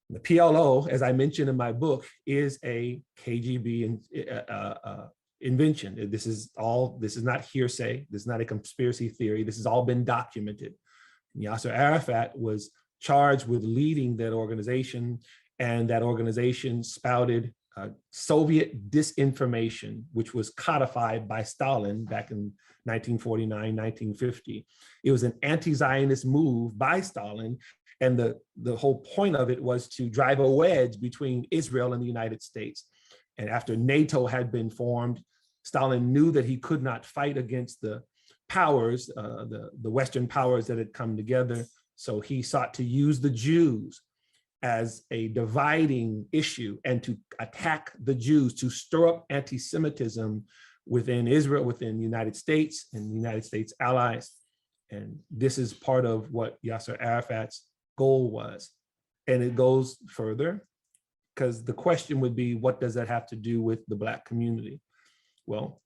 The PLO, as I mentioned in my book, is a KGB invention. This is not hearsay. This is not a conspiracy theory. This has all been documented. Yasser Arafat was charged with leading that organization, and that organization spouted Soviet disinformation, which was codified by Stalin back in 1949, 1950. It was an anti-Zionist move by Stalin, and the whole point of it was to drive a wedge between Israel and the United States. And after NATO had been formed, Stalin knew that he could not fight against the powers, the Western powers that had come together. So he sought to use the Jews as a dividing issue and to attack the Jews, to stir up anti-Semitism within Israel, within the United States and the United States allies. And this is part of what Yasser Arafat's goal was. And it goes further, because the question would be, what does that have to do with the Black community? Well,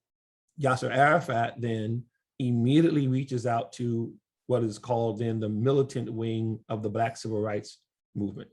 Yasser Arafat then immediately reaches out to what is called then the militant wing of the Black civil rights movement,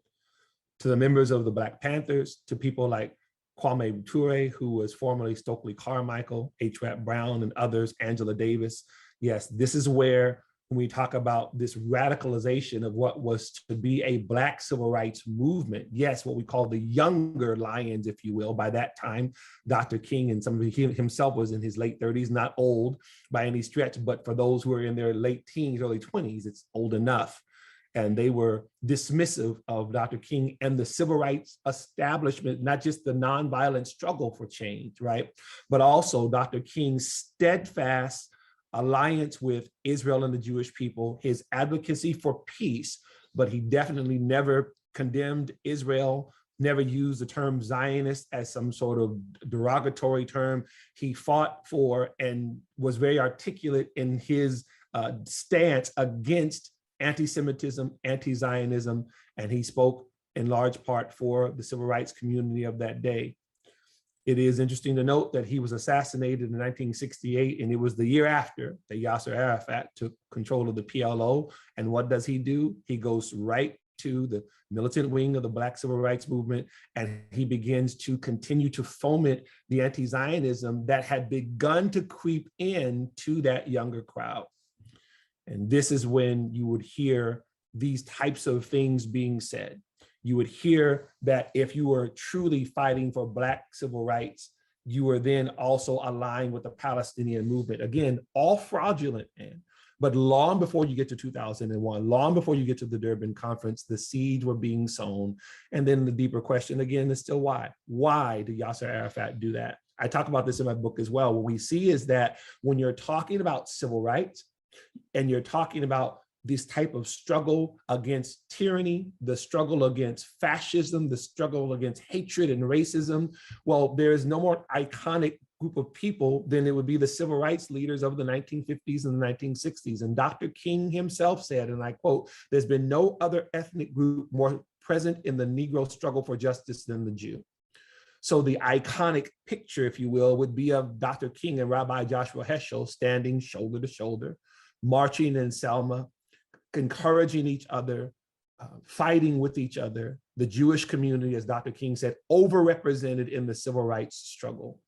to the members of the Black Panthers, to people like Kwame Ture, who was formerly Stokely Carmichael, H. Rap Brown, and others, Angela Davis. Yes, this is where, when we talk about this radicalization of what was to be a Black civil rights movement, yes, what we call the younger lions, if you will. By that time, Dr. King and he himself was in his late 30s, not old by any stretch, but for those who are in their late teens, early 20s, it's old enough. And they were dismissive of Dr. King and the civil rights establishment, not just the nonviolent struggle for change, right? But also Dr. King's steadfast alliance with Israel and the Jewish people, his advocacy for peace, but he definitely never condemned Israel, never used the term Zionist as some sort of derogatory term. He fought for and was very articulate in his stance against anti-Semitism, anti-Zionism, and he spoke in large part for the civil rights community of that day. It is interesting to note that he was assassinated in 1968, and it was the year after that Yasser Arafat took control of the PLO. And what does he do? He goes right to the militant wing of the Black civil rights movement, and he begins to continue to foment the anti-Zionism that had begun to creep in to that younger crowd. And this is when you would hear these types of things being said. You would hear that if you were truly fighting for Black civil rights, you were then also aligned with the Palestinian movement. Again, all fraudulent, man. But long before you get to 2001, long before you get to the Durban conference, the seeds were being sown. And then the deeper question again is still why? Why did Yasser Arafat do that? I talk about this in my book as well. What we see is that when you're talking about civil rights, and you're talking about this type of struggle against tyranny, the struggle against fascism, the struggle against hatred and racism, well, there is no more iconic group of people than it would be the civil rights leaders of the 1950s and the 1960s. And Dr. King himself said, and I quote, "There's been no other ethnic group more present in the Negro struggle for justice than the Jew." So the iconic picture, if you will, would be of Dr. King and Rabbi Joshua Heschel standing shoulder to shoulder, marching in Selma, encouraging each other, fighting with each other. The Jewish community, as Dr. King said, overrepresented in the civil rights struggle.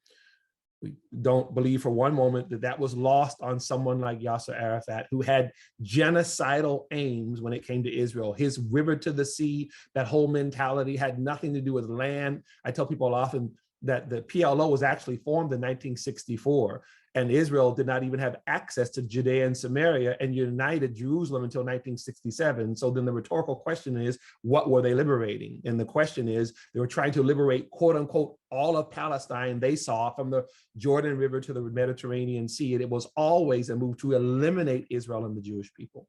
We don't believe for one moment that that was lost on someone like Yasser Arafat, who had genocidal aims when it came to Israel. His river to the sea, that whole mentality had nothing to do with land. I tell people often that the PLO was actually formed in 1964, and Israel did not even have access to Judea and Samaria and united Jerusalem until 1967. So then the rhetorical question is, what were they liberating? And the question is, they were trying to liberate, quote unquote, all of Palestine they saw from the Jordan River to the Mediterranean Sea. And it was always a move to eliminate Israel and the Jewish people.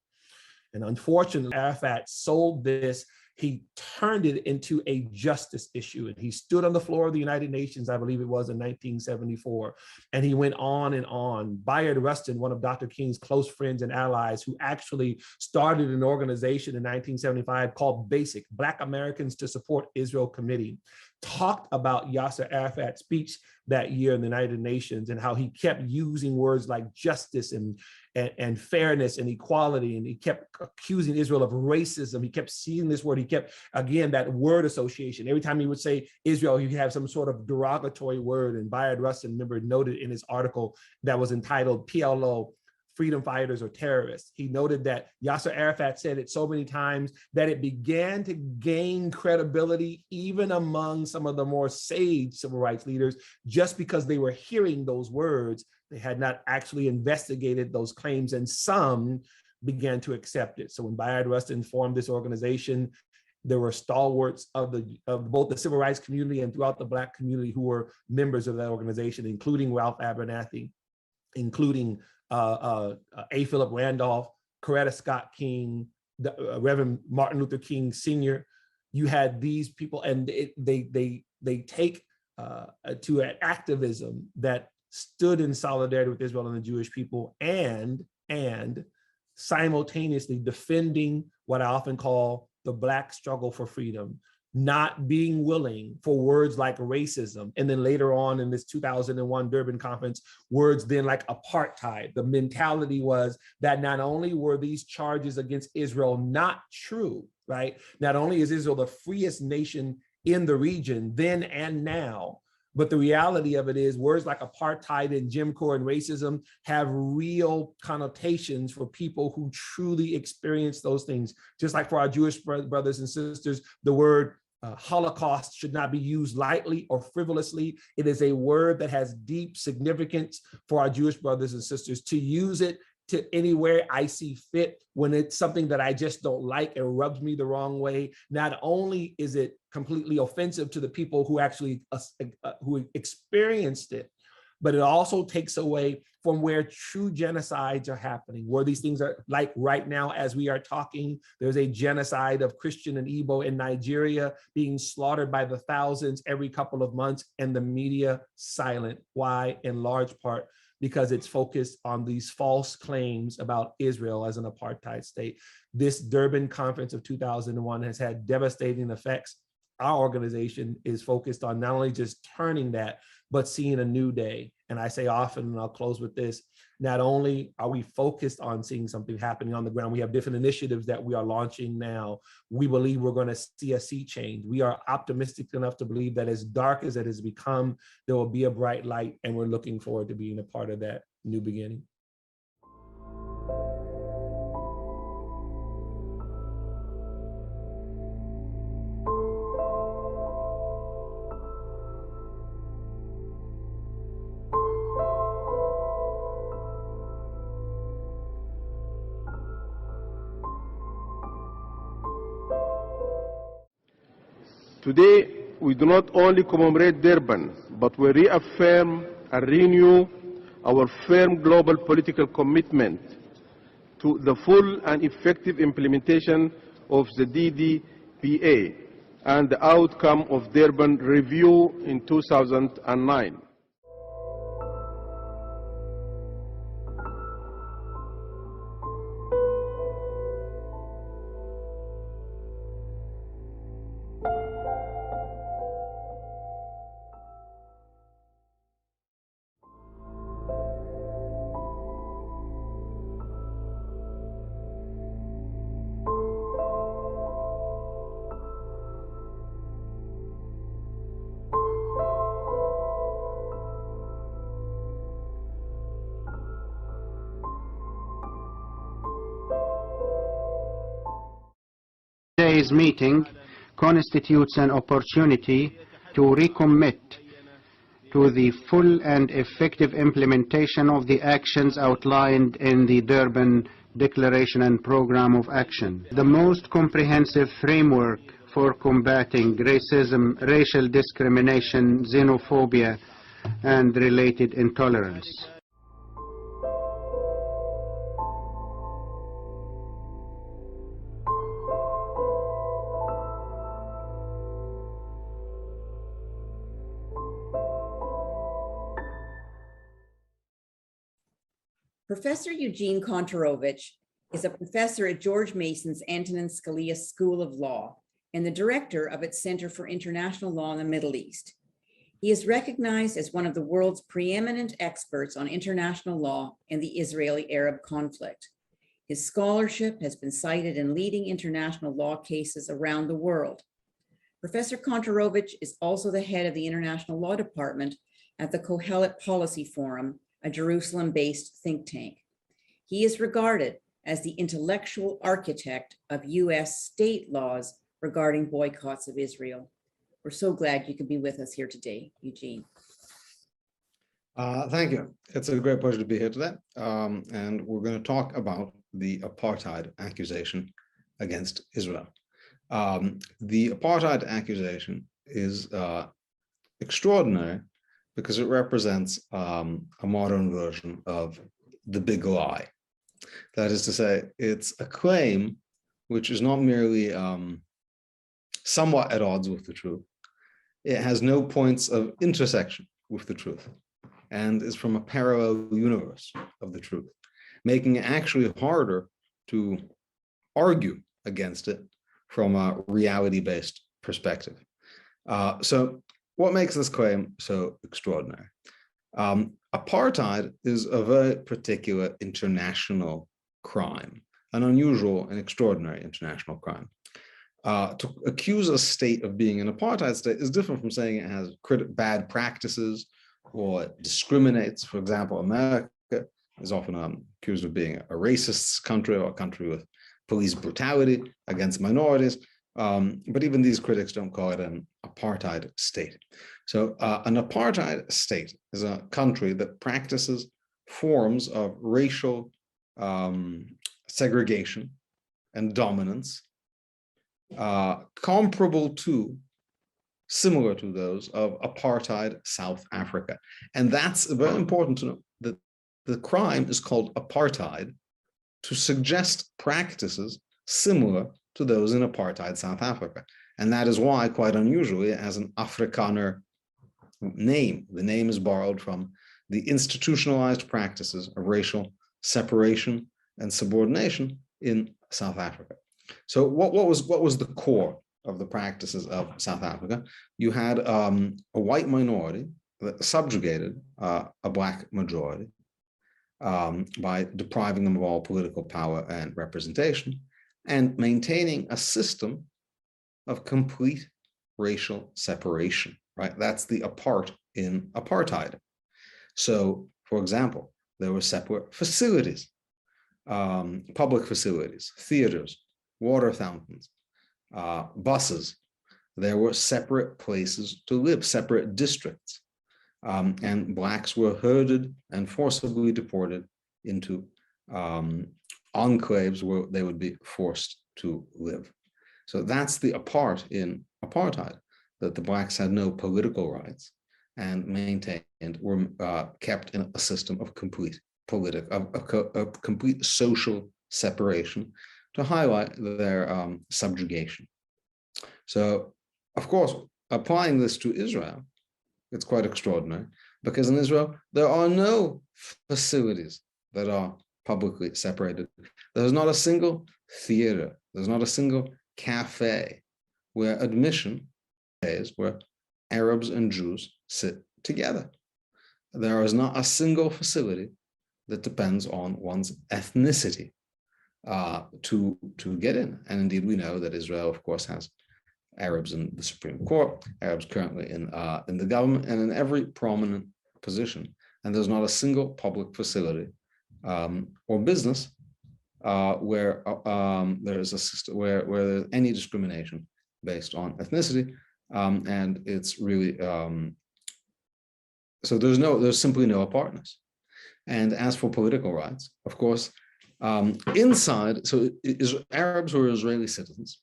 And unfortunately, Arafat sold this. He turned it into a justice issue. And he stood on the floor of the United Nations, I believe it was in 1974. And he went on and on. Bayard Rustin, one of Dr. King's close friends and allies, who actually started an organization in 1975 called BASIC, Black Americans to Support Israel Committee, talked about Yasser Arafat's speech that year in the United Nations and how he kept using words like justice and fairness and equality. And he kept accusing Israel of racism. He kept seeing this word. He kept, again, that word association. Every time he would say Israel, he'd have some sort of derogatory word. And Bayard Rustin, remember, noted in his article that was entitled PLO, Freedom Fighters or Terrorists. He noted that Yasser Arafat said it so many times that it began to gain credibility even among some of the more sage civil rights leaders, just because they were hearing those words. They had not actually investigated those claims, and some began to accept it. So when Bayard Rustin formed this organization, there were stalwarts of both the civil rights community and throughout the Black community who were members of that organization, including Ralph Abernathy, including A. Philip Randolph, Coretta Scott King, Reverend Martin Luther King Sr. You had these people, and they take to an activism that stood in solidarity with Israel and the Jewish people, and simultaneously defending what I often call the Black struggle for freedom, not being willing for words like racism, and then later on in this 2001 Durban conference, words then like apartheid. The mentality was that not only were these charges against Israel not true, right? Not only is Israel the freest nation in the region then and now, but the reality of it is words like apartheid and Jim Crow and racism have real connotations for people who truly experience those things. Just like for our Jewish brothers and sisters, the word Holocaust should not be used lightly or frivolously. It is a word that has deep significance for our Jewish brothers and sisters. To use it to anywhere I see fit when it's something that I just don't like, it rubs me the wrong way. Not only is it completely offensive to the people who actually who experienced it, but it also takes away from where true genocides are happening, where these things are, like right now as we are talking, there's a genocide of Christian and Igbo in Nigeria being slaughtered by the thousands every couple of months, and the media silent. Why? In large part because it's focused on these false claims about Israel as an apartheid state. This Durban conference of 2001 has had devastating effects. Our organization is focused on not only just turning that, but seeing a new day. And I say often, and I'll close with this, not only are we focused on seeing something happening on the ground, we have different initiatives that we are launching now. We believe we're going to see a sea change. We are optimistic enough to believe that as dark as it has become, there will be a bright light, and we're looking forward to being a part of that new beginning. Today, we do not only commemorate Durban, but we reaffirm and renew our firm global political commitment to the full and effective implementation of the DDPA and the outcome of Durban Review in 2009. Today's meeting constitutes an opportunity to recommit to the full and effective implementation of the actions outlined in the Durban Declaration and Program of Action, the most comprehensive framework for combating racism, racial discrimination, xenophobia, and related intolerance. Professor Eugene Kontorovich is a professor at George Mason's Antonin Scalia School of Law and the director of its Center for International Law in the Middle East. He is recognized as one of the world's preeminent experts on international law and the Israeli-Arab conflict. His scholarship has been cited in leading international law cases around the world. Professor Kontorovich is also the head of the International Law Department at the Kohelet Policy Forum, a Jerusalem-based think tank. He is regarded as the intellectual architect of US state laws regarding boycotts of Israel. We're so glad you could be with us here today, Eugene. Thank you. It's a great pleasure to be here today. And we're going to talk about the apartheid accusation against Israel. The apartheid accusation is extraordinary because it represents a modern version of the big lie. That is to say, it's a claim which is not merely somewhat at odds with the truth. It has no points of intersection with the truth. and is from a parallel universe of the truth, making it actually harder to argue against it from a reality-based perspective. So what makes this claim so extraordinary? Apartheid is a very particular international crime, an unusual and extraordinary international crime. To accuse a state of being an apartheid state is different from saying it has bad practices or discriminates. For example, America is often accused of being a racist country or a country with police brutality against minorities. But even these critics don't call it an apartheid state. So an apartheid state is a country that practices forms of racial segregation and dominance comparable to, similar to those of apartheid South Africa. And that's very important to know, that the crime is called apartheid to suggest practices similar to those in apartheid South Africa. And that is why, quite unusually, it has an Afrikaner name. The name is borrowed from the institutionalized practices of racial separation and subordination in South Africa. So what was the core of the practices of South Africa? You had a white minority that subjugated a Black majority by depriving them of all political power and representation, and maintaining a system of complete racial separation, right? That's the apart in apartheid. So, for example, there were separate facilities, public facilities, theaters, water fountains, buses. There were separate places to live, separate districts. And Blacks were herded and forcibly deported into enclaves where they would be forced to live. So that's the apart in apartheid, that the Blacks had no political rights and maintained, were kept in a system of complete complete social separation to highlight their subjugation. So, of course, applying this to Israel, it's quite extraordinary, because in Israel, there are no facilities that are publicly separated. There's not a single theater, there's not a single cafe where admission is, where Arabs and Jews sit together. There is not a single facility that depends on one's ethnicity to get in. And indeed, we know that Israel, of course, has Arabs in the Supreme Court, Arabs currently in the government, and in every prominent position. And there's not a single public facility or business where there is a system where there's any discrimination based on ethnicity, and it's really so there's simply no apartness. And as for political rights, of course, inside, so Arabs who are Israeli citizens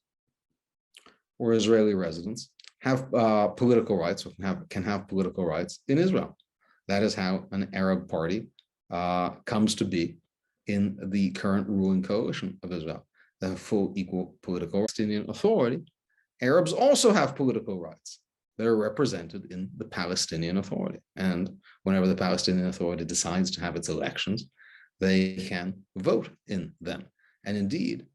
or Israeli residents have political rights, or can have political rights in Israel. That is how an Arab party comes to be in the current ruling coalition of Israel. They have full equal political Palestinian authority. Arabs also have political rights. They're represented in the Palestinian Authority. And whenever the Palestinian Authority decides to have its elections, they can vote in them. And indeed,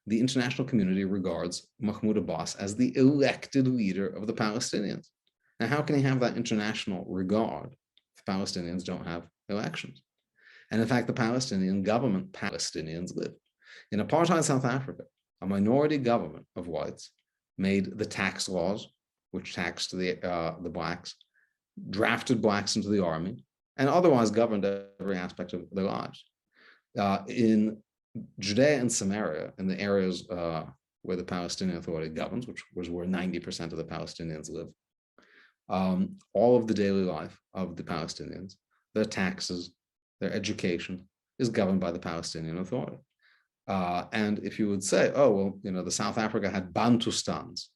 the international community regards Mahmoud Abbas as the elected leader of the Palestinians. Now, how can he have that international regard if Palestinians don't have elections? And in fact, the Palestinian government, Palestinians live. In apartheid South Africa, a minority government of whites made the tax laws, which taxed the Blacks, drafted Blacks into the army, and otherwise governed every aspect of their lives. In Judea and Samaria, in the areas where the Palestinian Authority governs, which was where 90% of the Palestinians live, all of the daily life of the Palestinians, their taxes, their education is governed by the Palestinian Authority. And if you would say, oh, well, you know, the South Africa had Bantustans,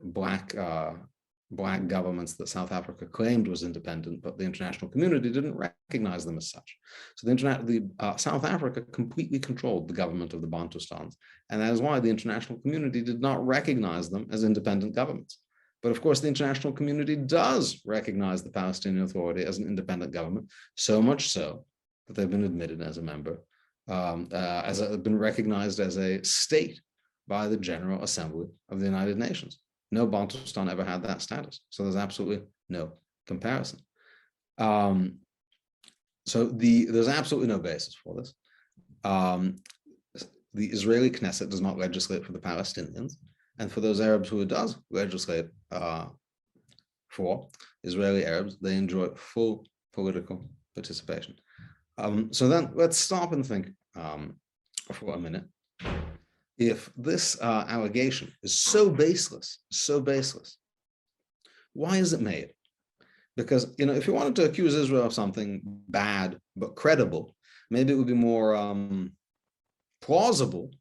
black governments that South Africa claimed was independent, but the international community didn't recognize them as such. So South Africa completely controlled the government of the Bantustans. And that is why the international community did not recognize them as independent governments. But of course, the international community does recognize the Palestinian Authority as an independent government, so much so that they've been admitted as a member, been recognized as a state by the General Assembly of the United Nations. No Bantustan ever had that status, so there's absolutely no comparison. There's absolutely no basis for this. The Israeli Knesset does not legislate for the Palestinians, and for those Arabs who it does legislate for, Israeli Arabs, they enjoy full political participation. So then let's stop and think for a minute. If this allegation is so baseless, why is it made? Because, if you wanted to accuse Israel of something bad but credible, maybe it would be more plausible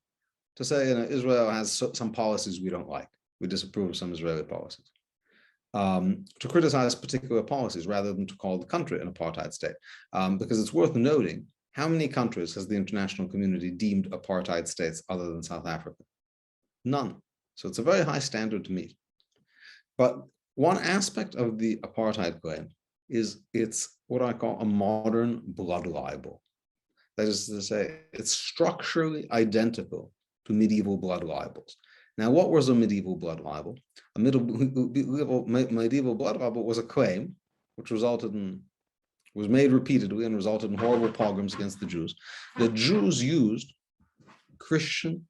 to say, Israel has some policies we don't like. We disapprove of some Israeli policies. To criticize particular policies rather than to call the country an apartheid state. Because it's worth noting, how many countries has the international community deemed apartheid states other than South Africa? None. So it's a very high standard to meet. But one aspect of the apartheid claim is it's what I call a modern blood libel. That is to say, it's structurally identical to medieval blood libels. Now, what was a medieval blood libel? A medieval blood libel was a claim which was made repeatedly and resulted in horrible pogroms against the Jews. The Jews used Christian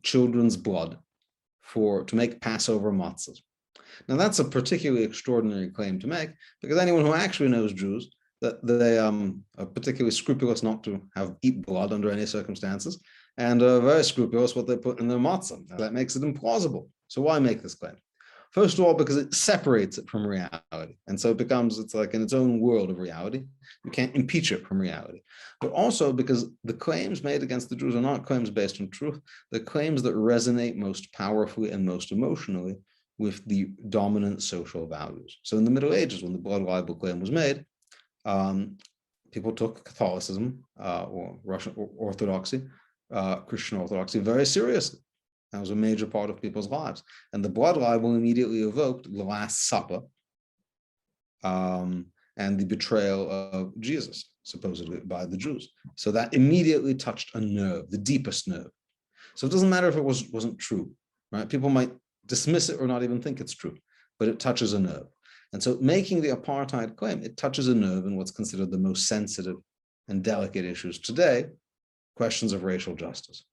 children's blood to make Passover matzahs. Now, that's a particularly extraordinary claim to make, because anyone who actually knows Jews, that they are particularly scrupulous not to eat blood under any circumstances, and are very scrupulous what they put in their matzah. Now, that makes it implausible. So why make this claim? First of all, because it separates it from reality. And so it's like in its own world of reality. You can't impeach it from reality. But also because the claims made against the Jews are not claims based on truth. They're claims that resonate most powerfully and most emotionally with the dominant social values. So in the Middle Ages, when the blood libel claim was made, people took Catholicism or Russian Orthodoxy, Christian Orthodoxy very seriously. That was a major part of people's lives. And the blood libel immediately evoked the Last Supper and the betrayal of Jesus, supposedly by the Jews. So that immediately touched a nerve, the deepest nerve. So it doesn't matter if it wasn't true, right? People might dismiss it or not even think it's true, but it touches a nerve. And so making the apartheid claim, it touches a nerve in what's considered the most sensitive and delicate issues today, questions of racial justice.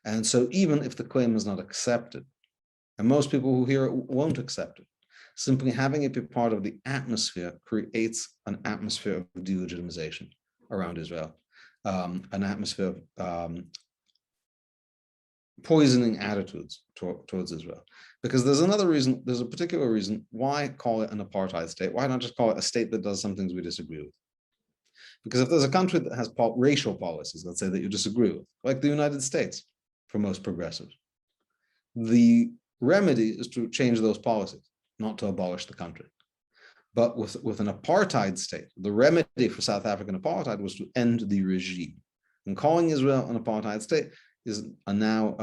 And so even if the claim is not accepted, and most people who hear it won't accept it, simply having it be part of the atmosphere creates an atmosphere of delegitimization around Israel, an atmosphere of poisoning attitudes towards Israel. Because there's another reason, there's a particular reason why call it an apartheid state? Why not just call it a state that does some things we disagree with? Because if there's a country that has racial policies, let's say, that you disagree with, like the United States, for most progressives, the remedy is to change those policies, not to abolish the country. But with an apartheid state, the remedy for South African apartheid was to end the regime. And calling Israel an apartheid state is now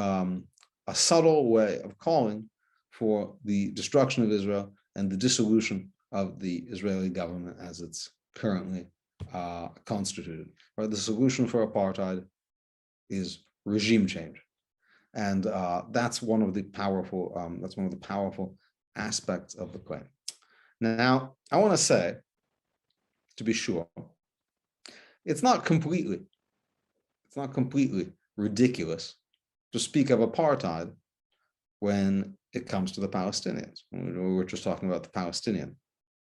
a subtle way of calling for the destruction of Israel and the dissolution of the Israeli government as it's currently constituted. Right? The solution for apartheid is regime change. And that's one of the powerful aspects of the claim. Now, I want to say, to be sure, it's not completely ridiculous to speak of apartheid when it comes to the Palestinians. We're just talking about the Palestinian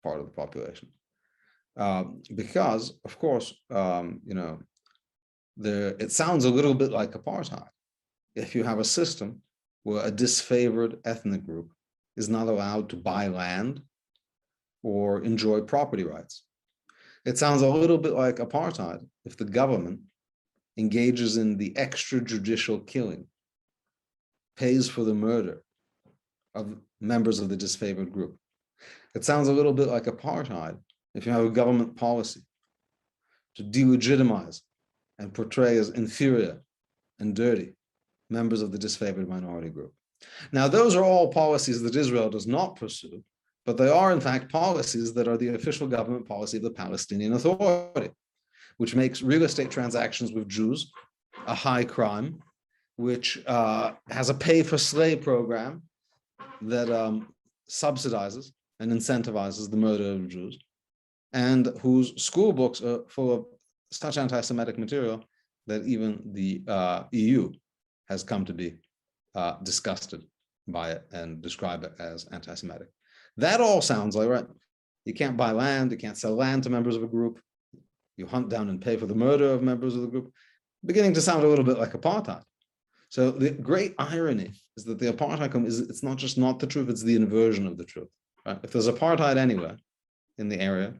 part of the population. Because, of course, it sounds a little bit like apartheid. If you have a system where a disfavored ethnic group is not allowed to buy land or enjoy property rights. It sounds a little bit like apartheid if the government engages in the extrajudicial killing, pays for the murder of members of the disfavored group. It sounds a little bit like apartheid if you have a government policy to delegitimize and portray as inferior and dirty members of the disfavored minority group. Now, those are all policies that Israel does not pursue, but they are in fact policies that are the official government policy of the Palestinian Authority, which makes real estate transactions with Jews a high crime, which has a pay-for-slay program that subsidizes and incentivizes the murder of Jews, and whose school books are full of such anti-Semitic material that even the EU has come to be disgusted by it and describe it as anti-Semitic. That all sounds like, right, you can't buy land, you can't sell land to members of a group, you hunt down and pay for the murder of members of the group, beginning to sound a little bit like apartheid. So the great irony is that the apartheid it's not just not the truth, it's the inversion of the truth. Right? If there's apartheid anywhere in the area,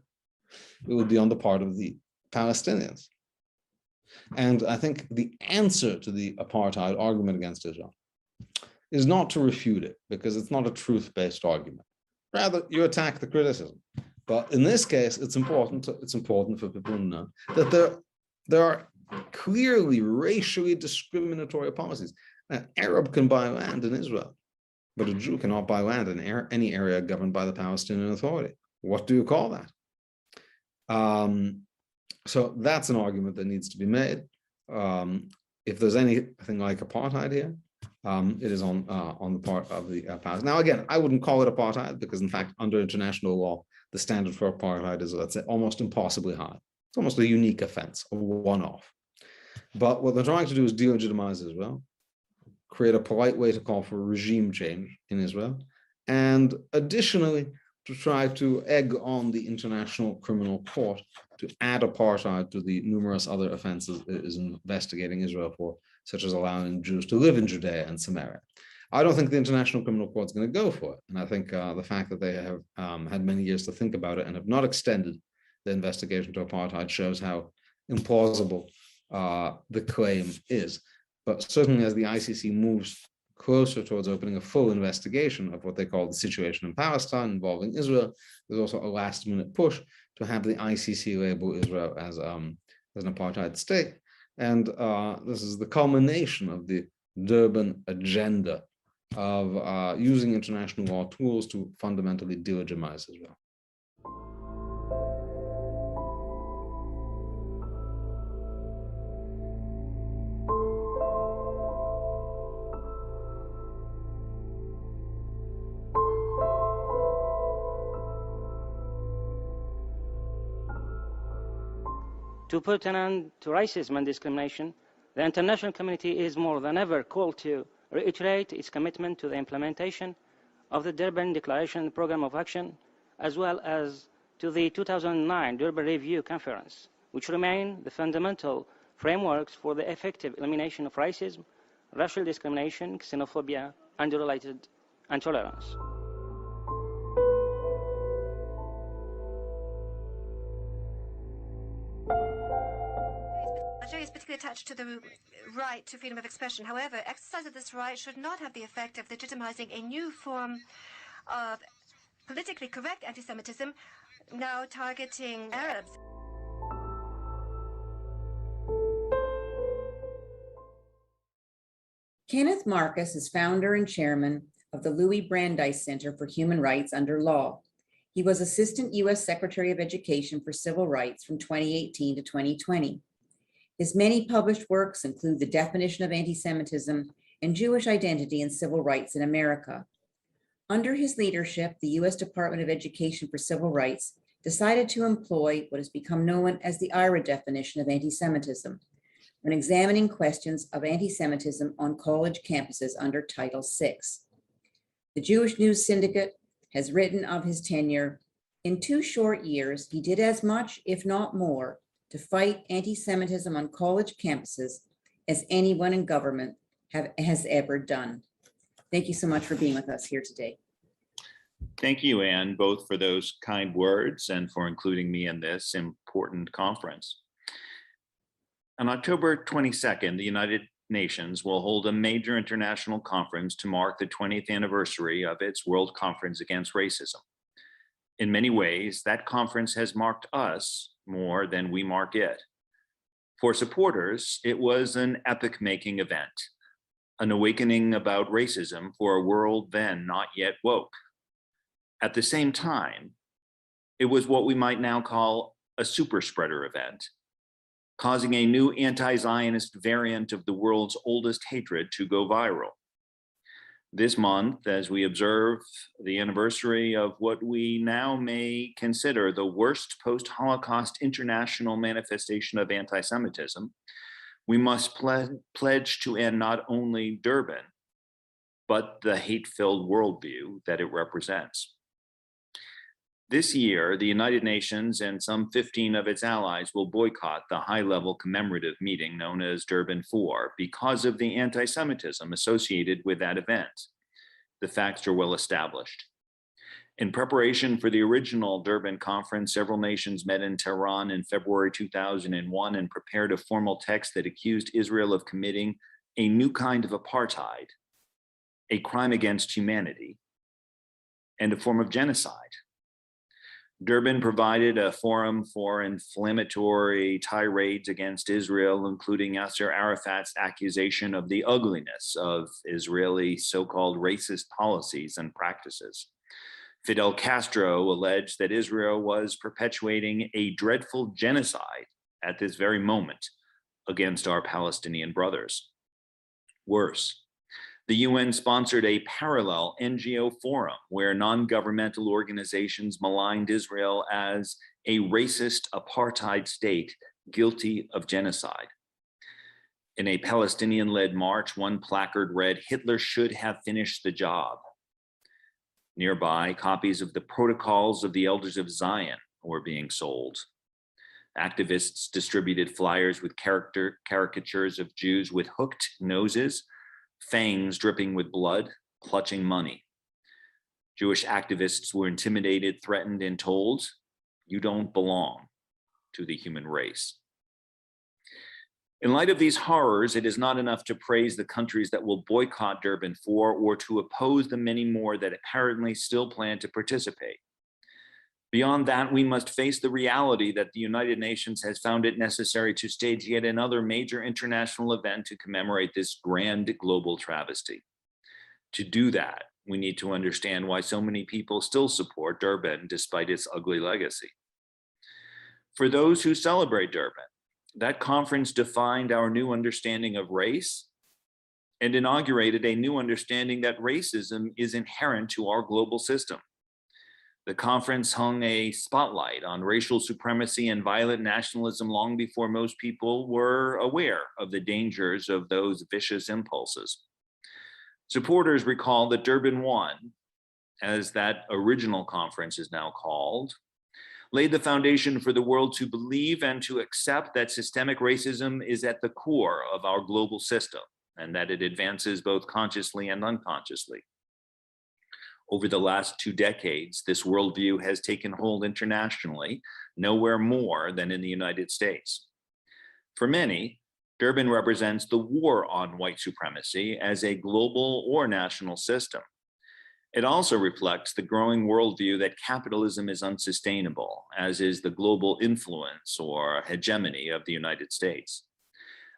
it would be on the part of the Palestinians. And I think the answer to the apartheid argument against Israel is not to refute it, because it's not a truth-based argument. Rather, you attack the criticism. But in this case, it's important for people to know that there are clearly racially discriminatory policies. An Arab can buy land in Israel, but a Jew cannot buy land in any area governed by the Palestinian Authority. What do you call that? So that's an argument that needs to be made. If there's anything like apartheid here, it is on the part of the Palestinians. Now, again, I wouldn't call it apartheid because, in fact, under international law, the standard for apartheid is, let's say, almost impossibly high. It's almost a unique offense, a one-off. But what they're trying to do is delegitimize Israel, create a polite way to call for regime change in Israel, and additionally, to try to egg on the International Criminal Court to add apartheid to the numerous other offenses it is investigating Israel for, such as allowing Jews to live in Judea and Samaria. I don't think the International Criminal Court is going to go for it. And I think the fact that they have had many years to think about it and have not extended the investigation to apartheid shows how implausible the claim is. But certainly as the ICC moves closer towards opening a full investigation of what they call the situation in Palestine involving Israel, there's also a last-minute push to have the ICC label Israel as an apartheid state. And this is the culmination of the Durban agenda of using international law tools to fundamentally delegitimize Israel. To put an end to racism and discrimination, the international community is more than ever called to reiterate its commitment to the implementation of the Durban Declaration Programme of Action, as well as to the 2009 Durban Review Conference, which remain the fundamental frameworks for the effective elimination of racism, racial discrimination, xenophobia, and related intolerance. Algeria is particularly attached to the right to freedom of expression. However, exercise of this right should not have the effect of legitimizing a new form of politically correct anti-Semitism, now targeting Arabs. Kenneth Marcus is founder and chairman of the Louis Brandeis Center for Human Rights Under Law. He was Assistant U.S. Secretary of Education for Civil Rights from 2018 to 2020. His many published works include The Definition of Anti-Semitism and Jewish Identity and Civil Rights in America. Under his leadership, the U.S. Department of Education for Civil Rights decided to employ what has become known as the IRA definition of anti-Semitism when examining questions of anti-Semitism on college campuses under Title VI. The Jewish News Syndicate has written of his tenure, "In 2 short years, he did as much, if not more, to fight anti-Semitism on college campuses as anyone in government has ever done." Thank you so much for being with us here today. Thank you, Anne, both for those kind words and for including me in this important conference. On October 22nd, the United Nations will hold a major international conference to mark the 20th anniversary of its World Conference Against Racism. In many ways, that conference has marked us more than we mark it. For supporters, it was an epoch-making event, an awakening about racism for a world then not yet woke. At the same time, it was what we might now call a super spreader event, causing a new anti-Zionist variant of the world's oldest hatred to go viral. This month, as we observe the anniversary of what we now may consider the worst post-Holocaust international manifestation of anti-Semitism, we must pledge to end not only Durban, but the hate-filled worldview that it represents. This year, the United Nations and some 15 of its allies will boycott the high-level commemorative meeting known as Durban 4 because of the anti-Semitism associated with that event. The facts are well established. In preparation for the original Durban conference, several nations met in Tehran in February 2001 and prepared a formal text that accused Israel of committing a new kind of apartheid, a crime against humanity, and a form of genocide. Durban provided a forum for inflammatory tirades against Israel, including Yasser Arafat's accusation of the ugliness of Israeli so-called racist policies and practices. Fidel Castro alleged that Israel was perpetuating a dreadful genocide at this very moment against our Palestinian brothers. Worse, the UN sponsored a parallel NGO forum where non-governmental organizations maligned Israel as a racist apartheid state guilty of genocide. In a Palestinian-led march, one placard read, "Hitler should have finished the job." Nearby, copies of the Protocols of the Elders of Zion were being sold. Activists distributed flyers with caricatures of Jews with hooked noses, fangs dripping with blood, clutching money. Jewish activists were intimidated, threatened, and told, "You don't belong to the human race." In light of these horrors, it is not enough to praise the countries that will boycott Durban 4 or to oppose the many more that apparently still plan to participate. Beyond that, we must face the reality that the United Nations has found it necessary to stage yet another major international event to commemorate this grand global travesty. To do that, we need to understand why so many people still support Durban despite its ugly legacy. For those who celebrate Durban, that conference defined our new understanding of race and inaugurated a new understanding that racism is inherent to our global system. The conference hung a spotlight on racial supremacy and violent nationalism long before most people were aware of the dangers of those vicious impulses. Supporters recall that Durban 1, as that original conference is now called, laid the foundation for the world to believe and to accept that systemic racism is at the core of our global system and that it advances both consciously and unconsciously. Over the last 2 decades, this worldview has taken hold internationally, nowhere more than in the United States. For many, Durban represents the war on white supremacy as a global or national system. It also reflects the growing worldview that capitalism is unsustainable, as is the global influence or hegemony of the United States.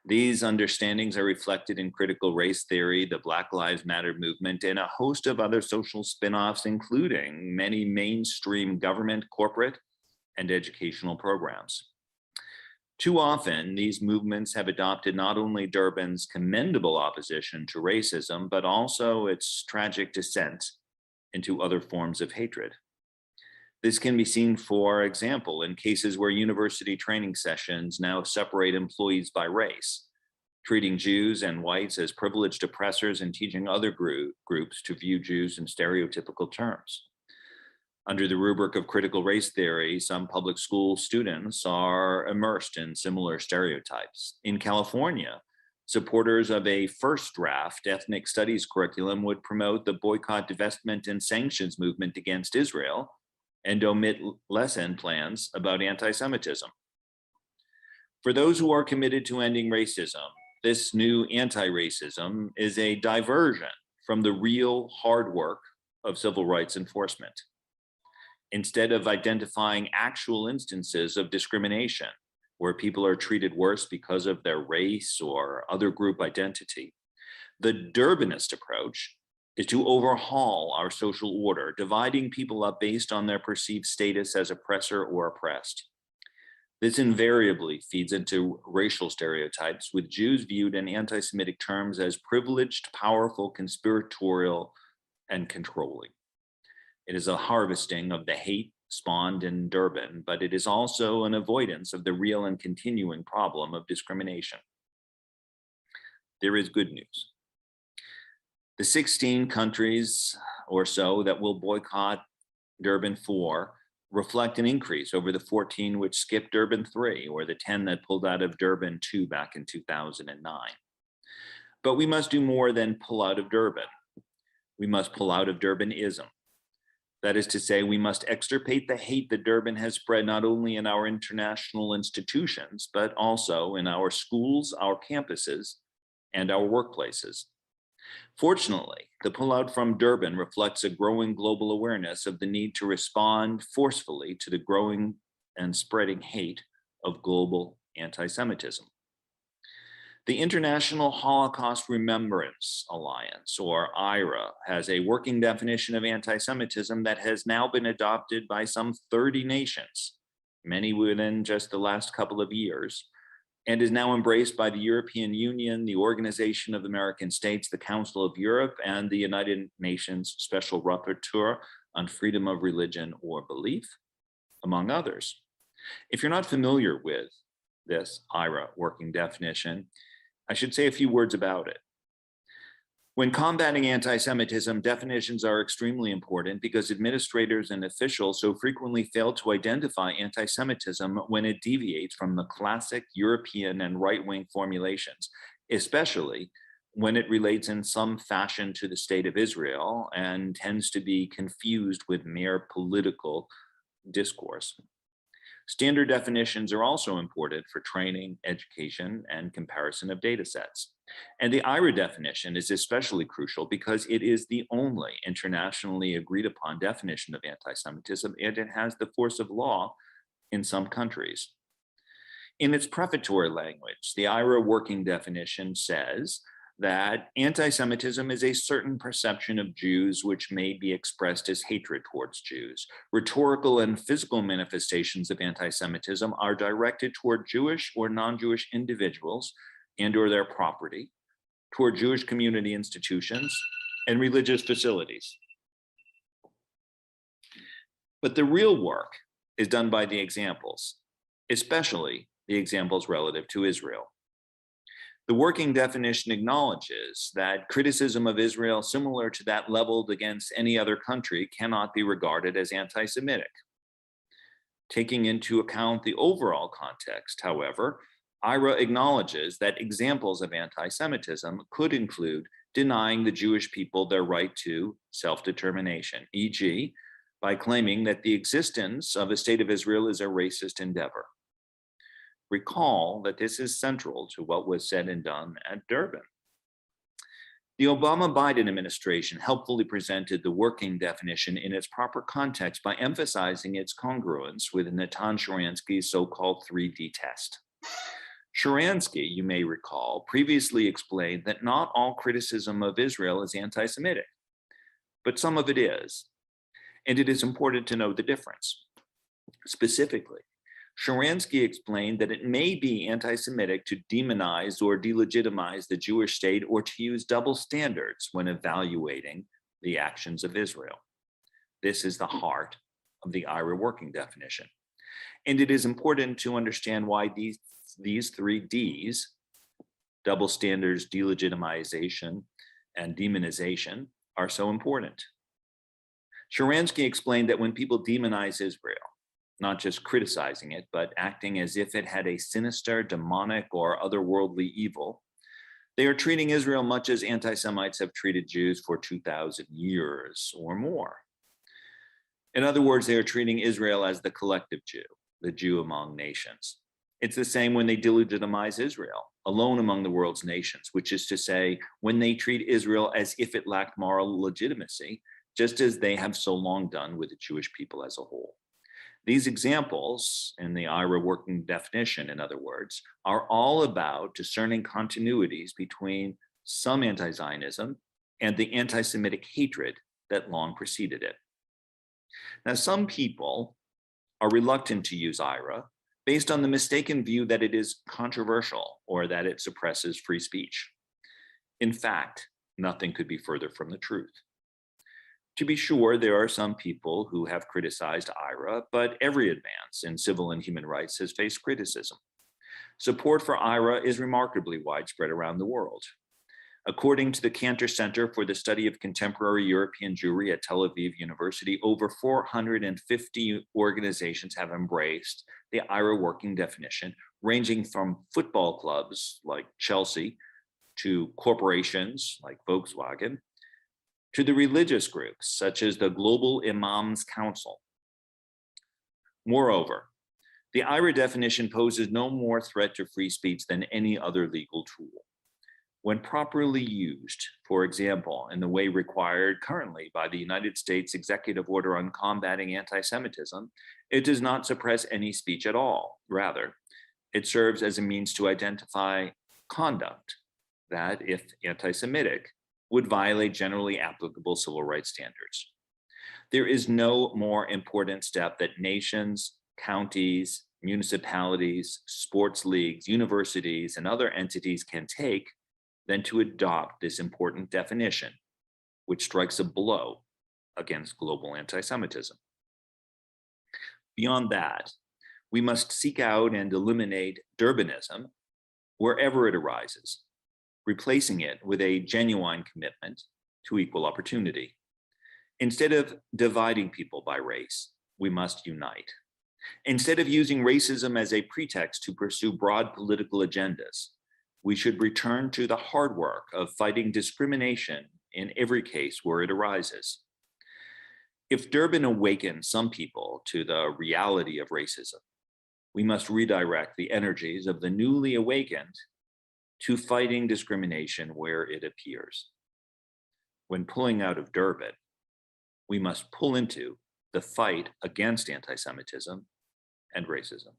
These understandings are reflected in critical race theory, the Black Lives Matter movement, and a host of other social spin-offs, including many mainstream government, corporate, and educational programs. Too often, these movements have adopted not only Durban's commendable opposition to racism, but also its tragic descent into other forms of hatred. This can be seen, for example, in cases where university training sessions now separate employees by race, treating Jews and whites as privileged oppressors and teaching other groups to view Jews in stereotypical terms. Under the rubric of critical race theory, some public school students are immersed in similar stereotypes. In California, supporters of a first draft ethnic studies curriculum would promote the boycott, divestment, and sanctions movement against Israel and omit lesson plans about anti-Semitism. For those who are committed to ending racism, this new anti-racism is a diversion from the real hard work of civil rights enforcement. Instead of identifying actual instances of discrimination, where people are treated worse because of their race or other group identity, The Durbanist approach is to overhaul our social order, dividing people up based on their perceived status as oppressor or oppressed. This invariably feeds into racial stereotypes, with Jews viewed in anti-Semitic terms as privileged, powerful, conspiratorial, and controlling. It is a harvesting of the hate spawned in Durban, but it is also an avoidance of the real and continuing problem of discrimination. There is good news. The 16 countries or so that will boycott Durban 4 reflect an increase over the 14 which skipped Durban 3, or the 10 that pulled out of Durban 2 back in 2009. But we must do more than pull out of Durban. We must pull out of Durbanism. That is to say, we must extirpate the hate that Durban has spread not only in our international institutions, but also in our schools, our campuses, and our workplaces. Fortunately, the pullout from Durban reflects a growing global awareness of the need to respond forcefully to the growing and spreading hate of global anti-Semitism. The International Holocaust Remembrance Alliance, or IHRA, has a working definition of anti-Semitism that has now been adopted by some 30 nations, many within just the last couple of years, and is now embraced by the European Union, the Organization of American States, the Council of Europe, and the United Nations Special Rapporteur on Freedom of Religion or Belief, among others. If you're not familiar with this IHRA working definition, I should say a few words about it. When combating anti-Semitism, definitions are extremely important because administrators and officials so frequently fail to identify anti-Semitism when it deviates from the classic European and right-wing formulations, especially when it relates in some fashion to the state of Israel and tends to be confused with mere political discourse. Standard definitions are also important for training, education, and comparison of data sets. And the IHRA definition is especially crucial because it is the only internationally agreed upon definition of anti-Semitism, and it has the force of law in some countries. In its prefatory language, the IHRA working definition says that anti-Semitism is a certain perception of Jews which may be expressed as hatred towards Jews. Rhetorical and physical manifestations of anti-Semitism are directed toward Jewish or non-Jewish individuals and or their property, toward Jewish community institutions and religious facilities. But the real work is done by the examples, especially the examples relative to Israel. The working definition acknowledges that criticism of Israel similar to that leveled against any other country cannot be regarded as anti-Semitic. Taking into account the overall context, however, IHRA acknowledges that examples of anti-Semitism could include denying the Jewish people their right to self-determination, e.g., by claiming that the existence of a state of Israel is a racist endeavor. Recall that this is central to what was said and done at Durban. The Obama-Biden administration helpfully presented the working definition in its proper context by emphasizing its congruence with Natan Sharansky's so-called 3D test. Sharansky, you may recall, previously explained that not all criticism of Israel is anti-Semitic, but some of it is, and it is important to know the difference. Specifically, Sharansky explained that it may be anti-Semitic to demonize or delegitimize the Jewish state or to use double standards when evaluating the actions of Israel. This is the heart of the IHRA working definition. And it is important to understand why these three Ds, double standards, delegitimization, and demonization, are so important. Sharansky explained that when people demonize Israel, not just criticizing it, but acting as if it had a sinister, demonic, or otherworldly evil, they are treating Israel much as anti-Semites have treated Jews for 2,000 years or more. In other words, they are treating Israel as the collective Jew, the Jew among nations. It's the same when they delegitimize Israel, alone among the world's nations, which is to say, when they treat Israel as if it lacked moral legitimacy, just as they have so long done with the Jewish people as a whole. These examples, in the IHRA working definition, in other words, are all about discerning continuities between some anti-Zionism, and the anti-Semitic hatred that long preceded it. Now, some people are reluctant to use IRA based on the mistaken view that it is controversial or that it suppresses free speech. In fact, nothing could be further from the truth. To be sure, there are some people who have criticized IRA, but every advance in civil and human rights has faced criticism. Support for IRA is remarkably widespread around the world. According to the Cantor Center for the Study of Contemporary European Jewry at Tel Aviv University, over 450 organizations have embraced the IRA working definition, ranging from football clubs like Chelsea to corporations like Volkswagen, to the religious groups such as the Global Imams Council. Moreover, the IRA definition poses no more threat to free speech than any other legal tool. When properly used, for example, in the way required currently by the United States Executive Order on Combating Anti-Semitism, it does not suppress any speech at all. Rather, it serves as a means to identify conduct that, if anti-Semitic, would violate generally applicable civil rights standards. There is no more important step that nations, counties, municipalities, sports leagues, universities, and other entities can take than to adopt this important definition, which strikes a blow against global anti-Semitism. Beyond that, we must seek out and eliminate Durbanism wherever it arises, replacing it with a genuine commitment to equal opportunity. Instead of dividing people by race, we must unite. Instead of using racism as a pretext to pursue broad political agendas, we should return to the hard work of fighting discrimination in every case where it arises. If Durban awakens some people to the reality of racism, we must redirect the energies of the newly awakened to fighting discrimination where it appears. When pulling out of Durban, we must pull into the fight against anti-Semitism and racism.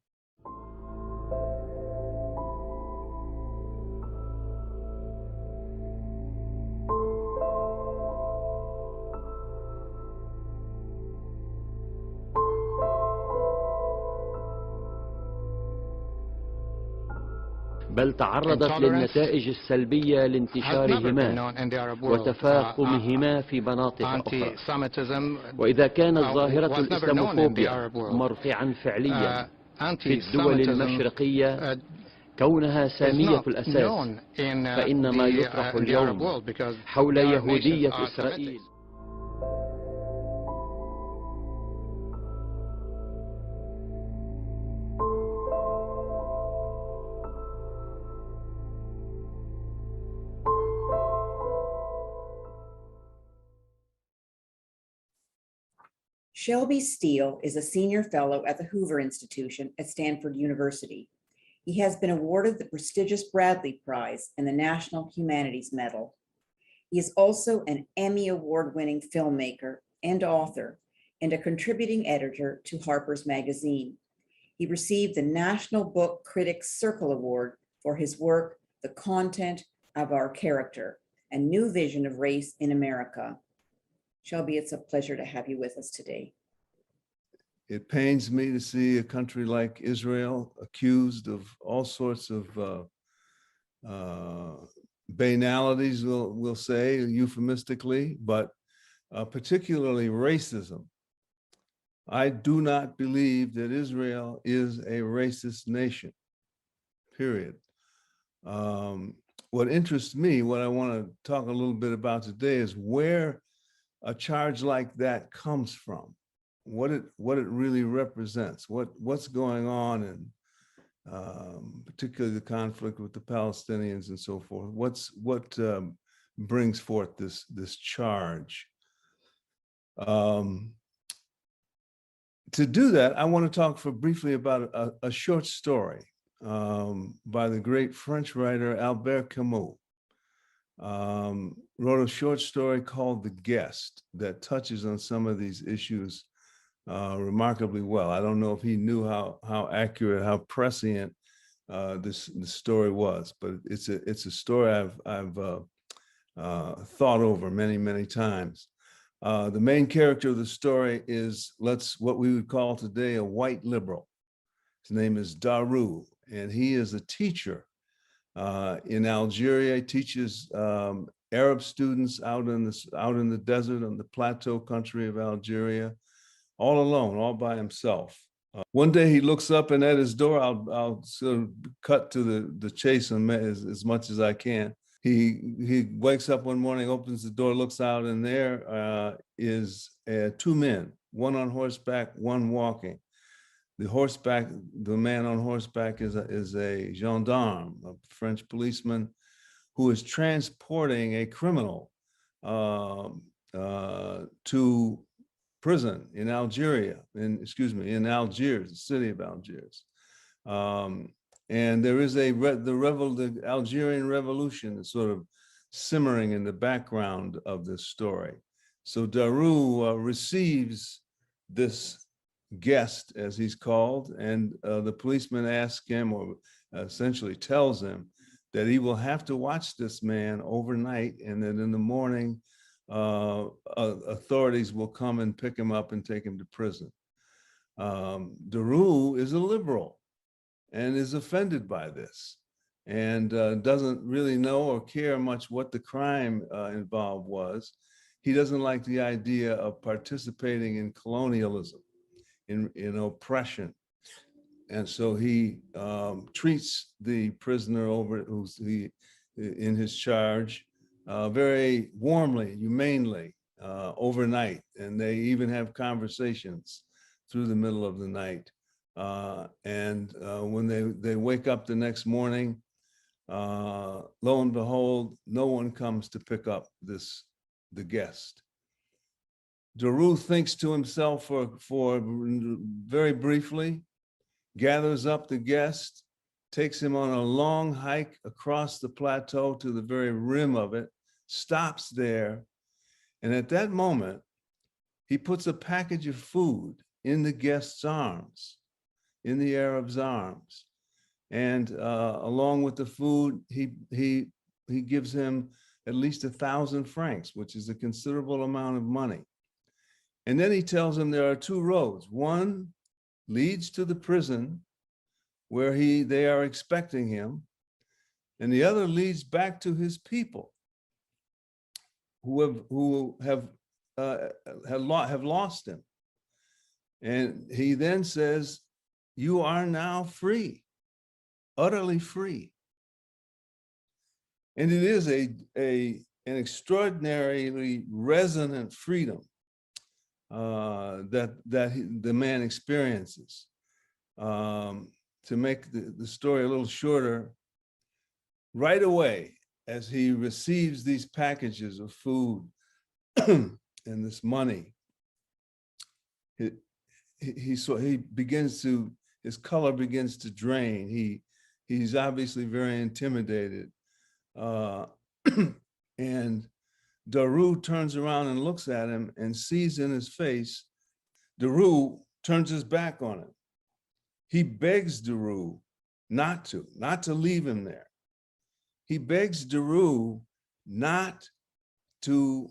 بل تعرضت للنتائج السلبية لانتشارهما وتفاقمهما في مناطق أخرى. وإذا كانت ظاهرة الإسلاموفوبيا مرفعا فعليا في الدول المشرقية كونها سامية الأساس، فإن ما يطرح اليوم حول يهودية إسرائيل Shelby Steele is a senior fellow at the Hoover Institution at Stanford University. He has been awarded the prestigious Bradley Prize and the National Humanities Medal. He is also an Emmy Award-winning filmmaker and author and a contributing editor to Harper's Magazine. He received the National Book Critics Circle Award for his work, The Content of Our Character, A New Vision of Race in America. Shelby, it's a pleasure to have you with us today. It pains me to see a country like Israel accused of all sorts of banalities, we'll say euphemistically, but particularly racism. I do not believe that Israel is a racist nation, period. What interests me, what I want to talk a little bit about today is where a charge like that comes from, what it really represents, what's going on in particularly the conflict with the Palestinians and so forth. What brings forth this charge? To do that, I want to talk briefly about a short story by the great French writer Albert Camus. Wrote a short story called The Guest that touches on some of these issues remarkably well. I don't know if he knew how accurate, how prescient this story was, but it's a story I've thought over many, many times. The main character of the story is what we would call today a white liberal. His name is Daru, and he is a teacher in Algeria. He teaches Arab students out in the desert, on the plateau country of Algeria, all alone, all by himself. One day he looks up, and at his door, I'll sort of cut to the chase as much as I can. He wakes up one morning, opens the door, looks out, and there is two men, one on horseback, one walking. The man on horseback is a gendarme, a French policeman, who is transporting a criminal to prison in Algeria, in Algiers, the city of Algiers. And there is the Algerian Revolution is sort of simmering in the background of this story. So Daru receives this guest, as he's called, and the policeman asks him, or essentially tells him, that he will have to watch this man overnight, and that in the morning, authorities will come and pick him up and take him to prison. Daru is a liberal and is offended by this, and doesn't really know or care much what the crime involved was. He doesn't like the idea of participating in colonialism, in oppression. And so he treats the prisoner who's in his charge very warmly, humanely, overnight. And they even have conversations through the middle of the night. When they wake up the next morning, lo and behold, no one comes to pick up the guest. Daru thinks to himself for very briefly, gathers up the guest, takes him on a long hike across the plateau to the very rim of it, stops there, and at that moment, he puts a package of food in the guest's arms, in the Arab's arms. And along with the food, he gives him at least 1,000 francs, which is a considerable amount of money. And then he tells him there are two roads. One leads to the prison where they are expecting him, and the other leads back to his people who have lost him. And he then says, "You are now free, utterly free." And it is an extraordinarily resonant freedom that the man experiences. To make the story a little shorter, right away, as he receives these packages of food and this money, his color begins to drain. He's obviously very intimidated. And Daru turns around and looks at him and sees in his face, Daru turns his back on him. He begs Daru not to leave him there. He begs Daru not to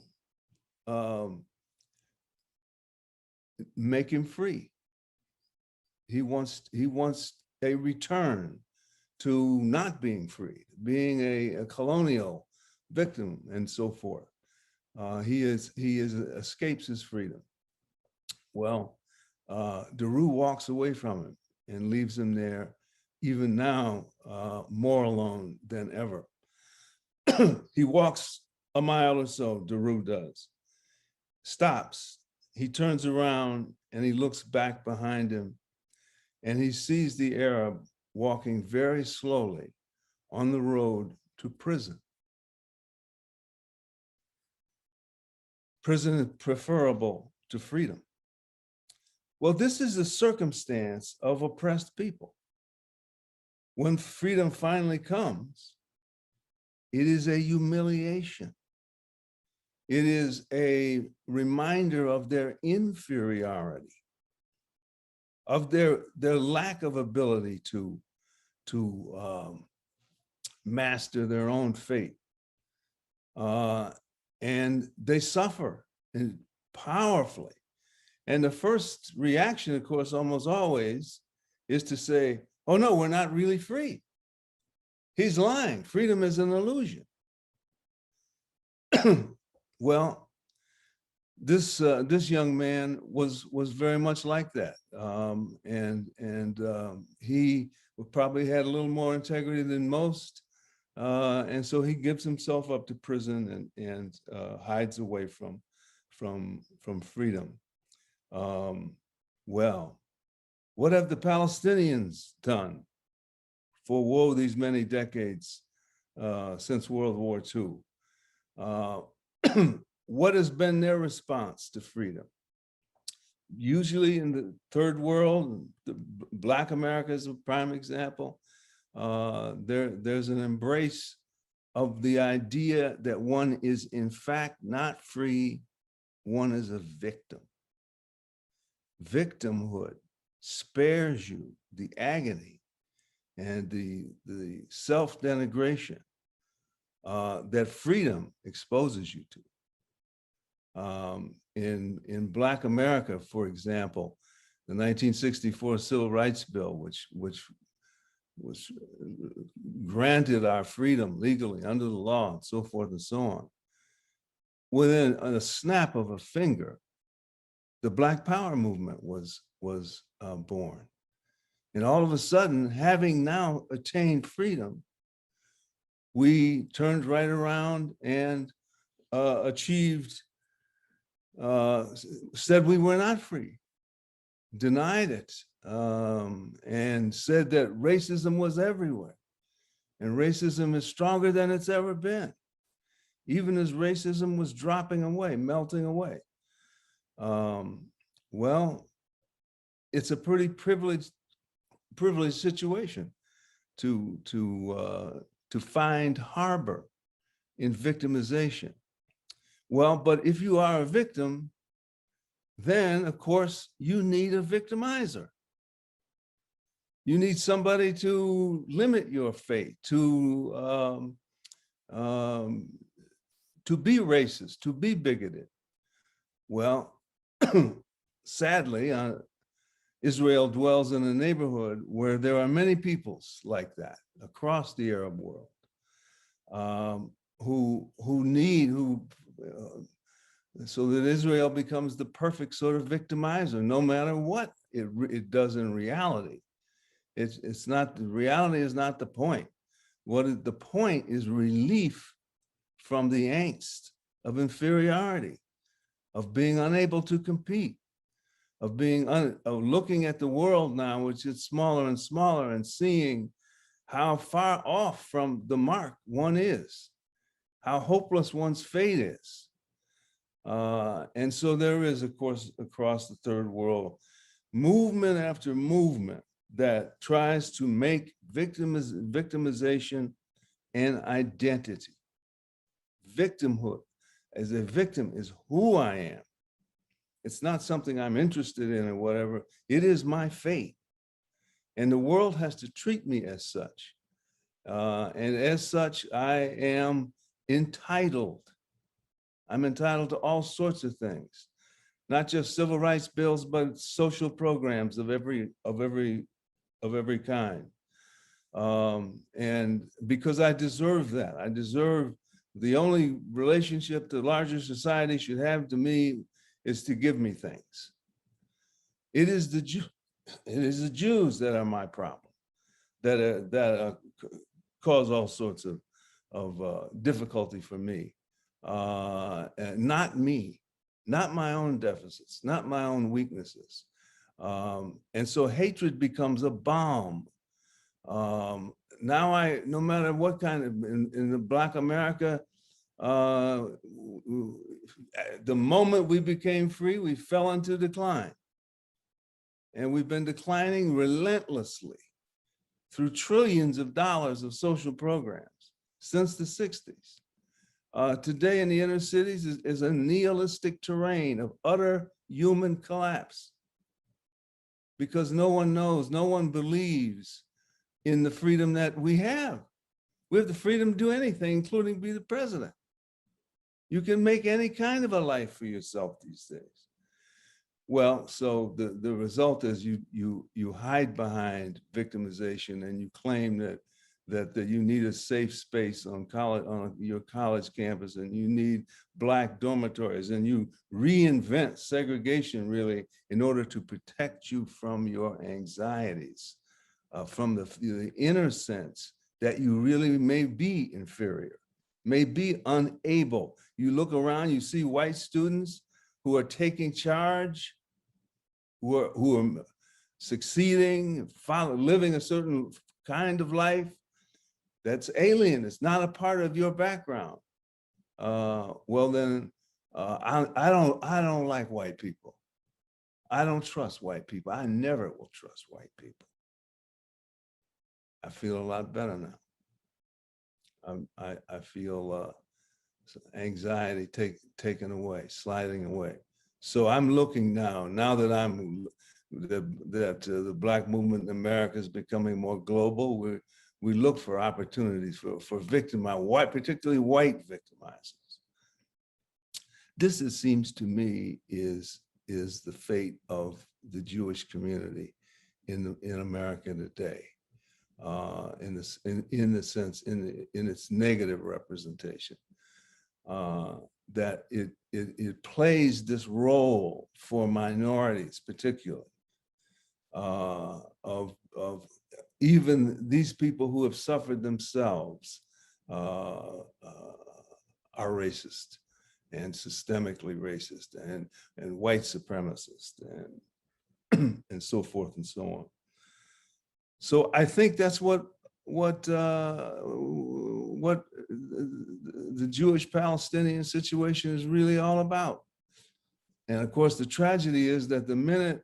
make him free. He wants a return to not being free, being a colonial victim, and so forth. He escapes his freedom. Well, Daru walks away from him and leaves him there, even now, more alone than ever. He walks a mile or so, Daru does, stops, he turns around and he looks back behind him, and he sees the Arab walking very slowly on the road to prison. Prison is preferable to freedom. Well, this is a circumstance of oppressed people. When freedom finally comes, it is a humiliation. It is a reminder of their inferiority, of their lack of ability to master their own fate. and they suffer powerfully. And the first reaction, of course, almost always is to say, oh no, we're not really free. He's lying. Freedom is an illusion. Well, this young man was very much like that, he probably had a little more integrity than most, and so he gives himself up to prison and hides away from freedom. Well, what have the Palestinians done for woe these many decades since World War II? What has been their response to freedom? Usually in the third world, Black America is a prime example. There's an embrace of the idea that one is in fact not free, one is a victim. Victimhood spares you the agony and the self-denigration that freedom exposes you to. In Black America, for example, the 1964 Civil Rights Bill, which granted our freedom legally under the law and so forth and so on, within a snap of a finger, the Black Power movement was born. And all of a sudden, having now attained freedom, we turned right around and said we were not free, denied it, and said that racism was everywhere. And racism is stronger than it's ever been, even as racism was dropping away, melting away. Well, it's a pretty privileged situation to find harbor in victimization. Well, but if you are a victim, then of course you need a victimizer. You need somebody to limit your fate, to be racist, to be bigoted. Well, sadly, Israel dwells in a neighborhood where there are many peoples like that across the Arab world, so that Israel becomes the perfect sort of victimizer, no matter what it does in reality. It's not, the reality is not the point. The point is relief from the angst of inferiority, of being unable to compete, of looking at the world now, which is smaller and smaller, and seeing how far off from the mark one is, how hopeless one's fate is. And so there is, of course, across the third world, movement after movement that tries to make victimization an identity. Victimhood as a victim is who I am. It's not something I'm interested in or whatever. It is my fate. And the world has to treat me as such. And as such, I am entitled. I'm entitled to all sorts of things, not just civil rights bills, but social programs of every kind. And because I deserve that, I deserve the only relationship the larger society should have to me is to give me things. It is the Jews that are my problem, that cause all sorts of difficulty for me. Not me, not my own deficits, not my own weaknesses. And so hatred becomes a bomb. Now no matter what kind of, in the Black America, the moment we became free, we fell into decline. And we've been declining relentlessly through trillions of dollars of social programs since the 60s. Today in the inner cities is a nihilistic terrain of utter human collapse, because no one knows, no one believes in the freedom that we have. We have the freedom to do anything, including be the president. You can make any kind of a life for yourself these days. Well, so the result is you hide behind victimization, and you claim that you need a safe space on your college campus, and you need Black dormitories, and you reinvent segregation really in order to protect you from your anxieties, from the inner sense that you really may be inferior, may be unable. You look around, you see white students who are taking charge, who are succeeding, living a certain kind of life that's alien. It's not a part of your background. Well, then I don't like white people. I don't trust white people. I never will trust white people. I feel a lot better now. I feel anxiety taken away, sliding away. So I'm looking now that the Black movement in America is becoming more global. We look for opportunities for particularly white victimizers. This, it seems to me, is the fate of the Jewish community in America today. In its negative representation, that it plays this role for minorities, particularly of even these people who have suffered themselves are racist and systemically racist and white supremacist and so forth and so on. So I think that's what the Jewish-Palestinian situation is really all about. And of course, the tragedy is that the minute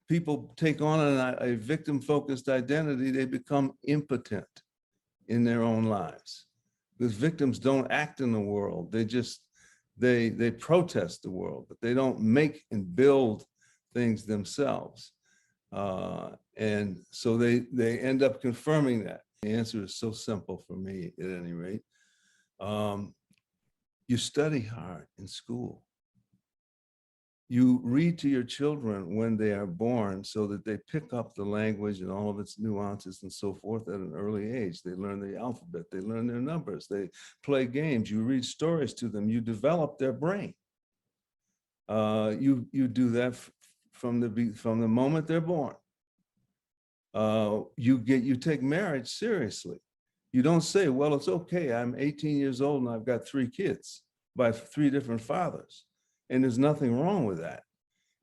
people take on a victim-focused identity, they become impotent in their own lives. Because victims don't act in the world. They protest the world, but they don't make and build things themselves. And so they end up confirming that. The answer is so simple for me, at any rate. You study hard in school. You read to your children when they are born so that they pick up the language and all of its nuances and so forth at an early age. They learn the alphabet, they learn their numbers, they play games, you read stories to them, you develop their brain. You do that from the moment they're born. You take marriage seriously. You don't say, well, it's okay, I'm 18 years old and I've got 3 kids by 3 different fathers. And there's nothing wrong with that.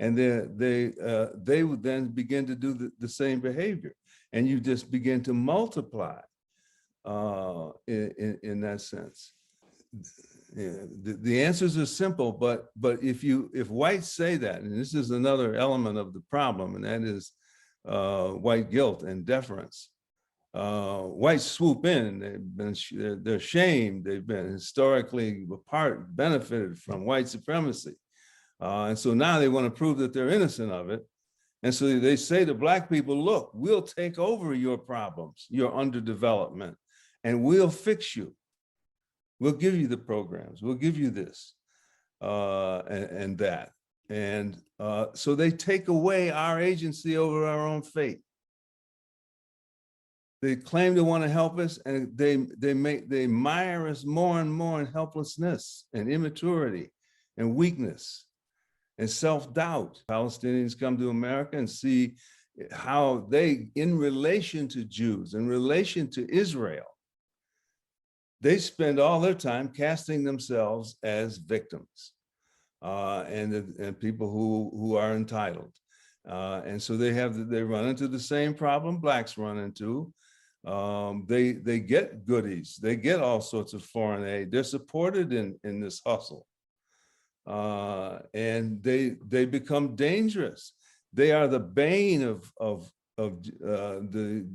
And they would then begin to do the same behavior. And you just begin to multiply in that sense. Yeah, the answers are simple, but if whites say that, and this is another element of the problem, and that is white guilt and deference. Whites swoop in, they're shamed, they've been historically benefited from white supremacy. And so now they want to prove that they're innocent of it. And so they say to Black people, look, we'll take over your problems, your underdevelopment, and we'll fix you. We'll give you the programs, we'll give you this and that. And so they take away our agency over our own fate. They claim to want to help us, and they mire us more and more in helplessness and immaturity and weakness and self-doubt. Palestinians come to America and see how they, in relation to Jews, in relation to Israel, they spend all their time casting themselves as victims and people who are entitled. And so they run into the same problem Blacks run into. They get goodies, they get all sorts of foreign aid, they're supported in this hustle. And they become dangerous. They are the bane of the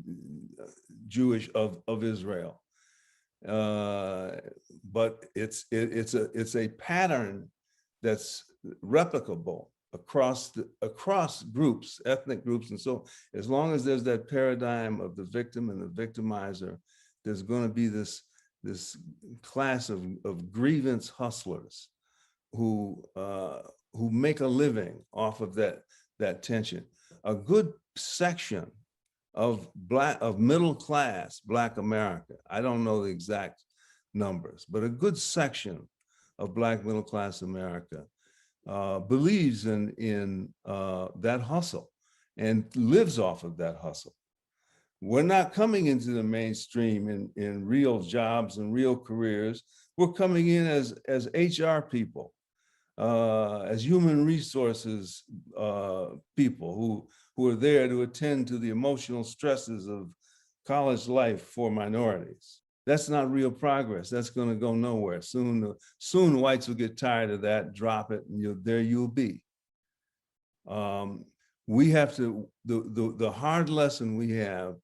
Jewish of Israel. But it's a pattern that's replicable across groups, ethnic groups. And so as long as there's that paradigm of the victim and the victimizer, there's going to be this class of grievance hustlers who make a living off of that tension. A good section of middle class Black America, I don't know the exact numbers, but a good section of Black middle class America believes in that hustle and lives off of that hustle. We're not coming into the mainstream in real jobs and real careers. We're coming in as HR people, as human resources people who are there to attend to the emotional stresses of college life for minorities. That's not real progress. That's going to go nowhere. Soon whites will get tired of that, drop it, and there you'll be. We have to, the hard lesson we have,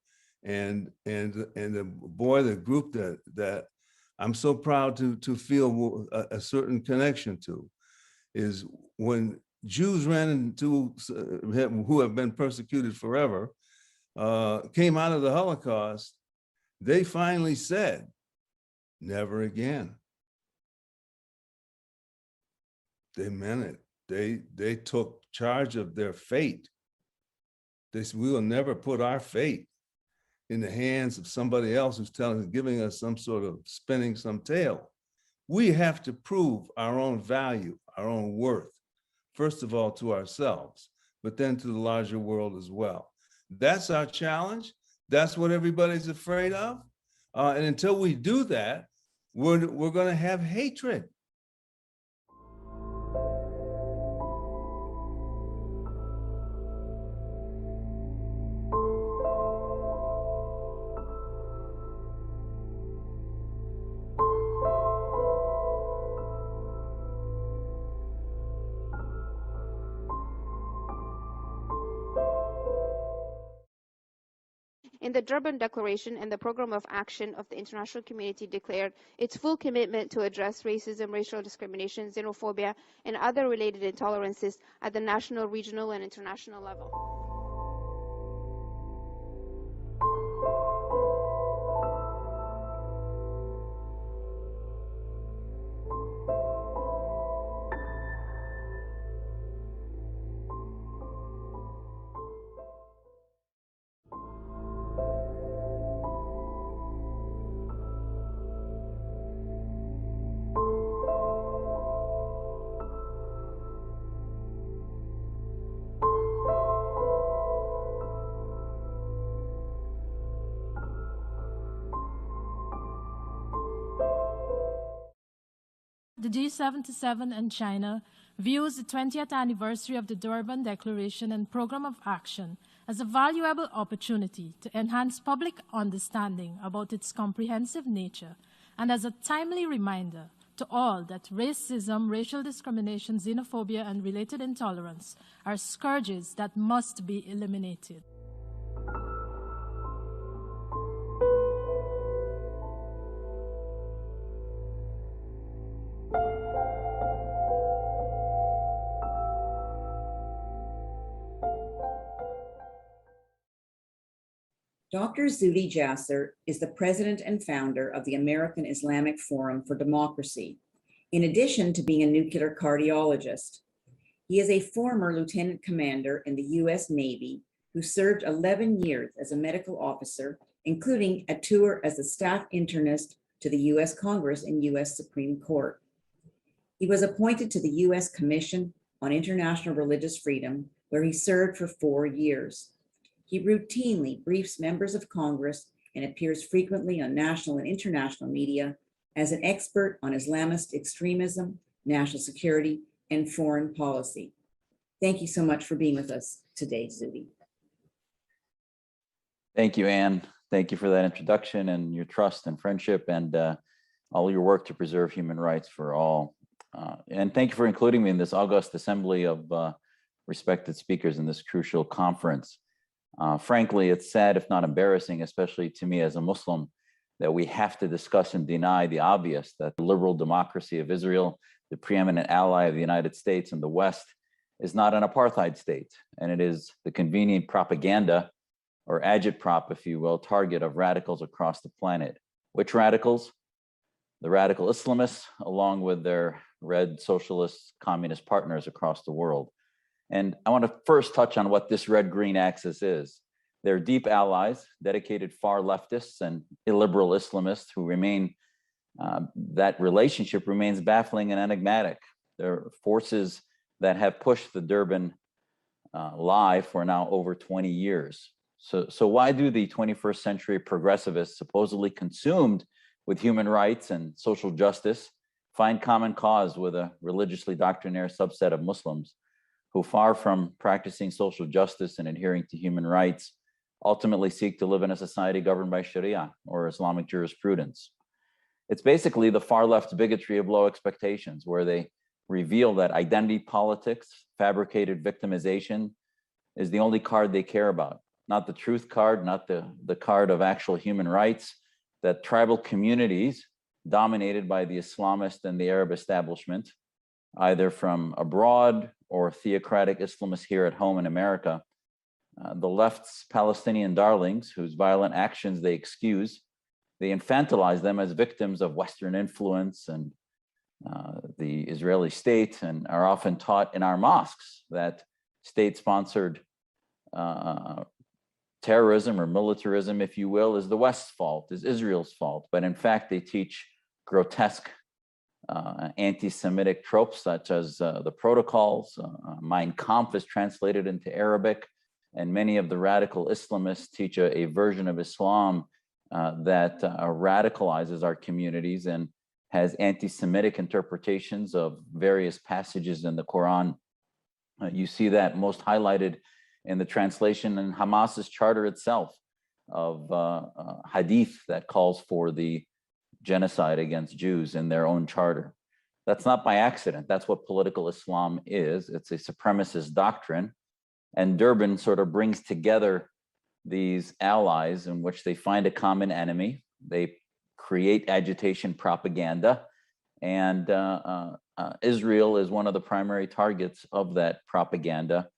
and the group that I'm so proud to feel a certain connection to, is when Jews ran into, who have been persecuted forever, came out of the Holocaust, they finally said, never again. They meant it. They took charge of their fate. They said, we will never put our fate in the hands of somebody else who's giving us some sort of spinning some tale. We have to prove our own value, our own worth, first of all to ourselves, but then to the larger world as well. That's our challenge. That's what everybody's afraid of. And until we do that, we're going to have hatred. In the Durban Declaration and the Program of Action of the international community declared its full commitment to address racism, racial discrimination, xenophobia, and other related intolerances at the national, regional, and international level. The G77 and China views the 20th anniversary of the Durban Declaration and Program of Action as a valuable opportunity to enhance public understanding about its comprehensive nature and as a timely reminder to all that racism, racial discrimination, xenophobia, and related intolerance are scourges that must be eliminated. Dr. Zuhdi Jasser is the president and founder of the American Islamic Forum for Democracy, in addition to being a nuclear cardiologist. He is a former lieutenant commander in the U.S. Navy who served 11 years as a medical officer, including a tour as a staff internist to the U.S. Congress and U.S. Supreme Court. He was appointed to the U.S. Commission on International Religious Freedom, where he served for 4 years. He routinely briefs members of Congress and appears frequently on national and international media as an expert on Islamist extremism, national security, and foreign policy. Thank you so much for being with us today, Zuhdi. Thank you, Anne. Thank you for that introduction and your trust and friendship and all your work to preserve human rights for all. And thank you for including me in this august assembly of respected speakers in this crucial conference. Frankly, it's sad, if not embarrassing, especially to me as a Muslim, that we have to discuss and deny the obvious, that the liberal democracy of Israel, the preeminent ally of the United States and the West, is not an apartheid state, and it is the convenient propaganda, or agitprop, if you will, target of radicals across the planet. Which radicals? the radical Islamists, along with their red socialist communist partners across the world. And I want to first touch on what this red-green axis is. They're deep allies, dedicated far leftists and illiberal Islamists who remain, that relationship remains baffling and enigmatic. They're forces that have pushed the Durban lie for now over 20 years. So why do the 21st century progressivists, supposedly consumed with human rights and social justice, find common cause with a religiously doctrinaire subset of Muslims who, far from practicing social justice and adhering to human rights, ultimately seek to live in a society governed by Sharia or Islamic jurisprudence? It's basically the far left bigotry of low expectations, where they reveal that identity politics, fabricated victimization, is the only card they care about, not the truth card, not the card of actual human rights, that tribal communities dominated by the Islamist and the Arab establishment, either from abroad or theocratic Islamists here at home in America, the left's Palestinian darlings, whose violent actions they excuse, they infantilize them as victims of Western influence and the Israeli state, and are often taught in our mosques that state-sponsored terrorism or militarism, if you will, is the West's fault, is Israel's fault. But in fact, they teach grotesque anti-Semitic tropes such as the protocols. Mein Kampf is translated into Arabic, and many of the radical Islamists teach a version of Islam that radicalizes our communities and has anti-Semitic interpretations of various passages in the Quran. You see that most highlighted in the translation in Hamas's charter itself of hadith that calls for the genocide against Jews in their own charter. That's not by accident. That's what political Islam is. It's a supremacist doctrine. And Durban sort of brings together these allies in which they find a common enemy. They create agitation propaganda. And Israel is one of the primary targets of that propaganda.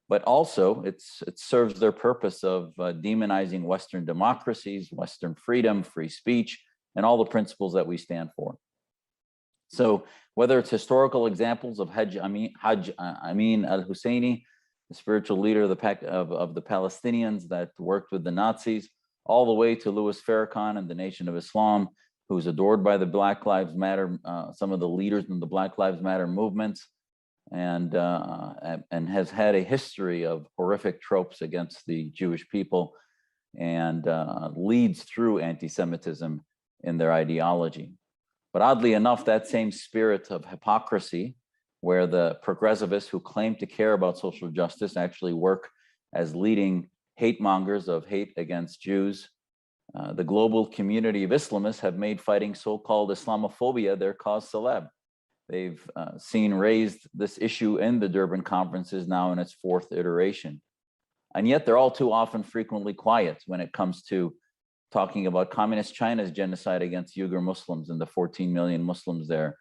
But also it serves their purpose of demonizing Western democracies, Western freedom, free speech, and all the principles that we stand for. So whether it's historical examples of Hajj Amin al-Husseini, the spiritual leader of the Palestinians that worked with the Nazis, all the way to Louis Farrakhan and the Nation of Islam, who's adored by the Black Lives Matter, some of the leaders in the Black Lives Matter movements, and has had a history of horrific tropes against the Jewish people, and leads through anti-Semitism in their ideology. But oddly enough, that same spirit of hypocrisy, where the progressivists who claim to care about social justice actually work as leading hate mongers of hate against Jews, the global community of Islamists have made fighting so-called Islamophobia their cause célèbre. They've seen raised this issue in the Durban conferences now in its fourth iteration. And yet they're all too often frequently quiet when it comes to talking about communist China's genocide against Uyghur Muslims and the 14 million Muslims there,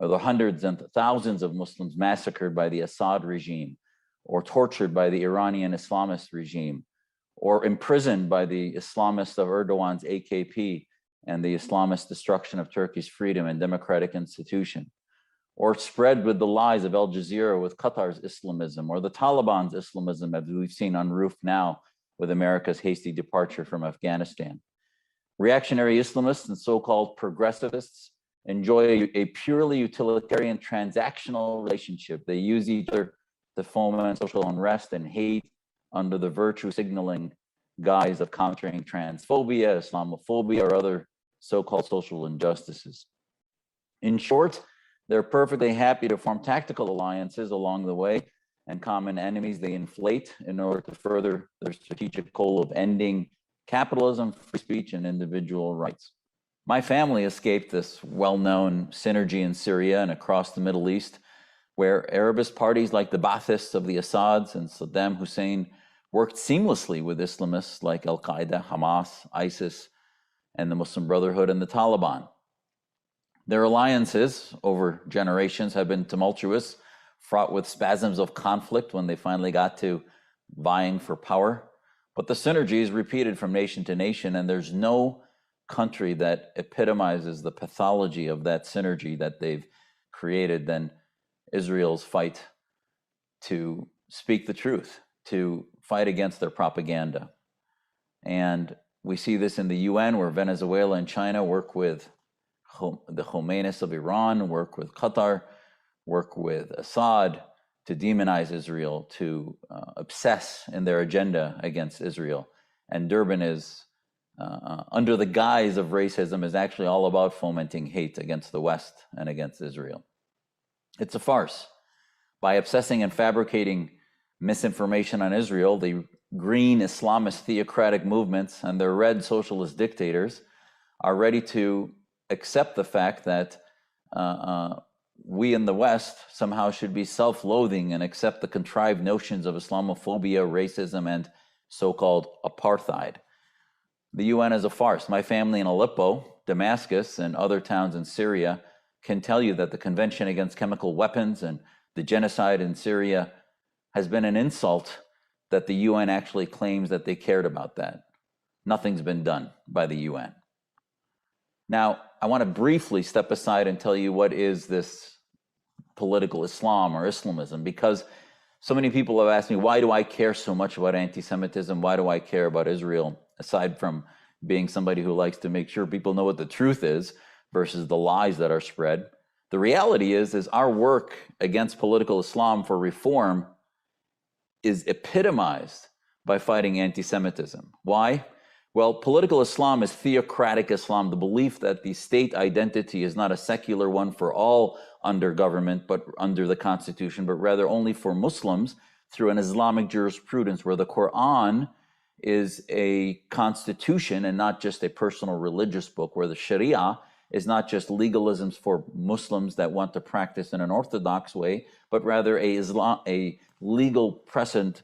or the hundreds and thousands of Muslims massacred by the Assad regime, or tortured by the Iranian Islamist regime, or imprisoned by the Islamists of Erdogan's AKP and the Islamist destruction of Turkey's freedom and democratic institution, or spread with the lies of Al Jazeera with Qatar's Islamism, or the Taliban's Islamism, as we've seen unroofed now with America's hasty departure from Afghanistan. Reactionary Islamists and so-called progressivists enjoy a purely utilitarian transactional relationship. They use each other to foment social unrest and hate under the virtue signaling guise of countering transphobia, Islamophobia, or other so-called social injustices. In short, they're perfectly happy to form tactical alliances along the way, and common enemies they inflate in order to further their strategic goal of ending capitalism, free speech, and individual rights. My family escaped this well-known synergy in Syria and across the Middle East, where Arabist parties like the Baathists of the Assads and Saddam Hussein worked seamlessly with Islamists like Al-Qaeda, Hamas, ISIS, and the Muslim Brotherhood and the Taliban. Their alliances over generations have been tumultuous, fraught with spasms of conflict when they finally got to vying for power. But the synergy is repeated from nation to nation, and there's no country that epitomizes the pathology of that synergy that they've created than Israel's fight to speak the truth, to fight against their propaganda. And we see this in the UN, where Venezuela and China work with the Khomeinis of Iran, work with Qatar, work with Assad to demonize Israel, to obsess in their agenda against Israel. And Durban is, under the guise of racism, is actually all about fomenting hate against the West and against Israel. It's a farce. By obsessing and fabricating misinformation on Israel, the green Islamist theocratic movements and their red socialist dictators are ready to accept the fact that we in the West somehow should be self-loathing and accept the contrived notions of Islamophobia, racism, and so-called apartheid. The UN is a farce. My family in Aleppo, Damascus, and other towns in Syria can tell you that the Convention Against Chemical Weapons and the genocide in Syria has been an insult that the UN actually claims that they cared about that. Nothing's been done by the UN. Now, I want to briefly step aside and tell you what is this political Islam or Islamism, because so many people have asked me, why do I care so much about anti-Semitism? Why do I care about Israel, aside from being somebody who likes to make sure people know what the truth is versus the lies that are spread? The reality is our work against political Islam for reform is epitomized by fighting anti-Semitism. Why? Well, political Islam is theocratic Islam, the belief that the state identity is not a secular one for all under government, but under the constitution, but rather only for Muslims through an Islamic jurisprudence where the Quran is a constitution and not just a personal religious book, where the Sharia is not just legalisms for Muslims that want to practice in an orthodox way, but rather a legal precedent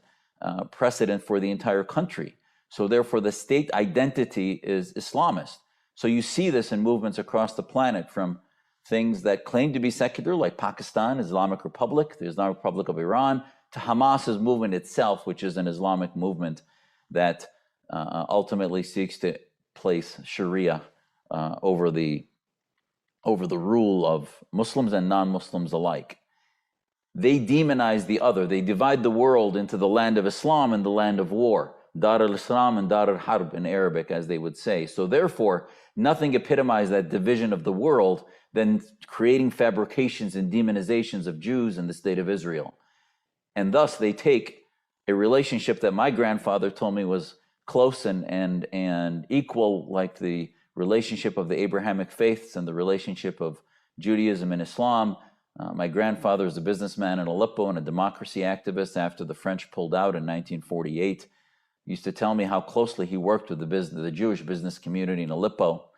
for the entire country. So therefore, the state identity is Islamist. So you see this in movements across the planet, from things that claim to be secular, like Pakistan, Islamic Republic, the Islamic Republic of Iran, to Hamas's movement itself, which is an Islamic movement that ultimately seeks to place Sharia over the rule of Muslims and non-Muslims alike. They demonize the other. They divide the world into the land of Islam and the land of war. Dar al-Islam and Dar al-Harb in Arabic, as they would say. So therefore, nothing epitomized that division of the world than creating fabrications and demonizations of Jews in the state of Israel. And thus they take a relationship that my grandfather told me was close and equal, like the relationship of the Abrahamic faiths and the relationship of Judaism and Islam. My grandfather is a businessman in Aleppo and a democracy activist after the French pulled out in 1948. He used to tell me how closely he worked with the Jewish business community in Aleppo.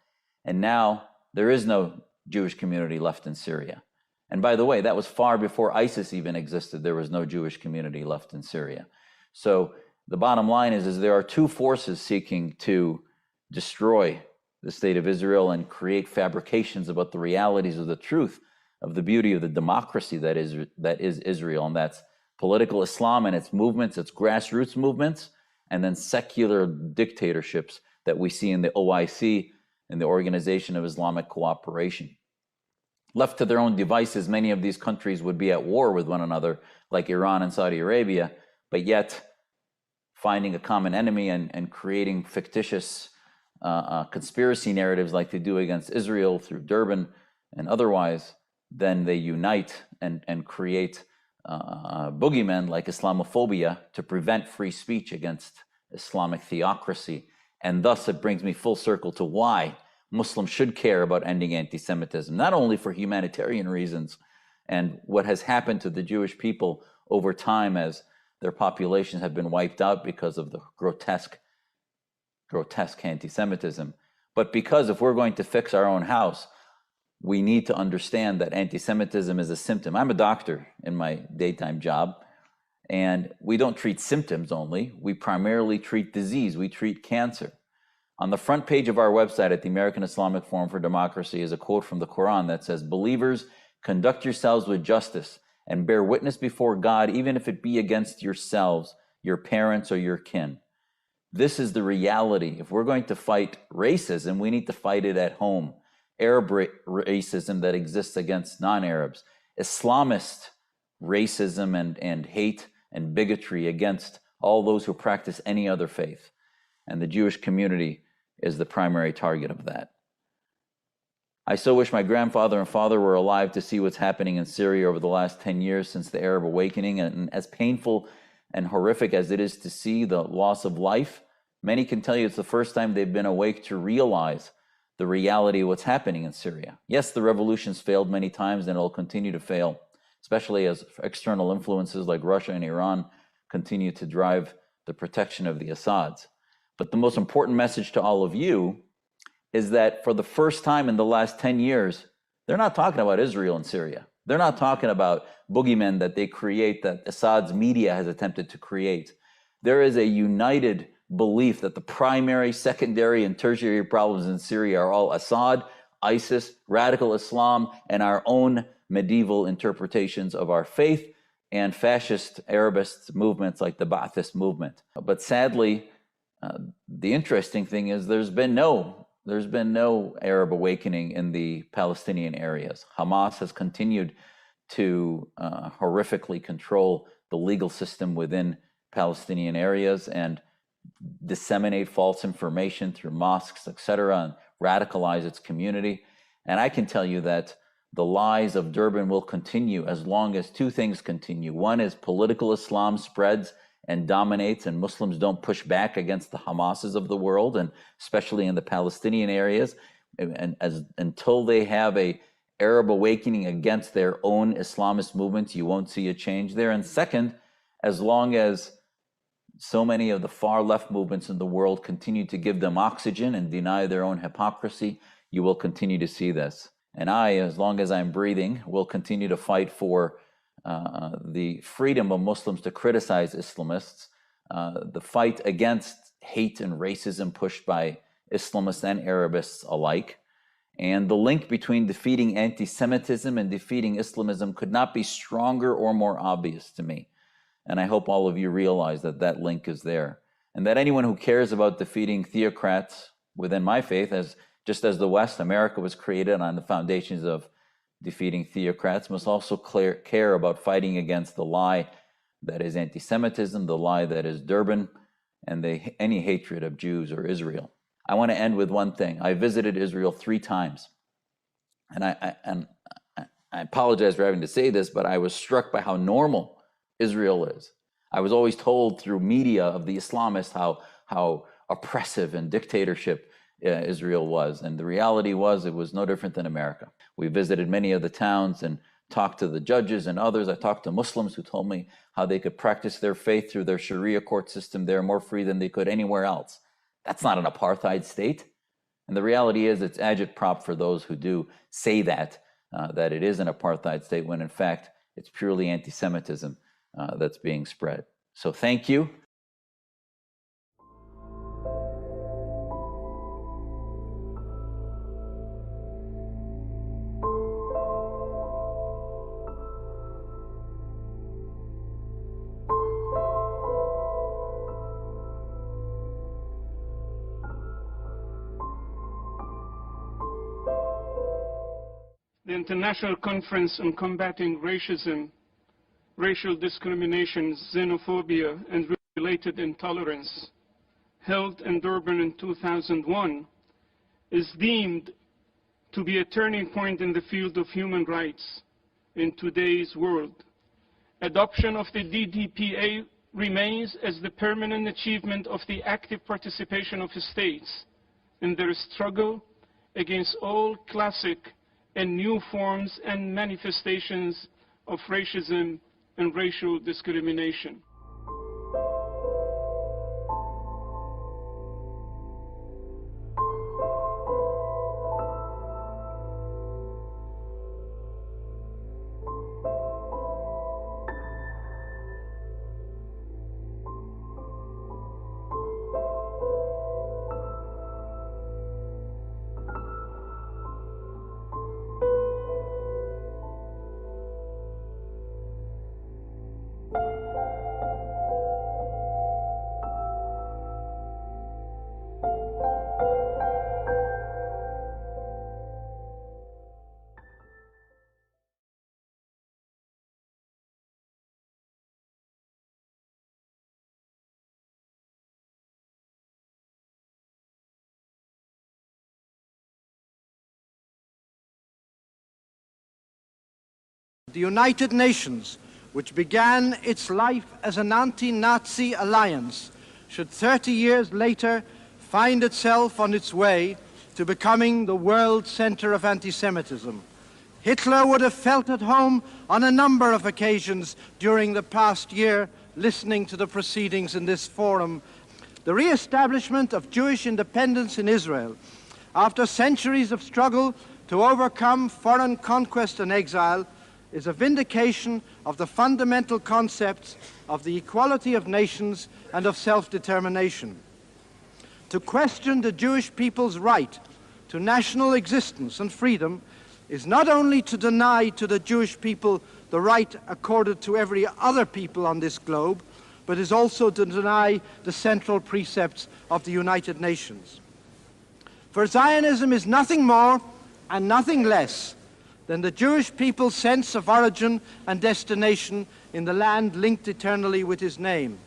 And now there is no Jewish community left in Syria. And by the way, that was far before ISIS even existed. There was no Jewish community left in Syria. So the bottom line is there are two forces seeking to destroy the state of Israel and create fabrications about the realities of the truth of the beauty of the democracy that is Israel. And that's political Islam and its movements, its grassroots movements, and then secular dictatorships that we see in the OIC and the Organization of Islamic Cooperation. Left to their own devices, many of these countries would be at war with one another, like Iran and Saudi Arabia, but yet finding a common enemy and creating fictitious conspiracy narratives like they do against Israel through Durban and otherwise, then they unite and create boogeymen like Islamophobia to prevent free speech against Islamic theocracy. And thus it brings me full circle to why Muslims should care about ending anti-Semitism, not only for humanitarian reasons and what has happened to the Jewish people over time as their populations have been wiped out because of the grotesque anti-Semitism, but because if we're going to fix our own house, we need to understand that anti-Semitism is a symptom. I'm a doctor in my daytime job, and we don't treat symptoms only. We primarily treat disease. We treat cancer. On the front page of our website at the American Islamic Forum for Democracy is a quote from the Quran that says, "Believers, conduct yourselves with justice and bear witness before God, even if it be against yourselves, your parents, or your kin." This is the reality. If we're going to fight racism, we need to fight it at home. Arab racism that exists against non-Arabs, Islamist racism and hate and bigotry against all those who practice any other faith. And the Jewish community is the primary target of that. I so wish my grandfather and father were alive to see what's happening in Syria over the last 10 years since the Arab awakening. And as painful and horrific as it is to see the loss of life, many can tell you it's the first time they've been awake to realize the reality of what's happening in Syria. Yes, the revolution's failed many times and it'll continue to fail, especially as external influences like Russia and Iran continue to drive the protection of the Assads. But the most important message to all of you is that for the first time in the last 10 years, they're not talking about Israel and Syria. They're not talking about boogeymen that they create, that Assad's media has attempted to create. There is a united belief that the primary, secondary, and tertiary problems in Syria are all Assad, ISIS, radical Islam, and our own medieval interpretations of our faith and fascist Arabist movements like the Ba'athist movement. But sadly, the interesting thing is there's been no Arab awakening in the Palestinian areas. Hamas has continued to horrifically control the legal system within Palestinian areas and disseminate false information through mosques, etc., and radicalize its community. And I can tell you that the lies of Durban will continue as long as two things continue. One is political Islam spreads and dominates, and Muslims don't push back against the Hamases of the world, and especially in the Palestinian areas, and until they have a Arab awakening against their own Islamist movements, you won't see a change there. And second, as long as so many of the far left movements in the world continue to give them oxygen and deny their own hypocrisy, you will continue to see this. And I, as long as I'm breathing, will continue to fight for the freedom of Muslims to criticize Islamists, the fight against hate and racism pushed by Islamists and Arabists alike. And the link between defeating anti-Semitism and defeating Islamism could not be stronger or more obvious to me. And I hope all of you realize that that link is there. And that anyone who cares about defeating theocrats within my faith, just as the West, America was created on the foundations of defeating theocrats, must also care about fighting against the lie that is anti-Semitism, the lie that is Durban, and any hatred of Jews or Israel. I want to end with one thing. I visited Israel 3 times. And I apologize for having to say this, but I was struck by how normal Israel is. I was always told through media of the Islamists how oppressive and dictatorship Israel was. And the reality was it was no different than America. We visited many of the towns and talked to the judges and others. I talked to Muslims who told me how they could practice their faith through their Sharia court system there more free than they could anywhere else. That's not an apartheid state. And the reality is it's agitprop for those who do say that it is an apartheid state, when in fact it's purely anti-Semitism that's being spread. So thank you. The International Conference on Combating Racism, Racial Discrimination, Xenophobia, and Related Intolerance, held in Durban in 2001, is deemed to be a turning point in the field of human rights in today's world. Adoption of the DDPA remains as the permanent achievement of the active participation of states in their struggle against all classic and new forms and manifestations of racism and racial discrimination. The United Nations, which began its life as an anti-Nazi alliance, should 30 years later find itself on its way to becoming the world center of anti-Semitism. Hitler would have felt at home on a number of occasions during the past year listening to the proceedings in this forum. The re-establishment of Jewish independence in Israel, after centuries of struggle to overcome foreign conquest and exile, is a vindication of the fundamental concepts of the equality of nations and of self-determination. To question the Jewish people's right to national existence and freedom is not only to deny to the Jewish people the right accorded to every other people on this globe, but is also to deny the central precepts of the United Nations. For Zionism is nothing more and nothing less than the Jewish people's sense of origin and destination in the land linked eternally with his name.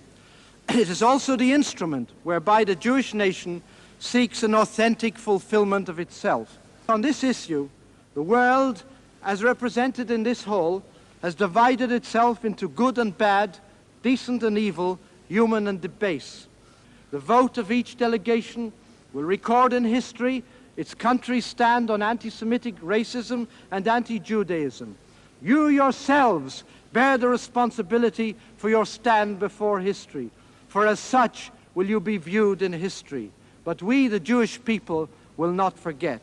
It is also the instrument whereby the Jewish nation seeks an authentic fulfillment of itself. On this issue, the world, as represented in this hall, has divided itself into good and bad, decent and evil, human and debased. The vote of each delegation will record in history its country's stand on anti-Semitic racism and anti-Judaism. You yourselves bear the responsibility for your stand before history, for as such will you be viewed in history. But we, the Jewish people, will not forget.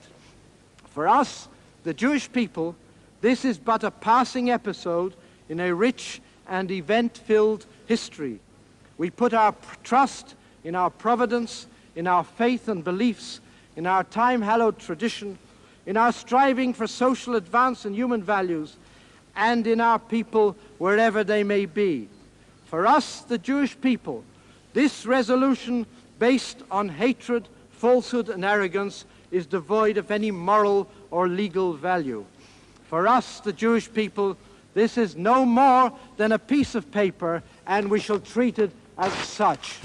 For us, the Jewish people, this is but a passing episode in a rich and event-filled history. We put our trust in our providence, in our faith and beliefs, in our time-hallowed tradition, in our striving for social advance and human values, and in our people wherever they may be. For us, the Jewish people, this resolution based on hatred, falsehood, and arrogance is devoid of any moral or legal value. For us, the Jewish people, this is no more than a piece of paper, and we shall treat it as such.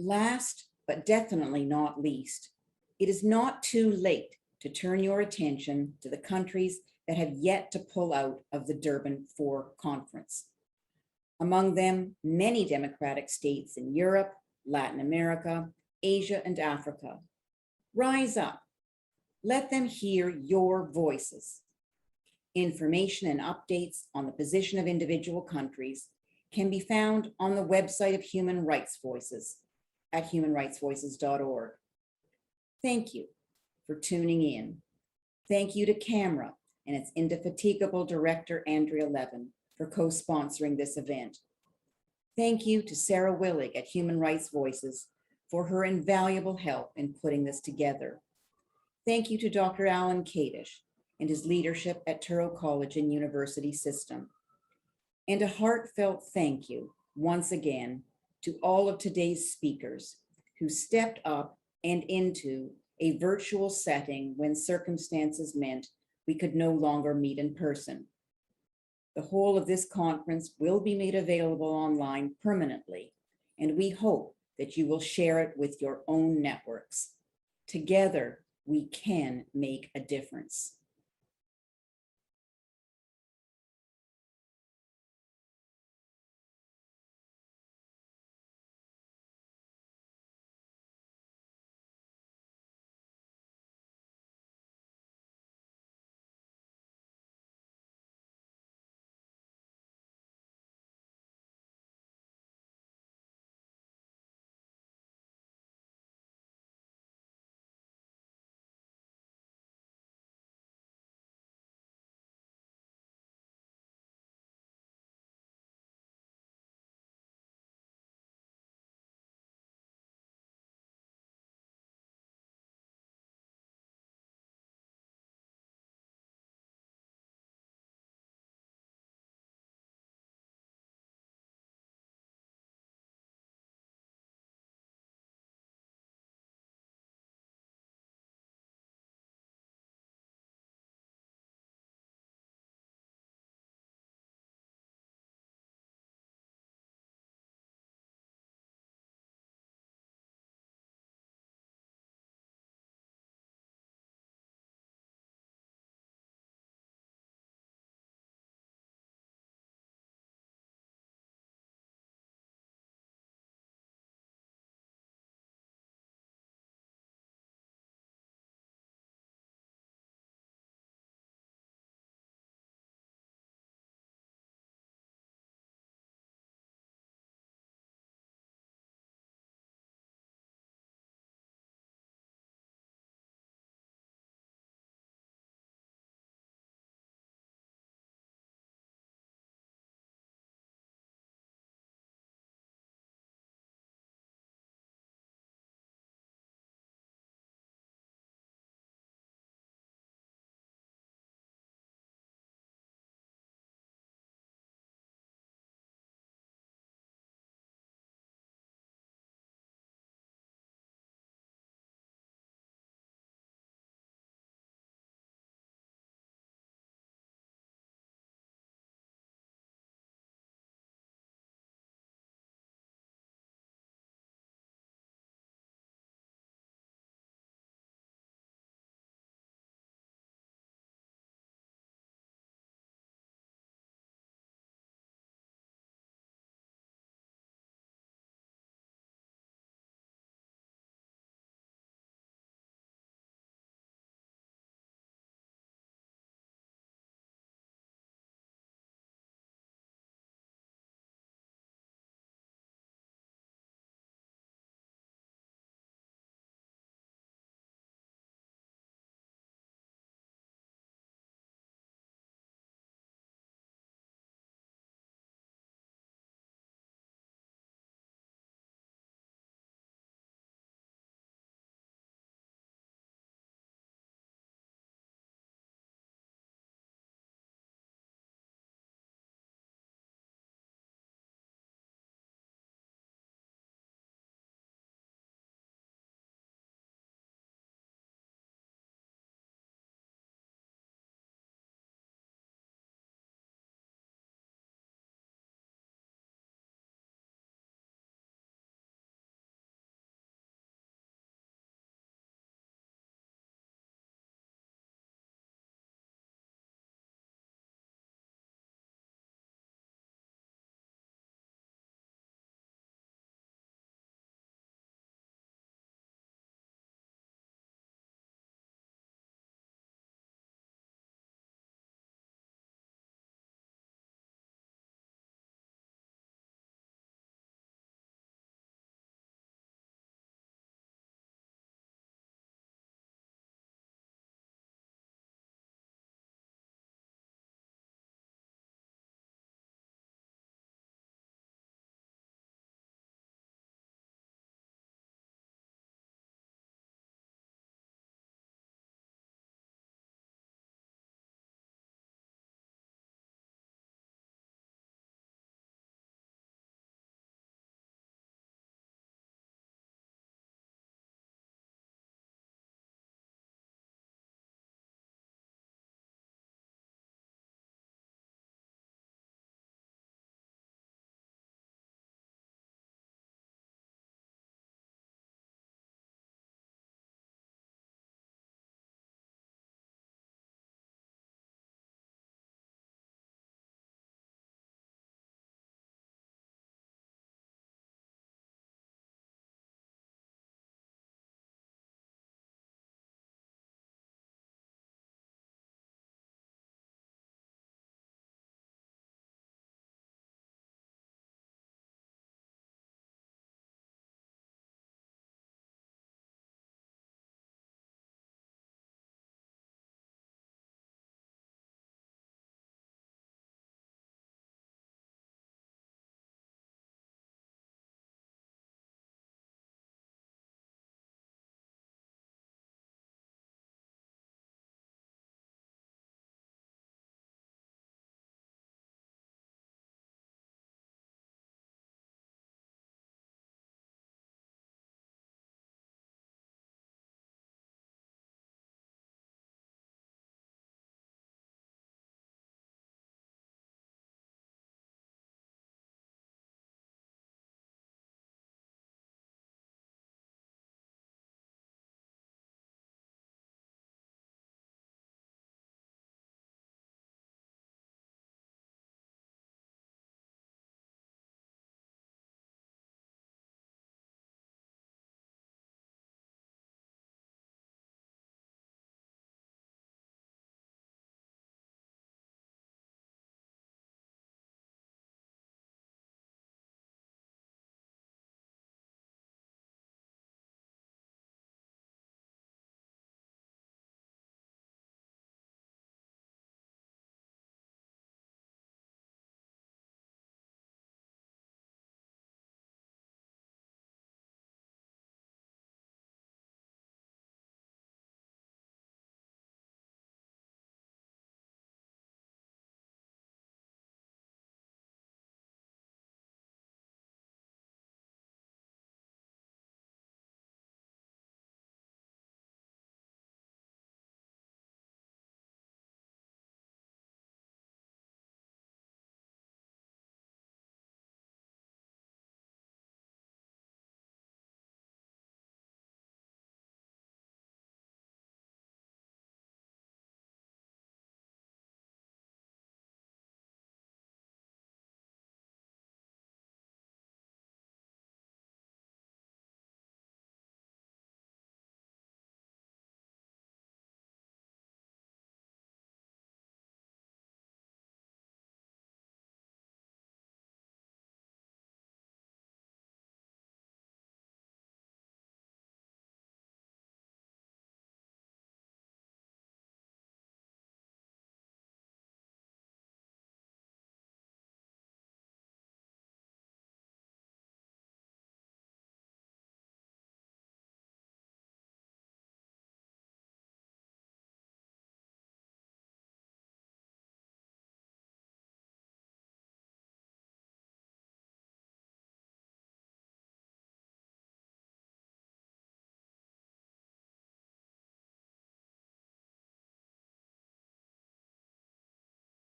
Last, but definitely not least, it is not too late to turn your attention to the countries that have yet to pull out of the Durban 4 conference. Among them, many democratic states in Europe, Latin America, Asia, and Africa. Rise up. Let them hear your voices. Information and updates on the position of individual countries can be found on the website of Human Rights Voices at humanrightsvoices.org. Thank you for tuning in. Thank you to Camera and its indefatigable director, Andrea Levin, for co-sponsoring this event. Thank you to Sarah Willig at Human Rights Voices for her invaluable help in putting this together. Thank you to Dr. Alan Kadish and his leadership at Touro College and University System. And a heartfelt thank you once again to all of today's speakers who stepped up and into a virtual setting when circumstances meant we could no longer meet in person. The whole of this conference will be made available online permanently, and we hope that you will share it with your own networks. Together, we can make a difference.